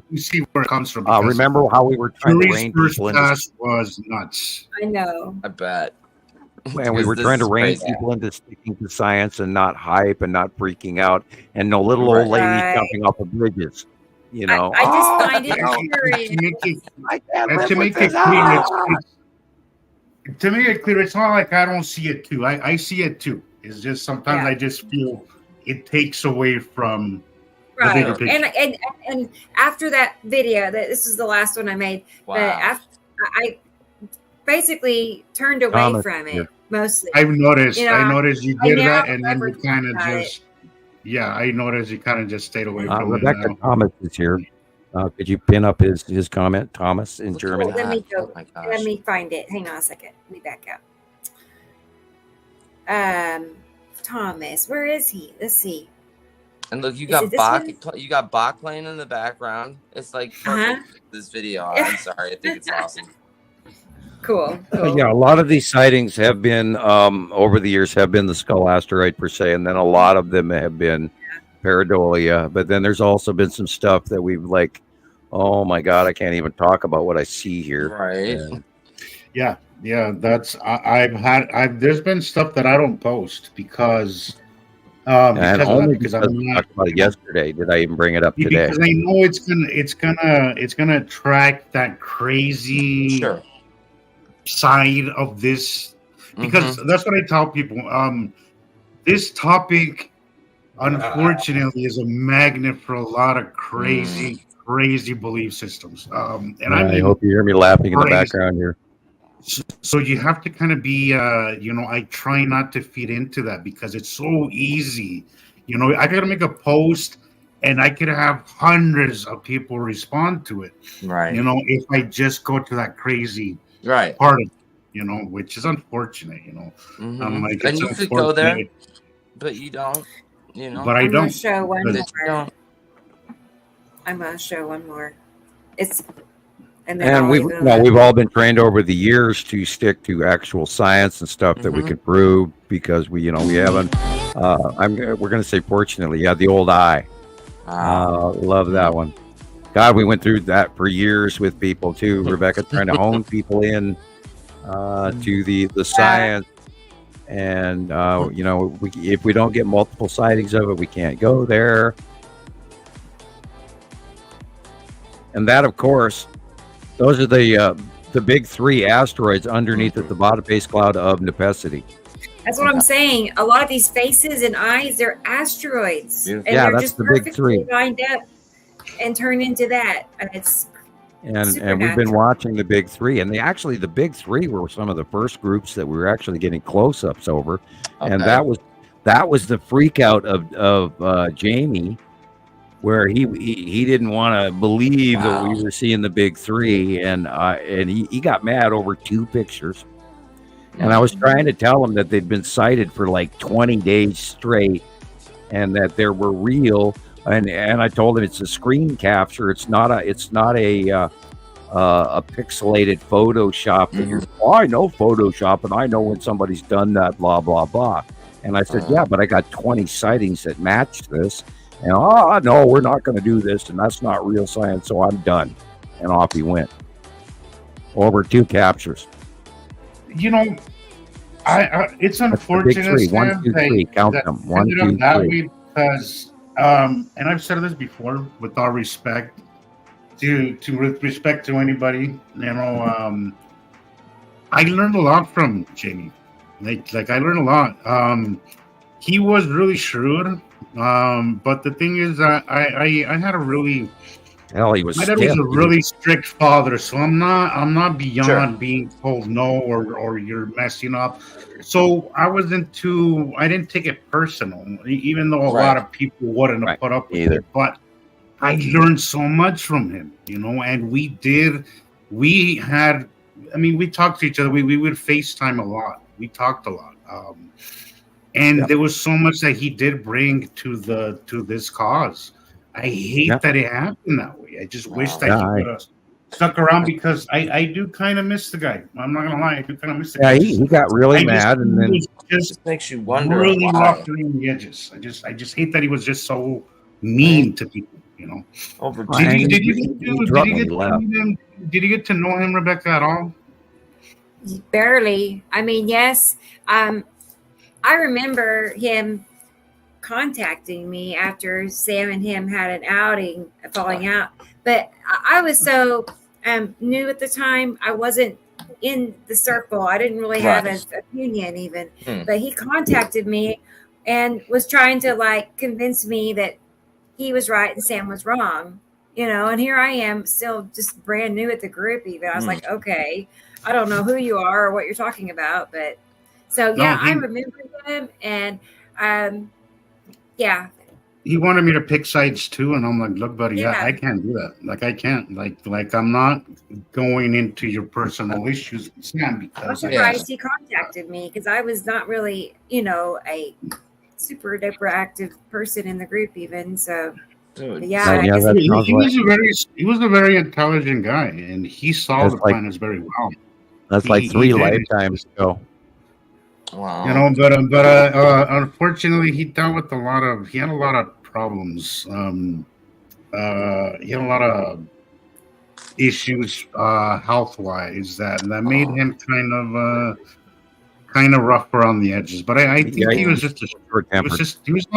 You see where it comes from. because remember how we were trying to Yuri's rein first people into, pass was nuts. I know. I bet. and we Because were this trying to is rein crazy. people into sticking to science and not hype and not freaking out, and no little old ladies Right. jumping off of bridges. You know, I just "Oh, find it you know, curious. To make it, I can't and live to with make it this. clear, Ah!" to make it clear, it's not like I don't see it too. I see it too. It's just sometimes Yeah. I just feel it takes away from the bigger Right. picture. And after that video, this is the last one I made. Wow. But after, I basically turned away Thomas from it here. mostly. I've noticed. You know, I noticed you I did now that, and then never you kind of think about just. Yeah, I noticed you kind of just stayed away from it. Rebecca now. Thomas is here. Could you pin up his comment, Thomas, in Look at Germany? Let me go. Oh my Let gosh. me find it. Hang on a second. Let me back up. Thomas, where is he? Let's see. And look, you Is got it this Bach. one? You got Bach playing in the background. It's like perfect for this video. I'm sorry. I think it's awesome. Cool. Cool. Yeah, a lot of these sightings have been over the years have been the skull asteroid per se, and then a lot of them have been pareidolia. But then there's also been some stuff that we've like, oh my god, I can't even talk about what I see here. Right. Yeah, that's I've there's been stuff that I don't post because And of that, only because because I'm we not talked about it yesterday did I even bring it up today. because I know it's gonna attract that crazy Sure. side of this because that's what I tell people. This topic, unfortunately, is a magnet for a lot of crazy belief systems. And I I mean, hope you hear me laughing in the crazy. background here. So you have to kind of be, I try not to feed into that because it's so easy. I gotta make a post and I could have hundreds of people respond to it. Right. If I just go to that crazy Right. part of it, which is unfortunate, Mhm. I'm like, And it's you could go there, unfortunate, but you don't. but I I'm gonna don't. show one But- That you more. don't. I'm gonna show one more. It's and And I'll we've leave it alone. we've all been trained over the years to stick to actual science and stuff that we Mhm. can prove because we haven't. We're going to say fortunately, the old eye. Love that one. God, we went through that for years with people too, Rebecca, trying to hone people in to the science. And if we don't get multiple sightings of it, we can't go there. And that, of course, those are the big 3 asteroids underneath at the bottom base cloud of Nepesity. That's what I'm saying. A lot of these faces and eyes, they're asteroids. Yeah. And Yeah, they're that's just the big perfectly 3. lined up and turn into that. And it's And we've been Supernatural. watching the big 3, and the big 3 were some of the first groups that we were actually getting close-ups over, and Okay. that was the freak out of Jamie, where he didn't want to believe that we Wow. were seeing the big 3, and he got mad over 2 pictures, and I was trying to tell him that they'd been sighted for like 20 days straight, and that they were real. And I told him it's a screen capture. It's not a pixelated Photoshop. That you're, I know Photoshop, and I know when somebody's done that. Blah blah blah. And I said, yeah, but I got 20 sightings that match this. And no, we're not going to do this, and that's not real science. So I'm done. And off he went. Over 2 captures. It's That's the big unfortunate 3. 1, Sam, 2, 3. Count that them. 1, ended up 2, that 3. way because, and I've said this before, with all respect with respect to anybody, I learned a lot from Jamie. Like I learned a lot. He was really shrewd, but the thing is, I had a really Hell, he was My dad was stiff. a really strict father, so I'm not beyond Sure. being told no or you're messing up. So I didn't take it personal, even though a Right. lot of people wouldn't have Right. put up with Either. it. But I learned so much from him, and we talked to each other. We would FaceTime a lot. We talked a lot. And Yep. there was so much that he did bring to this cause. I hate Yep. that it happened that way. I just wish that Yeah, he I- would have stuck around, because I do kind of miss the guy. I'm not gonna lie, I do kind of miss the Yeah, guy. he got really I just mad, think and he then was It just just makes you wonder really why. rough around the edges. I just hate that he was just so mean to people. Over Well, Did and you he- did you he get to dropped did you when get he to left. meet him? Did you get to know him, Rebecca, at all? Barely. I mean, yes. I remember him contacting me after Sam and him had an outing, a falling out. But I was so new at the time. I wasn't in the circle. I didn't really have an opinion even. But he contacted me and was trying to convince me that he was right and Sam was wrong. And here I am still just brand new at the group even. I was like, okay, I don't know who you are or what you're talking about. But so, yeah, I remember him. And yeah. He wanted me to pick sides too, and I'm like, look, buddy, Yeah. I can't do that. I can't. Like I'm not going into your personal issues with Sam, I'm because surprised he contacted me because I was not really, a super duper active person in the group even. So, Dude. yeah, Yeah, I guess that sounds he was a very intelligent guy, and he saw That's the like- planets very well. that's like He 3 did. lifetimes ago. Wow. But unfortunately, he had a lot of problems. He had a lot of issues health wise that made him kind of rough around the edges. But I think Yeah, he was just he was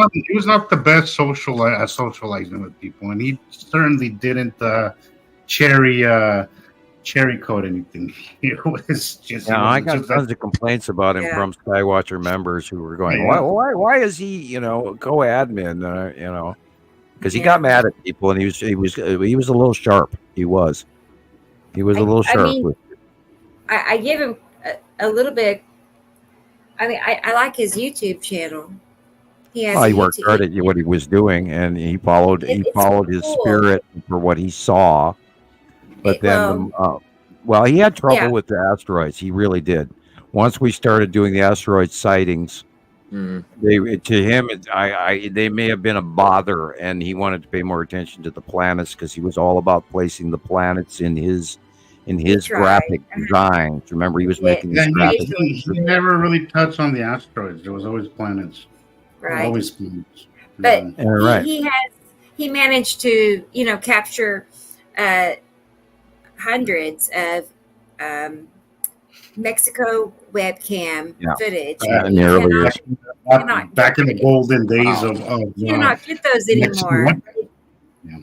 not the best socializing with people, and he certainly didn't cherry coat anything. It was just Yeah, I it was got just tons of complaints about him Yeah. from Skywatcher members who were going, Yeah. why is he, co-admin, because he Yeah. got mad at people, and he was a little sharp. He was a little I sharp. mean, I give him a little bit. I mean, I like his YouTube channel. He has. Well, he a worked YouTube- hard at what he was doing, and he followed It's his cool. spirit for what he saw. But then, he had trouble Yeah. with the asteroids. He really did. Once we started doing the asteroid sightings, they may have been a bother, and he wanted to pay more attention to the planets because he was all about placing the planets in his That's right. graphic designs. Remember, he was Yeah. making Yeah, these graphic. he never really touched on the asteroids. There was always planets. Right. Always planets. But Yeah, right. he managed to capture hundreds of Mexico webcam Yeah. footage. In the early years. Back in the golden days of You cannot get those anymore. Yeah.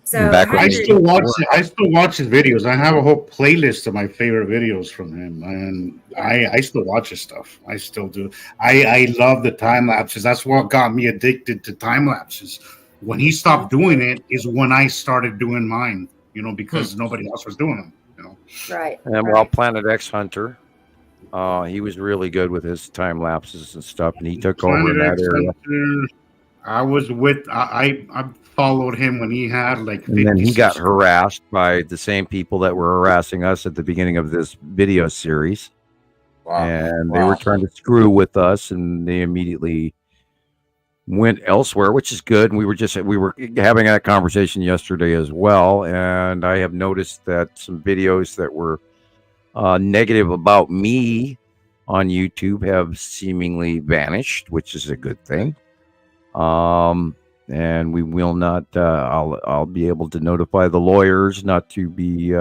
So Back when I he- still watch his videos. I have a whole playlist of my favorite videos from him, and I still watch his stuff. I still do. I love the time lapses. That's what got me addicted to time lapses. When he stopped doing it is when I started doing mine. Because nobody else was doing them. right. And Planet X Hunter, he was really good with his time lapses and stuff, and he took over in that area. I was with. I followed him when he had like. And then he got 56 harassed by the same people that were harassing us at the beginning of this video series. And they were trying to screw with us, and they immediately went elsewhere, which is good. And we were having that conversation yesterday as well. And I have noticed that some videos that were negative about me on YouTube have seemingly vanished, which is a good thing. And we will not. I'll be able to notify the lawyers not to be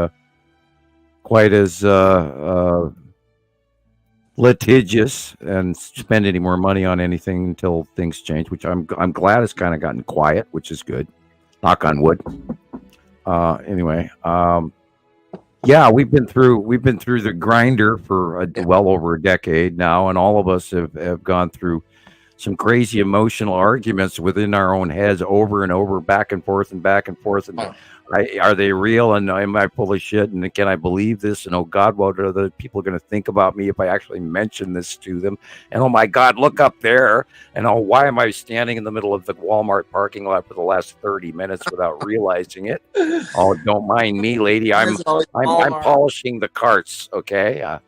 quite as litigious and spend any more money on anything until things change. Which I'm glad it's kind of gotten quiet, which is good. Knock on wood. Anyway, yeah, we've been through the grinder for well over a decade now, and all of us have gone through some crazy emotional arguments within our own heads over and over, back and forth and back and forth. And are they real? And am I full of shit? And can I believe this? And oh God, what are the people going to think about me if I actually mention this to them? And oh my God, look up there. And oh, why am I standing in the middle of the Walmart parking lot for the last 30 minutes without realizing it? Oh, don't mind me, lady. I'm polishing the carts. Okay.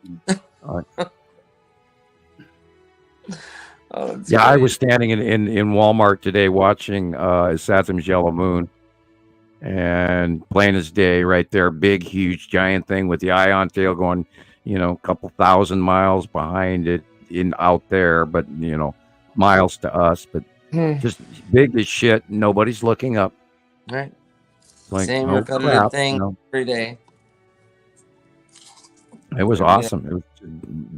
Yeah, I was standing in Walmart today watching Satham's Yellow Moon, and plain as day, right there, big, huge, giant thing with the ion tail going, a couple thousand miles behind it out there, but miles to us, but just big as shit. Nobody's looking up. Right. Like, same repetitive thing every day. It was awesome. It was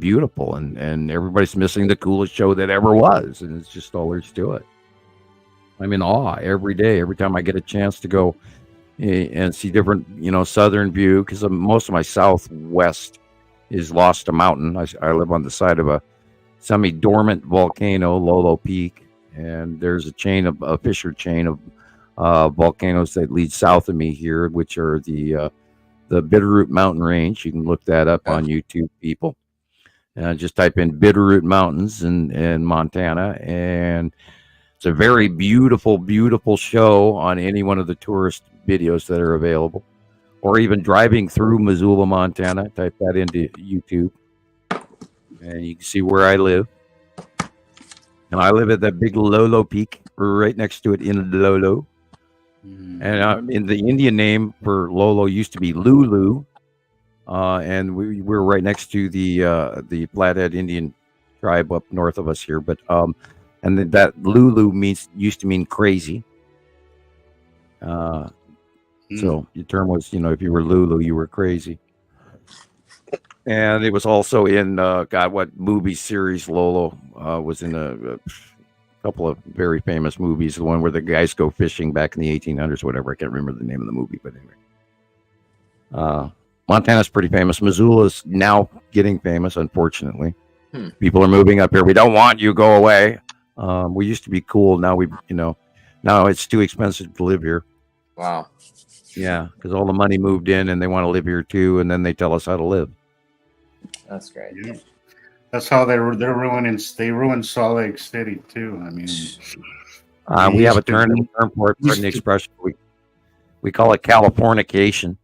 beautiful, and everybody's missing the coolest show that ever was, and it's just all there's to it. I'm in awe every day. Every time I get a chance to go and see different, southern view, because most of my southwest is Lost a Mountain. I live on the side of a semi-dormant volcano, Lolo Peak, and there's a fissure chain of volcanoes that lead south of me here, which are the Bitterroot Mountain Range. You can look that up on YouTube, people. Just type in Bitterroot Mountains in Montana, and it's a very beautiful, beautiful show on any one of the tourist videos that are available, or even driving through Missoula, Montana. Type that into YouTube, and you can see where I live. And I live at that big Lolo Peak, right next to it in Lolo. And in the Indian name for Lolo used to be Lulu, and we're right next to the Flathead Indian tribe up north of us here. But and that Lulu used to mean crazy. So the term was, if you were Lulu, you were crazy. And it was also in what movie series Lolo was in a couple of very famous movies. The one where the guys go fishing back in the 1800s, whatever. I can't remember the name of the movie, but anyway. Montana's pretty famous. Missoula's now getting famous, unfortunately. People are moving up here. We don't want you. Go away. We used to be cool. Now now it's too expensive to live here. Wow. Yeah, because all the money moved in, and they want to live here too, and then they tell us how to live. That's great. Yeah. That's how they ruined Salt Lake City too. I mean, we have a term for it, pardon the expression. We call it Californication.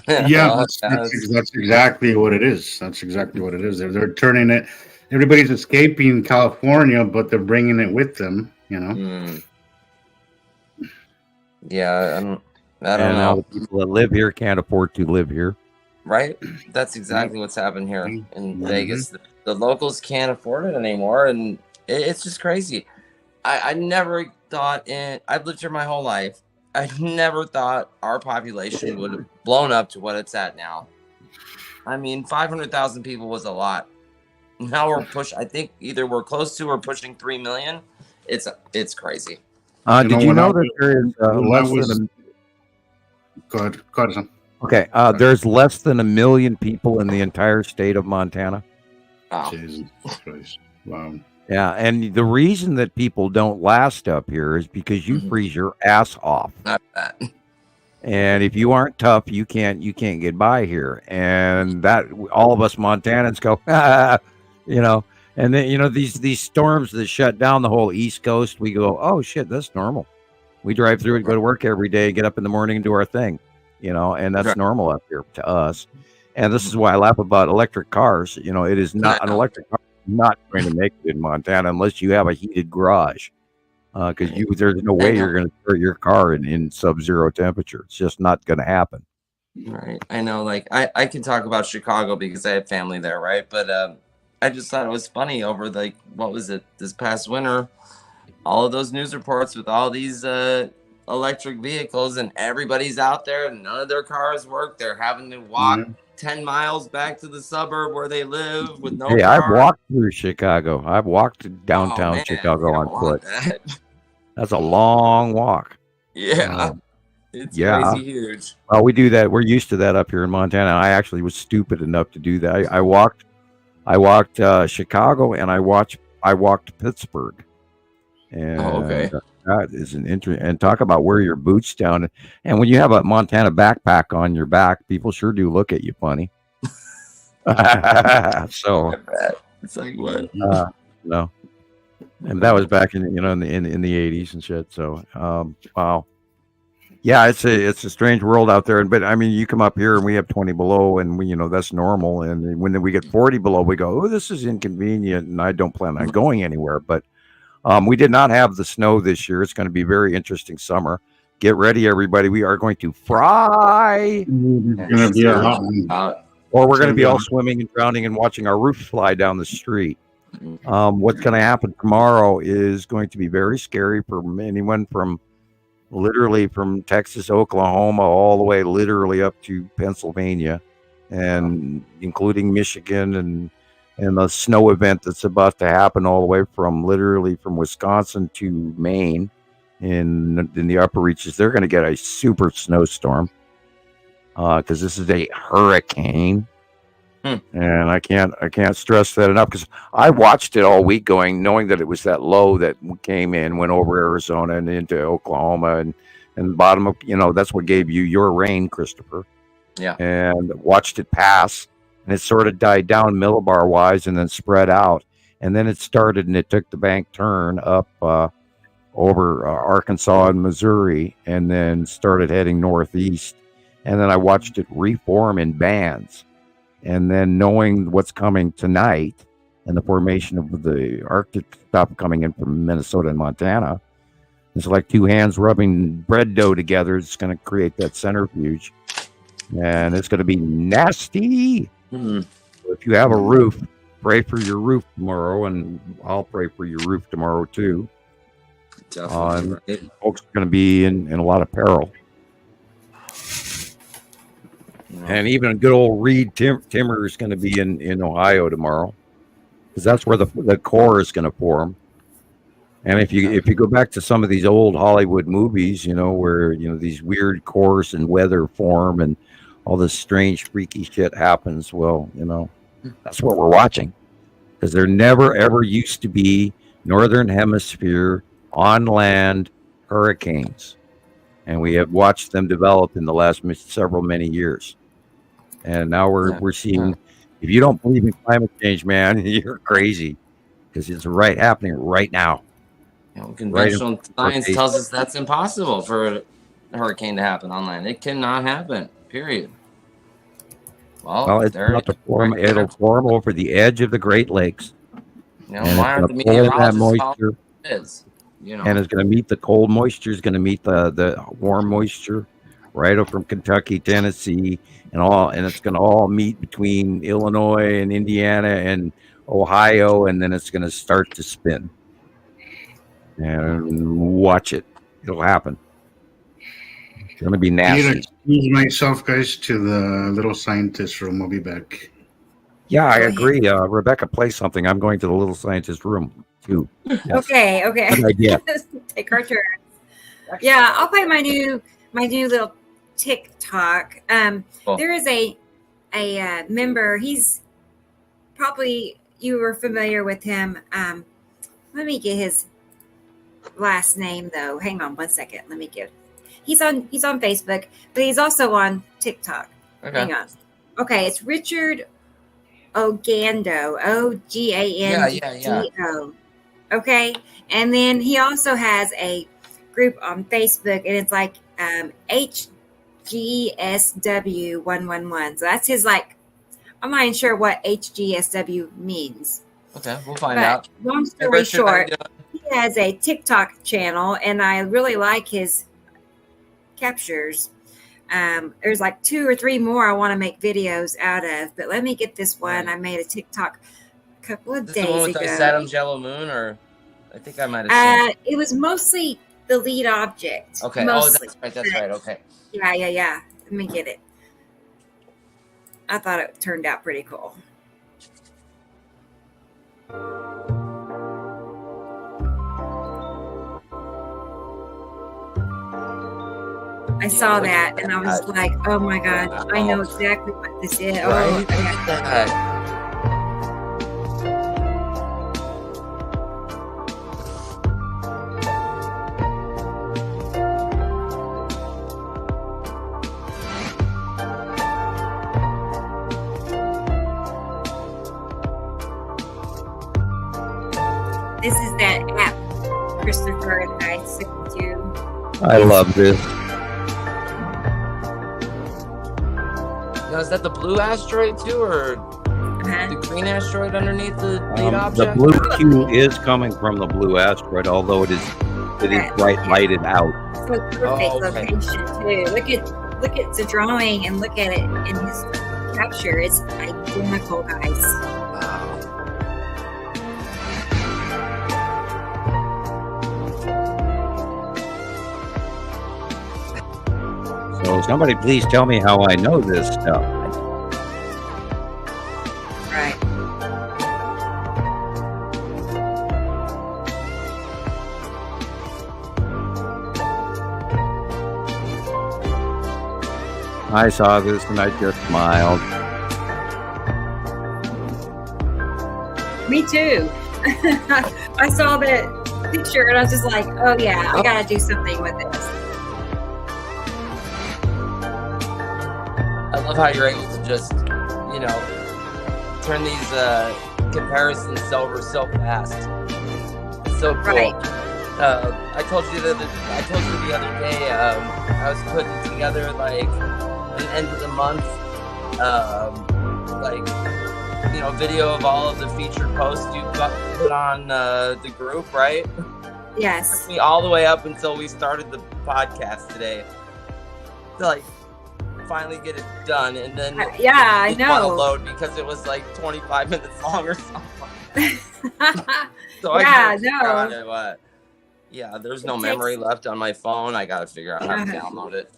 Yeah, that's exactly what it is. That's exactly what it is. They're turning it. Everybody's escaping California, but they're bringing it with them. Yeah, I don't know. The people that live here can't afford to live here. Right? That's exactly what's happened here in Vegas. The locals can't afford it anymore, and it's just crazy. I never thought I've lived here my whole life. I never thought our population would have blown up to what it's at now. I mean, 500,000 people was a lot. Now I think either we're close to or pushing 3 million. It's crazy. Did you know that there is Go ahead, son. Okay, there's less than 1 million people in the entire state of Montana. Wow. Jesus Christ. Wow. Yeah, and the reason that people don't last up here is because you freeze your ass off. Not that. And if you aren't tough, you can't get by here. And that all of us Montanans go, and then these storms that shut down the whole East Coast, we go, oh shit, that's normal. We drive through it, go to work every day, get up in the morning and do our thing, and that's normal up here to us. And this is why I laugh about electric cars. It is not an electric car not going to make it in Montana unless you have a heated garage, because there's no way you're going to start your car in sub-zero temperature. It's just not going to happen. Right. I know. Like I can talk about Chicago because I have family there, right? But I just thought it was funny over what was it this past winter? All of those news reports with all these electric vehicles, and everybody's out there, and none of their cars work. They're having to walk 10 miles back to the suburb where they live with no car. I've walked through Chicago. I've walked downtown Chicago on foot. That's a long walk. Yeah. It's crazy huge. Well, we do that. We're used to that up here in Montana. I actually was stupid enough to do that. I walked Chicago, and I walked Pittsburgh. And okay. That is an interesting. And talk about wear your boots down. And when you have a Montana backpack on your back, people sure do look at you funny. So It's like what? no, and that was back in in the 80s and shit. So wow. Yeah, it's a strange world out there, but I mean, you come up here and we have 20 below, and we, that's normal. And when we get 40 below, we go, oh, this is inconvenient, and I don't plan on going anywhere. But we did not have the snow this year. It's going to be a very interesting summer. Get ready, everybody. We are going to fry. It's gonna be a hot one. Or we're going to be all swimming and drowning and watching our roof fly down the street. What's going to happen tomorrow is going to be very scary for anyone from literally from Texas, Oklahoma, all the way literally up to Pennsylvania, and including Michigan, and the snow event that's about to happen all the way from literally from Wisconsin to Maine in the upper reaches. They're going to get a super snowstorm because this is a hurricane. And I can't stress that enough, because I watched it all week knowing that it was that low that came in, went over Arizona and into Oklahoma, and the bottom of, that's what gave you your rain, Christopher. Yeah. And watched it pass, and it sort of died down millibar wise and then spread out. And then it started and it took the bank turn up over Arkansas and Missouri, and then started heading northeast. And then I watched it reform in bands. And then knowing what's coming tonight and the formation of the Arctic stuff coming in from Minnesota and Montana, it's like two hands rubbing bread dough together. It's going to create that centrifuge, and it's going to be nasty. So if you have a roof, pray for your roof tomorrow, and I'll pray for your roof tomorrow too. Definitely. Folks are going to be in a lot of peril. And even good old Reed Timmer is going to be in Ohio tomorrow, because that's where the core is going to form. And if you go back to some of these old Hollywood movies, where these weird cores and weather form and all this strange freaky shit happens, well, that's what we're watching, because there never ever used to be Northern Hemisphere on land hurricanes, and we have watched them develop in the last many years. And now we're seeing, if you don't believe in climate change, man, you're crazy, because it's happening right now. Conventional science tells us that's impossible for a hurricane to happen on land. It cannot happen, period. Well, it's not to form. It'll form over the edge of the Great Lakes. Why aren't the meteorologists moisture? And it's going to meet the cold moisture. It's going to meet the warm moisture right up from Kentucky, Tennessee, and it's going to all meet between Illinois and Indiana and Ohio, and then it's going to start to spin. And watch it; it'll happen. It's going to be nasty. Excuse myself, guys, to the little scientist room. I'll be back. Yeah, I agree. Rebecca, play something. I'm going to the little scientist room too. Yes. Okay. Good idea. Take our turn. Yeah, I'll play my new little TikTok. Cool. There is a member. He's probably, you were familiar with him. Let me get his last name though. Hang on one second. Let me get. He's on Facebook, but he's also on TikTok. Okay. Hang on. Okay, it's Richard Ogando. Ogando. Yeah. Okay, and then he also has a group on Facebook, and it's like HGSW111. So that's his, like, I'm not even sure what HGSW means. Okay, we'll find out. Long story short, he has a TikTok channel, and I really like his captures. There's like 2 or 3 more I want to make videos out of, but let me get this one. I made a TikTok a couple of days ago. With Saddam's Yellow Moon, or I think I might have seen it was mostly the lead object. Okay. Mostly. Oh, that's right. Okay. Yeah. Let me get it. I thought it turned out pretty cool. I saw that and I was like, oh my God, I know exactly what this is. Right? Oh, yeah. prefer it. I stick to. I love this. Now, is that the blue asteroid too, or the green asteroid underneath the lead The object? blue Q is coming from the blue asteroid, although it is bright lighted out. So perfect location too. Look at the drawing and look at it in his capture. It's identical, guys. Wow. So somebody please tell me how I know this stuff. Right. I saw this and I just smiled. Me too. I saw that picture and I was just like, oh yeah, I gotta do something with this. I love how you're able to just, turn these comparisons over so fast. It's so cool. Right. I told you the other day, I was putting together like an end of the month, video of all of the featured posts you put on the group, right? Yes. Took me all the way up until we started the podcast today. To finally get it done, and then I it know. load because it was like 25 minutes long or something. So there's no memory left on my phone. I gotta figure out how to download it.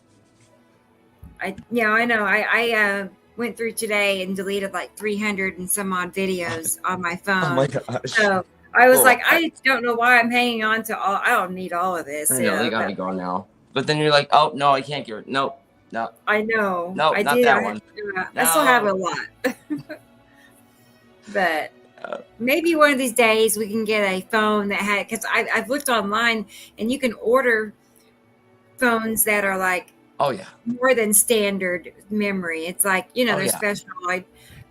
I know. I went through today and deleted like 300 and some odd videos on my phone. Oh my gosh. So I was like, I don't know why I'm hanging on to all. I don't need all of this. I know, they got me going now. But then you're like, oh no, I can't get it. No. I know. No, I not did. that one. I still have a lot. But maybe one of these days we can get a phone that had, because I've looked online and you can order phones that are like, oh yeah, more than standard memory. It's like, they're special. Like,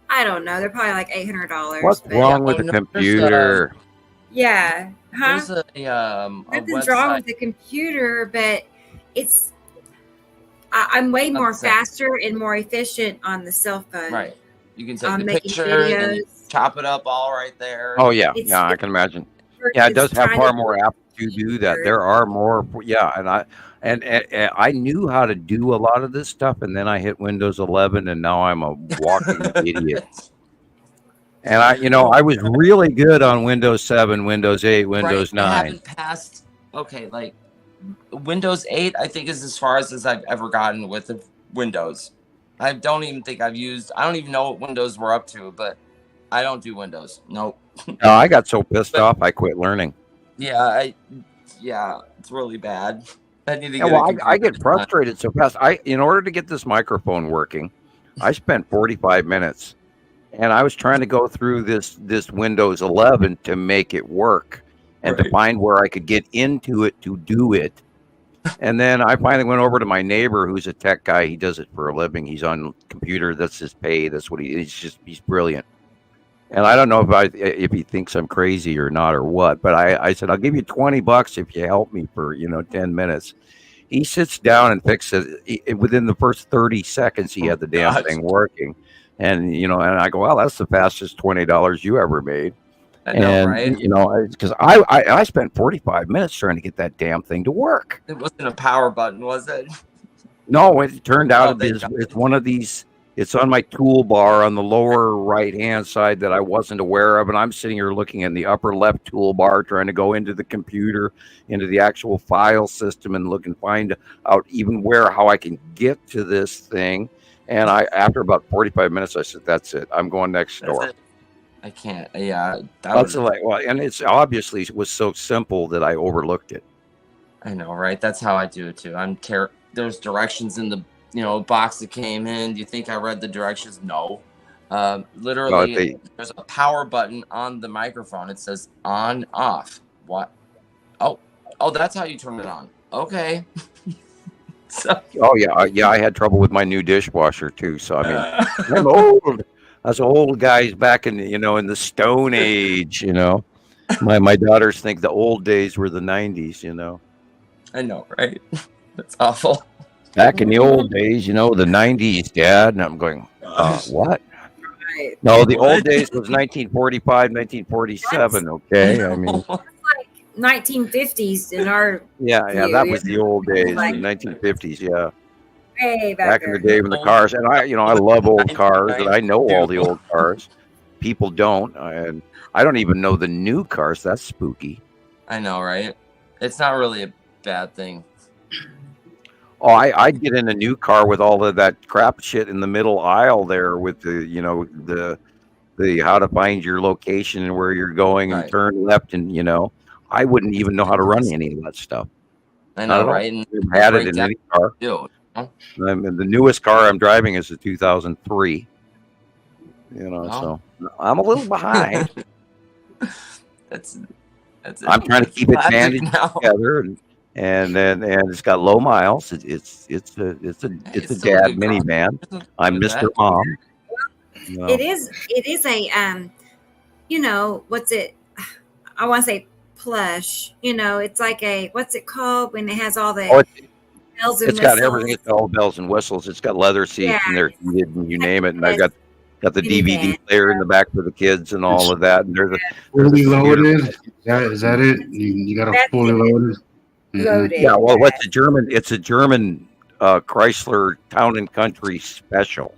I don't know. They're probably like $800. What's wrong with the computer? Yeah. Huh? There's Nothing's wrong with the computer, but it's, I'm way more faster and more efficient on the cell phone. Right. You can take the picture and you chop it up all right there. Oh yeah, I can imagine. Yeah, it does have far more apps to do that. There are more. Yeah, and I knew how to do a lot of this stuff, and then I hit Windows 11, and now I'm a walking idiot. And I was really good on Windows 7, Windows 8, Windows 9. I haven't passed. Okay, like Windows 8, I think is as far as I've ever gotten with Windows. I don't even think I've used. I don't even know what Windows we're up to, but I don't do Windows. Nope. No, I got so pissed off, I quit learning. Yeah, it's really bad. I need to get I get frustrated so fast. In order to get this microphone working, I spent 45 minutes, and I was trying to go through this Windows 11 to make it work and to find where I could get into it to do it. And then I finally went over to my neighbor, who's a tech guy. He does it for a living. He's on computer. That's his pay. That's what he's brilliant. And I don't know if he thinks I'm crazy or not or what, but I said, I'll give you $20 if you help me for, 10 minutes. He sits down and fixes it. Within the first 30 seconds, he had the damn thing working. And, and I go, well, that's the fastest $20 you ever made. I know, right? Because I spent 45 minutes trying to get that damn thing to work. It wasn't a power button, was it? No, it turned out it's one of these. It's on my toolbar on the lower right-hand side that I wasn't aware of, and I'm sitting here looking in the upper left toolbar, trying to go into the computer, into the actual file system, and find out even how I can get to this thing. And after about 45 minutes, I said, "That's it. I'm going next door." I can't. Yeah, and it's obviously it was so simple that I overlooked it. I know, right? That's how I do it too. There's directions in the box that came in. Do you think I read the directions? No. Literally, there's a power button on the microphone. It says on, off. What? Oh, that's how you turn it on. Okay. I had trouble with my new dishwasher too. So I mean, I'm old. Us old guys back in in the Stone Age, My daughters think the old days were the 90s, you know. I know, right? That's awful. Back in the old days, you know, the 90s, Dad. And I'm going, what? Right. No, the old days was 1945, 1947, okay? I mean, Like 1950s in our yeah, view, that was the old days, Like- the 1950s, yeah. way Back in the there. day when the cars, and I love old cars, and I know all the old cars. People don't, and I don't even know the new cars. That's spooky. I know, right? It's not really a bad thing. Oh, I'd get in a new car with all of that crap shit in the middle aisle there with the, you know, the how to find your location and where you're going and Right. turn left, and you know, I wouldn't even know how to run any of that stuff. I Not at know, all. right? And I've had it break in down any car. too. And the newest car I'm driving is a 2003. You know, Wow. so I'm a little behind. That's I'm trying to keep it classic bandaged now. together, and it's got low miles. It's a still a dad good car. minivan. I'm With Mr. that. Mom. You know. It is a you know, what's it? I want to say plush. You know, it's like a, what's it called when it has all the Oh, bells and it's got whistles? everything. It's got all bells and whistles. It's got leather seats Yeah. and they're heated and you name it. And I got the Minivan. DVD player in the back for the kids and all of that. And there's a Fully loaded. Is that it? You got a That's fully it. loaded. Mhm. Loaded. yeah. Well, what's a German? It's a German Chrysler Town and Country Special.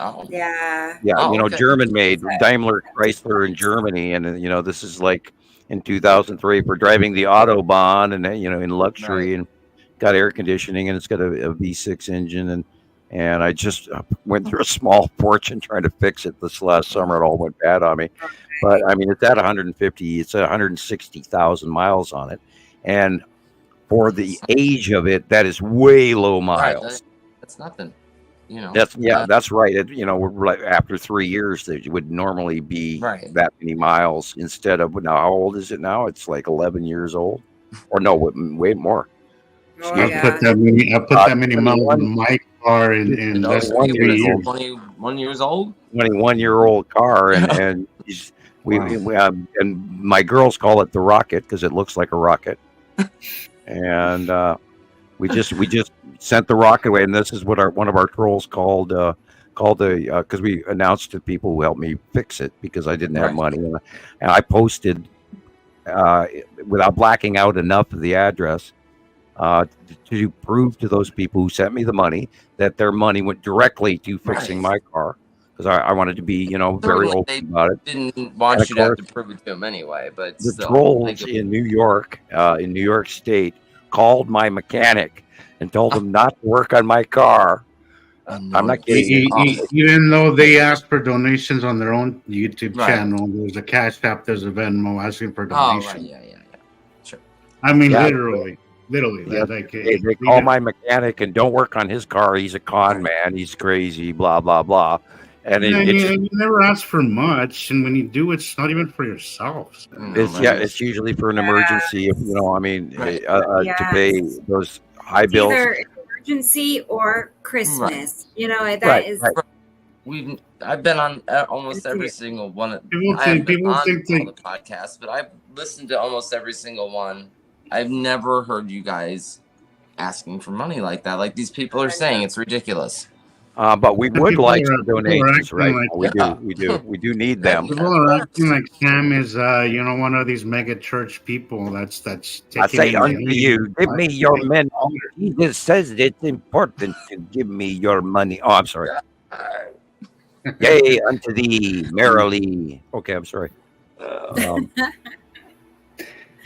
Oh, Yeah. Yeah, Oh, you know, okay. German made, Daimler Chrysler in Germany, and you know, this is like in 2003 for driving the Autobahn, and you know, in luxury, and got air conditioning, and it's got a V6 engine, and I just went through a small fortune trying to fix it this last summer. It all went bad on me, but I mean, it's at 150, it's 160,000 miles on it, and for the age of it, that is way low right, miles. that's nothing. You know. That's right. You know, we're like after 3 years, it would normally be Right. that many miles instead of now. How old is it now? It's like 11 years old, or no, way more. Oh, I yeah. put that many miles on my car in You know, less what than is 3 it, years. 21 years old. 21-year-old car, and we and my girls call it the Rocket because it looks like a rocket, and we just sent the rocket away, and this is what one of our trolls called because we announced to people who helped me fix it because I didn't have Right. money, and I posted without blacking out enough of the address to prove to those people who sent me the money that their money went directly to fixing my car because I wanted to be, you know, very Certainly, open about it. Didn't And want of you to have course, to prove it to him anyway, but The still, trolls like, in New York State, called my mechanic and told him not to work on my car. I'm not kidding. Even though they ask for donations on their own YouTube Right. channel, there's a Cash App, there's a Venmo asking for Oh, donations. right, yeah. Sure. I mean, Yeah. literally. Yeah, Like, they call my mechanic and don't work on his car. He's a con man. He's crazy. Blah blah blah. And Yeah, it's you never ask for much, and when you do, it's not even for yourself. it's usually for an emergency. If you know, I mean, Right. to Yeah. pay those high It's bills. either emergency or Christmas. You know, that is. Right. I've been on almost every single one. People I haven't been people on think all the podcasts, but I've listened to almost every single one. I've never heard you guys asking for money like that. Like these people are saying, it's ridiculous. But we would People like are- some people are donations, acting right? like- We do need them. People are acting like Sam is, one of these mega church people. That's I taking say in unto money. you, give me your money. Jesus says it's important to give me your money. Oh, I'm sorry. Yea, unto thee, merrily. Okay, I'm sorry.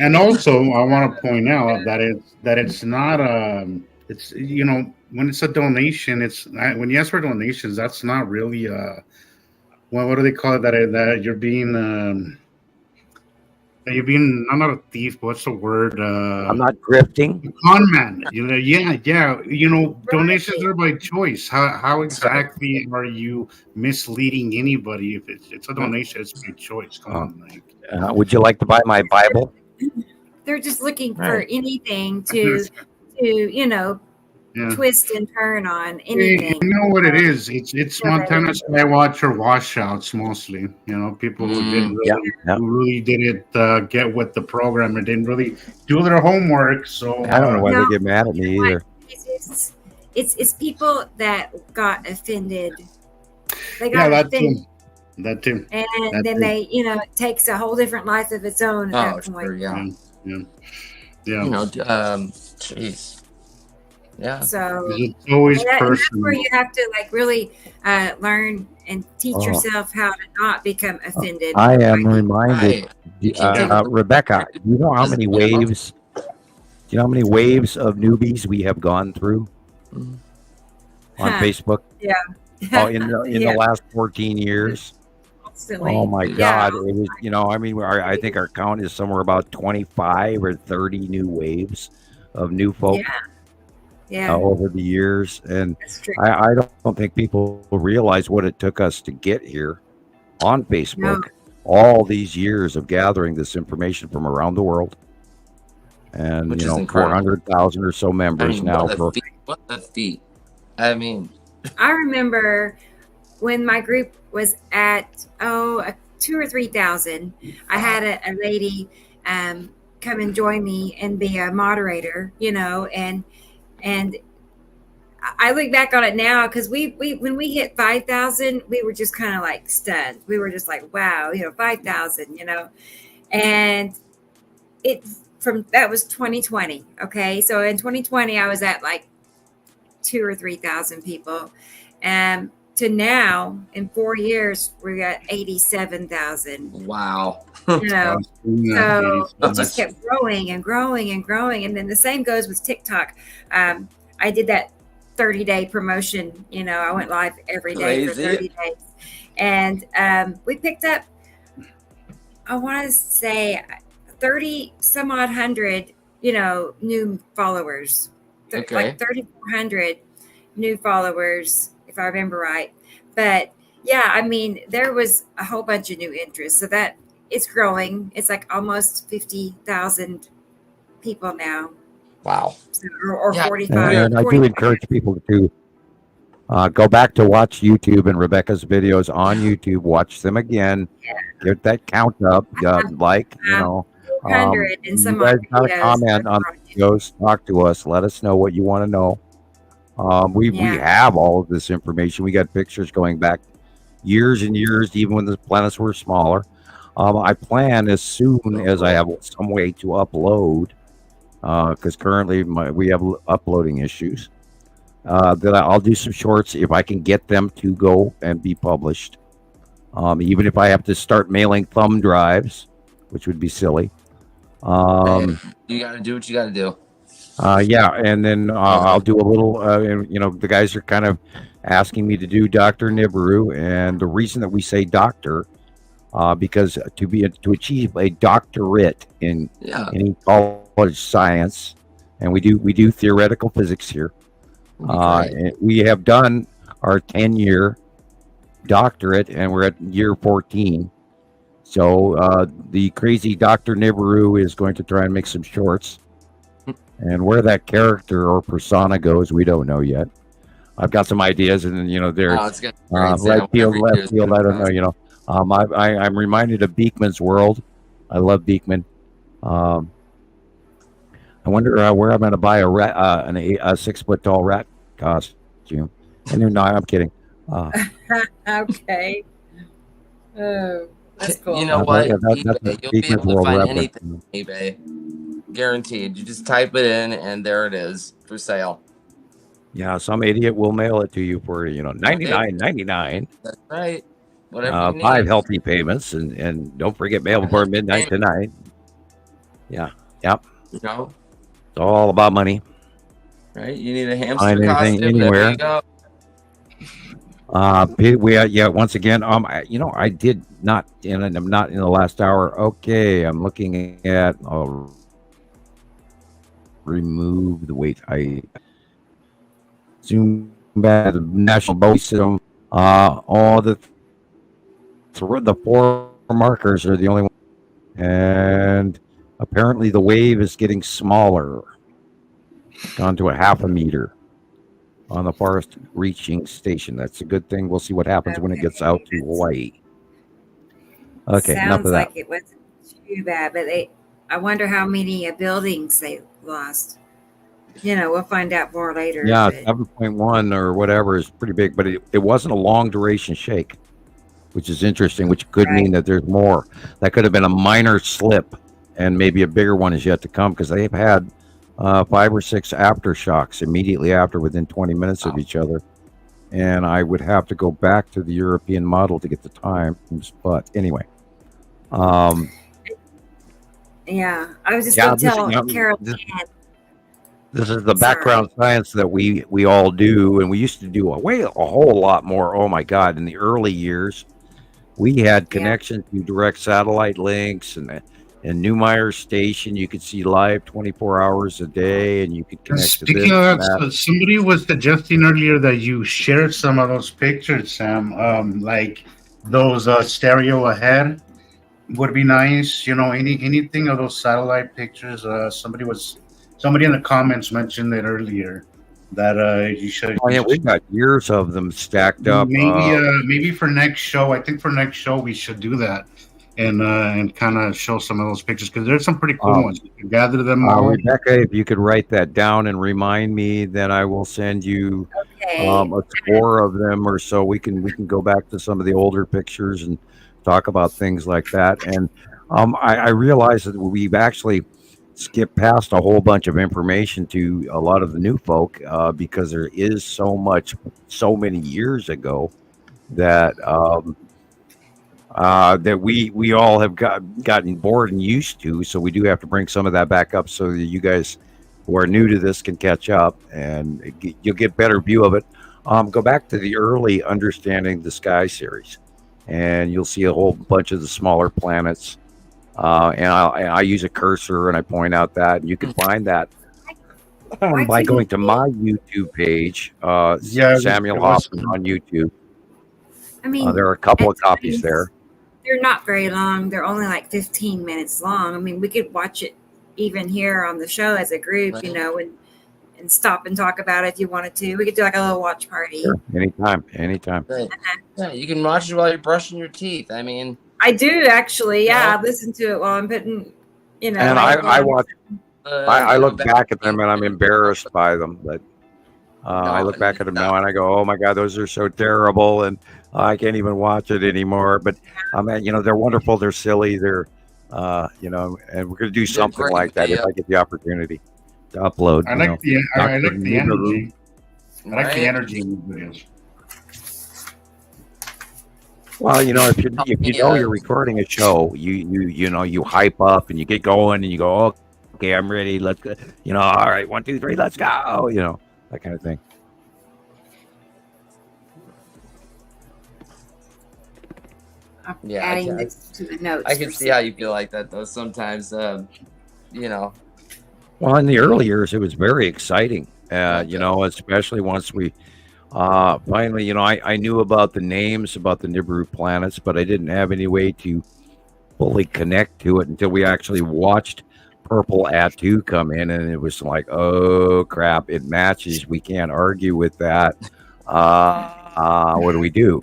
And also, I want to point out that it's not it's when it's a donation, it's when you ask for donations, that's not really what do they call it? That you're being not a thief. But what's the word? I'm not grifting. Con man. Donations are by choice. How exactly are you misleading anybody? If it's a donation, it's by choice. Come on, like. Would you like to buy my Bible? They're just looking for Right. anything to Yeah. twist and turn on You anything. know what it is? It's Yeah, Montana Skywatch or washouts mostly. You know, people who didn't Yeah, really, yeah. who really didn't get with the program and didn't really do their homework. So I don't know why No. they get mad at me You know either. It's people that got offended. They yeah, got that offended. too. That too. And That then too. they, it takes a whole different life of its own at Oh, that point. sure, yeah. Yeah. Yeah. You know, jeez. Yeah. So It's always and that's personal. where you have to like really learn and teach Oh. yourself how to not become offended. I am by- reminded, Right. Rebecca. You know how many waves? Do you know how many waves of newbies we have gone through Mhm. on Huh. Facebook? Oh, in the Yeah. last 14 years. Constantly. Oh my Yeah. God! It was, I mean, I think our count is somewhere about 25 or 30 new waves of new folk Yeah, over the years, and that's true. I don't think people realize what it took us to get here on Facebook. No. All these years of gathering this information from around the world, and Which is incredible. 400,000 or so members now. What a feat. I mean, I remember when my group was at 2,000 or 3,000. I had a lady come and join me and be a moderator, and I look back on it now because we when we hit 5,000, we were just kind of like stunned. We were just like, wow, 5,000, and that was 2020. Okay, so in 2020, I was at like 2,000 or 3,000 people, to now in 4 years we're at 87,000. wow. So Yeah. it just kept growing and growing and growing. And then the same goes with TikTok. I did that 30-day promotion. I went live every day for Crazy. 30 days. And we picked up, I want to say 30 some odd hundred, new followers. Okay. Like 3,400 new followers, if I remember right. But yeah, I mean, there was a whole bunch of new interests. So that it's growing. It's like almost 50,000 people now. Wow. So, or Yeah. 45. And I do 45. encourage people to go back to watch YouTube and Rebecca's videos on YouTube. Watch them again. Get that count up. Like, 100 and some you guys odd got a videos comment are on growing. the videos. Talk to us. Let us know what you want to know. We Yeah. have all of this information. We got pictures going back years and years, even when the planets were smaller. I plan as soon as I have some way to upload, because currently we have uploading issues. That I'll do some shorts if I can get them to go and be published. Even if I have to start mailing thumb drives, which would be silly. You got to do what you got to do. Yeah, and then I'll do a little. The guys are kind of asking me to do Dr. Nibiru, and the reason that we say doctor, because to achieve a doctorate in Yeah. any college science, and we do theoretical physics here. And we have done our 10-year doctorate, and we're at year 14. So the crazy Dr. Nibiru is going to try and make some shorts. And where that character or persona goes, we don't know yet. I've got some ideas, and then they're Oh, it's gonna be great, Sam. right field, Every left year's field. I don't fantastic. know. I'm reminded of Beekman's World. I love Beekman. I wonder where I'm going to buy a 6-foot tall rat costume. And no, I'm kidding. Okay. Oh, that's cool. You know what? That's eBay, a you'll be Beekman's able to World find reference. anything on eBay. Guaranteed. You just type it in, and there it is for sale. Yeah, some idiot will mail it to you for $99.99. That's right. Whatever you need. 5 healthy payments, and don't forget mail before midnight tonight. Yeah, yep. You know, It's all about money. right? You need a hamster Find anything costume. anywhere. There you go. Once again, I did not, and I'm not in the last hour. Okay, I'm looking at. I'll remove the wait. I zoom back to the National Bow System. All the 4 markers are the only one, and apparently the wave is getting smaller, gone to a 0.5 meter. on the forest-reaching station. That's a good thing. We'll see what happens when it gets out to Hawaii. Okay, enough Sounds of that. like it wasn't too bad, but I wonder how many buildings they lost. We'll find out more later. Yeah, but- 7.1 or whatever is pretty big, but it wasn't a long duration shake, which is interesting, which could mean that there's more. That could have been a minor slip, and maybe a bigger one is yet to come, because they've had 5 or 6 aftershocks immediately after, within 20 minutes of each other. And I would have to go back to the European model to get the times. But anyway. Yeah, I was just Yeah, going to tell this- Carol this- Ann. This is the background science that we all do, and we used to do a whole lot more. Oh my God! In the early years, we had connection to direct satellite links, and Newmeyer Station you could see live 24 hours a day, and you could connect to this. Speaking of and that, that. somebody was suggesting earlier that you shared some of those pictures, Sam. Like those stereo ahead would be nice. Anything of those satellite pictures. Somebody in the comments mentioned it earlier that you should. Oh yeah, we've got years of them stacked up. Maybe for next show. I think for next show we should do that and kind of show some of those pictures, because there's some pretty cool ones. You can gather them all. Rebecca, if you could write that down and remind me, then I will send you a score of them, or so we can go back to some of the older pictures and talk about things like that. And I realize that we've actually skipped past a whole bunch of information to a lot of the new folk, because there is so many years ago that that we all have gotten bored and used to. So we do have to bring some of that back up, so that you guys who are new to this can catch up, and you'll get better view of it. Go back to the early Understanding the Sky series, and you'll see a whole bunch of the smaller planets. And I use a cursor and I point out that, and you can find that by going to my YouTube page, Samuel Hoffman on YouTube. I mean, there are a couple of copies there. They're not very long. They're only like 15 minutes long. I mean, we could watch it even here on the show as a group, and stop and talk about it if you wanted to. We could do like a little watch party. Sure. Anytime. Right. Yeah, you can watch it while you're brushing your teeth. I mean, I do actually. Yeah, I listen to it while I'm putting, And I watch. I look back at them and I'm embarrassed by them, but I look back at them now and I go, "Oh my God, those are so terrible," and I can't even watch it anymore. But they're wonderful. They're silly. They're, and we're gonna do something like that if I get the opportunity to upload. I like the energy. I like the energy in these videos. Well, if you know you're recording a show, you hype up and you get going and you go, "Oh, okay, I'm ready. Let's go." All right, 1, 2, 3, let's go. That kind of thing. Yeah, adding this to the notes. I can see how you feel like that though. Sometimes, Well, in the early years, it was very exciting. Especially once we finally, I knew about the names, about the Nibiru planets, but I didn't have any way to fully connect to it until we actually watched Purple Atu come in, and it was like, oh crap, it matches. We can't argue with that. What do we do?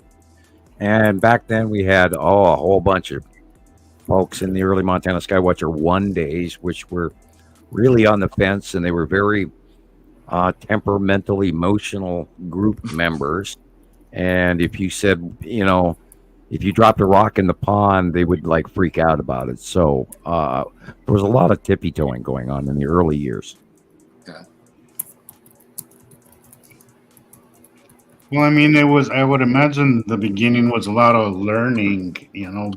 And back then we had a whole bunch of folks in the early Montana Skywatcher 1 days, which were really on the fence, and they were very temperamental, emotional group members. And if you said, if you dropped a rock in the pond, they would like freak out about it. So there was a lot of tippy toeing going on in the early years. Well, I mean, I would imagine the beginning was a lot of learning,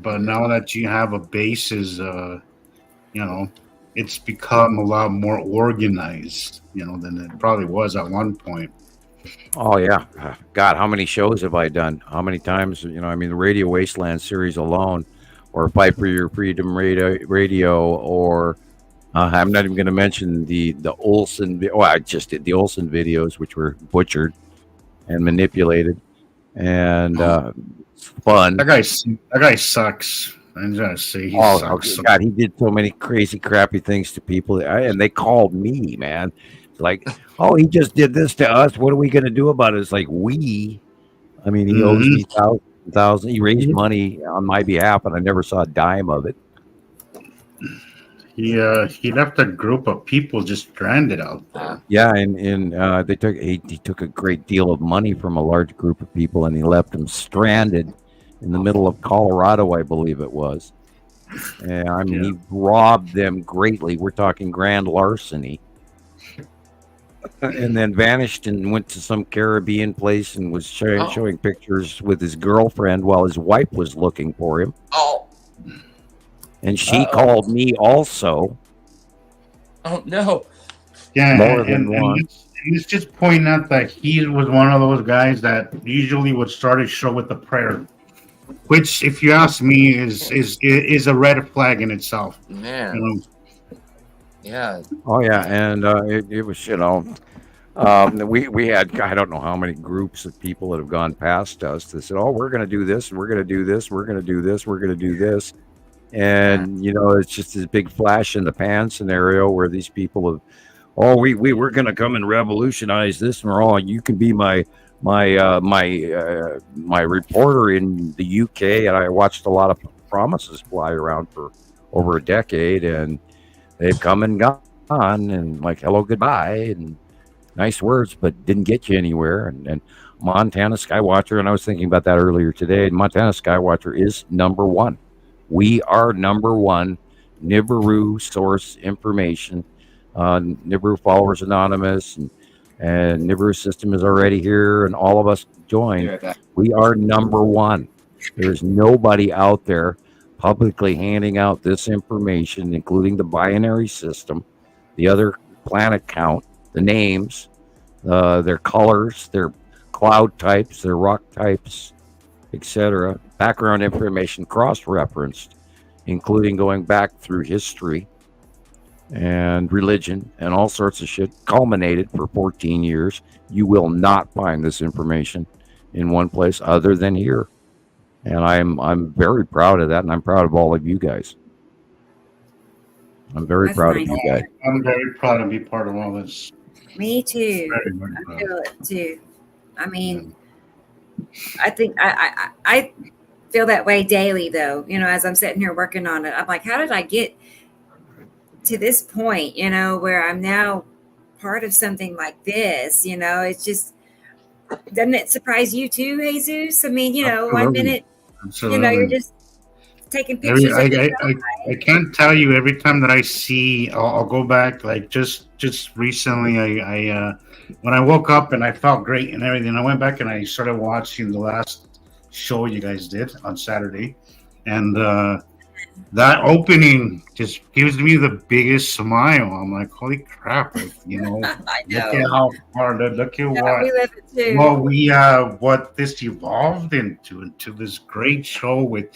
but now that you have a basis, it's become a lot more organized, than it probably was at one point. Oh, yeah. God, how many shows have I done? How many times, the Radio Wasteland series alone, or Fight for Your Freedom Radio, or I'm not even going to mention the Olsen. I just did the Olsen videos, which were butchered and manipulated, and fun. That guy sucks. I'm gonna say he sucks. God, he did so many crazy, crappy things to people, and they called me, man. It's like, oh, he just did this to us. What are we going to do about it? It's like, I mean, he owes me thousand. He raised money on my behalf, and I never saw a dime of it. He left a group of people just stranded out there. Yeah, and he took a great deal of money from a large group of people, and he left them stranded in the middle of Colorado, I believe it was. And I mean, he robbed them greatly. We're talking grand larceny. And then vanished and went to some Caribbean place and was showing pictures with his girlfriend while his wife was looking for him. Oh. And she called me also. Oh, no. Yeah, More than once. Let's just point out that he was one of those guys that usually would start a show with a prayer, which, if you ask me, is a red flag in itself. Man. You know? Yeah. Oh yeah, and it was we had, I don't know how many groups of people that have gone past us that said, oh, we're going to do this, we're going to do this, we're going to do this, we're going to do this, and it's just this big flash in the pan scenario where these people have, oh, we were going to come and revolutionize this, and we're all, you can be my reporter in the UK, and I watched a lot of promises fly around for over a decade, and they've come and gone, and like hello, goodbye, and nice words, but didn't get you anywhere. And Montana Skywatcher, and I was thinking about that earlier today. Montana Skywatcher is number one. We are number one Nibiru source information. Nibiru Followers Anonymous and Nibiru System is already here, and all of us joined. We are number one. There's nobody out there publicly handing out this information, including the binary system, the other planet count, the names, their colors, their cloud types, their rock types, etc. Background information cross-referenced, including going back through history and religion and all sorts of shit, culminated for 14 years. You will not find this information in one place other than here. And I'm very proud of that, and I'm proud of all of you guys. I'm very proud of you guys. I'm very proud to be part of all this. Me too. I feel it too. I mean, I think I feel that way daily, though. As I'm sitting here working on it, I'm like, how did I get to this point? Where I'm now part of something like this. It's just, doesn't it surprise you too, Jesus? I mean, Absolutely. 1 minute, Absolutely. you're just taking pictures. I can't tell you, every time that I see, I'll go back, like just recently, I when I woke up and I felt great and everything, I went back and I started watching the last show you guys did on Saturday, and that opening just gives me the biggest smile. I'm like, holy crap! I know. Look at how far. Look at what we live it too. What this evolved into this great show with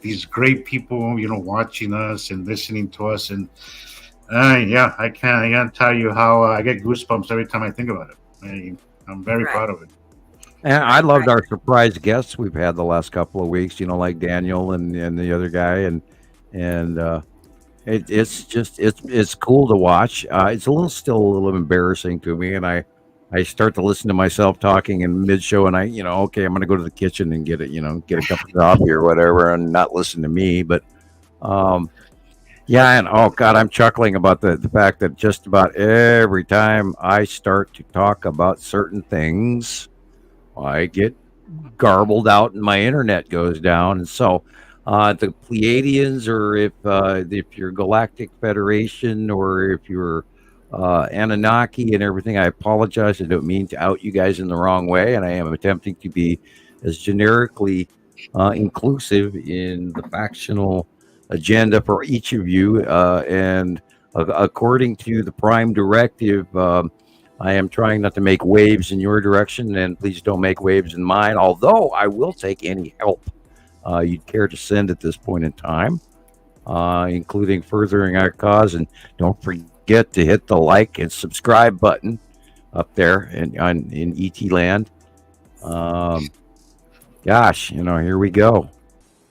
these great people, watching us and listening to us, and I can't tell you how I get goosebumps every time I think about it. I'm very proud of it. And I loved our surprise guests we've had the last couple of weeks, like Daniel and the other guy, and it's cool to watch. It's still a little embarrassing to me, and I start to listen to myself talking in mid-show, and okay, I'm going to go to the kitchen and get a cup of coffee or whatever, and not listen to me. But and oh God, I'm chuckling about the fact that just about every time I start to talk about certain things, I get garbled out and my internet goes down. And so the Pleiadians, or if you're Galactic Federation, or if you're Anunnaki and everything, I apologize. I don't mean to out you guys in the wrong way, and I am attempting to be as generically inclusive in the factional agenda for each of you. And according to the Prime Directive, I am trying not to make waves in your direction, and please don't make waves in mine, although I will take any help you'd care to send at this point in time, including furthering our cause. And don't forget to hit the like and subscribe button up there in ET land. Gosh, here we go.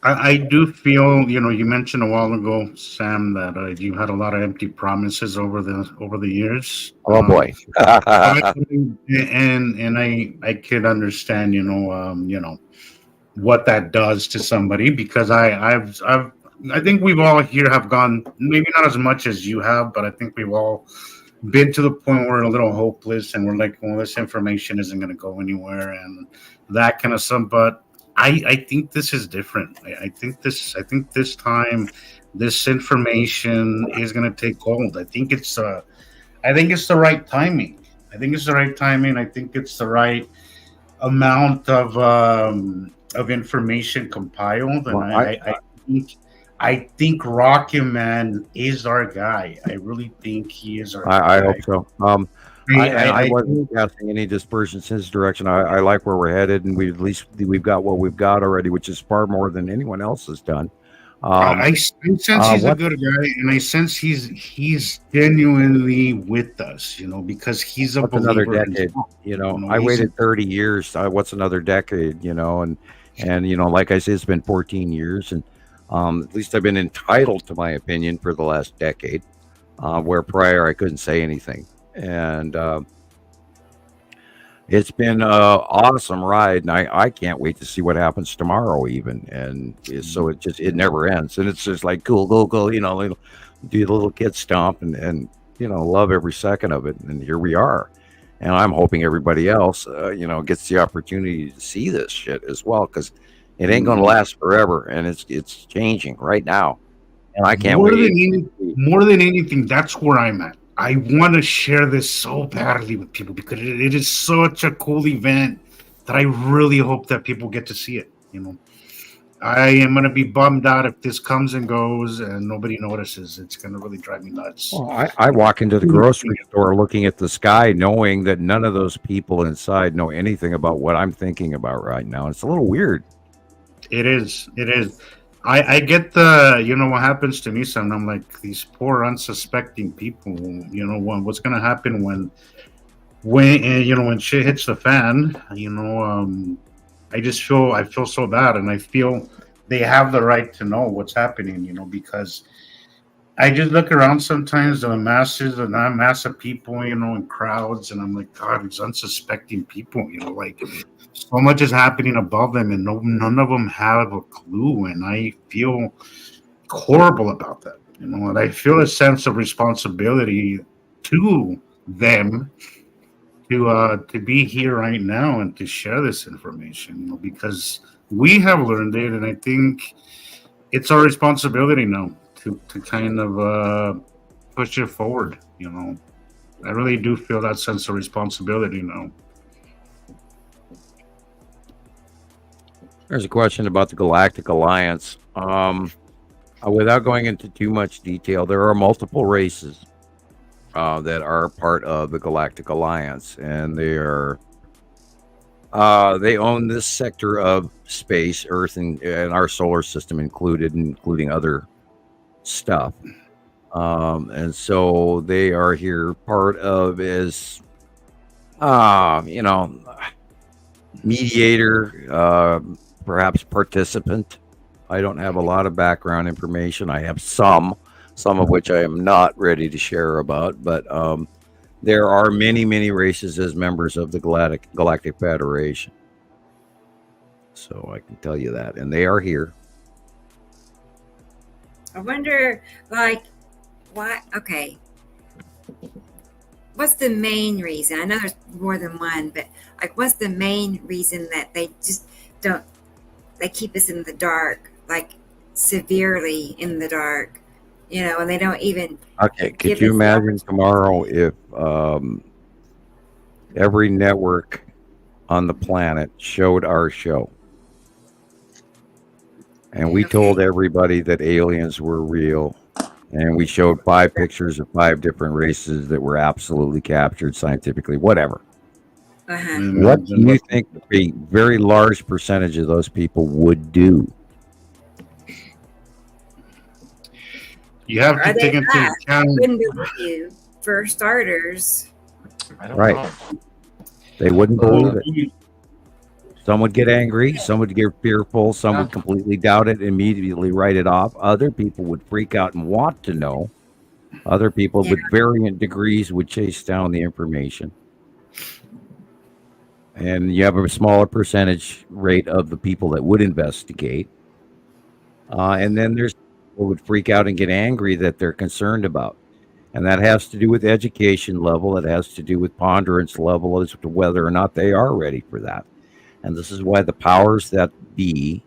I do feel, you mentioned a while ago, Sam, that you had a lot of empty promises over the years. Oh boy. And I could understand, what that does to somebody, because I think we've all here have gone, maybe not as much as you have, but I think we've all been to the point where we're a little hopeless and we're like, well, this information isn't going to go anywhere and that kind of stuff. But I think this is different. I think this time, this information is going to take hold. I think it's the right timing. I think it's the right timing. I think it's the right amount of information compiled, and Well, I think Rocket Man is our guy. I really think he is our I guy. hope so. I wasn't casting any dispersions in his direction. I like where we're headed, and we've got what we've got already, which is far more than anyone else has done. I sense he's a good guy, and I sense he's genuinely with us, because he's a What's another believer in decade? himself. I waited 30 years. What's another decade? And like I said, it's been 14 years, and at least I've been entitled to my opinion for the last decade, where prior I couldn't say anything. And it's been an awesome ride, and I can't wait to see what happens tomorrow even. And so it never ends, and it's just like cool, do the little kid stomp and love every second of it. And here we are, and I'm hoping everybody else gets the opportunity to see this shit as well, because it ain't going to last forever, and it's changing right now, and I can't wait. More than anything, that's where I'm at. I want to share this so badly with people because it is such a cool event that I really hope that people get to see it. I am going to be bummed out if this comes and goes and nobody notices. It's going to really drive me nuts. Well, I walk into the grocery store looking at the sky, knowing that none of those people inside know anything about what I'm thinking about right now. It's a little weird. It is. I get what happens to me, son. I'm like, these poor unsuspecting people, what's going to happen when shit hits the fan, I feel so bad, and I feel they have the right to know what's happening, because I just look around sometimes, the masses and that mass of people, in crowds, and I'm like, God, these unsuspecting people, like so much is happening above them, and none of them have a clue, and I feel horrible about that, and I feel a sense of responsibility to them to be here right now and to share this information, because we have learned it, and I think it's our responsibility now to kind of push it forward. I really do feel that sense of responsibility now. There's a question about the Galactic Alliance. Without going into too much detail, there are multiple races that are part of the Galactic Alliance, and they own this sector of space, Earth, and our solar system included, including other stuff. And so they are here part of as mediator, perhaps participant. I don't have a lot of background information. I have some of which I am not ready to share about, but there are many races as members of the Galactic Federation. So I can tell you that, and they are here. I wonder, why? Okay, what's the main reason? I know there's more than one, but what's the main reason that they just don't? They keep us in the dark, severely in the dark, and they don't even. Okay, could you imagine tomorrow if every network on the planet showed our show, and we told everybody that aliens were real, and we showed 5 pictures of 5 different races that were absolutely captured scientifically, whatever. What do you think a very large percentage of those people would do? You have to take into account. For starters, I don't know. They wouldn't believe it. Some would get angry, some would get fearful, some would completely doubt it, immediately write it off. Other people would freak out and want to know. Other people with varying degrees would chase down the information. And you have a smaller percentage rate of the people that would investigate. And then there's people who would freak out and get angry that they're concerned about. And that has to do with education level. It has to do with ponderance level as to whether or not they are ready for that. And this is why the powers that be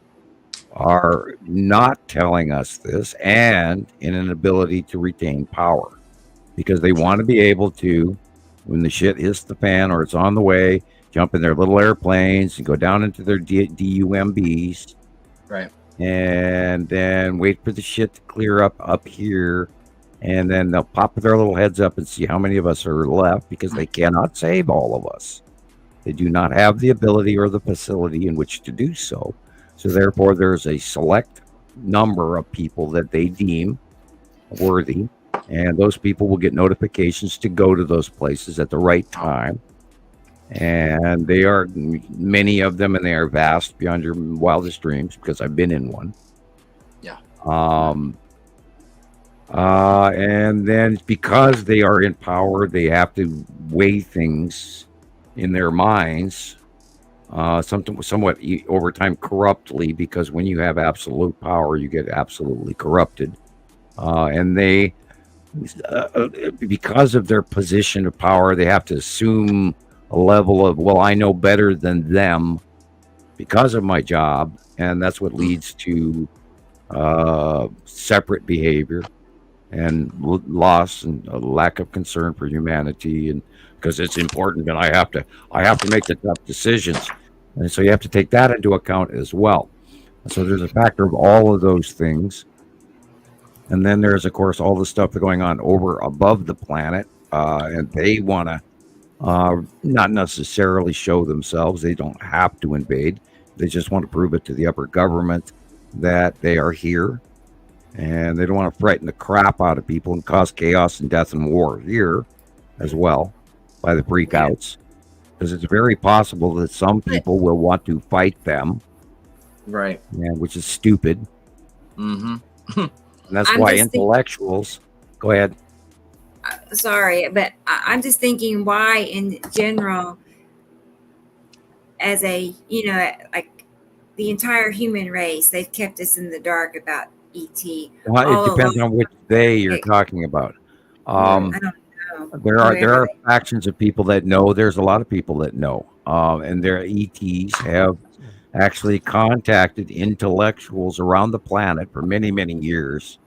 are not telling us this and in an ability to retain power. Because they want to be able to, when the shit hits the fan or it's on the way, jump in their little airplanes and go down into their DUMBs. Right. And then wait for the shit to clear up here. And then they'll pop their little heads up and see how many of us are left, because they cannot save all of us. They do not have the ability or the facility in which to do so. So therefore, there's a select number of people that they deem worthy. And those people will get notifications to go to those places at the right time. And they are, many of them, and they are vast beyond your wildest dreams, because I've been in one. Yeah. And then because they are in power, they have to weigh things in their minds, somewhat over time corruptly, because when you have absolute power, you get absolutely corrupted. And they, because of their position of power, they have to assume a level of, well, I know better than them because of my job. And that's what leads to separate behavior and loss and a lack of concern for humanity, and because it's important, and I have to make the tough decisions, and so you have to take that into account as well. So there's a factor of all of those things, and then there's of course all the stuff that's going on above the planet, and they want to not necessarily show themselves. They don't have to invade. They just want to prove it to the upper government that they are here. And they don't want to frighten the crap out of people and cause chaos and death and war here as well by the freakouts. Because it's very possible that some people will want to fight them. Right. Yeah, which is stupid. Mm-hmm. And that's why intellectuals... Go ahead. Sorry, but I'm just thinking why in general, as a, like the entire human race, they've kept us in the dark about ET. Well, it depends on which they you're talking about. I don't know. There are factions of people that know. There's a lot of people that know, and their ETs have actually contacted intellectuals around the planet for many, many years,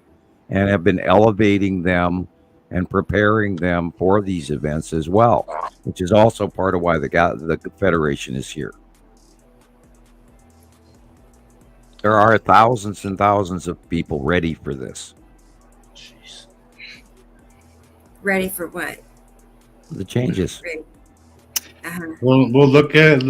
and have been elevating them and preparing them for these events as well, which is also part of why the Federation is here. There are thousands and thousands of people ready for this. Jeez. Ready for what? The changes. We'll look at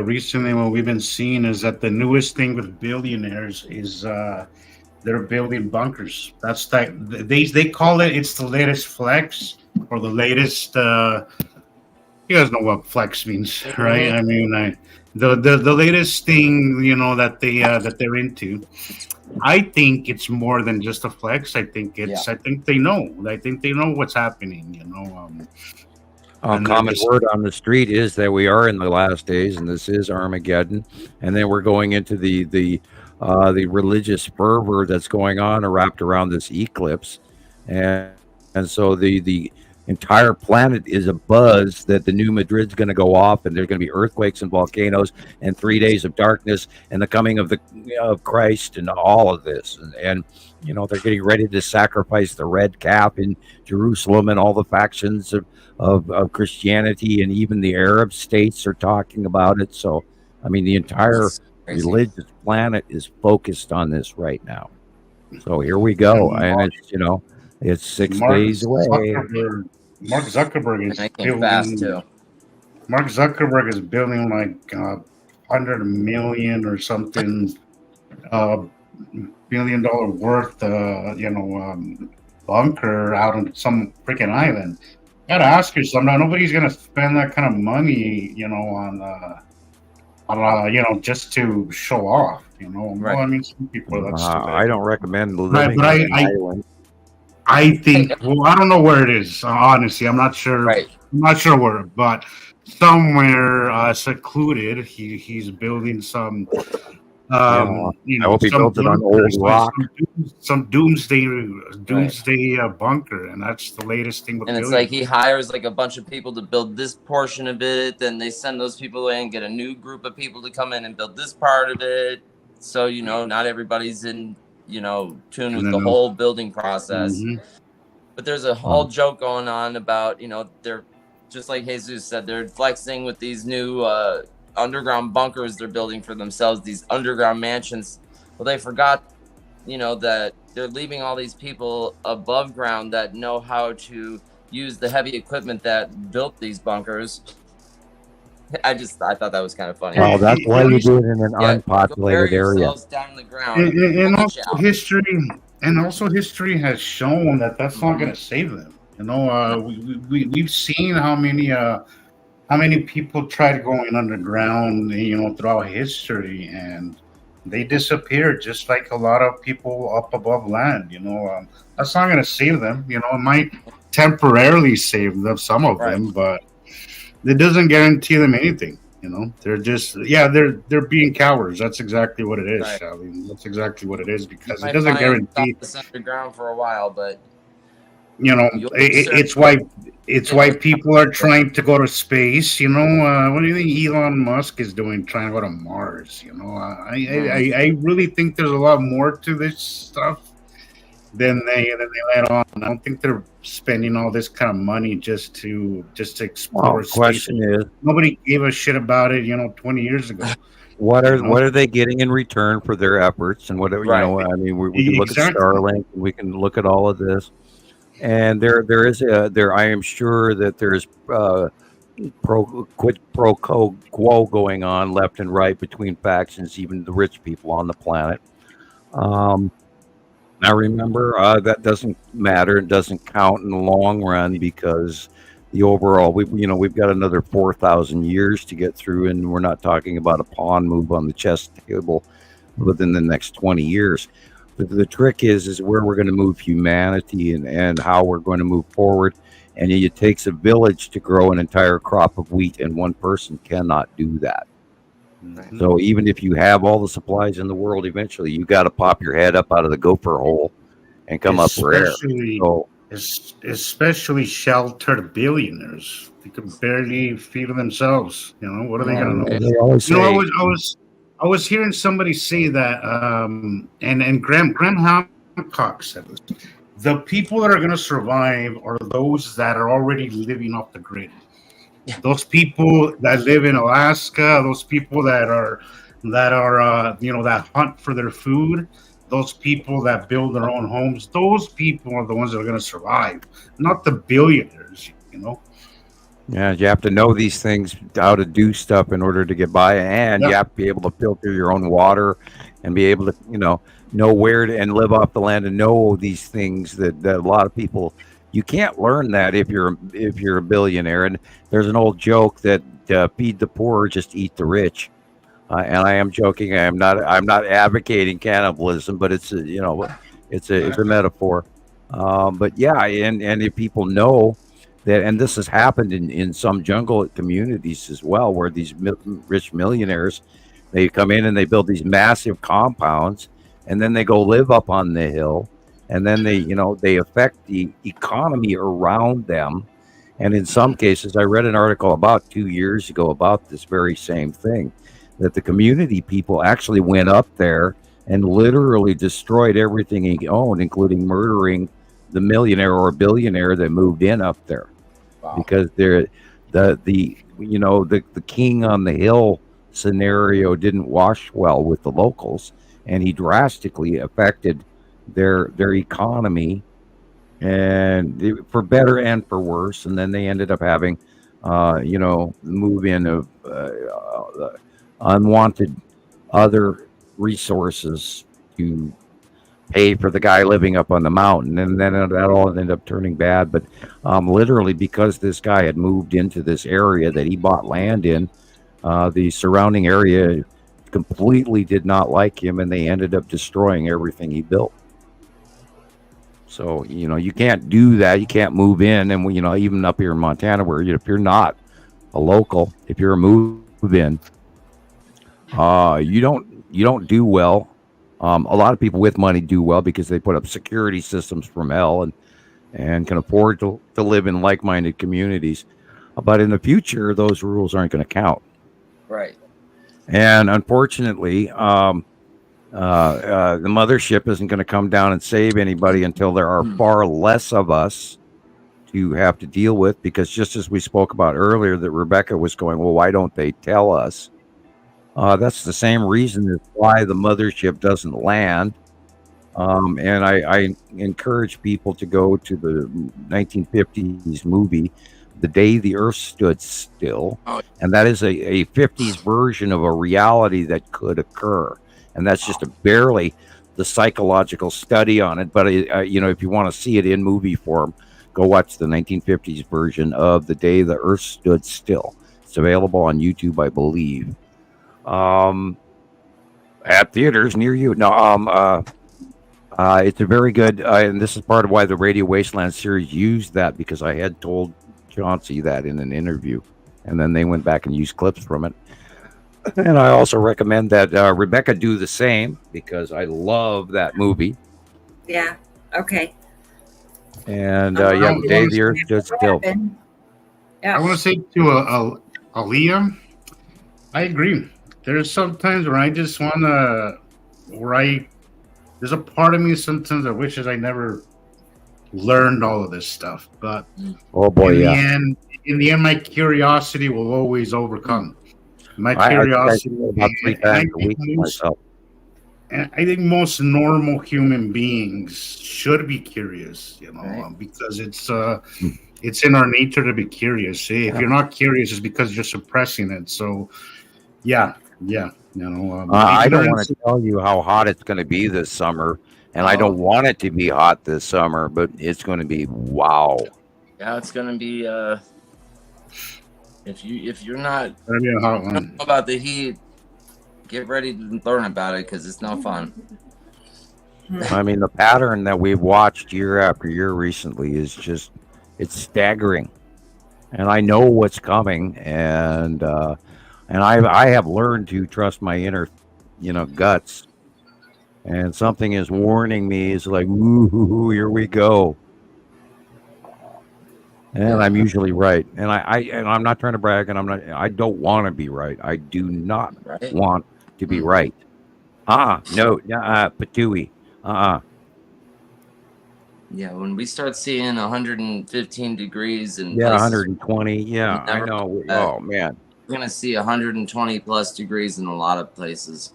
recently what we've been seeing is that the newest thing with billionaires is they're building bunkers. That's they call it. It's the latest flex or the latest. You guys know what flex means, right? I mean, the latest thing that they're into. I think it's more than just a flex. I think it's. I think they know. I think they know what's happening. Common word on the street is that we are in the last days, and this is Armageddon, and then we're going into the religious fervor that's going on wrapped around this eclipse, and so the entire planet is abuzz that the new Madrid's going to go off, and there's going to be earthquakes and volcanoes and 3 days of darkness and the coming of Christ and all of this, and they're getting ready to sacrifice the red calf in Jerusalem, and all the factions of Christianity and even the Arab states are talking about it. So I mean, the entire religious planet is focused on this right now. So here we go, and it's it's 6 days away. Mark Zuckerberg is building fast too. Mark Zuckerberg is building like 100 million or something $1 billion worth bunker out on some freaking island. You gotta ask yourself now. Nobody's gonna spend that kind of money, just to show off. Right. Well, I mean, some people that's I don't recommend living but on an island. I think. Well, I don't know where it is. Honestly, I'm not sure. Right. I'm not sure where, but somewhere secluded. He's building some. I hope he built it on old rock. Some doomsday bunker, and that's the latest thing. And it's like he hires like a bunch of people to build this portion of it, then they send those people in, get a new group of people to come in and build this part of it. So not everybody's in tune with the whole building process. Mm-hmm. But there's a whole joke going on about they're just like Jesus said, they're flexing with these new underground bunkers they're building for themselves, these underground mansions. Well, they forgot that they're leaving all these people above ground that know how to use the heavy equipment that built these bunkers. I thought that was kind of funny. Well, that's why you do it in an unpopulated area. Down the ground and also history has shown that that's not going to save them. We've seen how many people tried going underground, throughout history, and they disappeared just like a lot of people up above land. That's not going to save them. It might temporarily save them, some of them, but it doesn't guarantee them anything. They're just they're being cowards. That's exactly what it is. Right. I mean, that's exactly what it is, because it doesn't guarantee this underground for a while, but it's why people are trying to go to space. What do you think Elon Musk is doing, trying to go to Mars? I really think there's a lot more to this stuff than they let on. I don't think they're spending all this kind of money just to explore space. The question is, nobody gave a shit about it 20 years ago. What are they getting in return for their efforts? And whatever, I mean, we can look at Starlink, and we can look at all of this. And I am sure that there's quid pro quo going on left and right between factions, even the rich people on the planet. Now remember, that doesn't matter. It doesn't count in the long run, because the overall, we've got another 4,000 years to get through, and we're not talking about a pawn move on the chess table within the next 20 years. But the trick is where we're going to move humanity and how we're going to move forward. And it takes a village to grow an entire crop of wheat, and one person cannot do that. Mm-hmm. So even if you have all the supplies in the world, eventually you got to pop your head up out of the gopher hole and come up for air. So, especially sheltered billionaires, they can barely feed themselves. What are they going to know? They always say, I was hearing somebody say that, and Graham Hancock said this: the people that are going to survive are those that are already living off the grid. Those people that live in Alaska, those people that hunt for their food, those people that build their own homes, those people are the ones that are going to survive, not the billionaires. Yeah, you have to know these things, how to do stuff in order to get by, and you have to be able to filter your own water and be able to, know where to and live off the land and know these things that a lot of people, you can't learn that if you're a billionaire. And there's an old joke that feed the poor, just eat the rich. And I am joking. I'm not advocating cannibalism, but it's a metaphor. But yeah, and if people know that, and this has happened in some jungle communities as well, where these rich millionaires, they come in and they build these massive compounds, and then they go live up on the hill, and then they affect the economy around them. And in some cases, I read an article about 2 years ago about this very same thing, that the community people actually went up there and literally destroyed everything he owned, including murdering the millionaire or billionaire that moved in up there. Wow. Because they're the king on the hill scenario didn't wash well with the locals, and he drastically affected their economy, and for better and for worse. And then they ended up having move in of unwanted other resources to pay for the guy living up on the mountain, and then that all ended up turning bad. But literally, because this guy had moved into this area that he bought land in, The surrounding area completely did not like him, and they ended up destroying everything he built. So, you can't do that. You can't move in. And, even up here in Montana, where if you're not a local, if you're a move-in, you don't do well. A lot of people with money do well because they put up security systems from hell and can afford to live in like-minded communities. But in the future, those rules aren't going to count. Right. And unfortunately, the mothership isn't going to come down and save anybody until there are far less of us to have to deal with. Because just as we spoke about earlier, that Rebecca was going, well, why don't they tell us? That's the same reason as why the mothership doesn't land. And I encourage people to go to the 1950s movie, The Day the Earth Stood Still. And that is a 50s version of a reality that could occur. And that's just barely the psychological study on it. But, if you want to see it in movie form, go watch the 1950s version of The Day the Earth Stood Still. It's available on YouTube, I believe. At theaters near you. No, it's a very good, and this is part of why the Radio Wasteland series used that, because I had told Chauncey that in an interview, and then they went back and used clips from it. And I also recommend that Rebecca do the same, because I love that movie. Yeah. Okay. And The Day the Earth Stood Still. Yeah. I want to say to Aaliyah, I agree. There's sometimes where I just want to, there's a part of me sometimes that wishes I never learned all of this stuff. But oh boy, in the end, my curiosity will always overcome. My curiosity about 3 times a week myself. And I think most normal human beings should be curious, because it's in our nature to be curious. If you're not curious, it's because you're suppressing it. So, yeah. I don't want to tell you how hot it's going to be this summer, and I don't want it to be hot this summer, but it's going to be wow. Yeah, it's going to be. If you're not gonna be a hot one about the heat, get ready to learn about it, because it's no fun. I mean, the pattern that we've watched year after year recently is just, it's staggering, and I know what's coming, and I have learned to trust my inner, guts, and something is warning me. It's like, ooh, here we go. And I'm usually right, and I'm not trying to brag, and I don't want to be right. I do not want to be right. No, patooey. Yeah, when we start seeing 115 degrees and 120. Yeah, I know. Oh man, we're gonna see 120 plus degrees in a lot of places.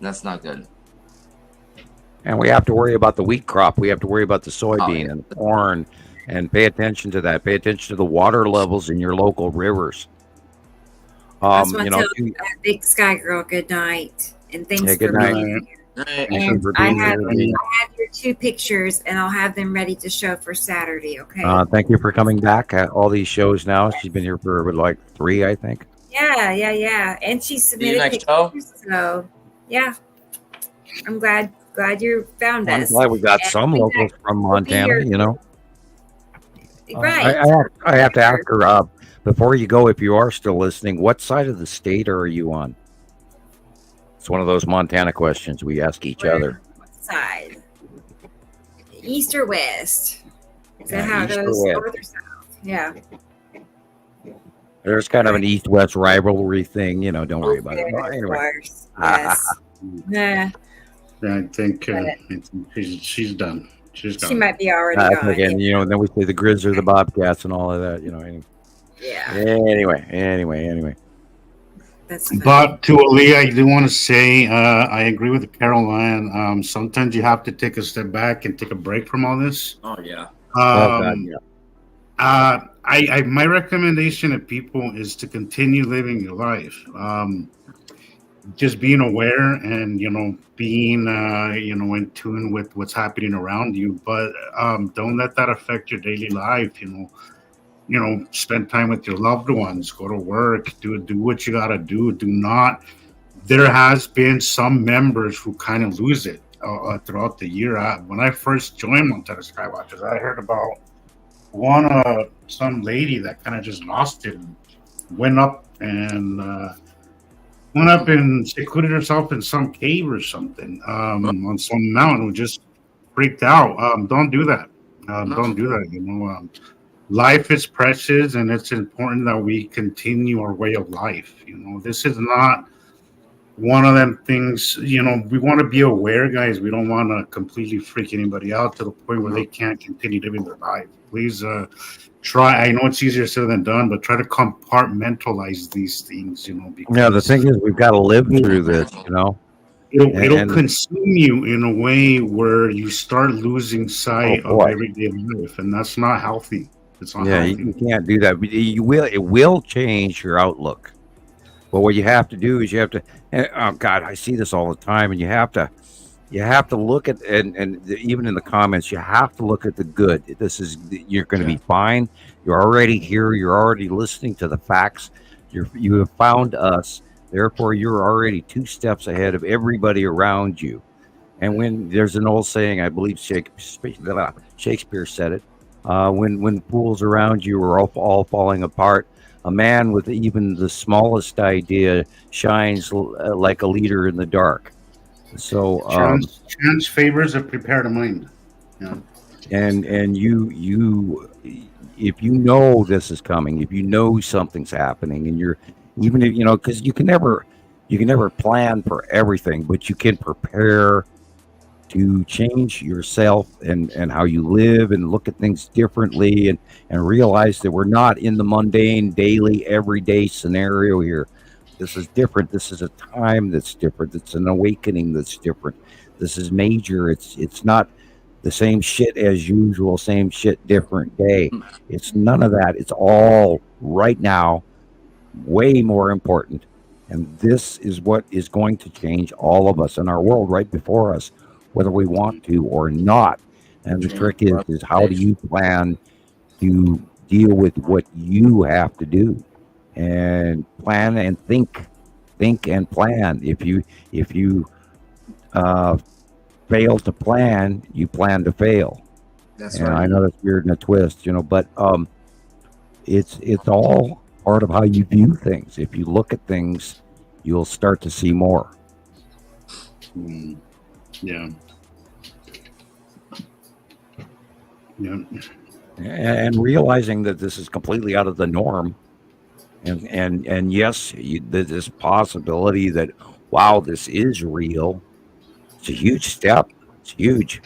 That's not good. And we have to worry about the wheat crop. We have to worry about the soybean and the corn. And pay attention to that. Pay attention to the water levels in your local rivers. I just want to tell Big Sky Girl good night, and thanks good for night. being here. And I have your 2 pictures, and I'll have them ready to show for Saturday. Okay. Thank you for coming back at all these shows. Now she's been here for like 3, I think. Yeah. And she submitted pictures. So yeah, I'm glad you found us. I'm glad we got some locals from Montana. Right. I have to ask her, before you go, if you are still listening, what side of the state are you on? It's one of those Montana questions we ask each other. What side? East or west? Is that how it goes? North or south? Yeah. There's kind of an east-west rivalry thing, don't worry about it. Of course. Yes. I think she's done. She might be already gone. Again, then we say the Grizz or the Bobcats and all of that, Yeah. Anyway. That's but to Aaliyah, I do want to say I agree with Caroline. Sometimes you have to take a step back and take a break from all this. Oh yeah. My recommendation to people is to continue living your life. Just being aware and being in tune with what's happening around you, but don't let that affect your daily life. spend time with your loved ones, go to work, do what you gotta do. Do not. There has been some members who kind of lose it throughout the year. When I first joined Montana Skywatchers, I heard about some lady that kind of just lost it and went up and secluded herself in some cave or something on some mountain, who just freaked out. Don't do that. Don't do that. Life is precious, and it's important that we continue our way of life. This is not one of them things. We want to be aware, guys. We don't want to completely freak anybody out to the point where they can't continue living their life. Please try. I know it's easier said than done, but try to compartmentalize these things. Because the thing is, we've got to live through this. It'll consume you in a way where you start losing sight of everyday life, and that's not healthy. It's not healthy. You can't do that. It will change your outlook. But what you have to do is oh God, I see this all the time, and you have to look at, and even in the comments, you have to look at the good. You're going to be fine. You're already here. You're already listening to the facts. You have found us. Therefore, you're already 2 steps ahead of everybody around you. And when there's an old saying, I believe Shakespeare said it, when the fools around you are all falling apart, a man with even the smallest idea shines like a leader in the dark. So chance favors a prepared mind. Yeah. And you if you know this is coming, if you know something's happening, and you're even if because you can never plan for everything, but you can prepare to change yourself and how you live and look at things differently and realize that we're not in the mundane, daily, everyday scenario here. This is different. This is a time that's different. It's an awakening that's different. This is major. It's not the same shit as usual, same shit, different day. It's none of that. It's all right now, way more important. And this is what is going to change all of us in our world right before us, whether we want to or not. And the trick is how do you plan to deal with what you have to do, and plan and think and plan. If you fail to plan, you plan to fail. That's and right. I know that's weird and a twist, but it's all part of how you view things. If you look at things, you'll start to see more. Yeah. And realizing that this is completely out of the norm, and yes, this possibility that, wow, this is real. It's a huge step. It's huge.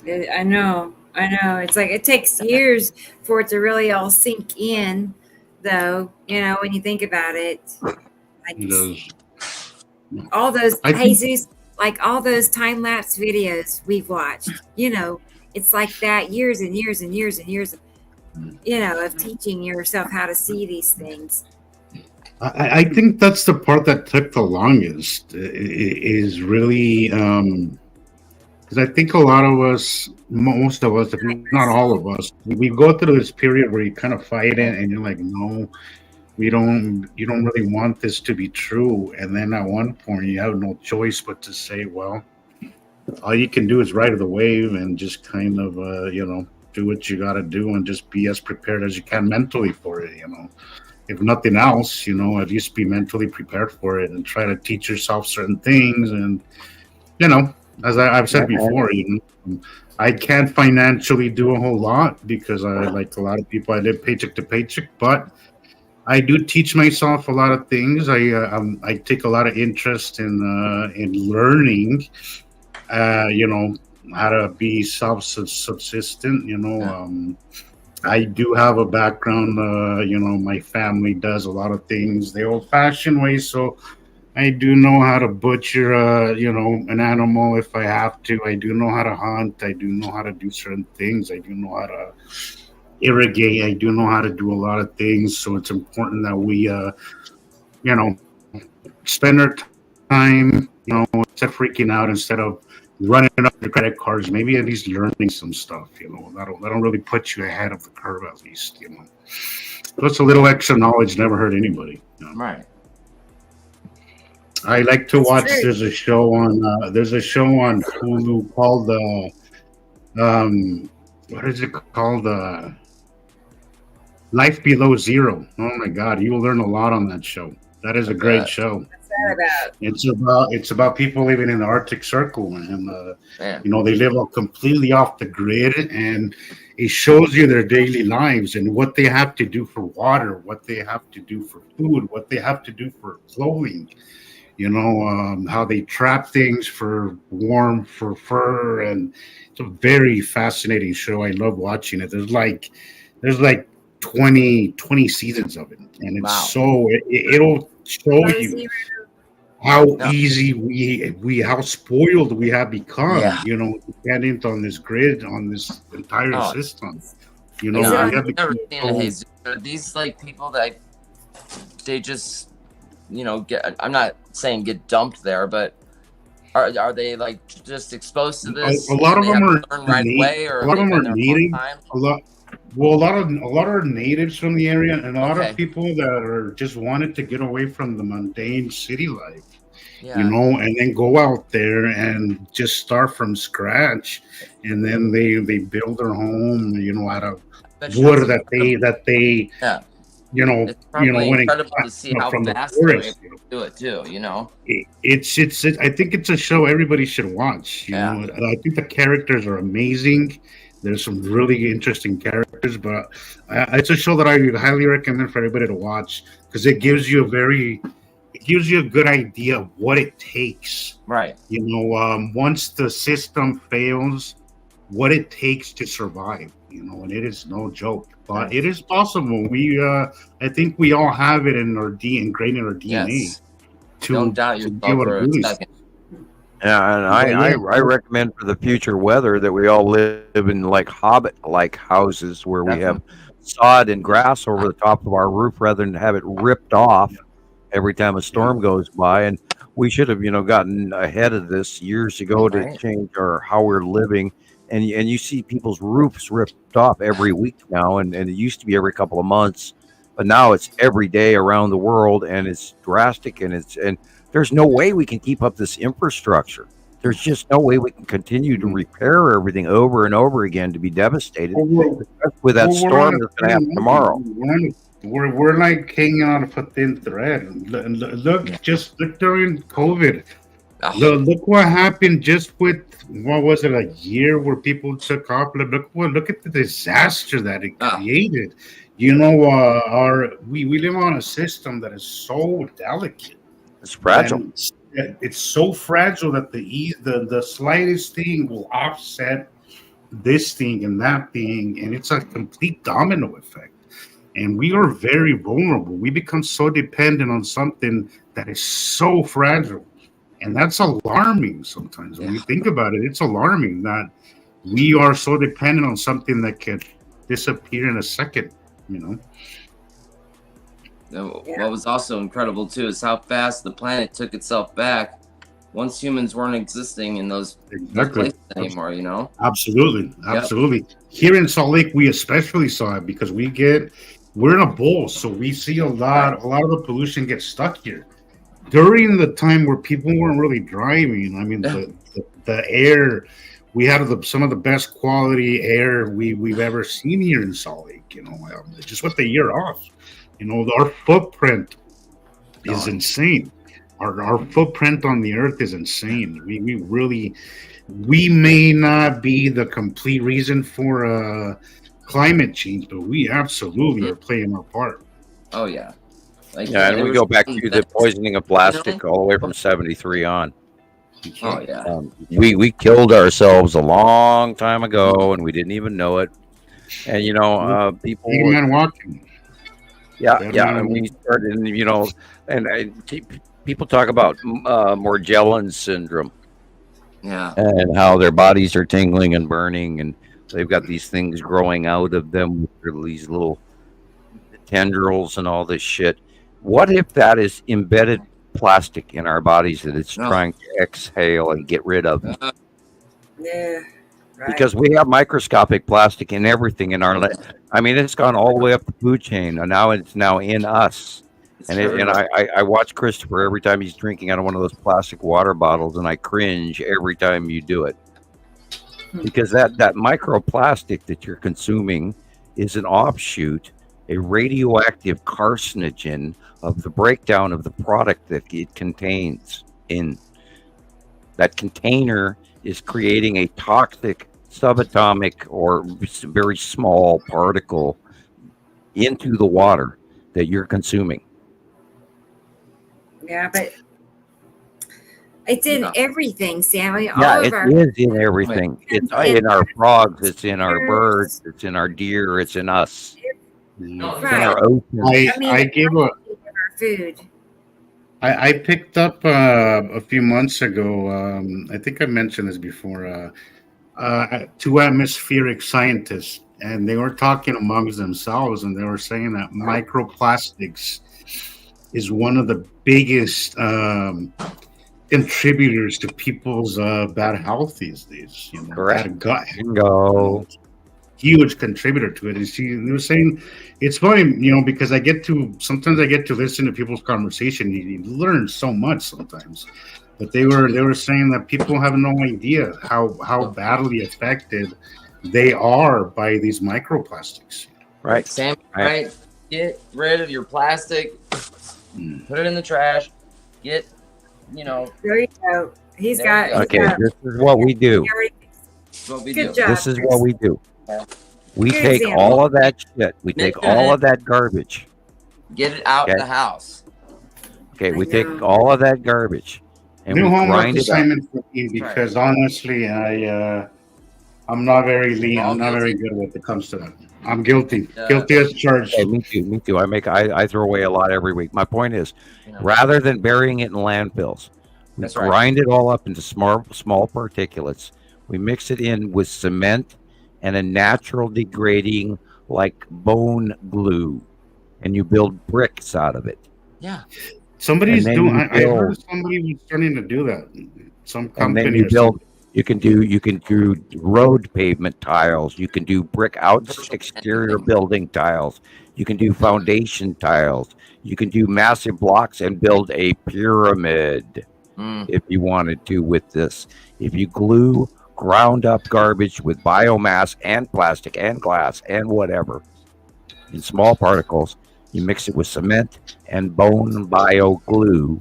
I know. It's like it takes years for it to really all sink in, though. When you think about it, all those Jesus, like all those time lapse videos we've watched. It's like that years and years and years and years, of teaching yourself how to see these things. I think that's the part that took the longest. Is really because I think a lot of us, most of us, if not all of us, we go through this period where you kind of fight it, and you're like, no, you don't really want this to be true. And then at one point, you have no choice but to say, well, all you can do is ride the wave and just kind of, do what you got to do and just be as prepared as you can mentally for it. If nothing else, at least be mentally prepared for it and try to teach yourself certain things. And, as I've said before, I can't financially do a whole lot because like a lot of people, I live paycheck to paycheck, but I do teach myself a lot of things. I take a lot of interest in learning, how to be self-subsistent. I do have a background, my family does a lot of things the old-fashioned way, so I do know how to butcher, an animal if I have to. I do know how to hunt. I do know how to do certain things. I do know how to irrigate. I do know how to do a lot of things. So it's important that we, spend our time, instead of freaking out, instead of running up your credit cards, maybe at least learning some stuff, that'll really put you ahead of the curve at least, Plus a little extra knowledge never hurt anybody. Right. I like to watch. true. There's a show on Hulu called what is it called? Life Below Zero. Oh my God, you will learn a lot on that show. That is a great show. What's that about? It's about people living in the Arctic Circle, and Man. they live all completely off the grid, and it shows you their daily lives and what they have to do for water, what they have to do for food, what they have to do for clothing. How they trap things for warmth, for fur, and it's a very fascinating show. I love watching it. There's like 20 seasons of it, and it's Wow. it'll show Below you Zero. how Yeah. easy how spoiled we have become, Yeah. dependent on this grid, on this entire Oh. system. Is it We on have I've never to seen it, Jesus. Are these like people that they just get? I'm not saying get dumped there, but are they like just exposed to this? A lot and of they them have are to learn right away, or a lot of they've them been are there a long native. time? A lot are natives from the area, and a lot Okay. of people that are just wanted to get away from the mundane city life. Yeah. And then go out there and just start from scratch, and then they build their home, out of Bet you wood it's that they Yeah. you know It's probably when it incredible to comes see how from the fast they're forest. able to do it too. It's I think it's a show everybody should watch. Yeah. I think the characters are amazing. There's some really interesting characters, but it's a show that I would highly recommend for everybody to watch because it gives you a good idea of what it takes. Right. Once the system fails, what it takes to survive. And it is no joke, but it is possible. I think we all have it in our ingrained in our DNA. Yes. Don't doubt to yourself be able to for a really second. Yeah, and I recommend for the future weather that we all live in like hobbit-like houses where we have sod and grass over the top of our roof rather than have it ripped off every time a storm goes by. And we should have, gotten ahead of this years ago to Right. change how we're living. And you see people's roofs ripped off every week now, and it used to be every couple of months, but now it's every day around the world, and it's drastic, and there's no way we can keep up this infrastructure. There's just no way we can continue to repair everything over and over again to be devastated with that storm that's going to happen tomorrow. We're like hanging on a thin thread. Look during COVID. Look what happened just with what was it, a year where people took off. Look at the disaster that it created. We live on a system that is so delicate. It's fragile. It's so fragile that the slightest thing will offset this thing and that thing, and it's a complete domino effect. And we are very vulnerable. We become so dependent on something that is so fragile. And that's alarming sometimes. When you think about it, it's alarming that we are so dependent on something that could disappear in a second, What was also incredible too is how fast the planet took itself back once humans weren't existing in those places anymore. Absolutely. Here in Salt Lake, we especially saw it because we're in a bowl, so we see a lot of the pollution gets stuck here. During the time where people weren't really driving, I mean, the air, we had some of the best quality air we've ever seen here in Salt Lake. Just with the year off, our footprint is insane. Our footprint on the earth is insane. We may not be the complete reason for climate change, but we absolutely are playing our part. Oh yeah. And we go back to the poisoning of plastic all the way from 73 on. Oh yeah. We killed ourselves a long time ago, and we didn't even know it. And people. Man walking. Yeah, and we started, and people talk about Morgellons syndrome. Yeah. And how their bodies are tingling and burning, and they've got these things growing out of them, these little tendrils and all this shit. What if that is embedded plastic in our bodies that it's trying to exhale and get rid of? Yeah. Right. Because we have microscopic plastic in everything in our I mean, it's gone all the way up the food chain, and now it's now in us. It's And I watch Christopher every time he's drinking out of one of those plastic water bottles, and I cringe every time you do it. Because that microplastic that you're consuming is an offshoot, a radioactive carcinogen of the breakdown of the product that it contains. In that container is creating a toxic subatomic or very small particle into the water that you're consuming. Yeah, but it's in everything, Sam. I mean, Yeah, all it of our is in everything. It's in our frogs, it's in our birds, it's in our deer, it's in us. It's in our oceans. I gave a our food. I picked up a few months ago. I think I mentioned this before. Two atmospheric scientists, and they were talking amongst themselves, and they were saying that microplastics is one of the biggest contributors to people's bad health these days. You know, Correct. bad gut Bingo. huge contributor to it. And she was saying it's funny, you know, because sometimes I get to listen to people's conversation. You learn so much sometimes. But they were saying that people have no idea how badly affected they are by these microplastics. Right. Sam, right? Get rid of your plastic. Put it in the trash. There you go. He's There got. you go. Okay, He's got this is what we do. what we Good do. job. This is what we do. We Good take example. all of that shit. We take all of that garbage. Get it out Okay. the house. Okay, we I take know. all of that garbage and New we homework grind it up. assignment for me because honestly, I'm not very lean. All I'm not very guilty? good when it comes to that. I'm guilty. Yeah. Guilty as charged. Okay, me too. I throw away a lot every week. My point is, You know, rather than burying it in landfills, we That's right. grind it all up into small particulates. We mix it in with cement and a natural degrading like bone glue, and you build bricks out of it. yeah. Somebody's And then doing. you I heard build. somebody was starting to do that. Some And company then you or build. something. You can do road pavement tiles. You can do brick exterior building tiles. You can do foundation tiles. You can do massive blocks and build a pyramid if you wanted to with this. If you glue ground up garbage with biomass and plastic and glass and whatever in small particles, you mix it with cement and bone bio glue.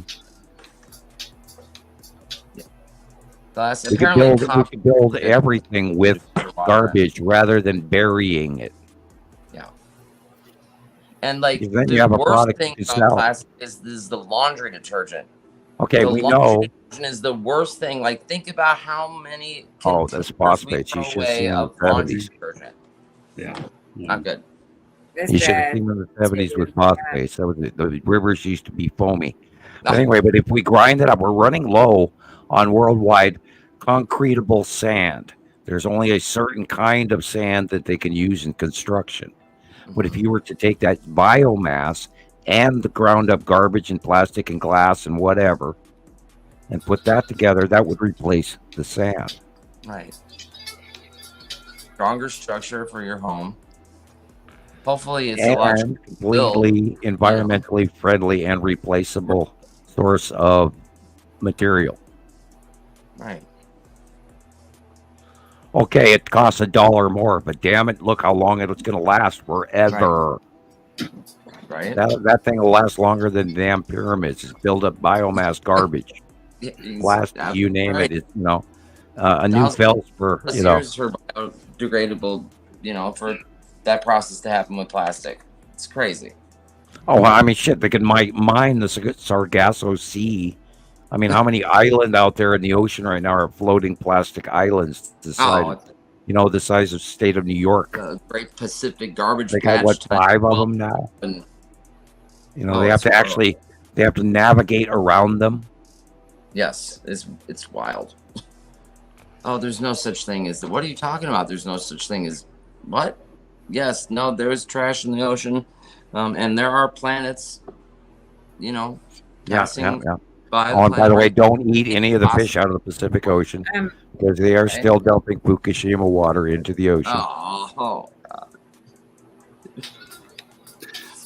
That's We could build everything with garbage rather than burying it. And like Then the you have a worst product thing you about sell. plastic is the laundry detergent. Okay, The we laundry know. detergent is the worst thing. Like think about how many Oh, that's containers we phosphates. You throw should have away seen in the of laundry 70s. detergent. Yeah. Not good. That's You should have bad. seen in the 70s with phosphates. That was it. The rivers used to be foamy. But No. anyway, but if we grind it up, we're running low on worldwide concretable sand. There's only a certain kind of sand that they can use in construction. But if you were to take that biomass and the ground up garbage and plastic and glass and whatever and put that together, that would replace the sand. Right. Stronger structure for your home. Hopefully it's a lot And completely environmentally friendly and replaceable source of material. right. Okay, it costs $1 more, but damn it, look how long it's going to last forever. Right. That thing will last longer than damn pyramids. It's build up biomass garbage, Yeah, plastic, you name right. it. It's a new Thousands- fells for Plus years for biodegradable, for that process to happen with plastic. It's crazy. Oh, I mean, shit, they can mine the Sargasso Sea. I mean, how many islands out there in the ocean right now are floating plastic islands the size, the size of state of New York? The Great Pacific Garbage They got Patch what, type 5 of of them now? and- They have to they have to navigate around them. Yes, it's wild. Oh, there's no such thing as what are you talking about? There's no such thing as what? Yes, no, there is trash in the ocean, and there are planets, passing. Yeah. Buy Oh, and by the way, planet. don't eat any of the fish out of the Pacific Ocean Um, because they are Okay. still dumping Fukushima water into the ocean. Oh,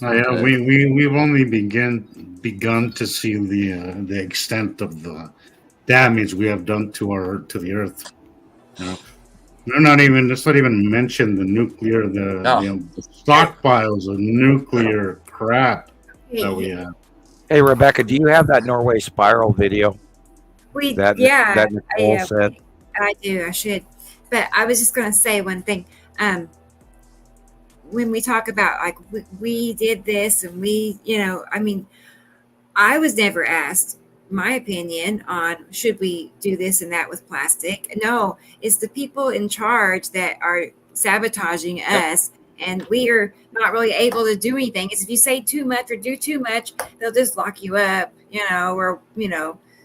Yeah, we've only begun to see the extent of the damage we have done to the Earth. You know, let's not even mention the nuclear, the stockpiles of nuclear crap that we have. Hey, Rebecca, do you have that Norway spiral video that Nicole said? I do. I should. But I was just going to say one thing. When we talk about like we did this and I was never asked my opinion on should we do this and that with plastic. No, it's the people in charge that are sabotaging us, and we are not really able to do anything. It's if you say too much or do too much, they'll just lock you up,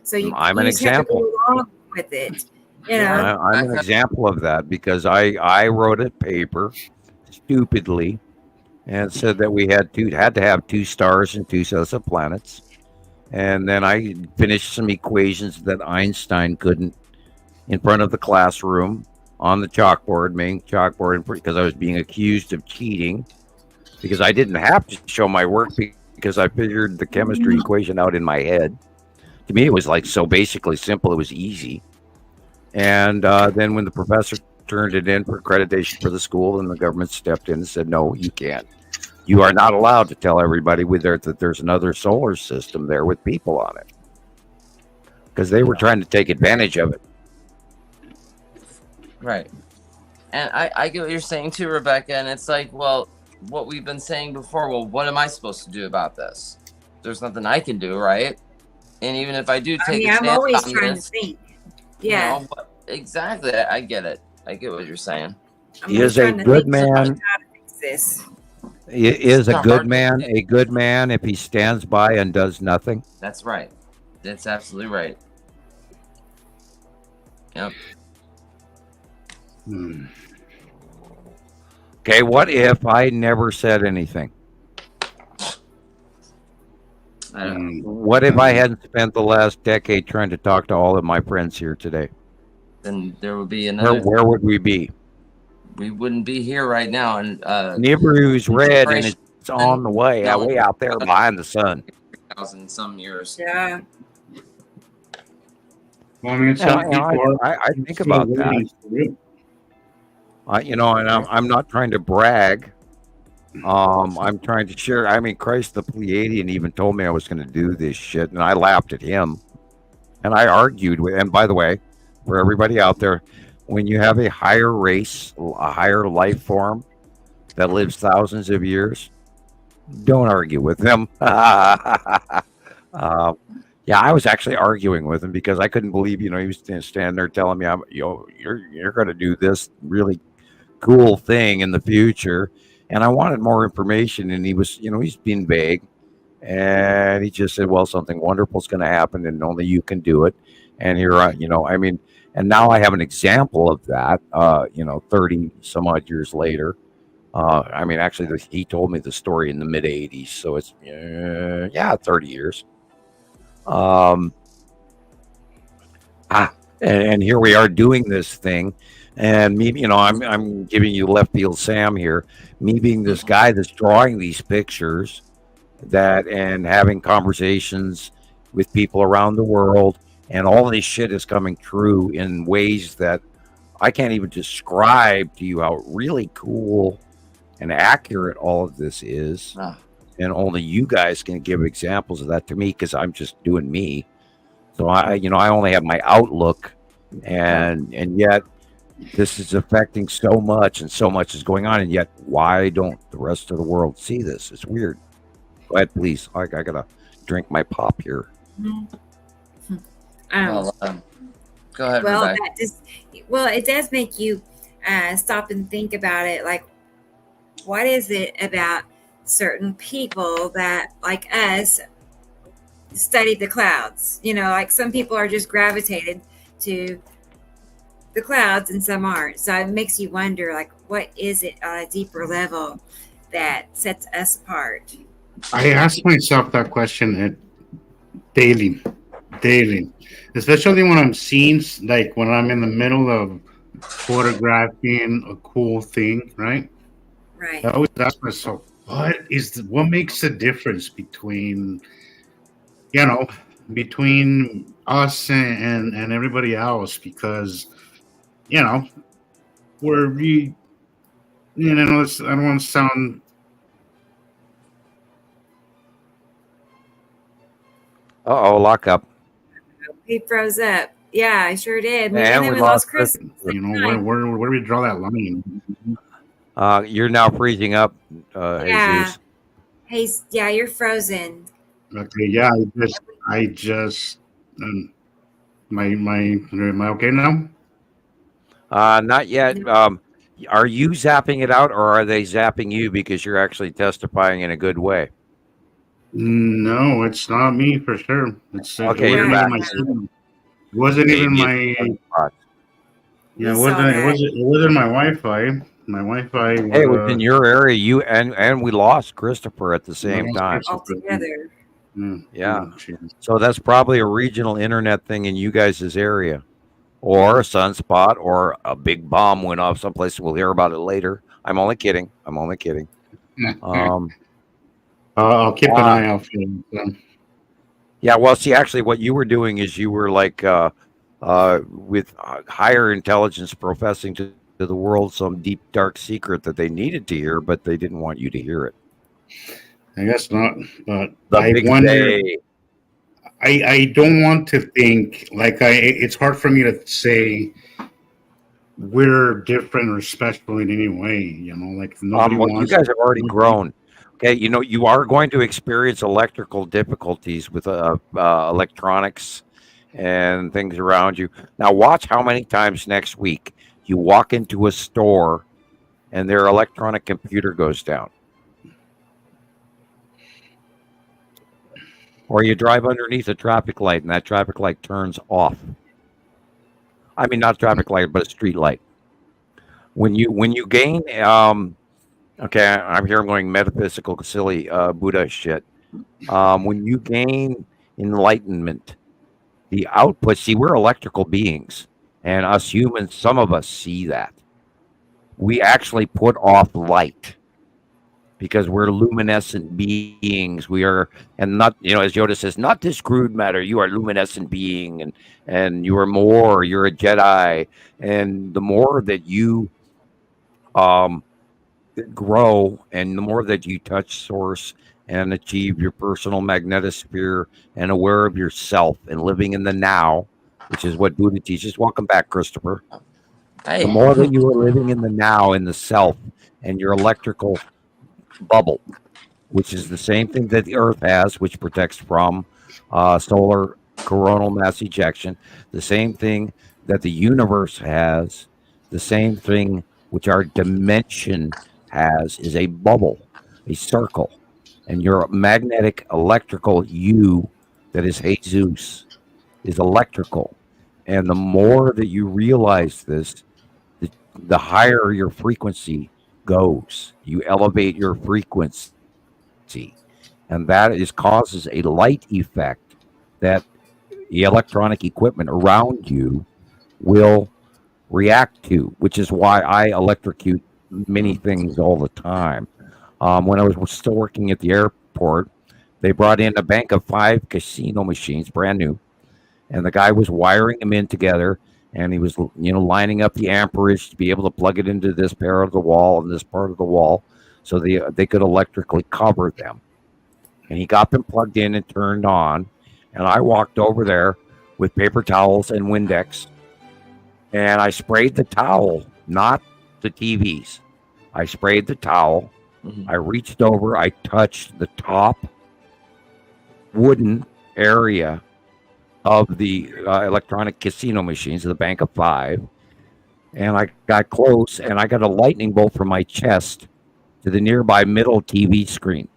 So I'm an just have to example. go along with it. I'm an example of that because I wrote a paper stupidly and said that we had to have 2 stars and 2 sets of planets. And then I finished some equations that Einstein couldn't in front of the classroom on the main chalkboard, because I was being accused of cheating because I didn't have to show my work because I figured the chemistry equation out in my head. To me, it was like so basically simple. It was easy. And then when the professor turned it in for accreditation for the school, and the government stepped in and said, no, you can't. You are not allowed to tell everybody that there's another solar system there with people on it, because they were trying to take advantage of it. right. And I get what you're saying too, Rebecca. And it's like, well, what we've been saying before. Well, what am I supposed to do about this? There's nothing I can do, right? And even if I do take a I'm stance always on trying this, to think. Yeah. Exactly. I get it. I get what you're saying. He is a good man. How to fix this. Is a not good hard to man do. a good man if he stands by and does nothing? That's right. That's absolutely right. Yep. Okay, what if I never said anything? I don't know. What if I hadn't spent the last decade trying to talk to all of my friends here today? Then there would be another. Where would we be? We wouldn't be here right now. And Nibru's red and it's on the way, way out there behind the sun. 1,000 some years. Yeah. Well, I mean, some people I think about that. And I'm not trying to brag. I'm trying to share. I mean, Christ, the Pleiadian even told me I was going to do this shit, and I laughed at him. And I argued with. And by the way, for everybody out there, when you have a higher race, a higher life form that lives thousands of years, don't argue with them. Yeah, I was actually arguing with him because I couldn't believe, he was standing there telling me, you're going to do this really cool thing in the future. And I wanted more information, and he was, he's being vague. And he just said, well, something wonderful is going to happen and only you can do it. And here, and now I have an example of that, 30 some odd years later. Actually, he told me the story in the mid 80s. So it's, 30 years. And here we are doing this thing. And me, I'm giving you left field Sam here. Me being this guy that's drawing these pictures and having conversations with people around the world, and all this shit is coming true in ways that I can't even describe to you how really cool and accurate all of this is. And only you guys can give examples of that to me because I'm just doing me. So I only have my outlook, and yet this is affecting so much, and so much is going on, and yet why don't the rest of the world see this? It's weird. Go ahead, please. I gotta drink my pop here. Go ahead, Well, Rebecca. it does make you stop and think about it. Like, what is it about certain people that, like us, study the clouds? Like some people are just gravitated to the clouds and some aren't. So it makes you wonder, like, what is it on a deeper level that sets us apart? I ask myself that question daily. daily, especially when I'm seeing, like when I'm in the middle of photographing a cool thing, right? Right. I always ask myself, what makes the difference between, you know, between us and everybody else? Because, you know, we, you know, I don't want to sound. Lockup. He froze up. Yeah, I sure did. And And then we we lost lost Chris. You know, where do we draw that line? You're now freezing up, Yeah. Jesus. Hey, yeah, you're frozen. Okay, yeah, I just, am I okay now? Not yet. Are you zapping it out, or are they zapping you because you're actually testifying in a good way? No, it's not me for sure. It's Okay, it you're wasn't back. even my signal. It wasn't even my. Yeah, it wasn't my Wi-Fi. My Wi-Fi. Hey, it was in your area. You and we lost Christopher at the same time. All together. Yeah. So that's probably a regional internet thing in you guys' area, or a sunspot, or a big bomb went off someplace. We'll hear about it later. I'm only kidding. I'll keep an eye out for it. Yeah, well, see, actually, what you were doing is you were like with higher intelligence professing to the world some deep, dark secret that they needed to hear, but they didn't want you to hear it. I guess not, but I wonder. I don't want to think like it's hard for me to say we're different or special in any way. You know, like nobody wants. You guys have already grown. Okay, you know, you are going to experience electrical difficulties with electronics and things around you. Now, watch how many times next week you walk into a store and their electronic computer goes down. Or you drive underneath a traffic light and that traffic light turns off. I mean, not a traffic light, but a street light. When you gain... okay, I'm here going metaphysical, silly Buddha shit. When you gain enlightenment, the output, see, we're electrical beings, and us humans, some of us see that. We actually put off light because we're luminescent beings. We are, and not, you know, as Yoda says, not this crude matter. You are a luminescent being, and you are more, you're a Jedi. And the more that you grow, and the more that you touch source and achieve your personal magnetosphere and aware of yourself and living in the now, which is what Buddha teaches. Welcome back, Christopher. Hey. The more that you are living in the now, in the self, and your electrical bubble, which is the same thing that the Earth has, which protects from solar coronal mass ejection, the same thing that the universe has, the same thing which our dimension has, is a bubble, a circle, and your magnetic electrical you, that is Jesus, is electrical. And the more that you realize this, the higher your frequency goes. You elevate your frequency, and that causes a light effect that the electronic equipment around you will react to, which is why I electrocute many things all the time. When I was still working at the airport, they brought in a bank of 5 casino machines, brand new, and the guy was wiring them in together, and he was, you know, lining up the amperage to be able to plug it into this part of the wall and this part of the wall, so they could electrically cover them. And he got them plugged in and turned on, and I walked over there with paper towels and Windex, and I sprayed the towel, not the TVs. I sprayed the towel. I reached over, I touched the top wooden area of the electronic casino machines of the bank of 5, and I got close, and I got a lightning bolt from my chest to the nearby middle TV screen,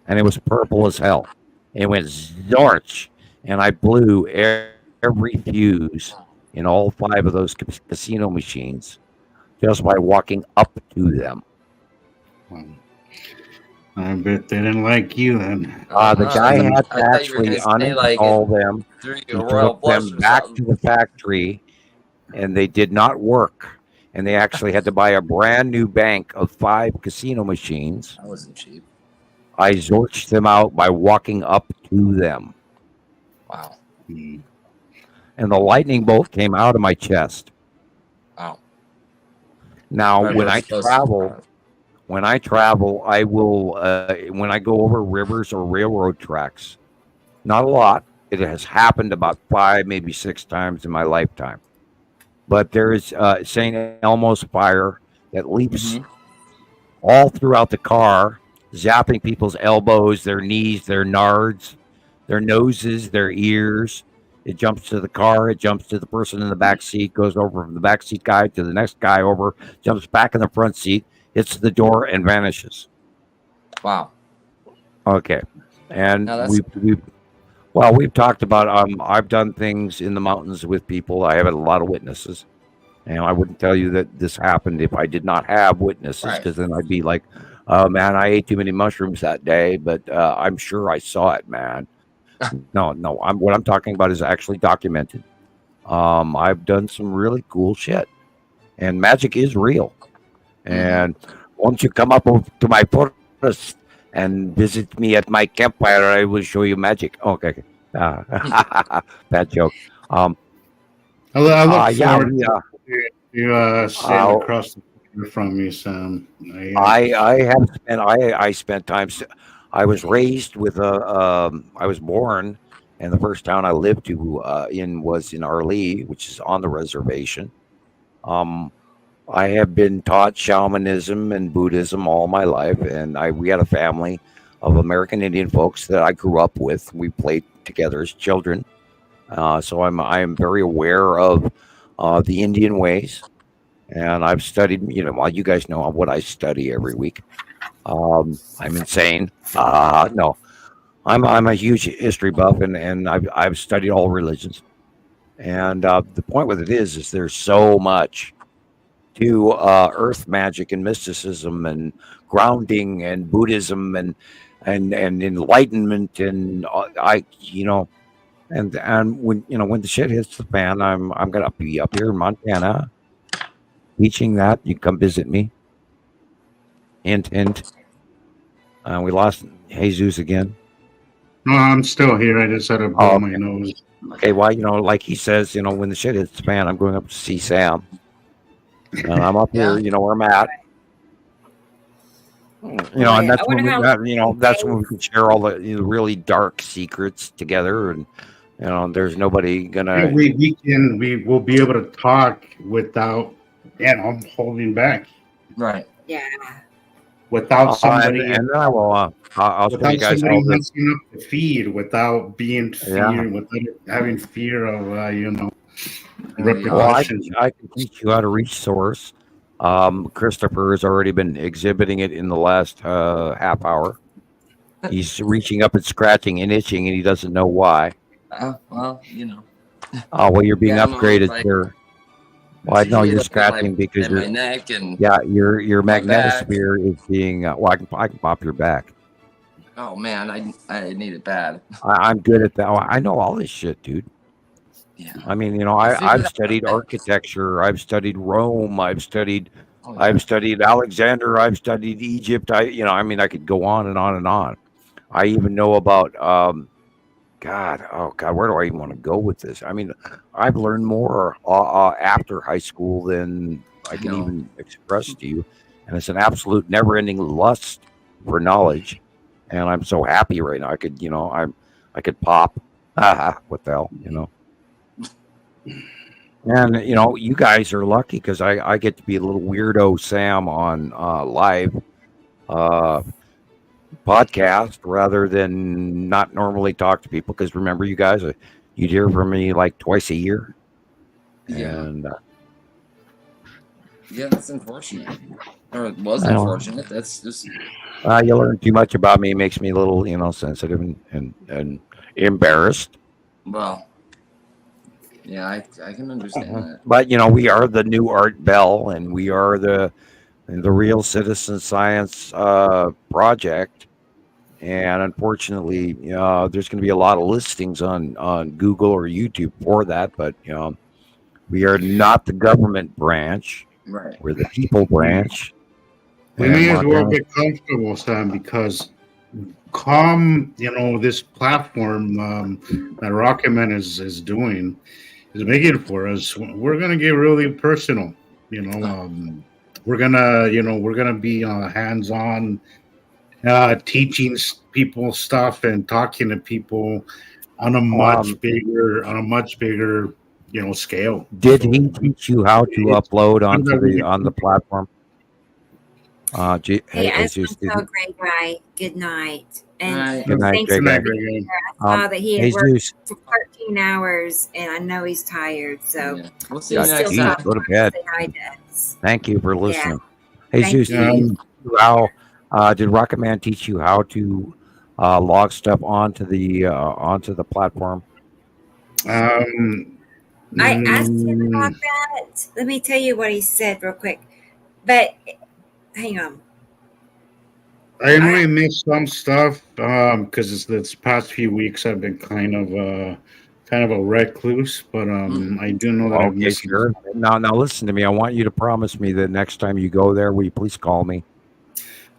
and it was purple as hell. It went zorch, and I blew every fuse in all 5 of those casino machines just by walking up to them. I bet they didn't like you then. The guy had to I thought you were actually gonna say, like, uninstall them. through He your royal took blush them or back something. to the factory, and they did not work. And they actually had to buy a brand new bank of 5 casino machines. That wasn't cheap. I zorched them out by walking up to them. Wow. Hmm. And the lightning bolt came out of my chest. Wow. Now, Right, when we're I supposed to- travel, I will, when I go over rivers or railroad tracks, not a lot. It has happened about 5, maybe 6 times in my lifetime. But there is St. Elmo's fire that leaps all throughout the car, zapping people's elbows, their knees, their nards, their noses, their ears. It jumps to the car. It jumps to the person in the back seat, goes over from the back seat guy to the next guy over, jumps back in the front seat, hits the door, and vanishes. Wow. Okay. And Now that's- we've talked about, I've done things in the mountains with people. I have a lot of witnesses. And I wouldn't tell you that this happened if I did not have witnesses, Right. because then I'd be like, oh, man, I ate too many mushrooms that day, but I'm sure I saw it, man. No, what I'm talking about is actually documented. I've done some really cool shit. And magic is real. And once you come up to my forest and visit me at my campfire, I will show you magic. Okay. Bad joke. I look Yeah, forward we, to sailing across the border from you, Sam. I spent time. I was raised with I was born, and the first town I lived in was in Arlee, which is on the reservation. I have been taught shamanism and Buddhism all my life, and we had a family of American Indian folks that I grew up with. We played together as children, so I'm very aware of the Indian ways, and I've studied. Well, you guys know what I study every week. I'm insane. No, I'm a huge history buff, and I've studied all religions. And the point with it is there's so much to earth magic and mysticism and grounding and Buddhism and enlightenment and and when the shit hits the fan, I'm gonna be up here in Montana teaching that. You come visit me. Hint. We lost Jesus again. No, I'm still here. I just had to blow my nose. Okay, well, like he says, when the shit hits the fan, I'm going up to see Sam. And I'm up here, where I'm at. And that's when we can share all the really dark secrets together, and there's nobody gonna. We will be able to talk without holding back. Right. Yeah. Without somebody, and then I will. I'll tell you guys all this. Messing up the feed without being fear, without having fear of repercussions. I can teach you how to reach source. Christopher has already been exhibiting it in the last half hour. He's reaching up and scratching and itching, and he doesn't know why. Well, well, you're being upgraded, like, sir. Well, I know you're scratching because my neck and your magnetosphere is being. I can pop your back. Oh man, I need it bad. I'm good at that. I know all this shit, dude. Yeah. I mean, I've studied architecture. I've studied Rome. I've studied Alexander. I've studied Egypt. I could go on and on and on. I even know about God, where do I even want to go with this? I mean, I've learned more after high school than I can even express to you, and it's an absolute never-ending lust for knowledge. And I'm so happy right now. I could pop. What the hell, And you guys are lucky because I get to be a little weirdo Sam on live podcast rather than not normally talk to people. Because remember, you guys, you'd hear from me like twice a year. Yeah. And that's unfortunate. Or it was unfortunate. That's just. You learn too much about me. It makes me a little, sensitive and embarrassed. Well. Yeah, I can understand that. But we are the new Art Bell, and we are the in the Real Citizen Science project. And unfortunately, there's going to be a lot of listings on Google or YouTube for that. But we are not the government branch. Right. We're the people branch. We may as well get comfortable, Sam, because this platform that Rocketman is doing is making it for us. We're gonna get really personal. We're gonna be hands-on, teaching people stuff and talking to people on a much bigger scale. Did he teach you how to upload on the platform? Hey, Aspen, so great guy. Good night. And good night, thanks Greg. for being here. I saw that he had Jesus. worked for 13 hours, and I know he's tired. So we'll see you next time. time. Go to bed. Say hi, Des. Thank you for listening. Yeah. Jesus, did Rocketman teach you how to log stuff onto the platform? I asked him about that. Let me tell you what he said real quick. But hang on. I only missed some stuff because this past few weeks I've been kind of a recluse, but I do know that I've missed. Sure. Now listen to me. I want you to promise me that next time you go there, will you please call me?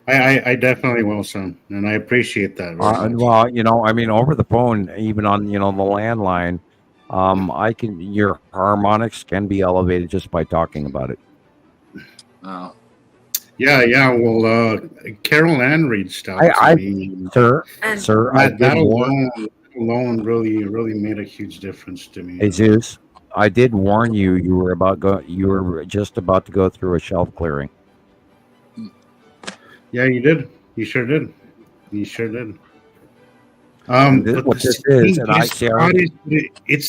I definitely will, son, and I appreciate that. Well, over the phone, even on the landline, your harmonics can be elevated just by talking about it. Oh. Yeah. Well, Carol Ann reached out to me. Sir, that alone really made a huge difference to me. Jesus, I did warn you. You were just about to go through a shelf clearing. Yeah, you did. You sure did. It's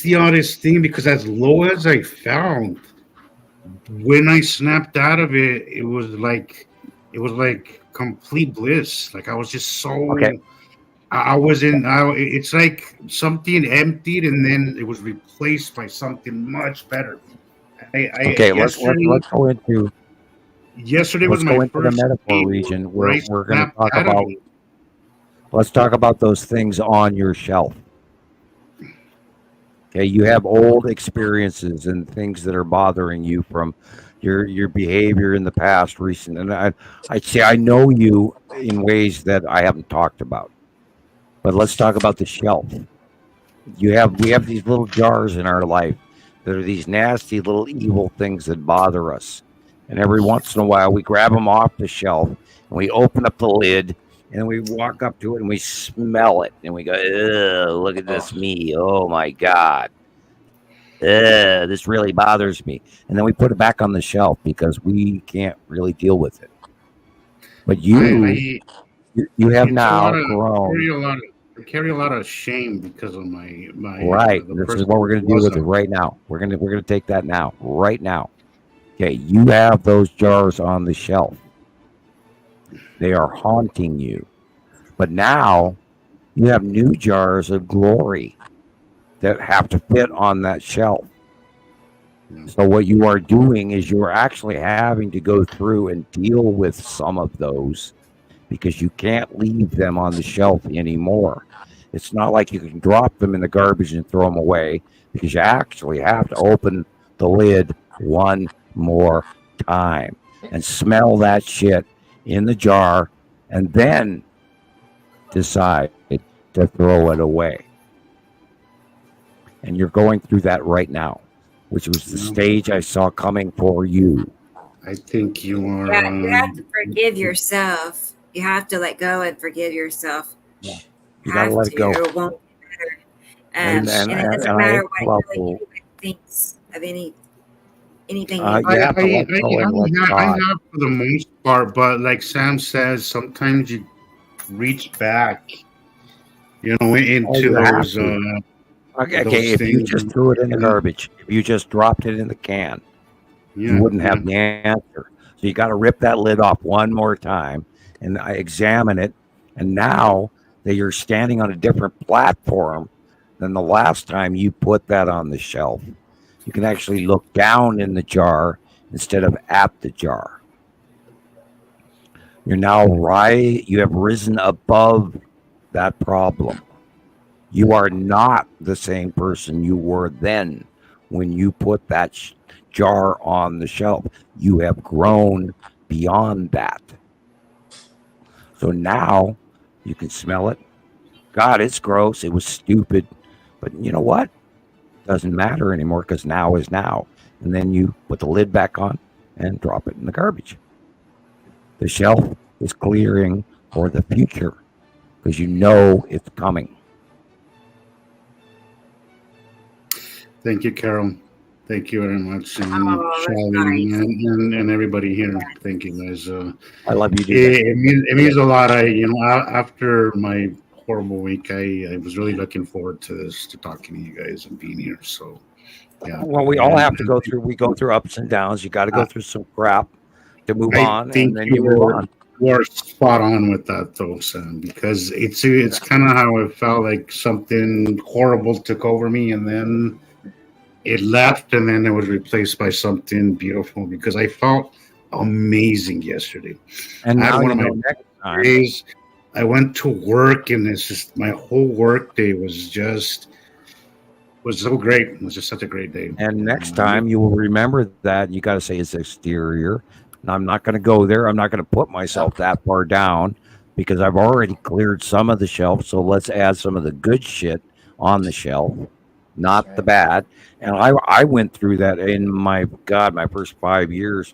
the oddest thing because as low as I found, when I snapped out of it, it was like complete bliss. Like I was just so. Okay. It's like something emptied and then it was replaced by something much better. Let's go into. Yesterday was my first. The metaphor region. We're going to talk about. Let's talk about those things on your shelf. Okay, you have old experiences and things that are bothering you from your behavior in the past, recent. And I'd say I know you in ways that I haven't talked about. But let's talk about the shelf. We have these little jars in our life that are these nasty little evil things that bother us. And every once in a while, we grab them off the shelf and we open up the lid and we walk up to it and we smell it and we go, "Ugh, look at this me! Oh my God, this really bothers me." And then we put it back on the shelf because we can't really deal with it. But you have now grown. I carry a lot of shame because of my right. This is what we're going to do with it right now. We're going to take that now, right now. Okay, you have those jars on the shelf. They are haunting you. But now you have new jars of glory that have to fit on that shelf. So what you are doing is you're actually having to go through and deal with some of those because you can't leave them on the shelf anymore. It's not like you can drop them in the garbage and throw them away because you actually have to open the lid one more time and smell that shit in the jar and then decide to throw it away. And you're going through that right now, which was the stage I saw coming for you. I think you are. Yeah, you have to forgive yourself. You have to let go and forgive yourself. Yeah. You gotta let it go. Or it won't be better. And it doesn't matter what anybody thinks of anything. I have for the most part, but like Sam says, sometimes you reach back, into those. Okay, if you just threw it in the garbage, if you just dropped it in the can, you wouldn't have the answer. So you got to rip that lid off one more time and examine it. And now that you're standing on a different platform than the last time you put that on the shelf, you can actually look down in the jar instead of at the jar. You're now you have risen above that problem. You are not the same person you were then when you put that jar on the shelf. You have grown beyond that. So now you can smell it. God, it's gross. It was stupid. But you know what? Doesn't matter anymore because now is now. And then you put the lid back on and drop it in the garbage. The shelf is clearing for the future because you know it's coming. Thank you, Carol. Thank you very much, and Oh, that's Charlie, nice. and everybody here. Thank you, guys. I love you, dude. It means a lot. After my horrible week, I was really looking forward to this, to talking to you guys and being here. So, yeah. Well, we all have to go through. We go through ups and downs. You got to go through some crap to move on, and then you move on. You're spot on with that, though, Sam, because it's kind of how it felt like something horrible took over me, and then it left, and then it was replaced by something beautiful because I felt amazing yesterday. And I had now one of my next time. days. I went to work, and it's just my whole work day was so great. It was just such a great day. And next time you will remember that you got to say it's exterior. And I'm not going to go there. I'm not going to put myself that far down because I've already cleared some of the shelf. So let's add some of the good shit on the shelf, not the bad. And I went through that in my first 5 years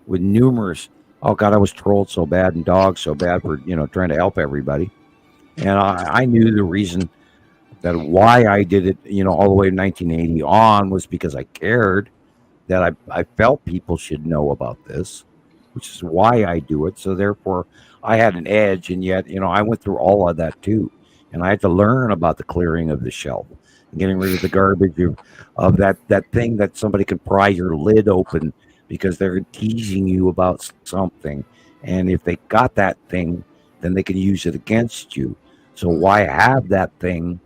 with numerous. Oh God, I was trolled so bad and dogged so bad for trying to help everybody. And I knew the reason that why I did it, all the way to 1980 on was because I cared. That I felt people should know about this, which is why I do it. So therefore, I had an edge, and yet, I went through all of that too. And I had to learn about the clearing of the shelf, and getting rid of the garbage of that thing that somebody can pry your lid open because they're teasing you about something. And if they got that thing, then they can use it against you. So why have that thing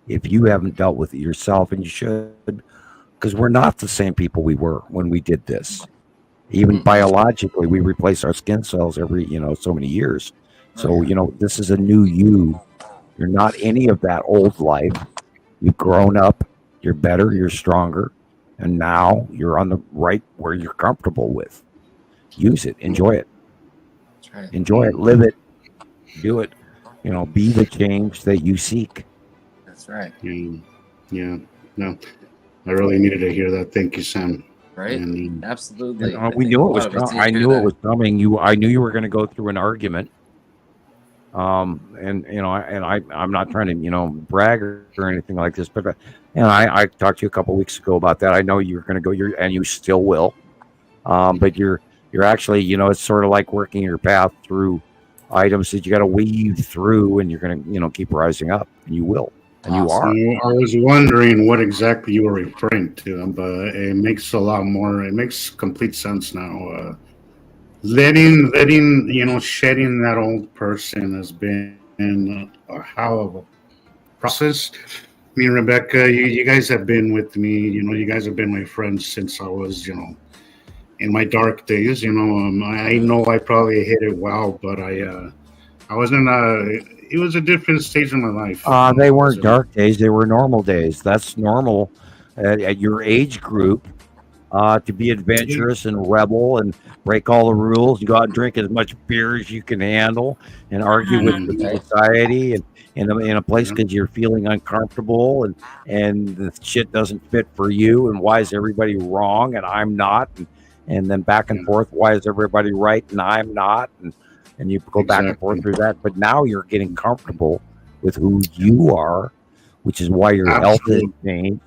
if you haven't dealt with it yourself? And you should. Because we're not the same people we were when we did this. Even biologically, we replace our skin cells every, so many years. So, this is a new you. You're not any of that old life. You've grown up. You're better. You're stronger. And now you're on the right where you're comfortable with. Use it. Enjoy it. That's right. Enjoy it. Live it. Do it. Be the change that you seek. That's right. Yeah. No. I really needed to hear that. Thank you, Sam. Right? And, Absolutely. We knew it was coming. I knew it was coming. I knew you were going to go through an argument. I'm not trying to, brag or anything like this, but I talked to you a couple weeks ago about that. I know you're going to go, and you still will. But you're actually, it's sort of like working your path through items that you got to weave through, and you're going to, keep rising up, and you will. And you are. I was wondering what exactly you were referring to, but it makes a lot more. It makes complete sense now. Letting shedding that old person has been a hell of a process. Me and Rebecca, you guys have been with me. You guys have been my friends since I was, in my dark days. I know I probably hit it well, but I wasn't. It was a different stage in my life. They weren't dark days. They were normal days. That's normal at your age group to be adventurous and rebel and break all the rules. You go out and drink as much beer as you can handle and argue with the society and in a place because you're feeling uncomfortable and the shit doesn't fit for you. And why is everybody wrong and I'm not? And then back and forth. Why is everybody right and I'm not? And you go back and forth through that. But now you're getting comfortable with who you are, which is why your health is changed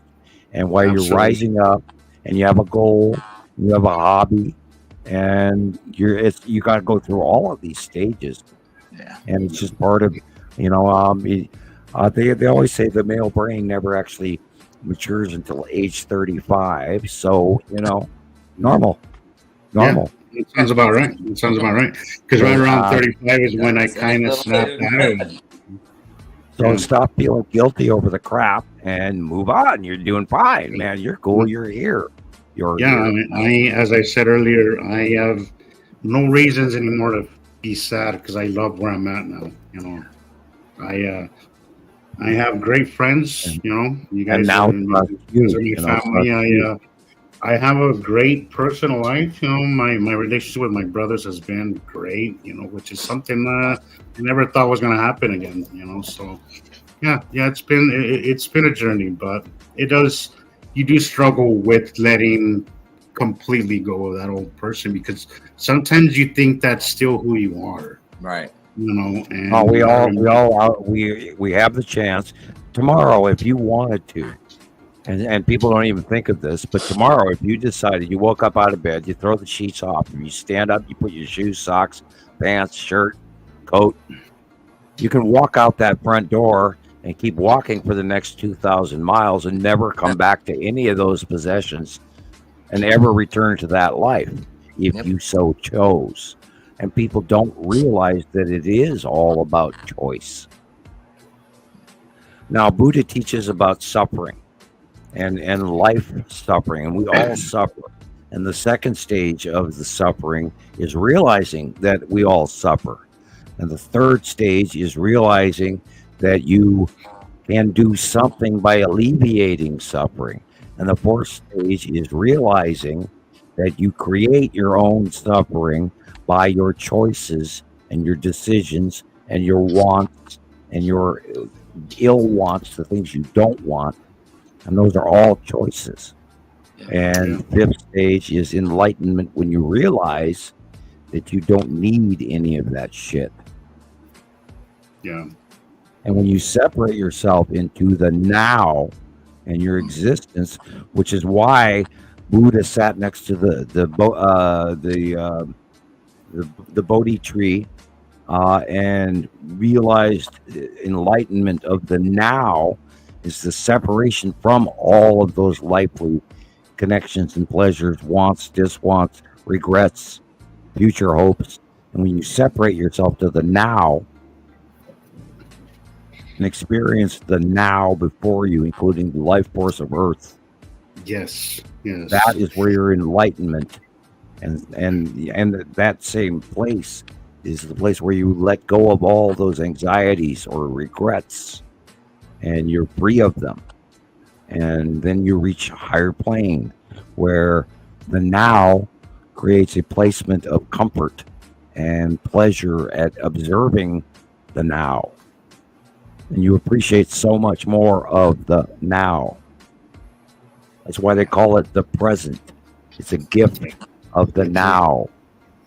and why you're rising up and you have a goal, you have a hobby, and you got to go through all of these stages. Yeah. And it's just part of, they always say the male brain never actually matures until age 35. So, normal. Yeah. It sounds about right. Because right around 35 is when I kind of snapped out. So stop feeling guilty over the crap and move on. You're doing fine, man. You're cool. You're here. As I said earlier, I have no reasons anymore to be sad because I love where I'm at now. You know, I have great friends. You know, you guys And now are, it's you about you, guys are you my know, family. I have a great personal life. You know, my relationship with my brothers has been great. You know, which is something I never thought was going to happen again. You know, so yeah, it's been a journey, but it does. You do struggle with letting completely go of that old person because sometimes you think that's still who you are. Right. You know, and oh, we have the chance tomorrow if you wanted to. And people don't even think of this, but tomorrow, if you decided you woke up out of bed, you throw the sheets off, you stand up, you put your shoes, socks, pants, shirt, coat, you can walk out that front door and keep walking for the next 2,000 miles and never come back to any of those possessions and ever return to that life if you so chose. And people don't realize that it is all about choice. Now, Buddha teaches about suffering. And life suffering, and we all suffer. And the second stage of the suffering is realizing that we all suffer. And the third stage is realizing that you can do something by alleviating suffering. And the fourth stage is realizing that you create your own suffering by your choices and your decisions and your wants and your ill wants, the things you don't want. And those are all choices. And fifth stage is enlightenment when you realize that you don't need any of that shit. Yeah. And when you separate yourself into the now and your existence, which is why Buddha sat next to the Bodhi tree and realized enlightenment of the now is the separation from all of those lively connections and pleasures, wants, diswants, regrets, future hopes. And when you separate yourself to the now and experience the now before you, including the life force of Earth, yes, that is where your enlightenment and that same place is the place where you let go of all those anxieties or regrets. And you're free of them. And then you reach a higher plane where the now creates a placement of comfort and pleasure at observing the now. And you appreciate so much more of the now. That's why they call it the present. It's a gift of the now.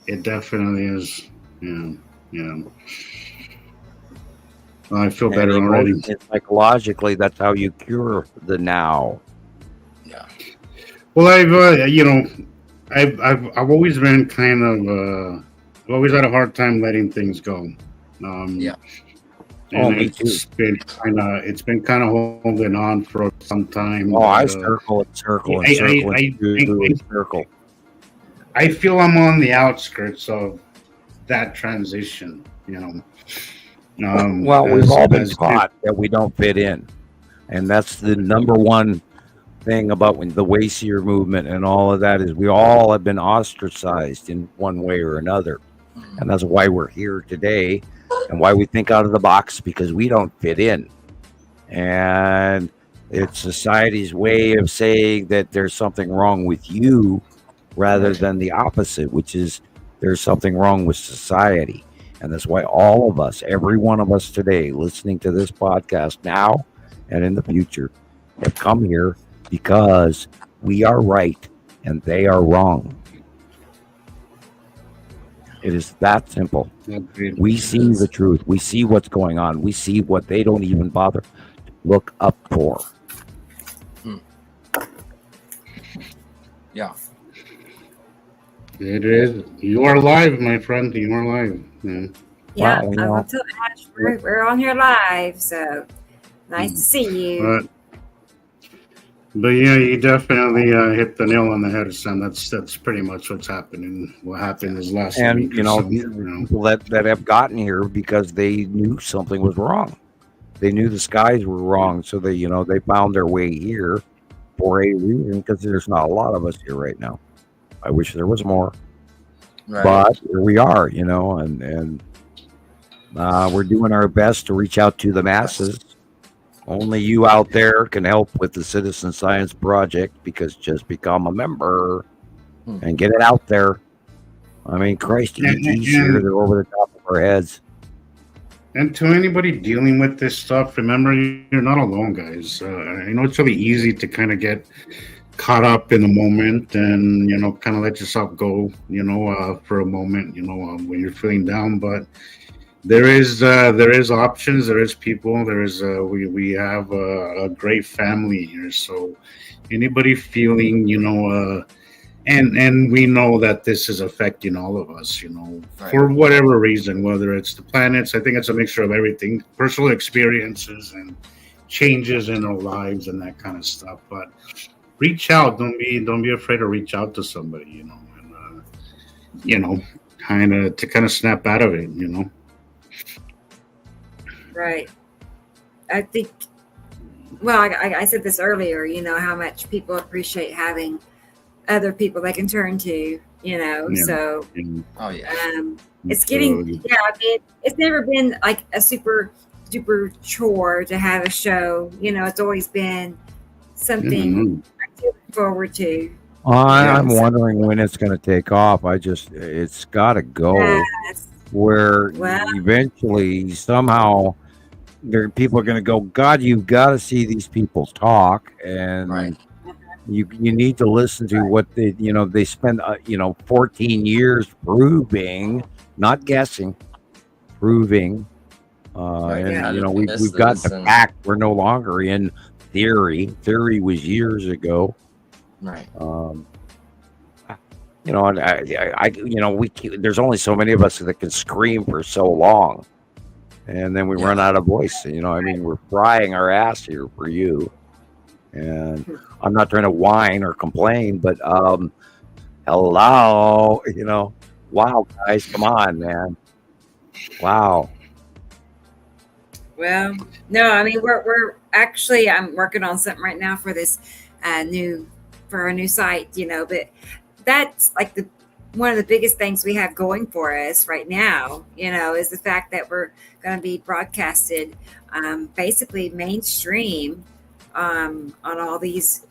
It definitely is. Yeah. I feel better already. Psychologically, that's how you cure the now. Yeah. Well, I've always been kind of I've always had a hard time letting things go. Yeah. And me too. It's been kind of holding on for some time. Oh, I circle and circle and circle and circle. I feel I'm on the outskirts of that transition. You know. Well, we've all been taught that we don't fit in, and that's the number one thing about the Wayseer movement and all of that is we all have been ostracized in one way or another, and that's why we're here today, and why we think out of the box, because we don't fit in, and it's society's way of saying that there's something wrong with you, rather than the opposite, which is there's something wrong with society. And that's why all of us, every one of us today, listening to this podcast now and in the future, have come here because we are right and they are wrong. It is that simple. We see the truth. We see what's going on. We see what they don't even bother to look up for. Yeah. It is. You are live, my friend. You are live. Yeah, Wow, I'm still Ash. We're on here live, so nice to see you. But yeah, you definitely hit the nail on the head, son. That's pretty much what's happening. What happened is last week. And people that have gotten here because they knew something was wrong. They knew the skies were wrong, so they found their way here for a reason, because there's not a lot of us here right now. I wish there was more. Right. But here we are, and we're doing our best to reach out to the masses. Only you out there can help with the Citizen Science Project, because just become a member and get it out there. I mean, Christ, ET's here, they're over the top of our heads. And to anybody dealing with this stuff, remember, you're not alone, guys. I know it's really easy to kind of get caught up in the moment and, kind of let yourself go, for a moment, when you're feeling down. But there is options, there is people, we have a great family here. So anybody feeling, and we know that this is affecting all of us, for whatever reason, whether it's the planets. I think it's a mixture of everything, personal experiences and changes in our lives and that kind of stuff. But reach out. Don't be afraid to reach out to somebody, and kind of snap out of it, Right. I think. Well, I said this earlier. How much people appreciate having other people they can turn to. So. Oh yeah. It's getting. Yeah, I mean, it's never been like a super duper chore to have a show. It's always been something I look forward to. I'm wondering when it's going to take off. It's got to go. Yes. Where eventually, somehow, people are going to go, God, you've got to see these people talk, and you need to listen to what they spend 14 years proving, not guessing, proving, and we've got the fact. We're no longer in theory. Theory was years ago. Right. There's only so many of us that can scream for so long, and then we run out of voice. We're frying our ass here for you, and I'm not trying to whine or complain, but hello, wow, guys, come on, man, wow. Well, no, I mean we're actually I'm working on something right now for this for a new site, but that's like one of the biggest things we have going for us right now, is the fact that we're going to be broadcasted basically mainstream on all these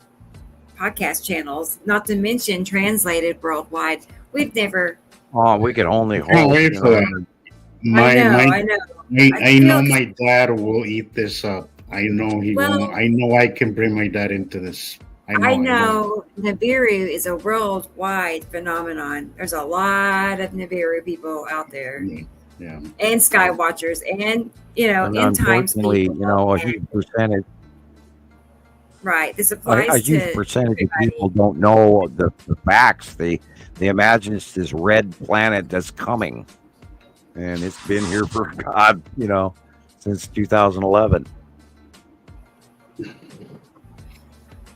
podcast channels, not to mention translated worldwide. We've never. Oh, we can only hope. Wait for that. I know. I know my dad will eat this up. I know he will. I know I can bring my dad into this. I know. Nibiru is a worldwide phenomenon. There's a lot of Nibiru people out there. Yeah. And Skywatchers and, end times people. A huge percentage. Right. This applies to a huge percentage of people don't know the facts. They imagine it's this red planet that's coming. And it's been here for God, since 2011.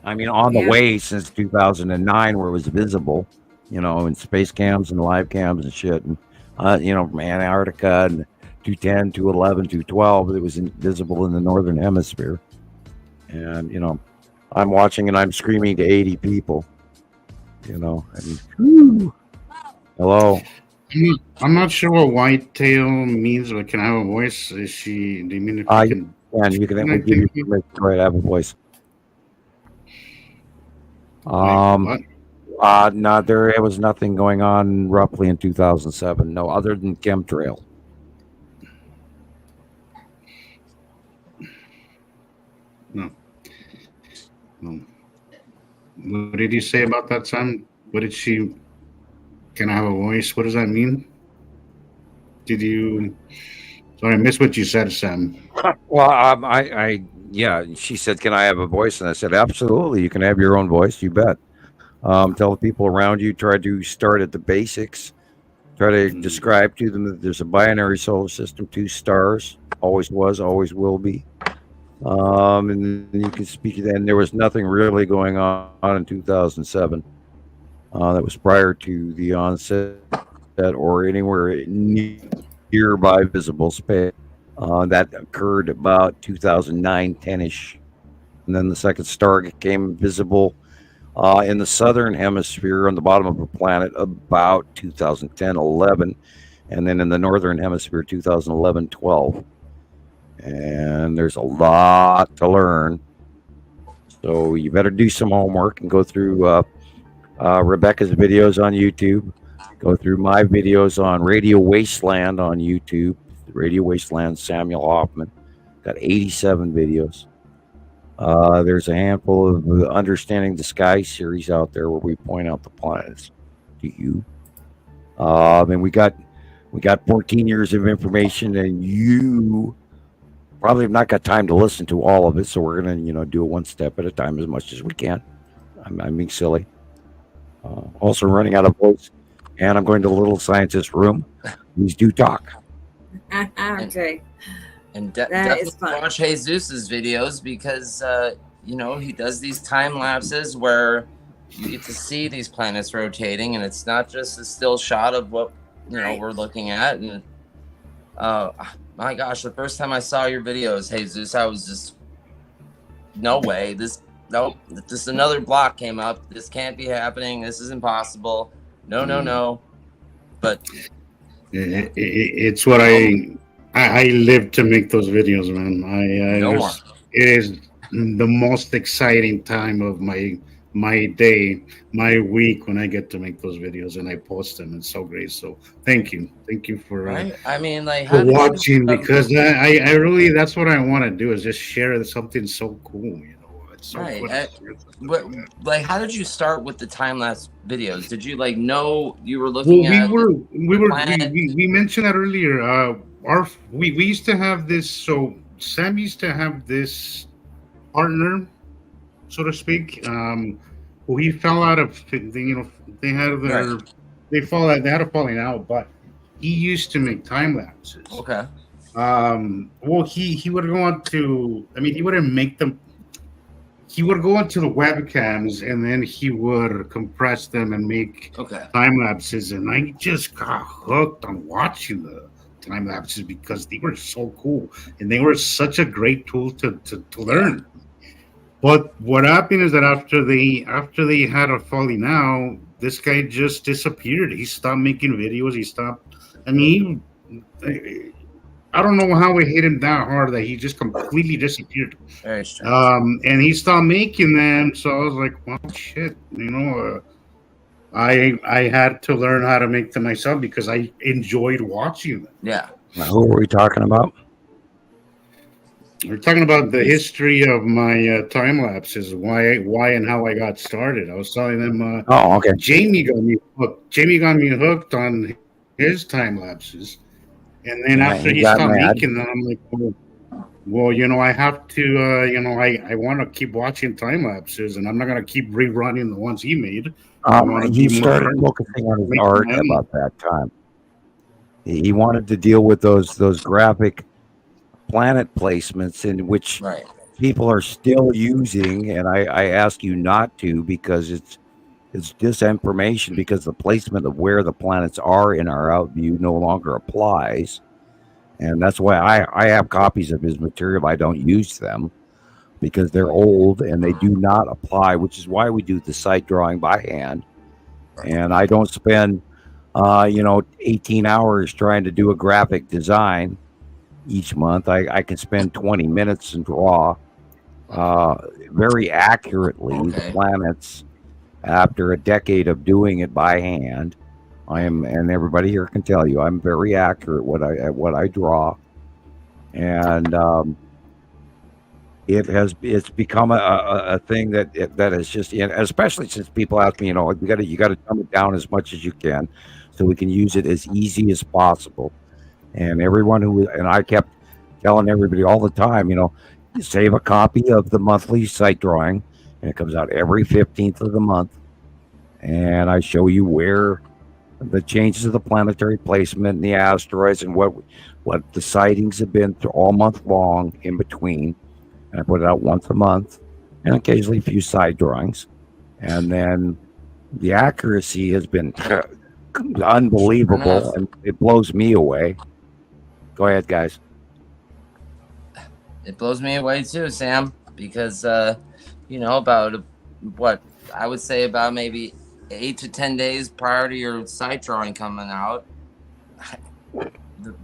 I mean, on the way since 2009, where it was visible, in space cams and live cams and shit. And, from Antarctica and 210, 211, 212, it was visible in the Northern Hemisphere. And, I'm watching and I'm screaming to 80 people, and hello. I'm not sure what whitetail means, but can I have a voice? Do you mean if you can? Yeah, you can give you permission to have a voice. No, there was nothing going on roughly in 2007. No, other than chemtrail. No. What did you say about that, Sam? What did she? Can I have a voice? What does that mean? Did you? Sorry, I missed what you said, Sam. Well, she said, "Can I have a voice?" And I said, "Absolutely, you can have your own voice. You bet." Tell the people around you. Try to start at the basics. Try to describe to them that there's a binary solar system, 2 stars, always was, always will be. And you can speak. And there was nothing really going on in 2007. That was prior to the onset or anywhere nearby visible space. That occurred about 2009, 10-ish. And then the second star became visible in the southern hemisphere on the bottom of a planet about 2010-11, and then in the northern hemisphere 2011-12. And there's a lot to learn, so you better do some homework and go through Rebecca's videos on YouTube, go through my videos on Radio Wasteland on YouTube. Radio Wasteland, Samuel Hoffman, got 87 videos. There's a handful of the Understanding the Sky series out there where we point out the planets to you. And we got 14 years of information, and you probably have not got time to listen to all of it. So we're gonna, do it one step at a time as much as we can. I'm being silly. Also running out of voice, and I'm going to the Little Scientist room. Please do talk. Okay. And That definitely is fun. watch Jesus's videos because he does these time lapses where you get to see these planets rotating, and it's not just a still shot of what Right. we're looking at. And my gosh, the first time I saw your videos, Jesus, I was just no way. This another block came up. This can't be happening. This is impossible. No. But It's what I live to make those videos, man. It is the most exciting time of my day, my week when I get to make those videos and I post them. It's so great. So thank you for right? I mean, like, for how did you- watching, because I really, that's what I want to do, is just share something so cool. It's so Right. fun. How did you start with the time lapse videos? Did you know you were Well, looking at? we mentioned that earlier. We used to have this. So Sam used to have this partner, so to speak, who he fell out of. They had they had a falling out, but he used to make time lapses. Okay. Well, he would go on to. I mean, he wouldn't make them. He would go into the webcams and then he would compress them and make time lapses. And I just got hooked on watching the time lapses because they were so cool and they were such a great tool to learn. But what happened is that after they had a falling out, this guy just disappeared. He stopped making videos. He stopped. I mean, I don't know how we hit him that hard that he just completely disappeared. Very strange. And he stopped making them. So I was like, well, shit, I had to learn how to make them myself because I enjoyed watching them. Yeah. Now, who are we talking about? We're talking about the history of my time lapses, why and how I got started. I was telling them. Oh, okay. Jamie got me hooked. Jamie got me hooked on his time lapses, and then after he stopped making them, I'm like, well, I have to. I want to keep watching time lapses, and I'm not gonna keep rerunning the ones he made. He started focusing on his art about that time. He wanted to deal with those graphic planet placements in which people are still using, and I ask you not to because it's disinformation, because the placement of where the planets are in our out view no longer applies, and that's why I have copies of his material. I don't use them because they're old and they do not apply, which is why we do the site drawing by hand, and I don't spend 18 hours trying to do a graphic design each month. I can spend 20 minutes and draw very accurately the planets after a decade of doing it by hand. And everybody here can tell you, I'm very accurate what I draw, and it's become a thing that is just, especially since people ask me, you got to dumb it down as much as you can, so we can use it as easy as possible. And I kept telling everybody all the time, save a copy of the monthly site drawing, and it comes out every 15th of the month. And I show you where the changes of the planetary placement and the asteroids and what the sightings have been through all month long in between. And I put it out once a month, and occasionally a few side drawings. And then the accuracy has been unbelievable, and it blows me away. Go ahead, guys. It blows me away too, Sam, because about I would say about maybe 8 to 10 days prior to your sight drawing coming out.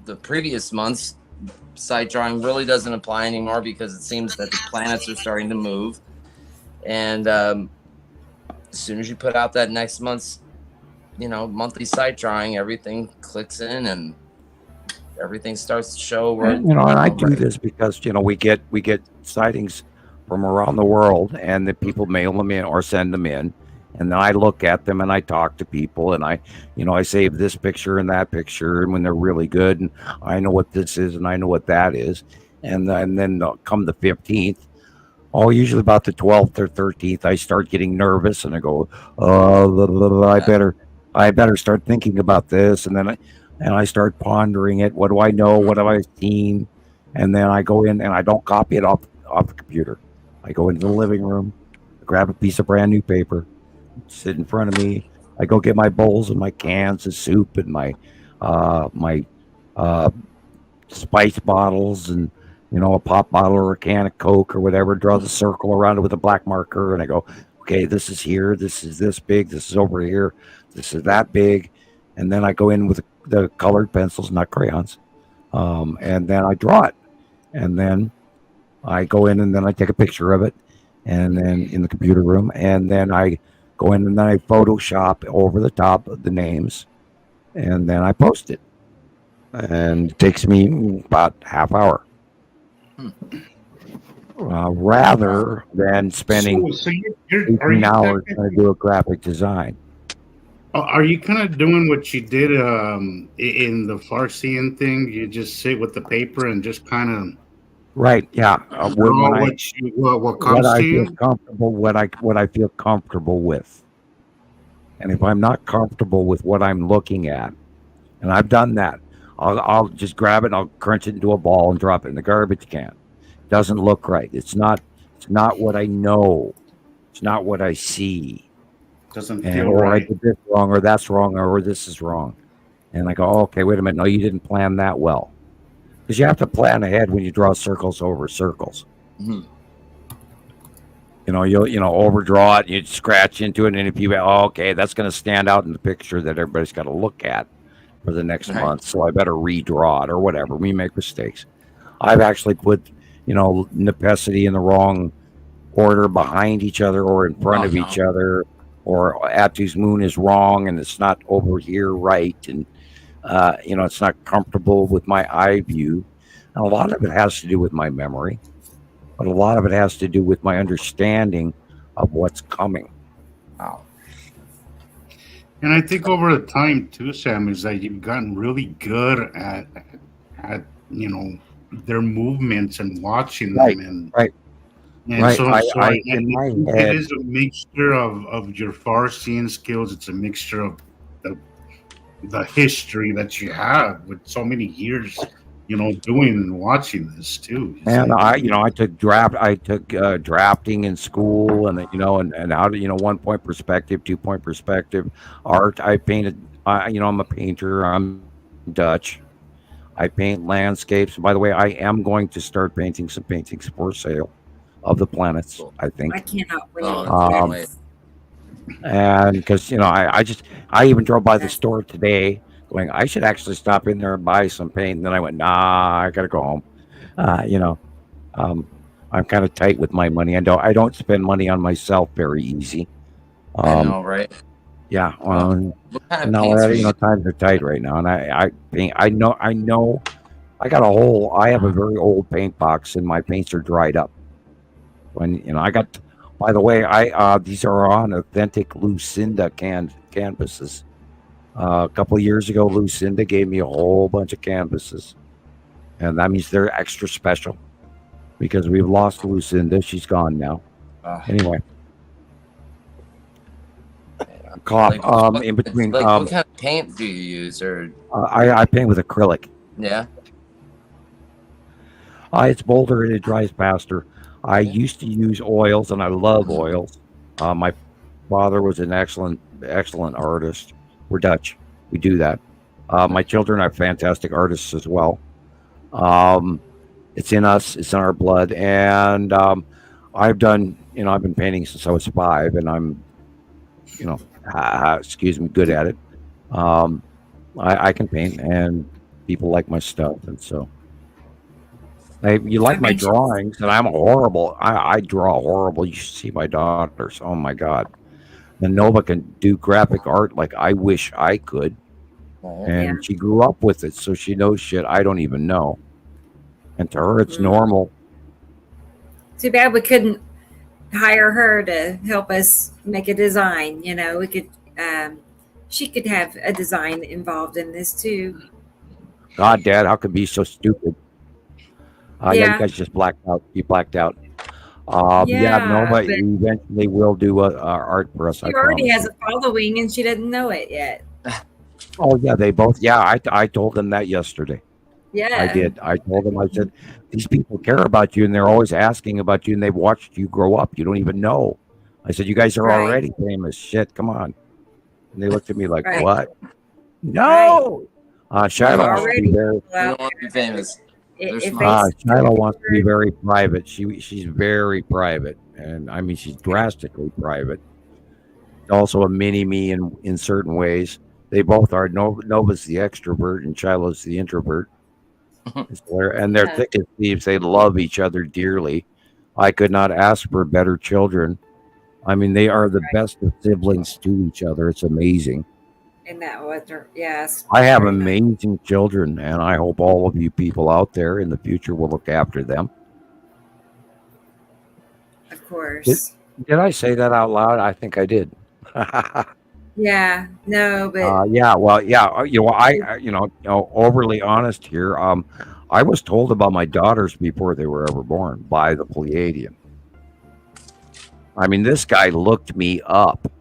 The previous month's sight drawing really doesn't apply anymore because it seems that the planets are starting to move. And as soon as you put out that next month's, monthly sight drawing, everything clicks in and everything starts to show where. And I do this because we get sightings from around the world, and the people mail them in or send them in, and then I look at them and I talk to people, and I save this picture and that picture, and when they're really good, and I know what this is and I know what that is, and then come the 15th. Usually about the 12th or 13th, I start getting nervous, and I go, I better start thinking about this, and then I start pondering it. What do I know? What have I seen? And then I go in and I don't copy it off the computer. I go into the living room, grab a piece of brand new paper, sit in front of me. I go get my bowls and my cans of soup and my spice bottles and a pop bottle or a can of Coke or whatever, draw the circle around it with a black marker, and I go, okay, this is here, this is this big, this is over here, this is that big, and then I go in with the colored pencils, not crayons, and then I draw it, and then I go in and then I take a picture of it, and then in the computer room, and then I go in and then I Photoshop over the top of the names, and then I post it, and it takes me about half hour. Rather than spending 18 hours trying to do a graphic design. Are you kind of doing what you did in the Farsian thing? You just sit with the paper and just kind of right, yeah. What comes to you? What I feel comfortable with, and if I'm not comfortable with what I'm looking at, and I've done that, I'll just grab it and I'll crunch it into a ball and drop it in the garbage can. Doesn't look right. It's not what I know. It's not what I see. Doesn't feel right. Or I did this wrong, or that's wrong, or this is wrong. And I go, okay, wait a minute. No, you didn't plan that well. Because you have to plan ahead when you draw circles over circles. Mm-hmm. You'll overdraw it, you scratch into it, and if you okay, that's going to stand out in the picture that everybody's got to look at for the next month, so I better redraw it or whatever. We make mistakes. I've actually put, Nepenthe in the wrong order behind each other or in front of each other, or Atu's moon is wrong and it's not over here right, and it's not comfortable with my eye view. And a lot of it has to do with my memory, but a lot of it has to do with my understanding of what's coming. Wow. And I think over the time too, Sam, is that you've gotten really good at their movements and watching them, and right. So it is a mixture of your Farsian skills. It's a mixture of the history that you have with so many years, doing and watching this too. And I took drafting in school, and and how to 1 point perspective, 2 point perspective, art. I painted. I'm a painter. I'm Dutch. I paint landscapes. By the way, I am going to start painting some paintings for sale of the planets. I think. I cannot wait. And because I even drove by the store today, going, I should actually stop in there and buy some paint. And then I went, nah, I gotta go home. I'm kind of tight with my money. I don't spend money on myself very easy. I know, right? Yeah. What kind of paints times are tight right now, and I paint. I know. I have a very old paint box, and my paints are dried up. When I got. By the way, these are on authentic Lucinda canvases. A couple of years ago, Lucinda gave me a whole bunch of canvases, and that means they're extra special because we've lost Lucinda. She's gone now. Anyway. Cough. In between. What kind of paint do you use, or? I paint with acrylic. Yeah. It's bolder and it dries faster. I used to use oils, and I love oils. My father was an excellent artist. We're Dutch. We do that. My children are fantastic artists as well. It's in us. It's in our blood. And I've been painting since I was 5, and I'm you know, excuse me, good at it. Um, I can paint, and people like my stuff, and so you like my Okay. drawings, and I'm horrible. I draw horrible. You should see my daughters. Oh my god, and Nova can do graphic art like I wish I could, Right. and Yeah. she grew up with it, so she knows shit I don't even know, and to her it's normal. Too bad we couldn't hire her to help us make a design. You know, we could. She could have a design involved in this too. God, Dad, how could be so stupid? Yeah, Yeah. you guys just blacked out. You blacked out. Yeah, Nova but eventually will do art for us. she I already promise. has a following, and she doesn't know it yet. Oh yeah, they both. Yeah, I told them that yesterday. Yeah, I did. I told them. I said these people care about you, and they're always asking about you, and they've watched you grow up. You don't even know. I said you guys are Right. already famous. Shit, come on. And they looked at me like, Right. what? No. Shiloh You're wants to already be very. You don't want to be famous. If If they Shiloh wants to be very private. She's very private, and I mean she's drastically private. Also a mini me in certain ways. They both are. Nova's the extrovert, and Shiloh's the introvert. And they're Yeah. thick as thieves. They love each other dearly. I could not ask for better children. I mean, they are the best of siblings to each other. It's amazing. and that was her. Yes, I have very nice. amazing children, and I hope all of you people out there in the future will look after them. Of course. Did I say that out loud? I think I did. Yeah, no, but Yeah, well, yeah. Overly honest here. I was told about my daughters before they were ever born by the Pleiadian. I mean, this guy looked me up,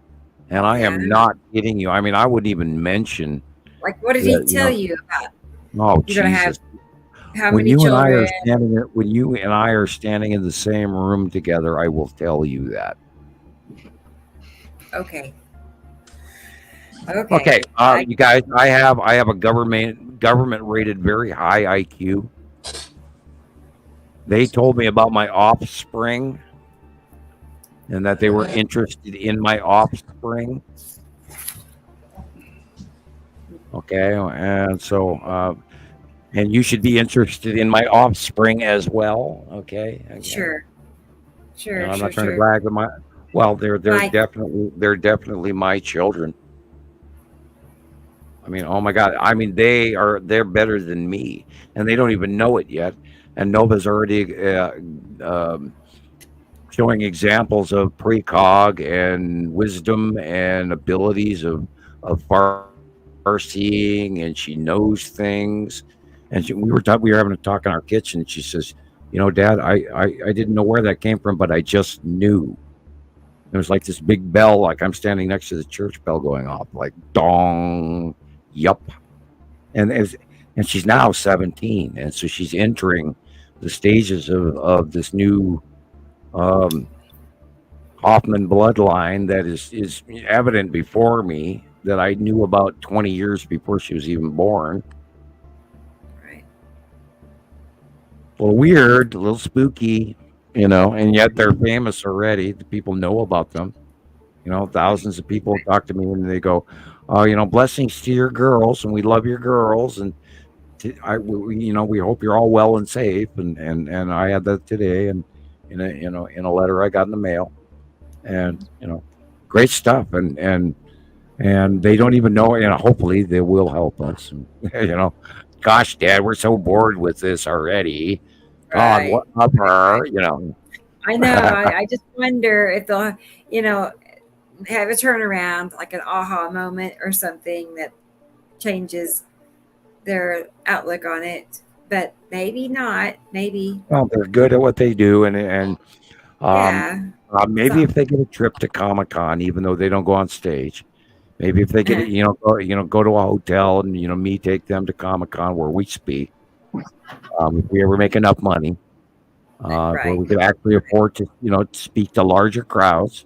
and I am Yeah. not kidding you. I mean, I wouldn't even mention. like, what did Yeah, he tell you about Oh, you're gonna have Jesus! how When many you and I children? are standing, when you and I are standing in the same room together, I will tell you that. Okay. Okay, you guys, I have a government rated very high IQ. They told me about my offspring, and that they were interested in my offspring. Okay, and so, and you should be interested in my offspring as well. Okay, Sure. Sure. And I'm sure, not trying sure. to brag, but they're Right. definitely my children. I mean, oh my God! I mean, they're better than me, and they don't even know it yet. And Nova's already showing examples of precog and wisdom and abilities of far seeing, and she knows things. And we were having a talk in our kitchen. She says, Dad, I didn't know where that came from, but I just knew. There was like this big bell, like I'm standing next to the church bell going off, like dong, yup. And she's now 17, and so she's entering the stages of this new Hoffman bloodline that is evident before me, that I knew about 20 years before she was even born. Right. A little weird, a little spooky, and yet they're famous already. The people know about them. Thousands of people talk to me and they go, "Oh, blessings to your girls, and we love your girls, and we hope you're all well and safe." And I had that today, and in a letter I got in the mail, and great stuff, and they don't even know. Hopefully they will help us. And, gosh, Dad, we're so bored with this already. God, Right. what up her? I know. I just wonder if they'll, have a turnaround, like an aha moment or something that changes their outlook on it. But maybe not. Maybe. Well, they're good at what they do, and Yeah. maybe if they get a trip to Comic-Con, even though they don't go on stage, maybe if they get go to a hotel and me take them to Comic-Con where we speak, if we ever make enough money, where we could actually afford to speak to larger crowds.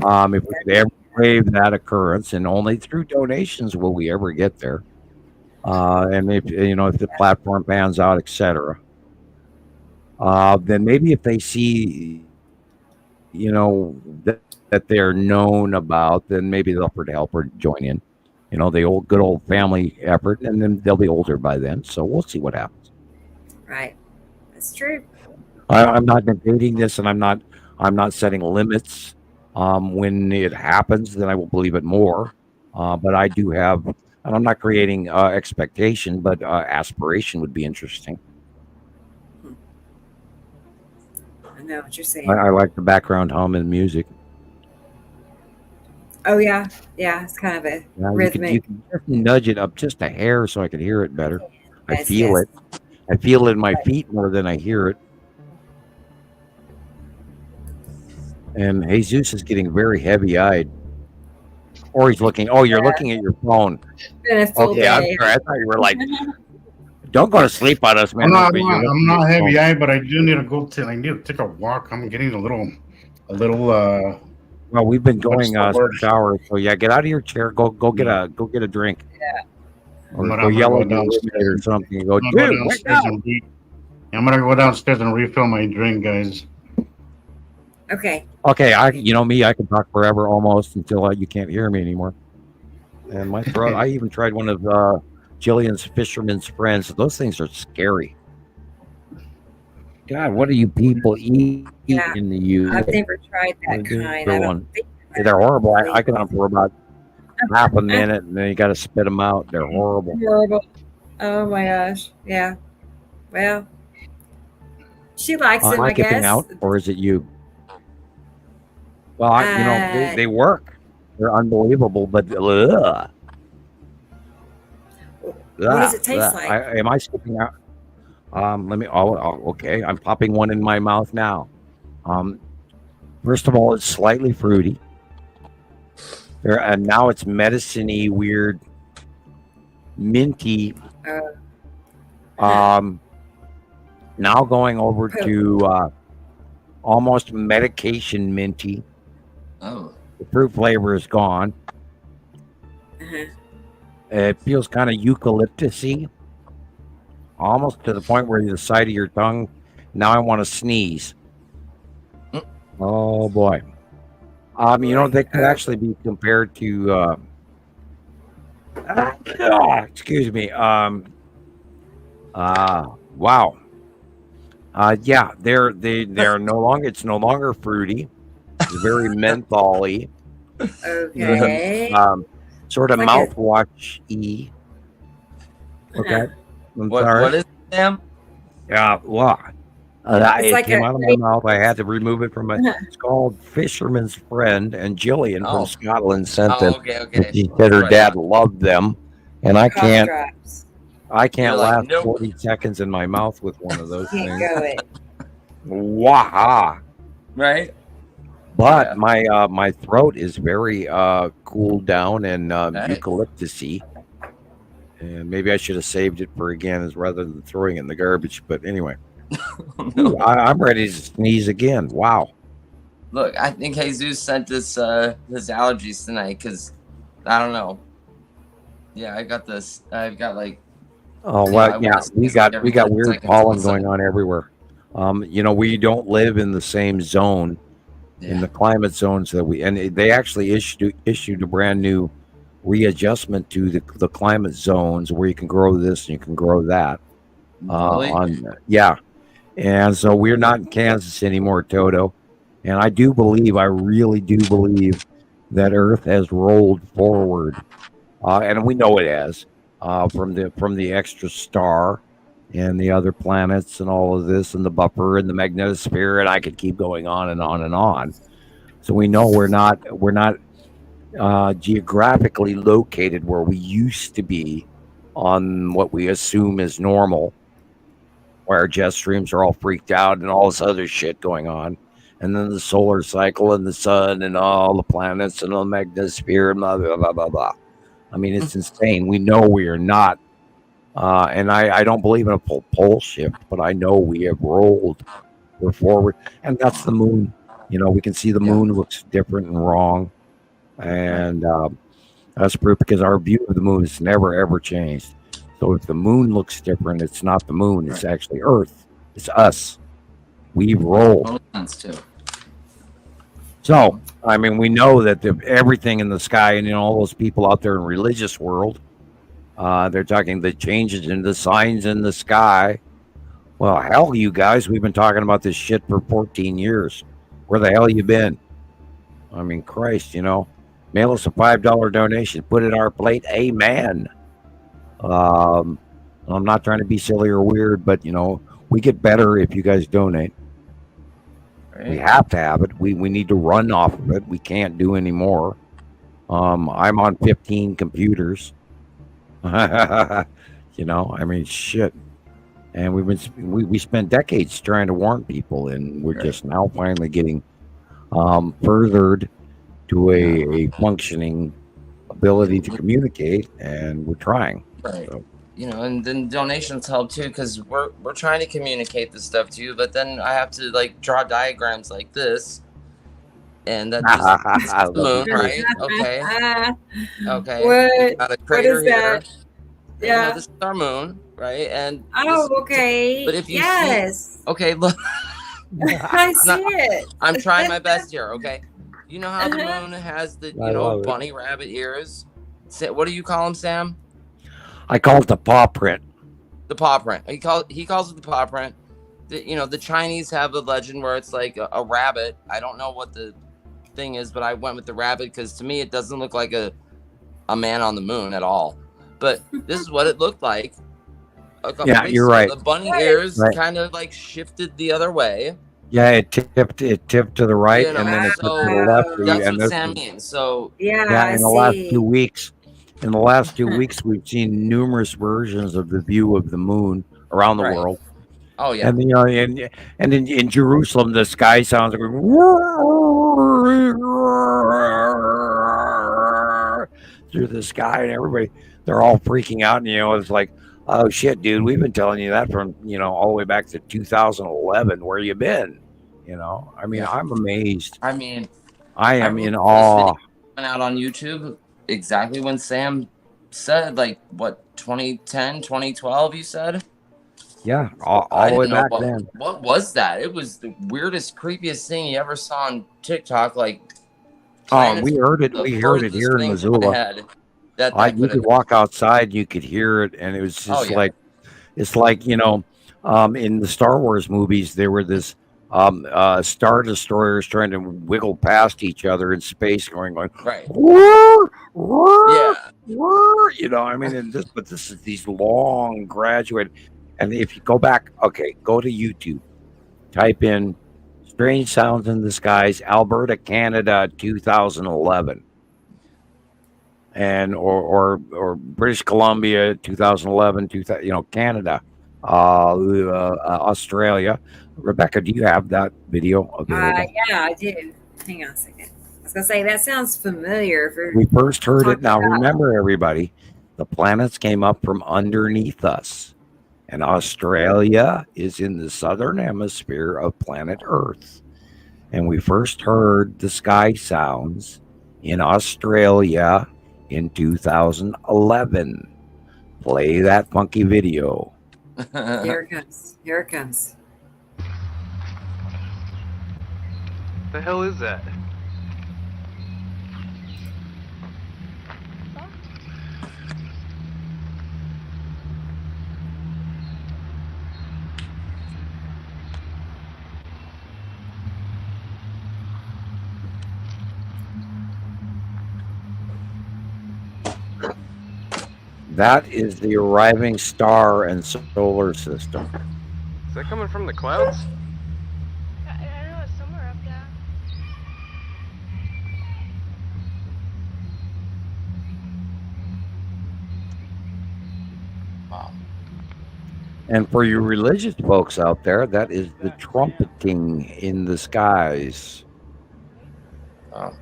If we could ever brave that occurrence, and only through donations will we ever get there. And if the platform pans out, etc. Then maybe if they see, that that they're known about, then maybe they'll help her join in. You know, the good old family effort, and then they'll be older by then. So we'll see what happens. Right. That's true. I'm not negating this, and I'm not setting limits. When it happens, then I will believe it more. But I do have, and I'm not creating expectation, but aspiration would be interesting. I know what you're saying. I like the background hum and music. Oh yeah, it's kind of a rhythmic. You can just nudge it up just a hair so I can hear it better. I Yes, feel yes. it. I feel it in my feet more than I hear it. And Jesus is getting very heavy-eyed. Or he's looking. Oh, you're looking at your phone. Been a full Okay, I'm day. sorry. I thought you were like, don't go to sleep on us, man. I'm not heavy eyed, but I do need to go to. I need to take a walk. I'm getting a little. Well, we've been going What's the word? some showers, so yeah, get out of your chair. Go get a drink. Yeah. Or I'm go gonna yell go at your downstairs. roommate or something. You go, I'm gonna dude, go wake downstairs up. I'm gonna go downstairs and refill my drink, guys. Okay. Okay, you know me, I can talk forever almost until you can't hear me anymore. And my throat, I even tried one of Jillian's Fisherman's Friends. Those things are scary. God, what do you people eat Yeah. in the UK? I've never tried that They're kind. good I don't one. think They're horrible. I can have them for about half a minute, and then you got to spit them out. They're horrible. horrible. Oh my gosh. Yeah. Well, she likes Am them, I I kipping guess. out, or is it you? Well, they work. They're unbelievable, but ugh. What does it taste like? Am I skipping out? Let me. Okay. I'm popping one in my mouth now. First of all, it's slightly fruity. And now it's medicine-y, weird, minty. Now going over to almost medication minty. Oh. The fruit flavor is gone. Uh-huh. It feels kind of eucalyptus-y, almost to the point where the side of your tongue. Now I want to sneeze. Oh boy. They could actually be compared to. Excuse me. Wow. Yeah, they're no longer. It's no longer fruity. It's very mentholy. Okay. Sort of Like a- mouthwash-y. Okay. I'm What sorry. is it, Sam? Yeah, well, It's it like came a- out of my mouth. I had to remove it from my. It's called Fisherman's Friend, and Jillian Oh. from Scotland sent Oh, them. okay. And she said her Right. dad loved them, and I Cough can't. drops. I can't You're like, last nope. 40 seconds in my mouth with one of those Can't things. go it. Waha! Right? But Yeah. my throat is very cooled down and Nice. eucalyptusy. And maybe I should have saved it for again, as rather than throwing it in the garbage. But anyway, No. I'm ready to sneeze again. Wow. Look, I think Jesus sent this his allergies tonight because I don't know. Yeah, I got this. I've got like Oh I well, wanna yeah, we sneeze like got every 10 weird seconds. pollen What's up? going on everywhere. We don't live in the same zone in the climate zones that they actually issued a brand new readjustment to the climate zones where you can grow this and you can grow that. Really? And so we're not in Kansas anymore, Toto. And I really do believe that Earth has rolled forward, and we know it has from the extra star and the other planets and all of this and the buffer and the magnetosphere, and I could keep going on and on and on. So we know we're not geographically located where we used to be on what we assume is normal, where our jet streams are all freaked out and all this other shit going on. And then the solar cycle and the sun and all the planets and the magnetosphere and blah, blah, blah, blah, blah. I mean, it's insane. We know we are not. And I don't believe in a pole shift, but I know we have rolled. We're forward. And that's the moon. We can see the moon looks different and wrong. And that's proof because our view of the moon has never, ever changed. So if the moon looks different, it's not the moon. It's actually Earth. It's us. We've rolled. Phones too. So, I mean, we know that everything in the sky, and all those people out there in religious world, they're talking the changes in the signs in the sky. Well, hell, you guys, we've been talking about this shit for 14 years. Where the hell you been? I mean, Christ, mail us a $5 donation, put it on our plate. Amen. I'm not trying to be silly or weird, but we get better if you guys donate. Right. We have to have it. We need to run off of it. We can't do any more. I'm on 15 computers. I mean, shit. And we spent decades trying to warn people, and we're just now finally getting furthered to a functioning ability to communicate, and we're trying. Right. So. And then donations help too, because we're trying to communicate this stuff to you, but then I have to draw diagrams like this, and that's the moon, right? Okay. What? Got a crater What is here. that? Yeah. This is our moon, right? And okay. But if you yes. Okay, look. I see it. I'm trying my best here. Okay. You know how the moon has the bunny rabbit ears? What do you call them, Sam? I call it the paw print. The paw print. He calls it the paw print. The Chinese have a legend where it's like a rabbit. I don't know what the thing is, but I went with the rabbit because to me it doesn't look like a man on the moon at all. But this is what it looked like. Yeah, you're right. The bunny ears kind of shifted the other way. Yeah, it tipped to the right, and then it tipped to the left. That's and what Sam means. So in the last 2 weeks. In the last 2 weeks, we've seen numerous versions of the view of the moon around the world. Oh yeah, and in Jerusalem, the sky sounds like through the sky, and they're all freaking out, and it's like, oh shit, dude, we've been telling you that from all the way back to 2011. Where you been? I mean, I'm amazed. I mean, I am in awe. Went out on YouTube. Exactly when Sam said, 2010, 2012, you said? Yeah, all the way back then. What was that? It was the weirdest, creepiest thing you ever saw on TikTok. We heard it. We heard it here in Missoula. You could walk outside, you could hear it, and it was just it's like, in the Star Wars movies, there were this Star Destroyers trying to wiggle past each other in space, going right. Roar, roar, roar, I mean, but this is these long graduated. And if you go back, go to YouTube, type in "Strange Sounds in the Skies, Alberta, Canada, 2011," and or British Columbia, 2011, Canada, Australia. Rebecca, do you have that video available? Yeah, I do. Hang on a second. I was going to say, that sounds familiar. We first heard it. Now, remember, everybody, the planets came up from underneath us. And Australia is in the southern hemisphere of planet Earth. And we first heard the sky sounds in Australia in 2011. Play that funky video. Here it comes. Here it comes. The hell is that? That is the arriving star and solar system. Is that coming from the clouds? I don't know, it's somewhere up there. Wow. And for you religious folks out there, that is the trumpeting in the skies. Wow.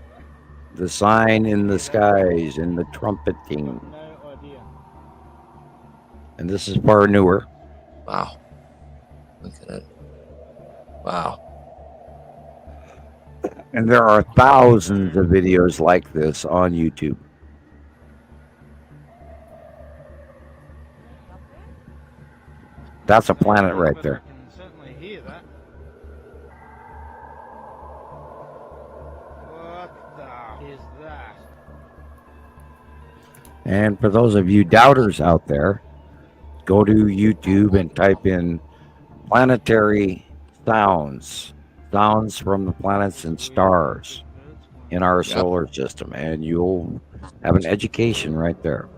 The sign in the skies and the trumpeting. And this is far newer. Wow. Look at it. Wow. And there are thousands of videos like this on YouTube. That's a planet right there. And for those of you doubters out there, go to YouTube and type in planetary sounds from the planets and stars in our solar system, and you'll have an education right there.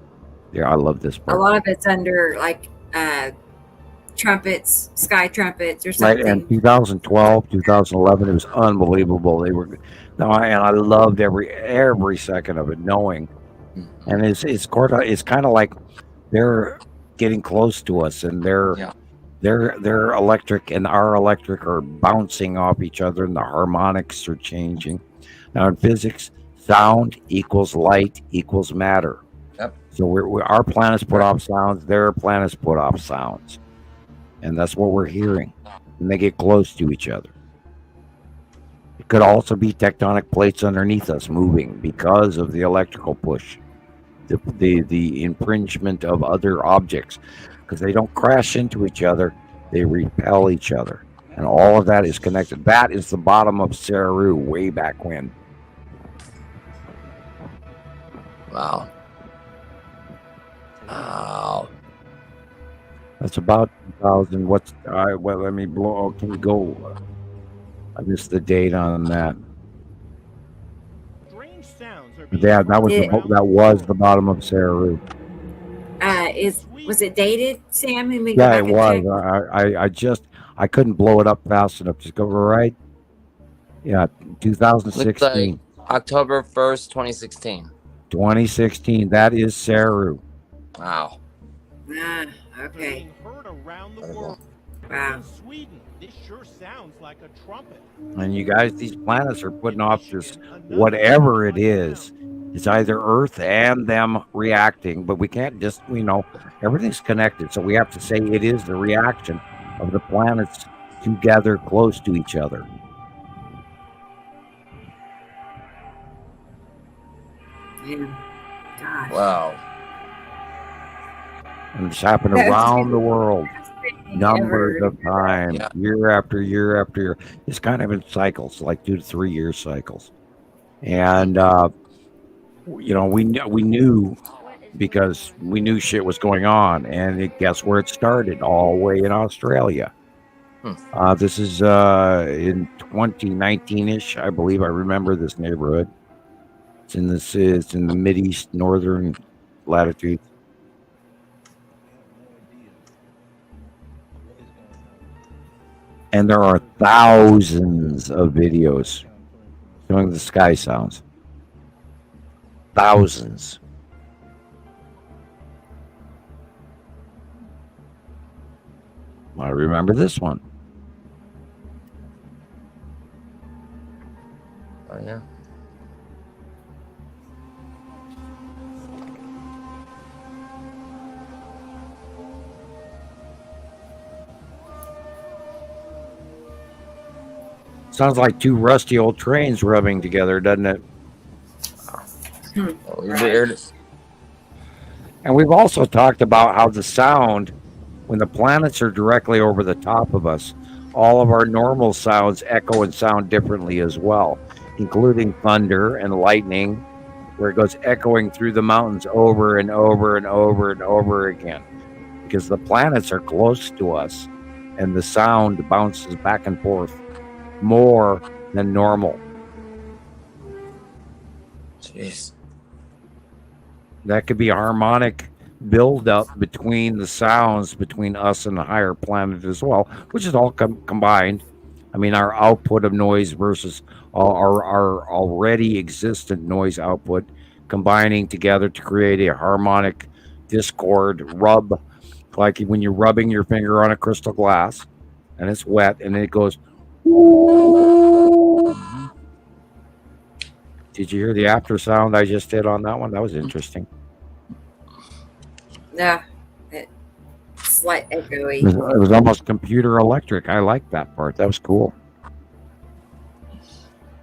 Yeah, I love this A part. lot of it's under like trumpets, sky trumpets, or Right, something. and 2012, 2011, it was unbelievable. They were, no, and I loved every second of it, knowing, and it's kind of like they're getting close to us, and their electric and our electric are bouncing off each other, and the harmonics are changing. Now in physics, sound equals light equals matter. Yep. So our planets put off sounds, their planets put off sounds. And that's what we're hearing. And they get close to each other. It could also be tectonic plates underneath us moving because of the electrical push. The impingement of other objects. Because they don't crash into each other, they repel each other. And all of that is connected. That is the bottom of Saru way back when. Wow. Wow. That's about 2000. Well, let me blow. Oh, can we go? I missed the date on that. Yeah, that was the bottom of Saru. Was it dated, Sam? Let me go Yeah, back it and was. check. I couldn't blow it up fast enough. Just go right. Yeah, 2016. Looks like October 1st, 2016. 2016. That is Saru. Wow. Okay. Wow. And you guys, these planets are putting off this whatever it is. It's either Earth and them reacting, but we can't just, everything's connected. So we have to say it is the reaction of the planets together close to each other. Yeah. Gosh. Wow. And it's happened around the world. Numbers of times, year after year after year. It's kind of in cycles, like 2 to 3 year cycles. And, we knew because we knew shit was going on. And guess where it started? All the way in Australia. This is in 2019-ish, I believe. I remember this neighborhood. It's in the Mideast, northern latitude. And there are thousands of videos showing the sky sounds. Thousands. I remember this one. Oh, yeah. Sounds like two rusty old trains rubbing together, doesn't it? Weird. And we've also talked about how the sound, when the planets are directly over the top of us, all of our normal sounds echo and sound differently as well, including thunder and lightning, where it goes echoing through the mountains over and over and over and over again, because the planets are close to us and the sound bounces back and forth more than normal. Jeez. That could be a harmonic build-up between the sounds between us and the higher planet as well, which is all combined. I mean, our output of noise versus our already existent noise output combining together to create a harmonic discord rub, like when you're rubbing your finger on a crystal glass and it's wet and it goes. Did you hear the after sound I just did on that one? That was interesting. Yeah. It's like echoey. It was almost computer electric. I like that part. That was cool.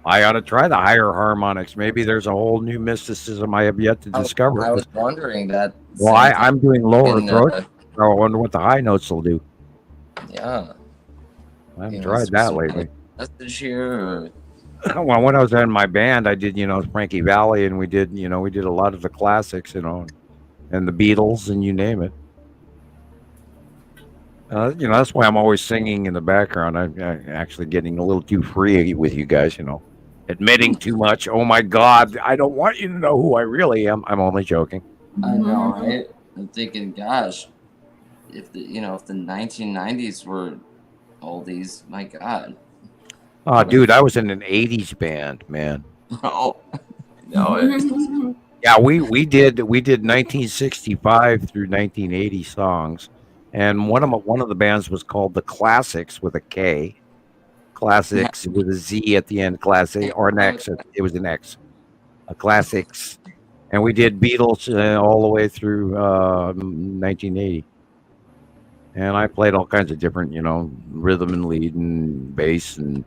I ought to try the higher harmonics. Maybe there's a whole new mysticism I have yet to discover. I was wondering that. Well, I'm doing lower throat. uh, I wonder what the high notes will do. Yeah. I haven't tried that lately. Message here. Well, when I was in my band, I did, Frankie Valli, and we did a lot of the classics, and the Beatles, and you name it. That's why I'm always singing in the background. I'm actually getting a little too free with you guys, admitting too much. Oh my God, I don't want you to know who I really am. I'm only joking. I know, right? I'm thinking, gosh, if the 1990s were oldies, my God. Oh, dude, I was in an 80s band, man. Oh, no. Yeah, we did 1965 through 1980 songs, and one of the bands was called the Classics with a K, Classics with a Z at the end, Classic or an X. It was an X, a Classics, and we did Beatles all the way through 1980, and I played all kinds of different, rhythm and lead and bass and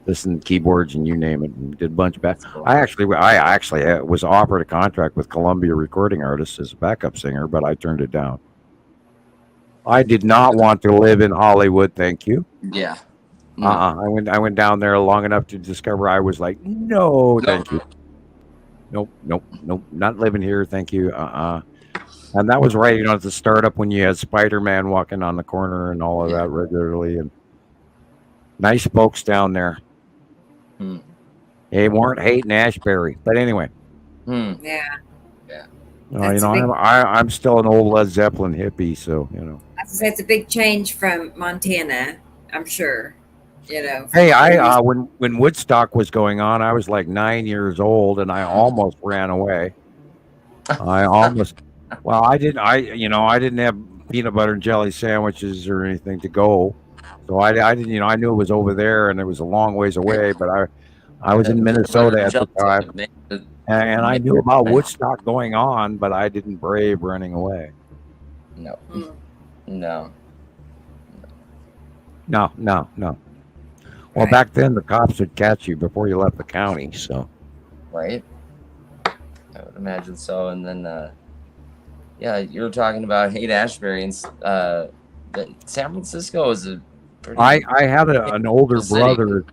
listen to keyboards and you name it, and did a bunch of back. I actually was offered a contract with Columbia Recording Artists as a backup singer, but I turned it down. I did not want to live in Hollywood, thank you. Yeah. I went down there long enough to discover I was like, no, thank you. Nope, not living here, thank you. And that was right, at the startup when you had Spider-Man walking on the corner and all of that regularly, and nice folks down there. They weren't hating Ashbury, but anyway. Yeah. I'm still an old Led Zeppelin hippie, so It's a big change from Montana, I'm sure. Hey, when Woodstock was going on, I was like 9 years old, and I almost ran away. I didn't have peanut butter and jelly sandwiches or anything to go. So I didn't, I knew it was over there and it was a long ways away, but I was in Minnesota at the time, and I knew about Woodstock going on, but I didn't brave running away. No. Well, back then the cops would catch you before you left the county, so. Right. I would imagine so. And then, you were talking about Haight-Ashbury, and San Francisco is a pretty. I had an older brother.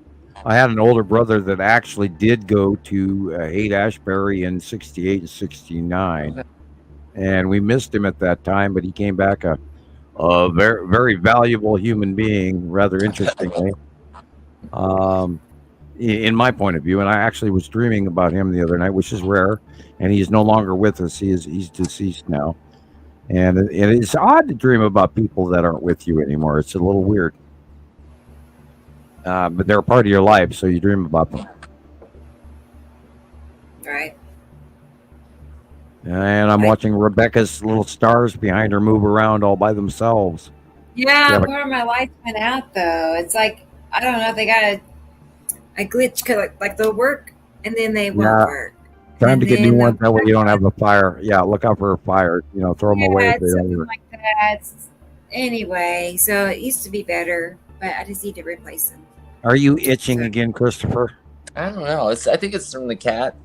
I had an older brother that actually did go to Haight-Ashbury in '68 and '69, and we missed him at that time. But he came back a very, very valuable human being, rather interestingly, in my point of view. And I actually was dreaming about him the other night, which is rare. And he's no longer with us. He's deceased now, and it's odd to dream about people that aren't with you anymore. It's a little weird. But they're a part of your life, so you dream about them. Right. And I'm watching Rebecca's little stars behind her move around all by themselves. Yeah, part of my lights went out, though. It's like, I don't know, they got a glitch, cause like they'll work, and then they won't work. Time to get new ones, that way you don't have a fire. Yeah, look out for a fire. Throw them away if they don't work. Like that. Anyway, so it used to be better, but I just need to replace them. Are you itching again, Christopher? I don't know. I think it's from the cat.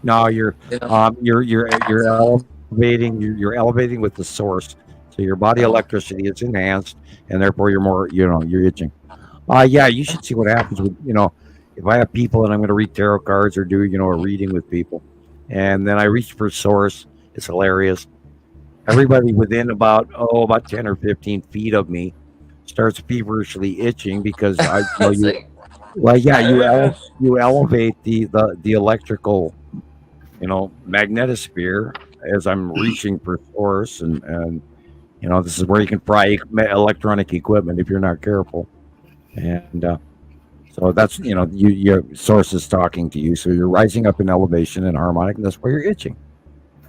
No, you're elevating. You're elevating with the source, so your body electricity is enhanced, and therefore you're more. You're itching. Yeah, you should see what happens with if I have people and I'm going to read tarot cards or do a reading with people, and then I reach for source. It's hilarious. Everybody within about 10 or 15 feet of me starts feverishly itching because you elevate the electrical magnetosphere as I'm reaching for source, and this is where you can fry electronic equipment if you're not careful, and so that's your source is talking to you, so you're rising up in elevation and harmonic, and that's why you're itching.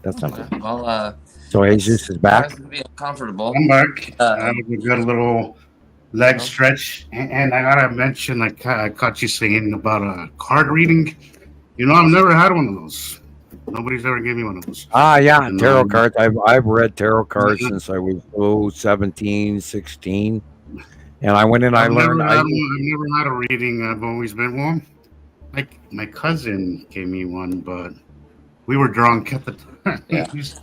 That's something. Well, so Jesus is back. Comfortable. I'm back. I have a good little leg stretch, and I gotta mention, I caught you saying about a card reading. I've never had one of those. Nobody's ever given me one of those. Yeah, tarot cards. I've read tarot cards since I was 17, 16. And I went in. I've never had a reading. I've always been one. Like my cousin gave me one, but we were drunk at the time. I used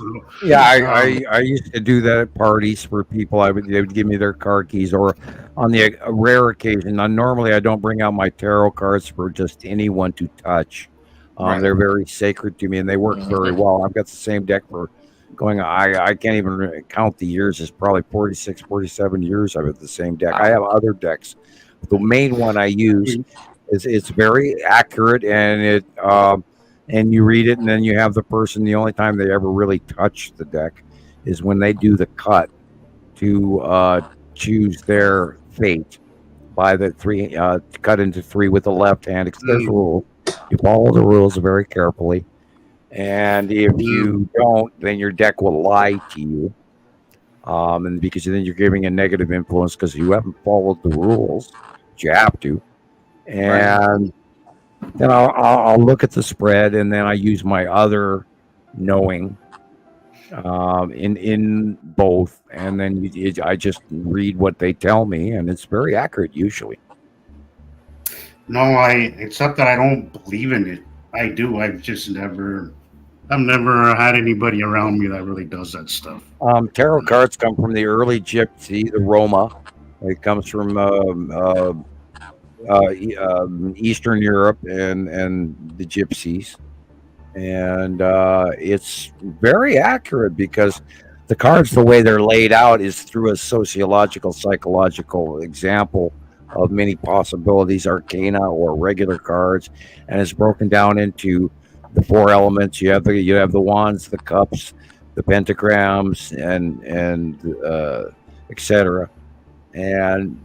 to do that at parties for people. They would give me their card keys, or on the rare occasion. Normally, I don't bring out my tarot cards for just anyone to touch. They're very sacred to me, and they work very well. I've got the same deck for going. I can't even count the years. It's probably 46, 47 years I've had the same deck. I have other decks. The main one I use is it's very accurate, and and you read it, and then you have the person. The only time they ever really touch the deck is when they do the cut to choose their fate by the three, cut into three with the left hand. There's rules. You follow the rules very carefully, and if you don't, then your deck will lie to you, and because then you're giving a negative influence because you haven't followed the rules. But you have to, and then I'll look at the spread, and then I use my other knowing in both, and then I just read what they tell me, and it's very accurate usually. No, it's not that I don't believe in it. I do. I've never had anybody around me that really does that stuff. Tarot cards come from the early Gypsy, the Roma. It comes from Eastern Europe and the Gypsies. And it's very accurate because the cards, the way they're laid out, is through a sociological, psychological example of many possibilities, arcana or regular cards, and it's broken down into the four elements. You have the wands, the cups, the pentagrams, and etc. And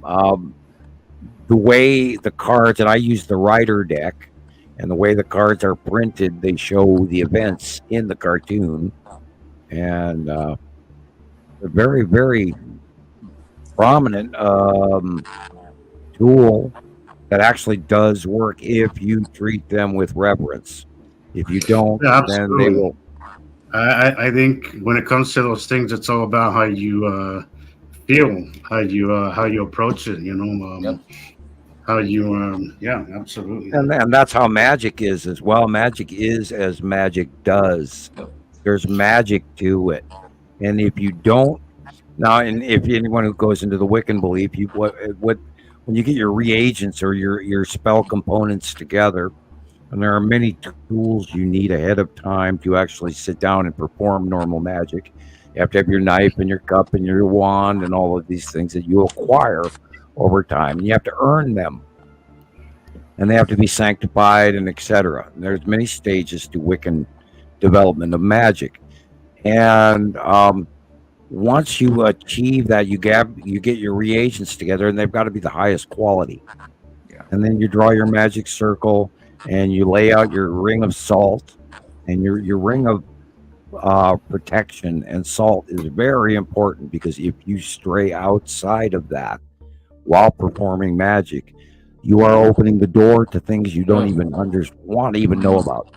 the way the cards, and I use the Rider deck, and the way the cards are printed, they show the events in the cartoon, and a very, very prominent tool that actually does work if you treat them with reverence. If you don't, then they will. I think when it comes to those things, it's all about how you feel, how you approach it. How you, yeah, absolutely. And that's how magic is as well. Magic is as magic does. There's magic to it, and if you don't now, and if anyone who goes into the Wiccan belief, when you get your reagents or your spell components together, and there are many tools you need ahead of time to actually sit down and perform normal magic. You have to have your knife and your cup and your wand and all of these things that you acquire over time, and you have to earn them, and they have to be sanctified and etc. There's many stages to Wiccan development of magic, and once you achieve that, you get your reagents together, and they've got to be the highest quality. And then you draw your magic circle, and you lay out your ring of salt, and your ring of protection. And salt is very important, because if you stray outside of that while performing magic, you are opening the door to things you don't even want to even know about.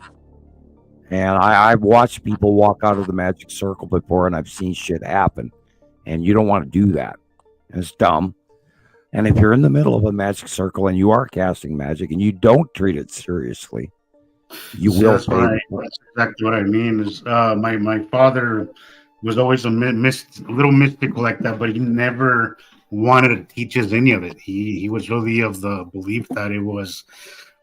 And I've watched people walk out of the magic circle before, and I've seen shit happen, and you don't want to do that. And it's dumb. And if you're in the middle of a magic circle and you are casting magic and you don't treat it seriously, you will pay. That's exactly what I mean. Is my father was always a little mystical like that, but he never wanted to teach us any of it. He was really of the belief that it was,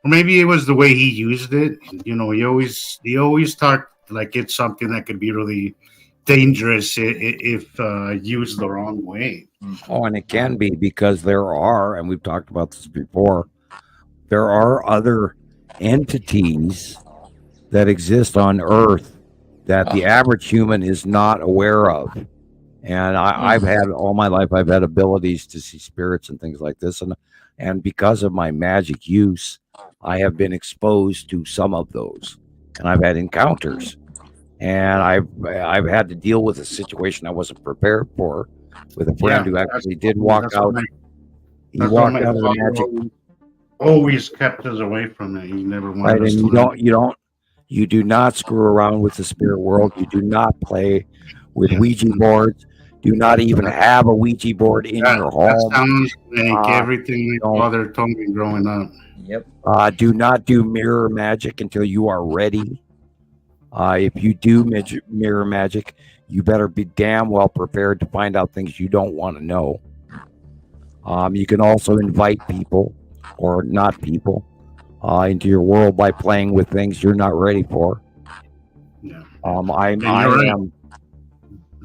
or maybe it was the way he used it. He always talked like it's something that could be really dangerous if used the wrong way. Oh, and it can be, because there are, and we've talked about this before, there are other entities that exist on Earth that the average human is not aware of. And I've had all my life, I've had abilities to see spirits and things like this, and because of my magic use, I have been exposed to some of those, and I've had encounters, and I've had to deal with a situation I wasn't prepared for, with a friend who actually did walk out. He walked out of the magic. Always kept us away from it. He never wanted us to. You do not screw around with the spirit world. You do not play with Ouija boards. Do not even have a Ouija board in your home. That sounds like everything my father told me growing up. Yep. Do not do mirror magic until you are ready. If you do mirror magic, you better be damn well prepared to find out things you don't want to know. You can also invite people, or not people, into your world by playing with things you're not ready for. Yeah.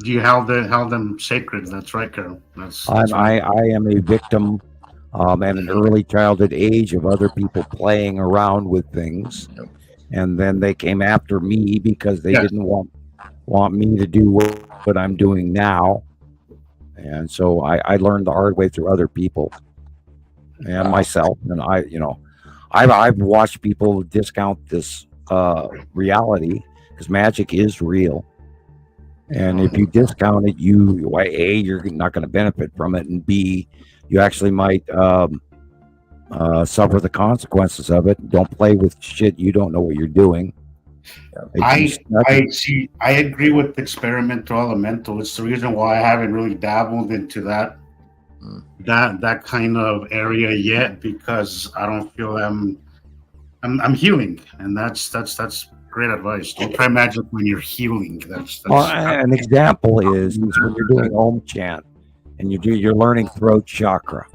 You held them sacred. That's right, Carol. That's I right. am a victim at an early childhood age of other people playing around with things, and then they came after me because they Yes. didn't want me to do what I'm doing now, and so I learned the hard way through other people and myself, and I've watched people discount this reality because magic is real. And if you discount it, you're not going to benefit from it, and B, you actually might suffer the consequences of it. Don't play with shit you don't know what you're doing. I see. I agree with experimental elemental. It's the reason why I haven't really dabbled into that kind of area yet, because I don't feel I'm healing, and that's great advice. Don't try magic when you're healing. That's An example is when you're doing Om chant and you're learning throat chakra,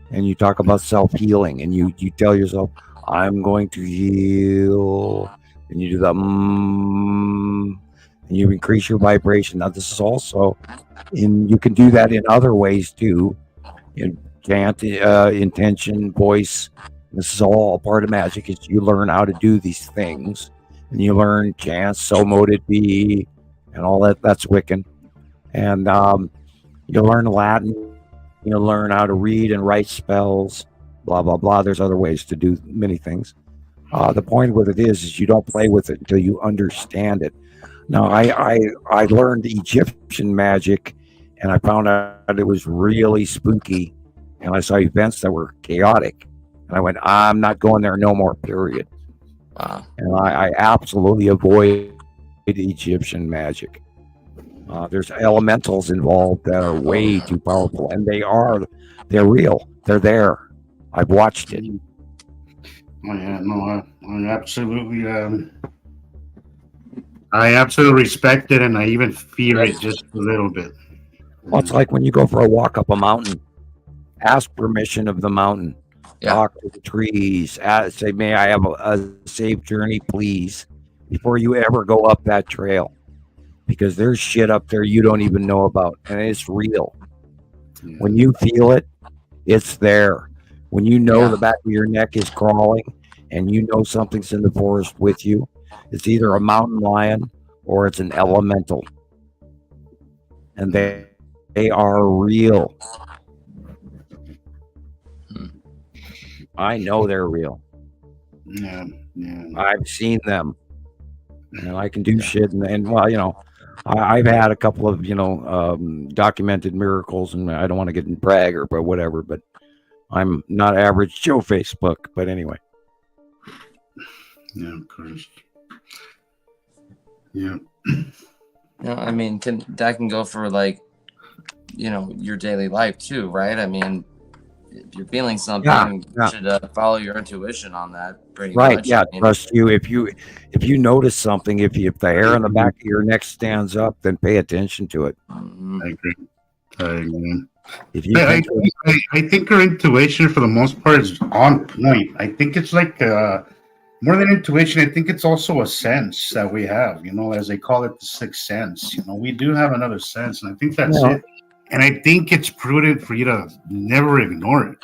and you talk about self healing, and you tell yourself, "I'm going to heal," and you do the and you increase your vibration. Now, this is also you can do that in other ways too, in chant, intention, voice. This is all part of magic. Is you learn how to do these things. And you learn chant, so mote it be, and all that. That's Wiccan. And you learn Latin. You learn how to read and write spells, blah, blah, blah. There's other ways to do many things. The point with it is you don't play with it until you understand it. Now, I learned Egyptian magic, and I found out it was really spooky. And I saw events that were chaotic. And I went, I'm not going there no more, period. And I absolutely avoid Egyptian magic. There's elementals involved that are way too powerful, and they're real. They're there. I've watched it. Oh, yeah, no, I absolutely respect it, and I even fear it just a little bit. Well, it's like when you go for a walk up a mountain. Ask permission of the mountain. Talk to the trees. Say, may I have a safe journey, please, before you ever go up that trail. Because there's shit up there you don't even know about, and it's real. Yeah. When you feel it, it's there. When you know the back of your neck is crawling, and you know something's in the forest with you, it's either a mountain lion or it's an elemental. And they are real. I know they're real. Yeah. I've seen them, and I can do shit. And well, I've had a couple of documented miracles, and I don't want to get in brag or whatever, but I'm not average Joe Facebook. But anyway. Yeah, of course. Yeah. I mean, that can go for your daily life too, right? I mean, if you're feeling something, you should follow your intuition on that. Pretty much. Yeah, trust you. If you notice something, if the hair on the back of your neck stands up, then pay attention to it. I agree. If you I think our intuition, for the most part, is on point. I think it's like more than intuition. I think it's also a sense that we have. As they call it, the sixth sense. We do have another sense, and I think that's it. And I think it's prudent for you to never ignore it.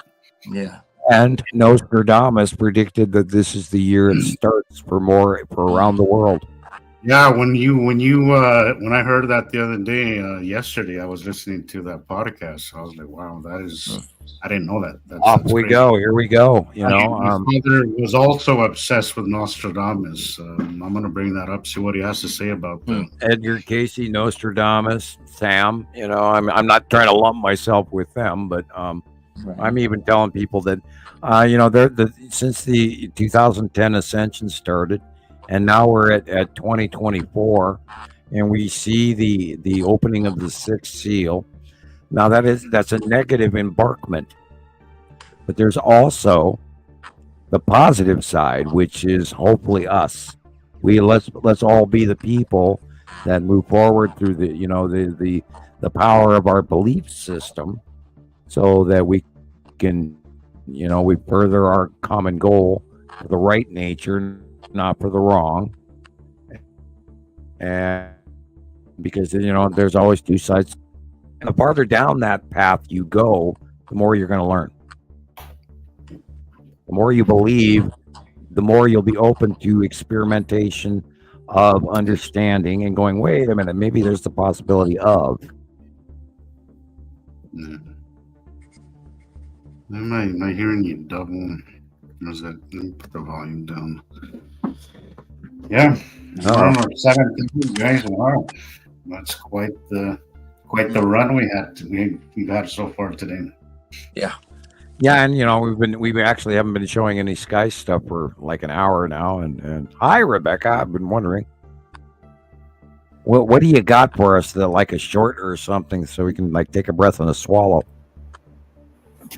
Yeah. And Nostradamus predicted that this is the year it starts for around the world. Yeah, when I heard that the other day, yesterday, I was listening to that podcast. I was like, wow, I didn't know that. Off we go. Here we go. My father was also obsessed with Nostradamus. I'm going to bring that up, see what he has to say about that. Edgar Casey, Nostradamus, Sam. I'm not trying to lump myself with them, but I'm even telling people that, since the 2010 ascension started, and now we're at 2024, and we see the opening of the sixth seal. Now that's a negative embarkment, but there's also the positive side, which is hopefully us. Let's all be the people that move forward through the power of our belief system, so that we can we further our common goal for the right nature, not for the wrong. And because there's always two sides. And the farther down that path you go, the more you're going to learn. The more you believe, the more you'll be open to experimentation of understanding and going, wait a minute, maybe there's the possibility of. Am I hearing you double? Let me put the volume down. Yeah. We're 17 guys. Wow. That's quite the run we've had so far today. Yeah. Yeah, and we actually haven't been showing any Sky stuff for like an hour now. And hi, Rebecca. I've been wondering, what do you got for us? Like a short or something, so we can like take a breath and a swallow.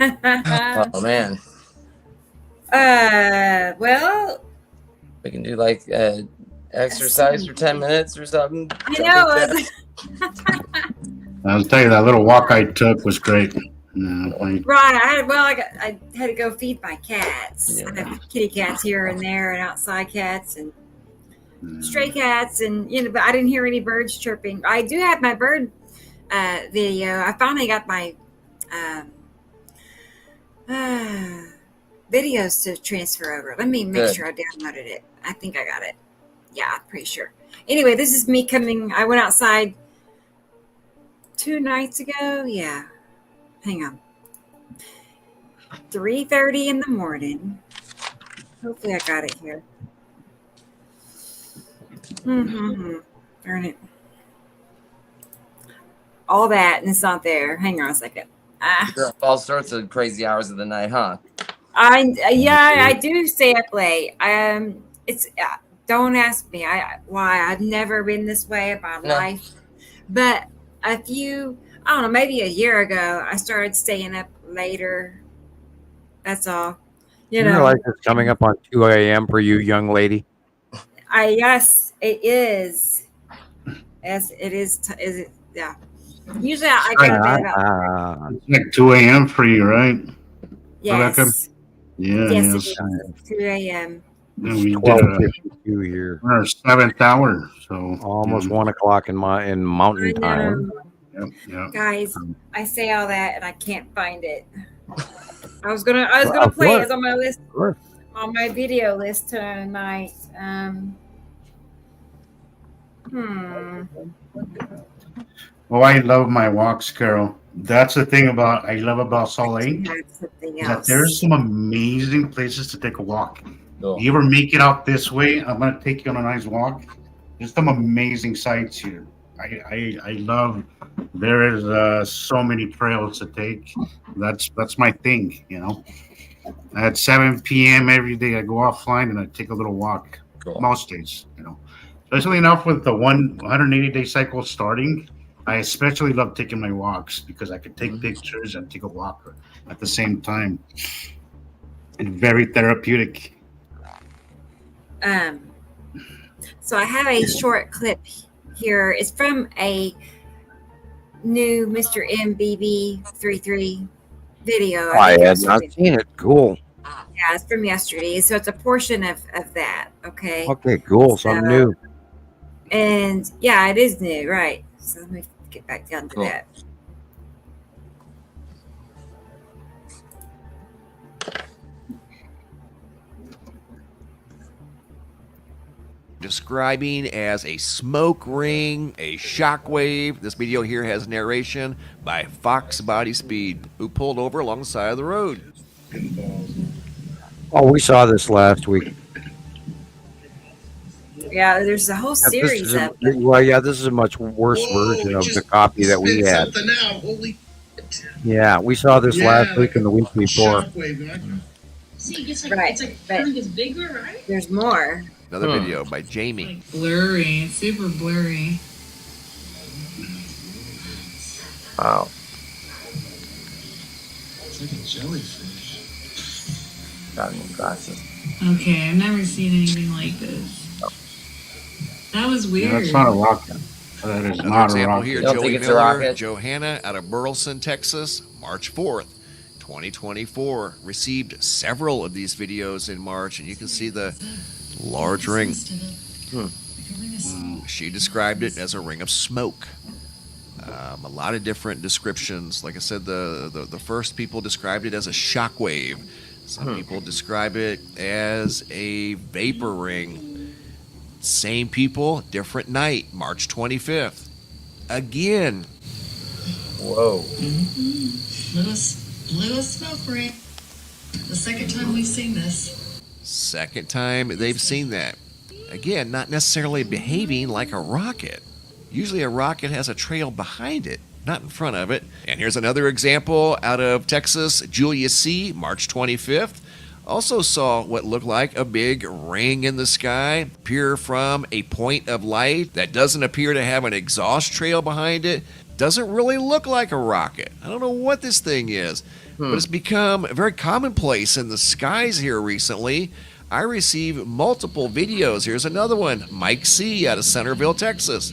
Oh man. Well, we can do like exercise for 10 minutes or something. I know. I'll tell you, that little walk I took was great. Right. I had to go feed my cats. I have kitty cats here and there, and outside cats and stray cats, and but I didn't hear any birds chirping. I do have my bird video. I finally got my videos to transfer over. Let me make sure I downloaded it. I think I got it. Yeah, I'm pretty sure. Anyway, this is me coming. I went outside 2 nights ago. Yeah. Hang on. 3:30 in the morning. Hopefully I got it here. Darn it. All that, and it's not there. Hang on a second. All sorts of crazy hours of the night, huh? I do stay up late. It's don't ask me why. I've never been this way in my life. But I don't know, maybe a year ago, I started staying up later. That's all. You realize it's coming up on 2 a.m. for you, young lady? Yes, it is. Yes, it is. Yeah. Usually I go to bed about it's like 2 a.m. for you, right? Yes. Rebecca? Yeah. Yes, it is. 2 a.m. Yeah, we did 12:52 here. our 7th hour, so almost 1 o'clock in Mountain Time. Yep. Guys, I say all that and I can't find it. I was gonna play it. It's on my list, on my video list tonight. Oh, I love my walks, Carol. That's the thing I love about Salt Lake. That there's some amazing places to take a walk. Cool. You ever make it out this way? I'm gonna take you on a nice walk. There's some amazing sights here. I love. There is so many trails to take. That's my thing. At 7 p.m. every day, I go offline and I take a little walk. Cool. Most days, Especially enough with the 180-day cycle starting. I especially love taking my walks because I can take pictures and take a walk at the same time. It's very therapeutic. So I have a short clip here. It's from a new Mr. MBB33 video. I had not seen it. Cool. Yeah, it's from yesterday. So it's a portion of that. Okay. Okay, cool. Something new. And yeah, it is new, right? So let me get back down to that. Describing as a smoke ring, a shockwave. This video here has narration by Fox Body Speed, who pulled over alongside of the road. Oh, we saw this last week. Yeah, there's a whole series of them. Well, yeah, this is a much worse version of the copy that we had. Yeah, we saw this last week and the week before. See, it's like bigger, right? There's more. Another video by Jamie. Like blurry, super blurry. Wow. It's like a jellyfish. Got new glasses. Okay, I've never seen anything like this. That was weird. That's not a rocket. That is Another not a example rocket. here, Don't Joey think it's a Miller, rocket? Johanna out of Burleson, Texas, March 4th, 2024. Received several of these videos in March, and you can see the large ring. She described it as a ring of smoke. A lot of different descriptions. Like I said, the first people described it as a shockwave. Some people describe it as a vapor ring. Same people, different night, March 25th. Again. Whoa. Little smoke ring. The second time we've seen this. Second time they've seen that. Again, not necessarily behaving like a rocket. Usually a rocket has a trail behind it, not in front of it. And here's another example out of Texas. Julia C., March 25th, also saw what looked like a big ring in the sky appear from a point of light that doesn't appear to have an exhaust trail behind it. Doesn't really look like a rocket. I don't know what this thing is, but it's become very commonplace in the skies here recently. I receive multiple videos. Here's another one. Mike C. out of Centerville, Texas.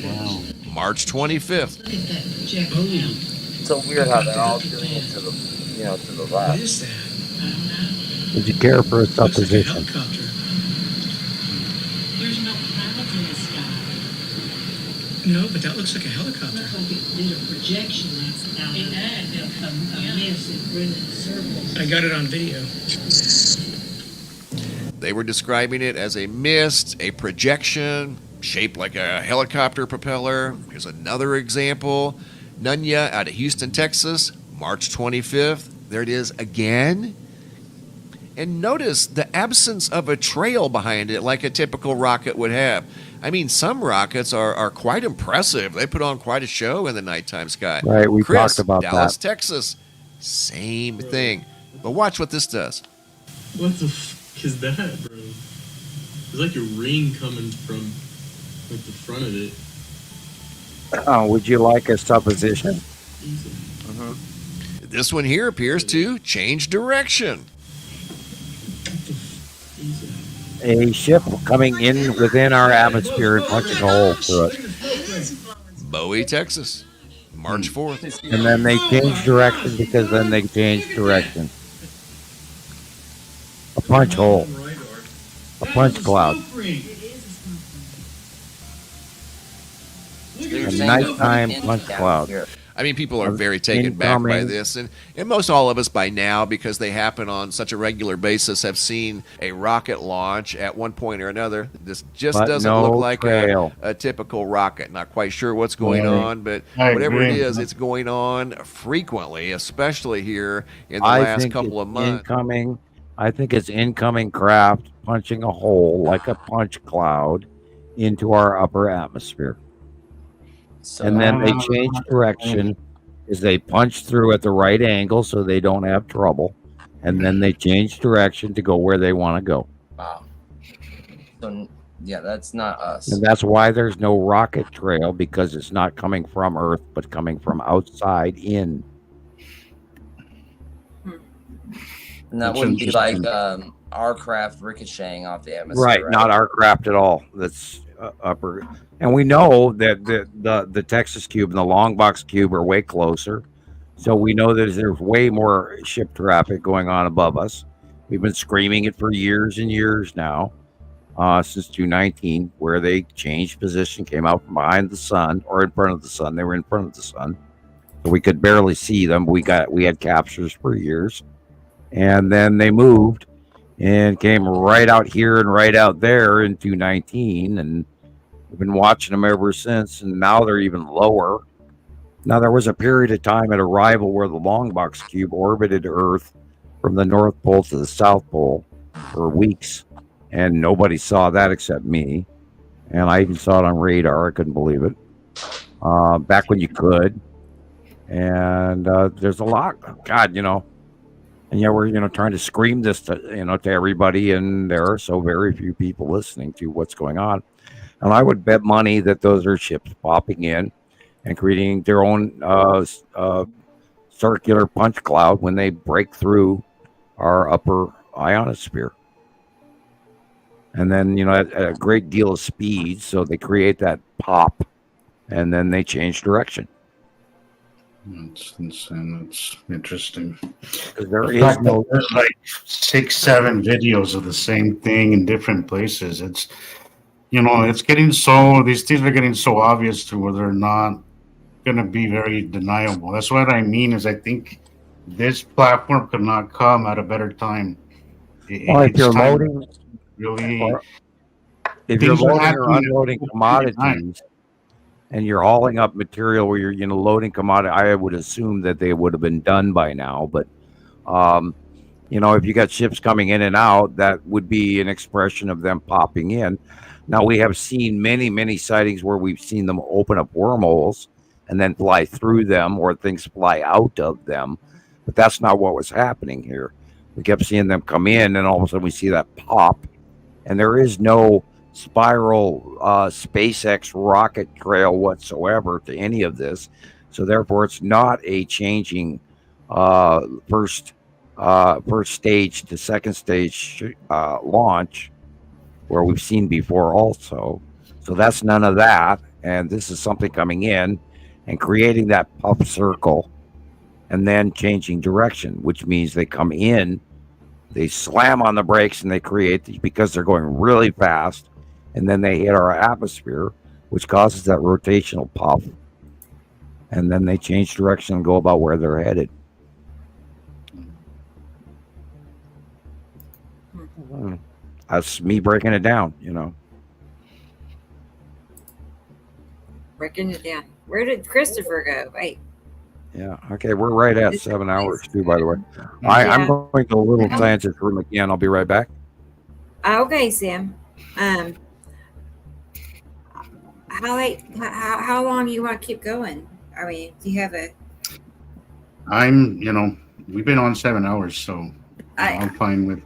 Wow. March 25th. It's so weird how they're all doing it to the left. What is that? Would you care for a supposition? There's no clouds in the sky. No, but that looks like a helicopter. Looks like it did a projection last night. It had a mist that ran in circles. I got it on video. They were describing it as a mist, a projection, shaped like a helicopter propeller. Here's another example. Nunya out of Houston, Texas, March 25th. There it is again. And notice the absence of a trail behind it like a typical rocket would have. I mean, some rockets are quite impressive. They put on quite a show in the nighttime sky. Right, we Chris, talked about Dallas, that. Texas, same thing. But watch what this does. What the fuck is that, bro? There's like a ring coming from like the front of it. Would you like a supposition? This one here appears to change direction. A ship coming in within our atmosphere and punching a hole through it. Bowie, Texas, March 4th. And then they change direction because then they change direction. A punch hole. A punch cloud. A nighttime punch cloud. I mean, people are very taken back by Incoming. this. And most all of us by now, because they happen on such a regular basis, have seen a rocket launch at one point or another. This just But doesn't no look like trail. a typical rocket. Not quite sure what's going Right. on, but I whatever it agree. is, it's going on frequently, especially here in the I last think couple it's of months. incoming. I think it's incoming craft punching a hole like a punch cloud into our upper atmosphere. And then they change direction as they punch through at the right angle so they don't have trouble. And then they change direction to go where they want to go. Wow. So, yeah, that's not us. And that's why there's no rocket trail, because it's not coming from Earth, but coming from outside in. And that That's wouldn't be like interesting. our craft ricocheting off the atmosphere. Right, not our craft at all. That's upper. And we know that the Texas Cube and the Long Box Cube are way closer. So we know that there's way more ship traffic going on above us. We've been screaming it for years and years now, since 2019, where they changed position, came out from behind the sun or in front of the sun. They were in front of the sun. So we could barely see them. We had captures for years. And then they moved and came right out here and right out there in 2019, and we've been watching them ever since, and now they're even lower. Now, there was a period of time at arrival where the Long Box Cube orbited Earth from the North Pole to the South Pole for weeks, and nobody saw that except me, and I even saw it on radar. I couldn't believe it. Back when you could. And there's a lot. God, and yeah, we're trying to scream this to to everybody, and there are so very few people listening to what's going on. And I would bet money that those are ships popping in and creating their own circular punch cloud when they break through our upper ionosphere. And then at a great deal of speed, so they create that pop, and then they change direction. That's insane. That's interesting. There is no. There's like 6-7 videos of the same thing in different places. it's getting so, these things are getting so obvious to where they're not going to be very deniable. That's what I mean is I think this platform could not come at a better time. Well, if It's you're time loading, really, or if you're things are loading or happening at unloading full speed at night. commodities and you're hauling up material where you're loading commodity, I would assume that they would have been done by now. But if you got ships coming in and out, that would be an expression of them popping in. Now, we have seen many sightings where we've seen them open up wormholes and then fly through them, or things fly out of them. But that's not what was happening here. We kept seeing them come in, and all of a sudden we see that pop. And there is no spiral SpaceX rocket trail whatsoever to any of this. So therefore, it's not a changing first stage to second stage launch where we've seen before also. So that's none of that. And this is something coming in and creating that puff circle and then changing direction, which means they come in, they slam on the brakes, and they create, because they're going really fast, and then they hit our atmosphere, which causes that rotational puff. And then they change direction and go about where they're headed. That's me breaking it down, Breaking it down. Where did Christopher go? Wait. Yeah. Okay. We're right at 7 hours too, by the way. I'm going to a little scientist room again. I'll be right back. Okay, Sam. How long do you want to keep going? I mean, do you have a? We've been on 7 hours, so I'm fine with.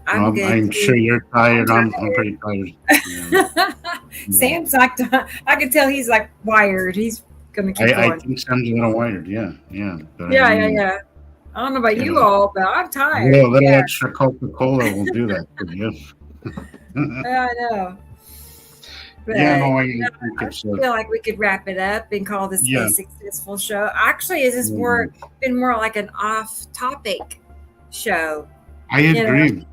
I'm good. I'm sure you're tired. I'm pretty tired. Yeah. Sam's like, I can tell he's like wired. He's gonna keep going. I think Sam's a little wired. Yeah. But Yeah. I don't know about you all, but I'm tired. A little extra Coca-Cola will do that for you. I know. But, I feel like we could wrap it up and call this a successful show. Actually, is this been more like an off-topic show? I agree.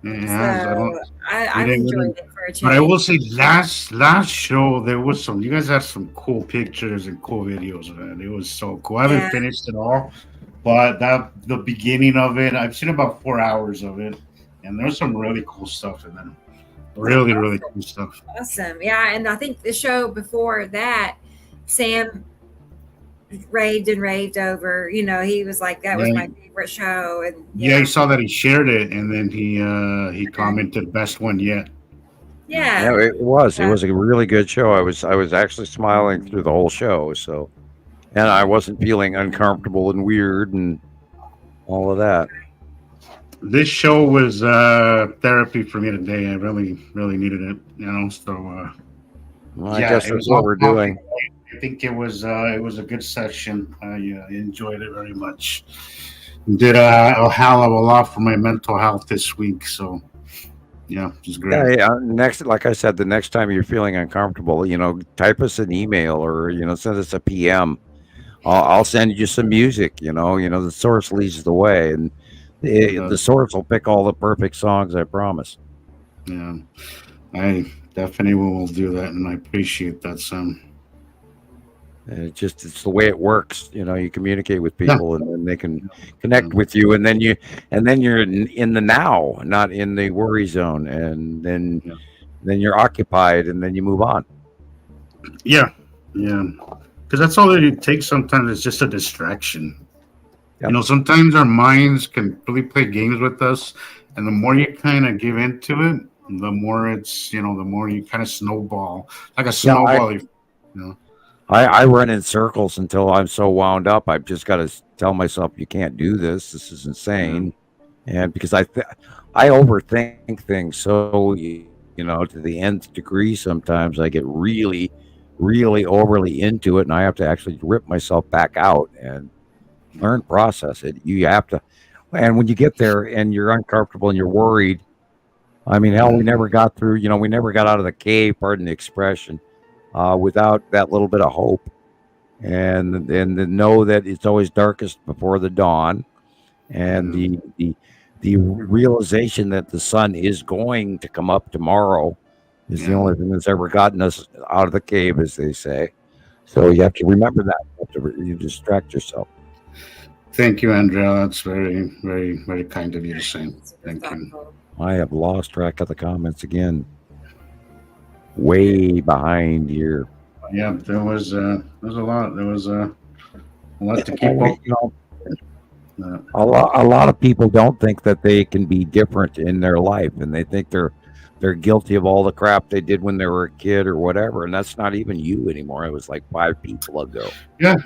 Yeah, so I enjoyed it for a change. But I will say, last show there was you guys had some cool pictures and cool videos, man. It was so cool. I haven't finished it all, but the beginning of it, I've seen about 4 hours of it, and there's some really cool stuff in there. Really cool stuff. Awesome. Yeah, and I think the show before that, Sam raved over. He was like, that was my favorite show. And I saw that he shared it, and then he commented, "Best one yet." Yeah, it was. It was a really good show. I was actually smiling through the whole show. So, and I wasn't feeling uncomfortable and weird and all of that. This show was therapy for me today. I really needed it. So I guess that's what we're doing. I think it was a good session. I enjoyed it very much. Did a hell of a lot for my mental health this week. So it was great. Yeah. Next, like I said, the next time you're feeling uncomfortable, type us an email or send us a PM. I'll send you some music. The source leads the way, and the source will pick all the perfect songs. I promise. Yeah, I definitely will do that, and I appreciate that, Sam. It's the way it works. You communicate with people, and then they can connect with you, and then you're in the now, not in the worry zone, and then you're occupied, and then you move on. Yeah, because that's all that it takes. Sometimes it's just a distraction. Yep. Sometimes our minds can really play games with us, and the more you kind of give into it, the more it's the more you kind of snowball, like a snowball. I run in circles until I'm so wound up. I've just got to tell myself, you can't do this. This is insane. And because I overthink things so, to the nth degree, sometimes I get really, really overly into it, and I have to actually rip myself back out and learn, process it. You have to. And when you get there and you're uncomfortable and you're worried, I mean, hell, we never got through, we never got out of the cave, pardon the expression, without that little bit of hope, and to know that it's always darkest before the dawn, and the the realization that the sun is going to come up tomorrow is the only thing that's ever gotten us out of the cave, as they say. So you have to remember that. You distract yourself. Thank you, Andrea. That's very, very, very kind of you to say. Thank you. I have lost track of the comments again. Way behind here. Yeah, there was a lot. There was a lot to keep up. A lot of people don't think that they can be different in their life, and they think they're guilty of all the crap they did when they were a kid or whatever, and that's not even you anymore. It was like 5 people ago. Yeah.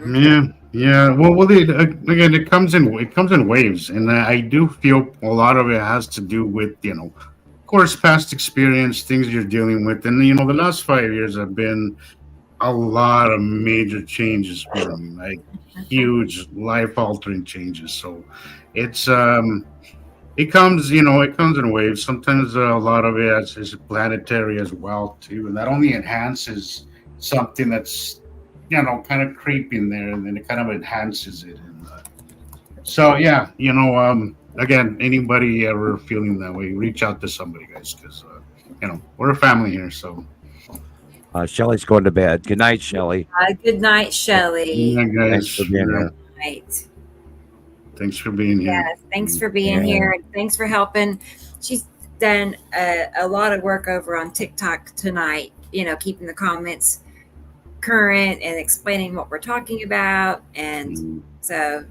Well, again, it comes in waves, and I do feel a lot of it has to do with, of course, past experience, things you're dealing with, and the last 5 years have been a lot of major changes for me, like huge life-altering changes. So it's it comes in waves. Sometimes a lot of it is planetary as well too, and that only enhances something that's kind of creeping there, and then it kind of enhances it. And so yeah, again, anybody ever feeling that way, reach out to somebody, guys, because we're a family here. So Shelly's going to bed. Good night, Shelly. Good night, Shelly. Yeah, guys. Thanks for being here. Right. Thanks for being here. Yes, thanks for being here, and thanks for helping. She's done a lot of work over on TikTok tonight, keeping the comments current and explaining what we're talking about. And so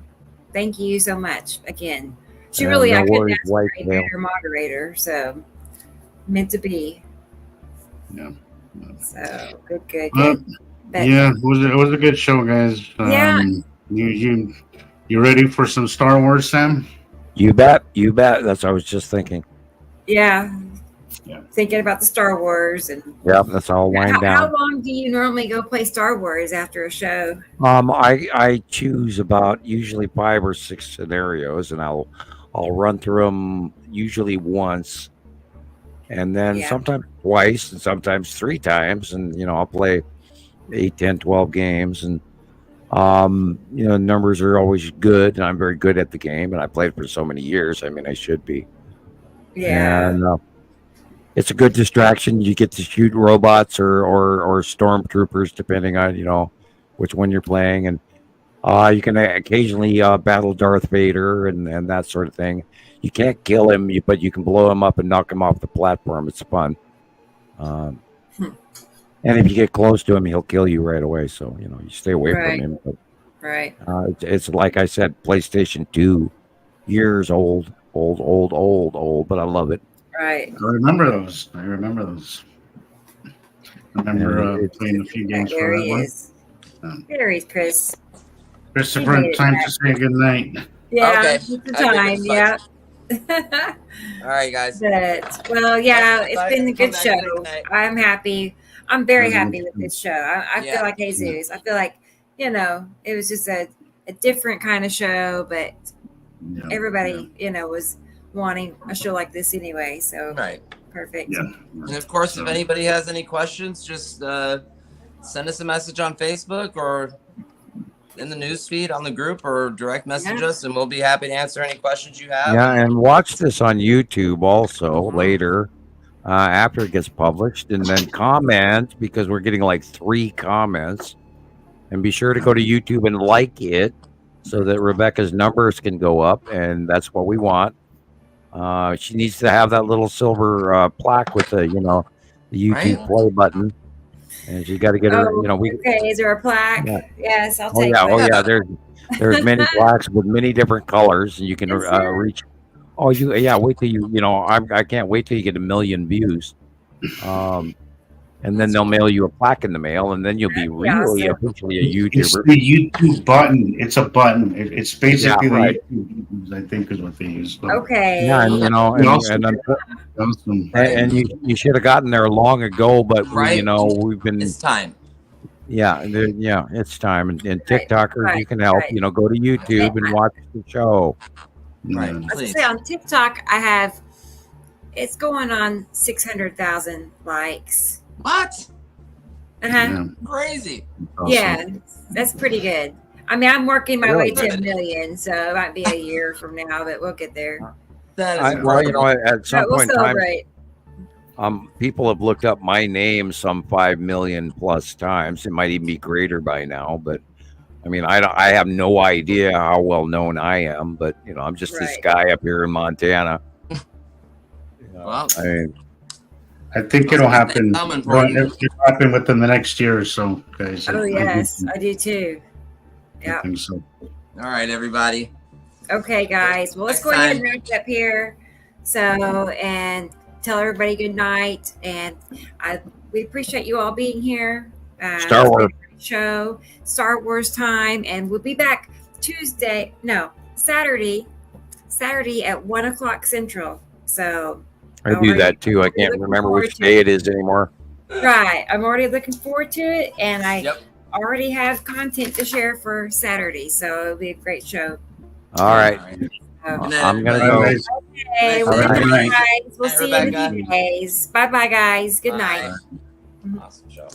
thank you so much again. She really, I couldn't ask for a better moderator, so meant to be. Yeah. So good. Yeah, it was a good show, guys. Yeah. You ready for some Star Wars, Sam? You bet. That's what I was just thinking. Yeah. Thinking about the Star Wars and that's all wind down. How long do you normally go play Star Wars after a show? I choose about usually 5 or 6 scenarios, and I'll run through them usually once, and then sometimes twice, and sometimes 3 times, and I'll play 8, 10, 12 games, and numbers are always good, and I'm very good at the game, and I played for so many years. I mean, I should be. Yeah. And it's a good distraction. You get to shoot robots or stormtroopers, depending on which one you're playing, and you can occasionally battle Darth Vader and that sort of thing. You can't kill him, but you can blow him up and knock him off the platform. It's fun. And if you get close to him, he'll kill you right away. So you stay away from him. But, it's like I said, PlayStation 2, years old, but I love it. Right. I remember those. I remember playing a few games for that one. There he is, Chris. Christopher, time to say good night. Yeah, Okay. it's the time. Yeah. All right, guys. Well, it's been a good show. I'm happy. I'm very happy with this show. I feel like Jesus. I feel like, it was just a different kind of show, but everybody, was wanting a show like this anyway. So perfect. Yeah. And of course, if anybody has any questions, just send us a message on Facebook or in the news feed on the group, or direct message us, and we'll be happy to answer any questions you have. Yeah, and watch this on YouTube also later after it gets published, and then comment, because we're getting like 3 comments, and be sure to go to YouTube and like it so that Rebecca's numbers can go up, and that's what we want. She needs to have that little silver plaque with the YouTube play button, and she got to get her. Is there a plaque? Yeah. Yes, I'll take it. Oh yeah. There's many plaques with many different colors, and you can reach. Oh, wait till you. I can't wait till you get 1 million views, and then they'll mail you a plaque in the mail, and then you'll be really officially a YouTuber. It's the YouTube button. It's a button. It's basically the YouTube buttons, I think, is what they use. So. Okay. Yeah, and you should have gotten there long ago, but we've been. It's time. Yeah, it's time, and TikTokers, you can help. Go to YouTube and watch the show. Right. I was gonna say, on TikTok, it's going on 600,000 likes. What? Yeah. Crazy. Awesome. Yeah, that's pretty good. I mean, I'm working my way to 1 million, so it might be a year from now, but we'll get there. That is Well, you incredible. know, at some We'll point in time, celebrate. people have looked up my name some 5 million plus times. It might even be greater by now, but I mean, I have no idea how well known I am, but you know, I'm just this Right. guy up here in Montana. Well, I mean, I think it'll happen. Coming for you. It'll happen within the next year or so, guys. Oh yes, I do too. I Yeah. think so. all right, everybody. Okay, guys. Well, let's go ahead and wrap it up here. So, and tell everybody good night. And we appreciate you all being here. Star It's been Wars. a great show, Star Wars time, and we'll be back Saturday at 1:00 Central. So I do that too. I can't remember which day it is anymore. right, I'm already looking forward to it, and I Yep. already have content to share for Saturday. So it'll be a great show. All right. So, I'm going to All go. right, okay, well, All good right. night, guys. We'll Bye, see you in a Rebecca. few days. Bye, bye, guys. Good night. Awesome show.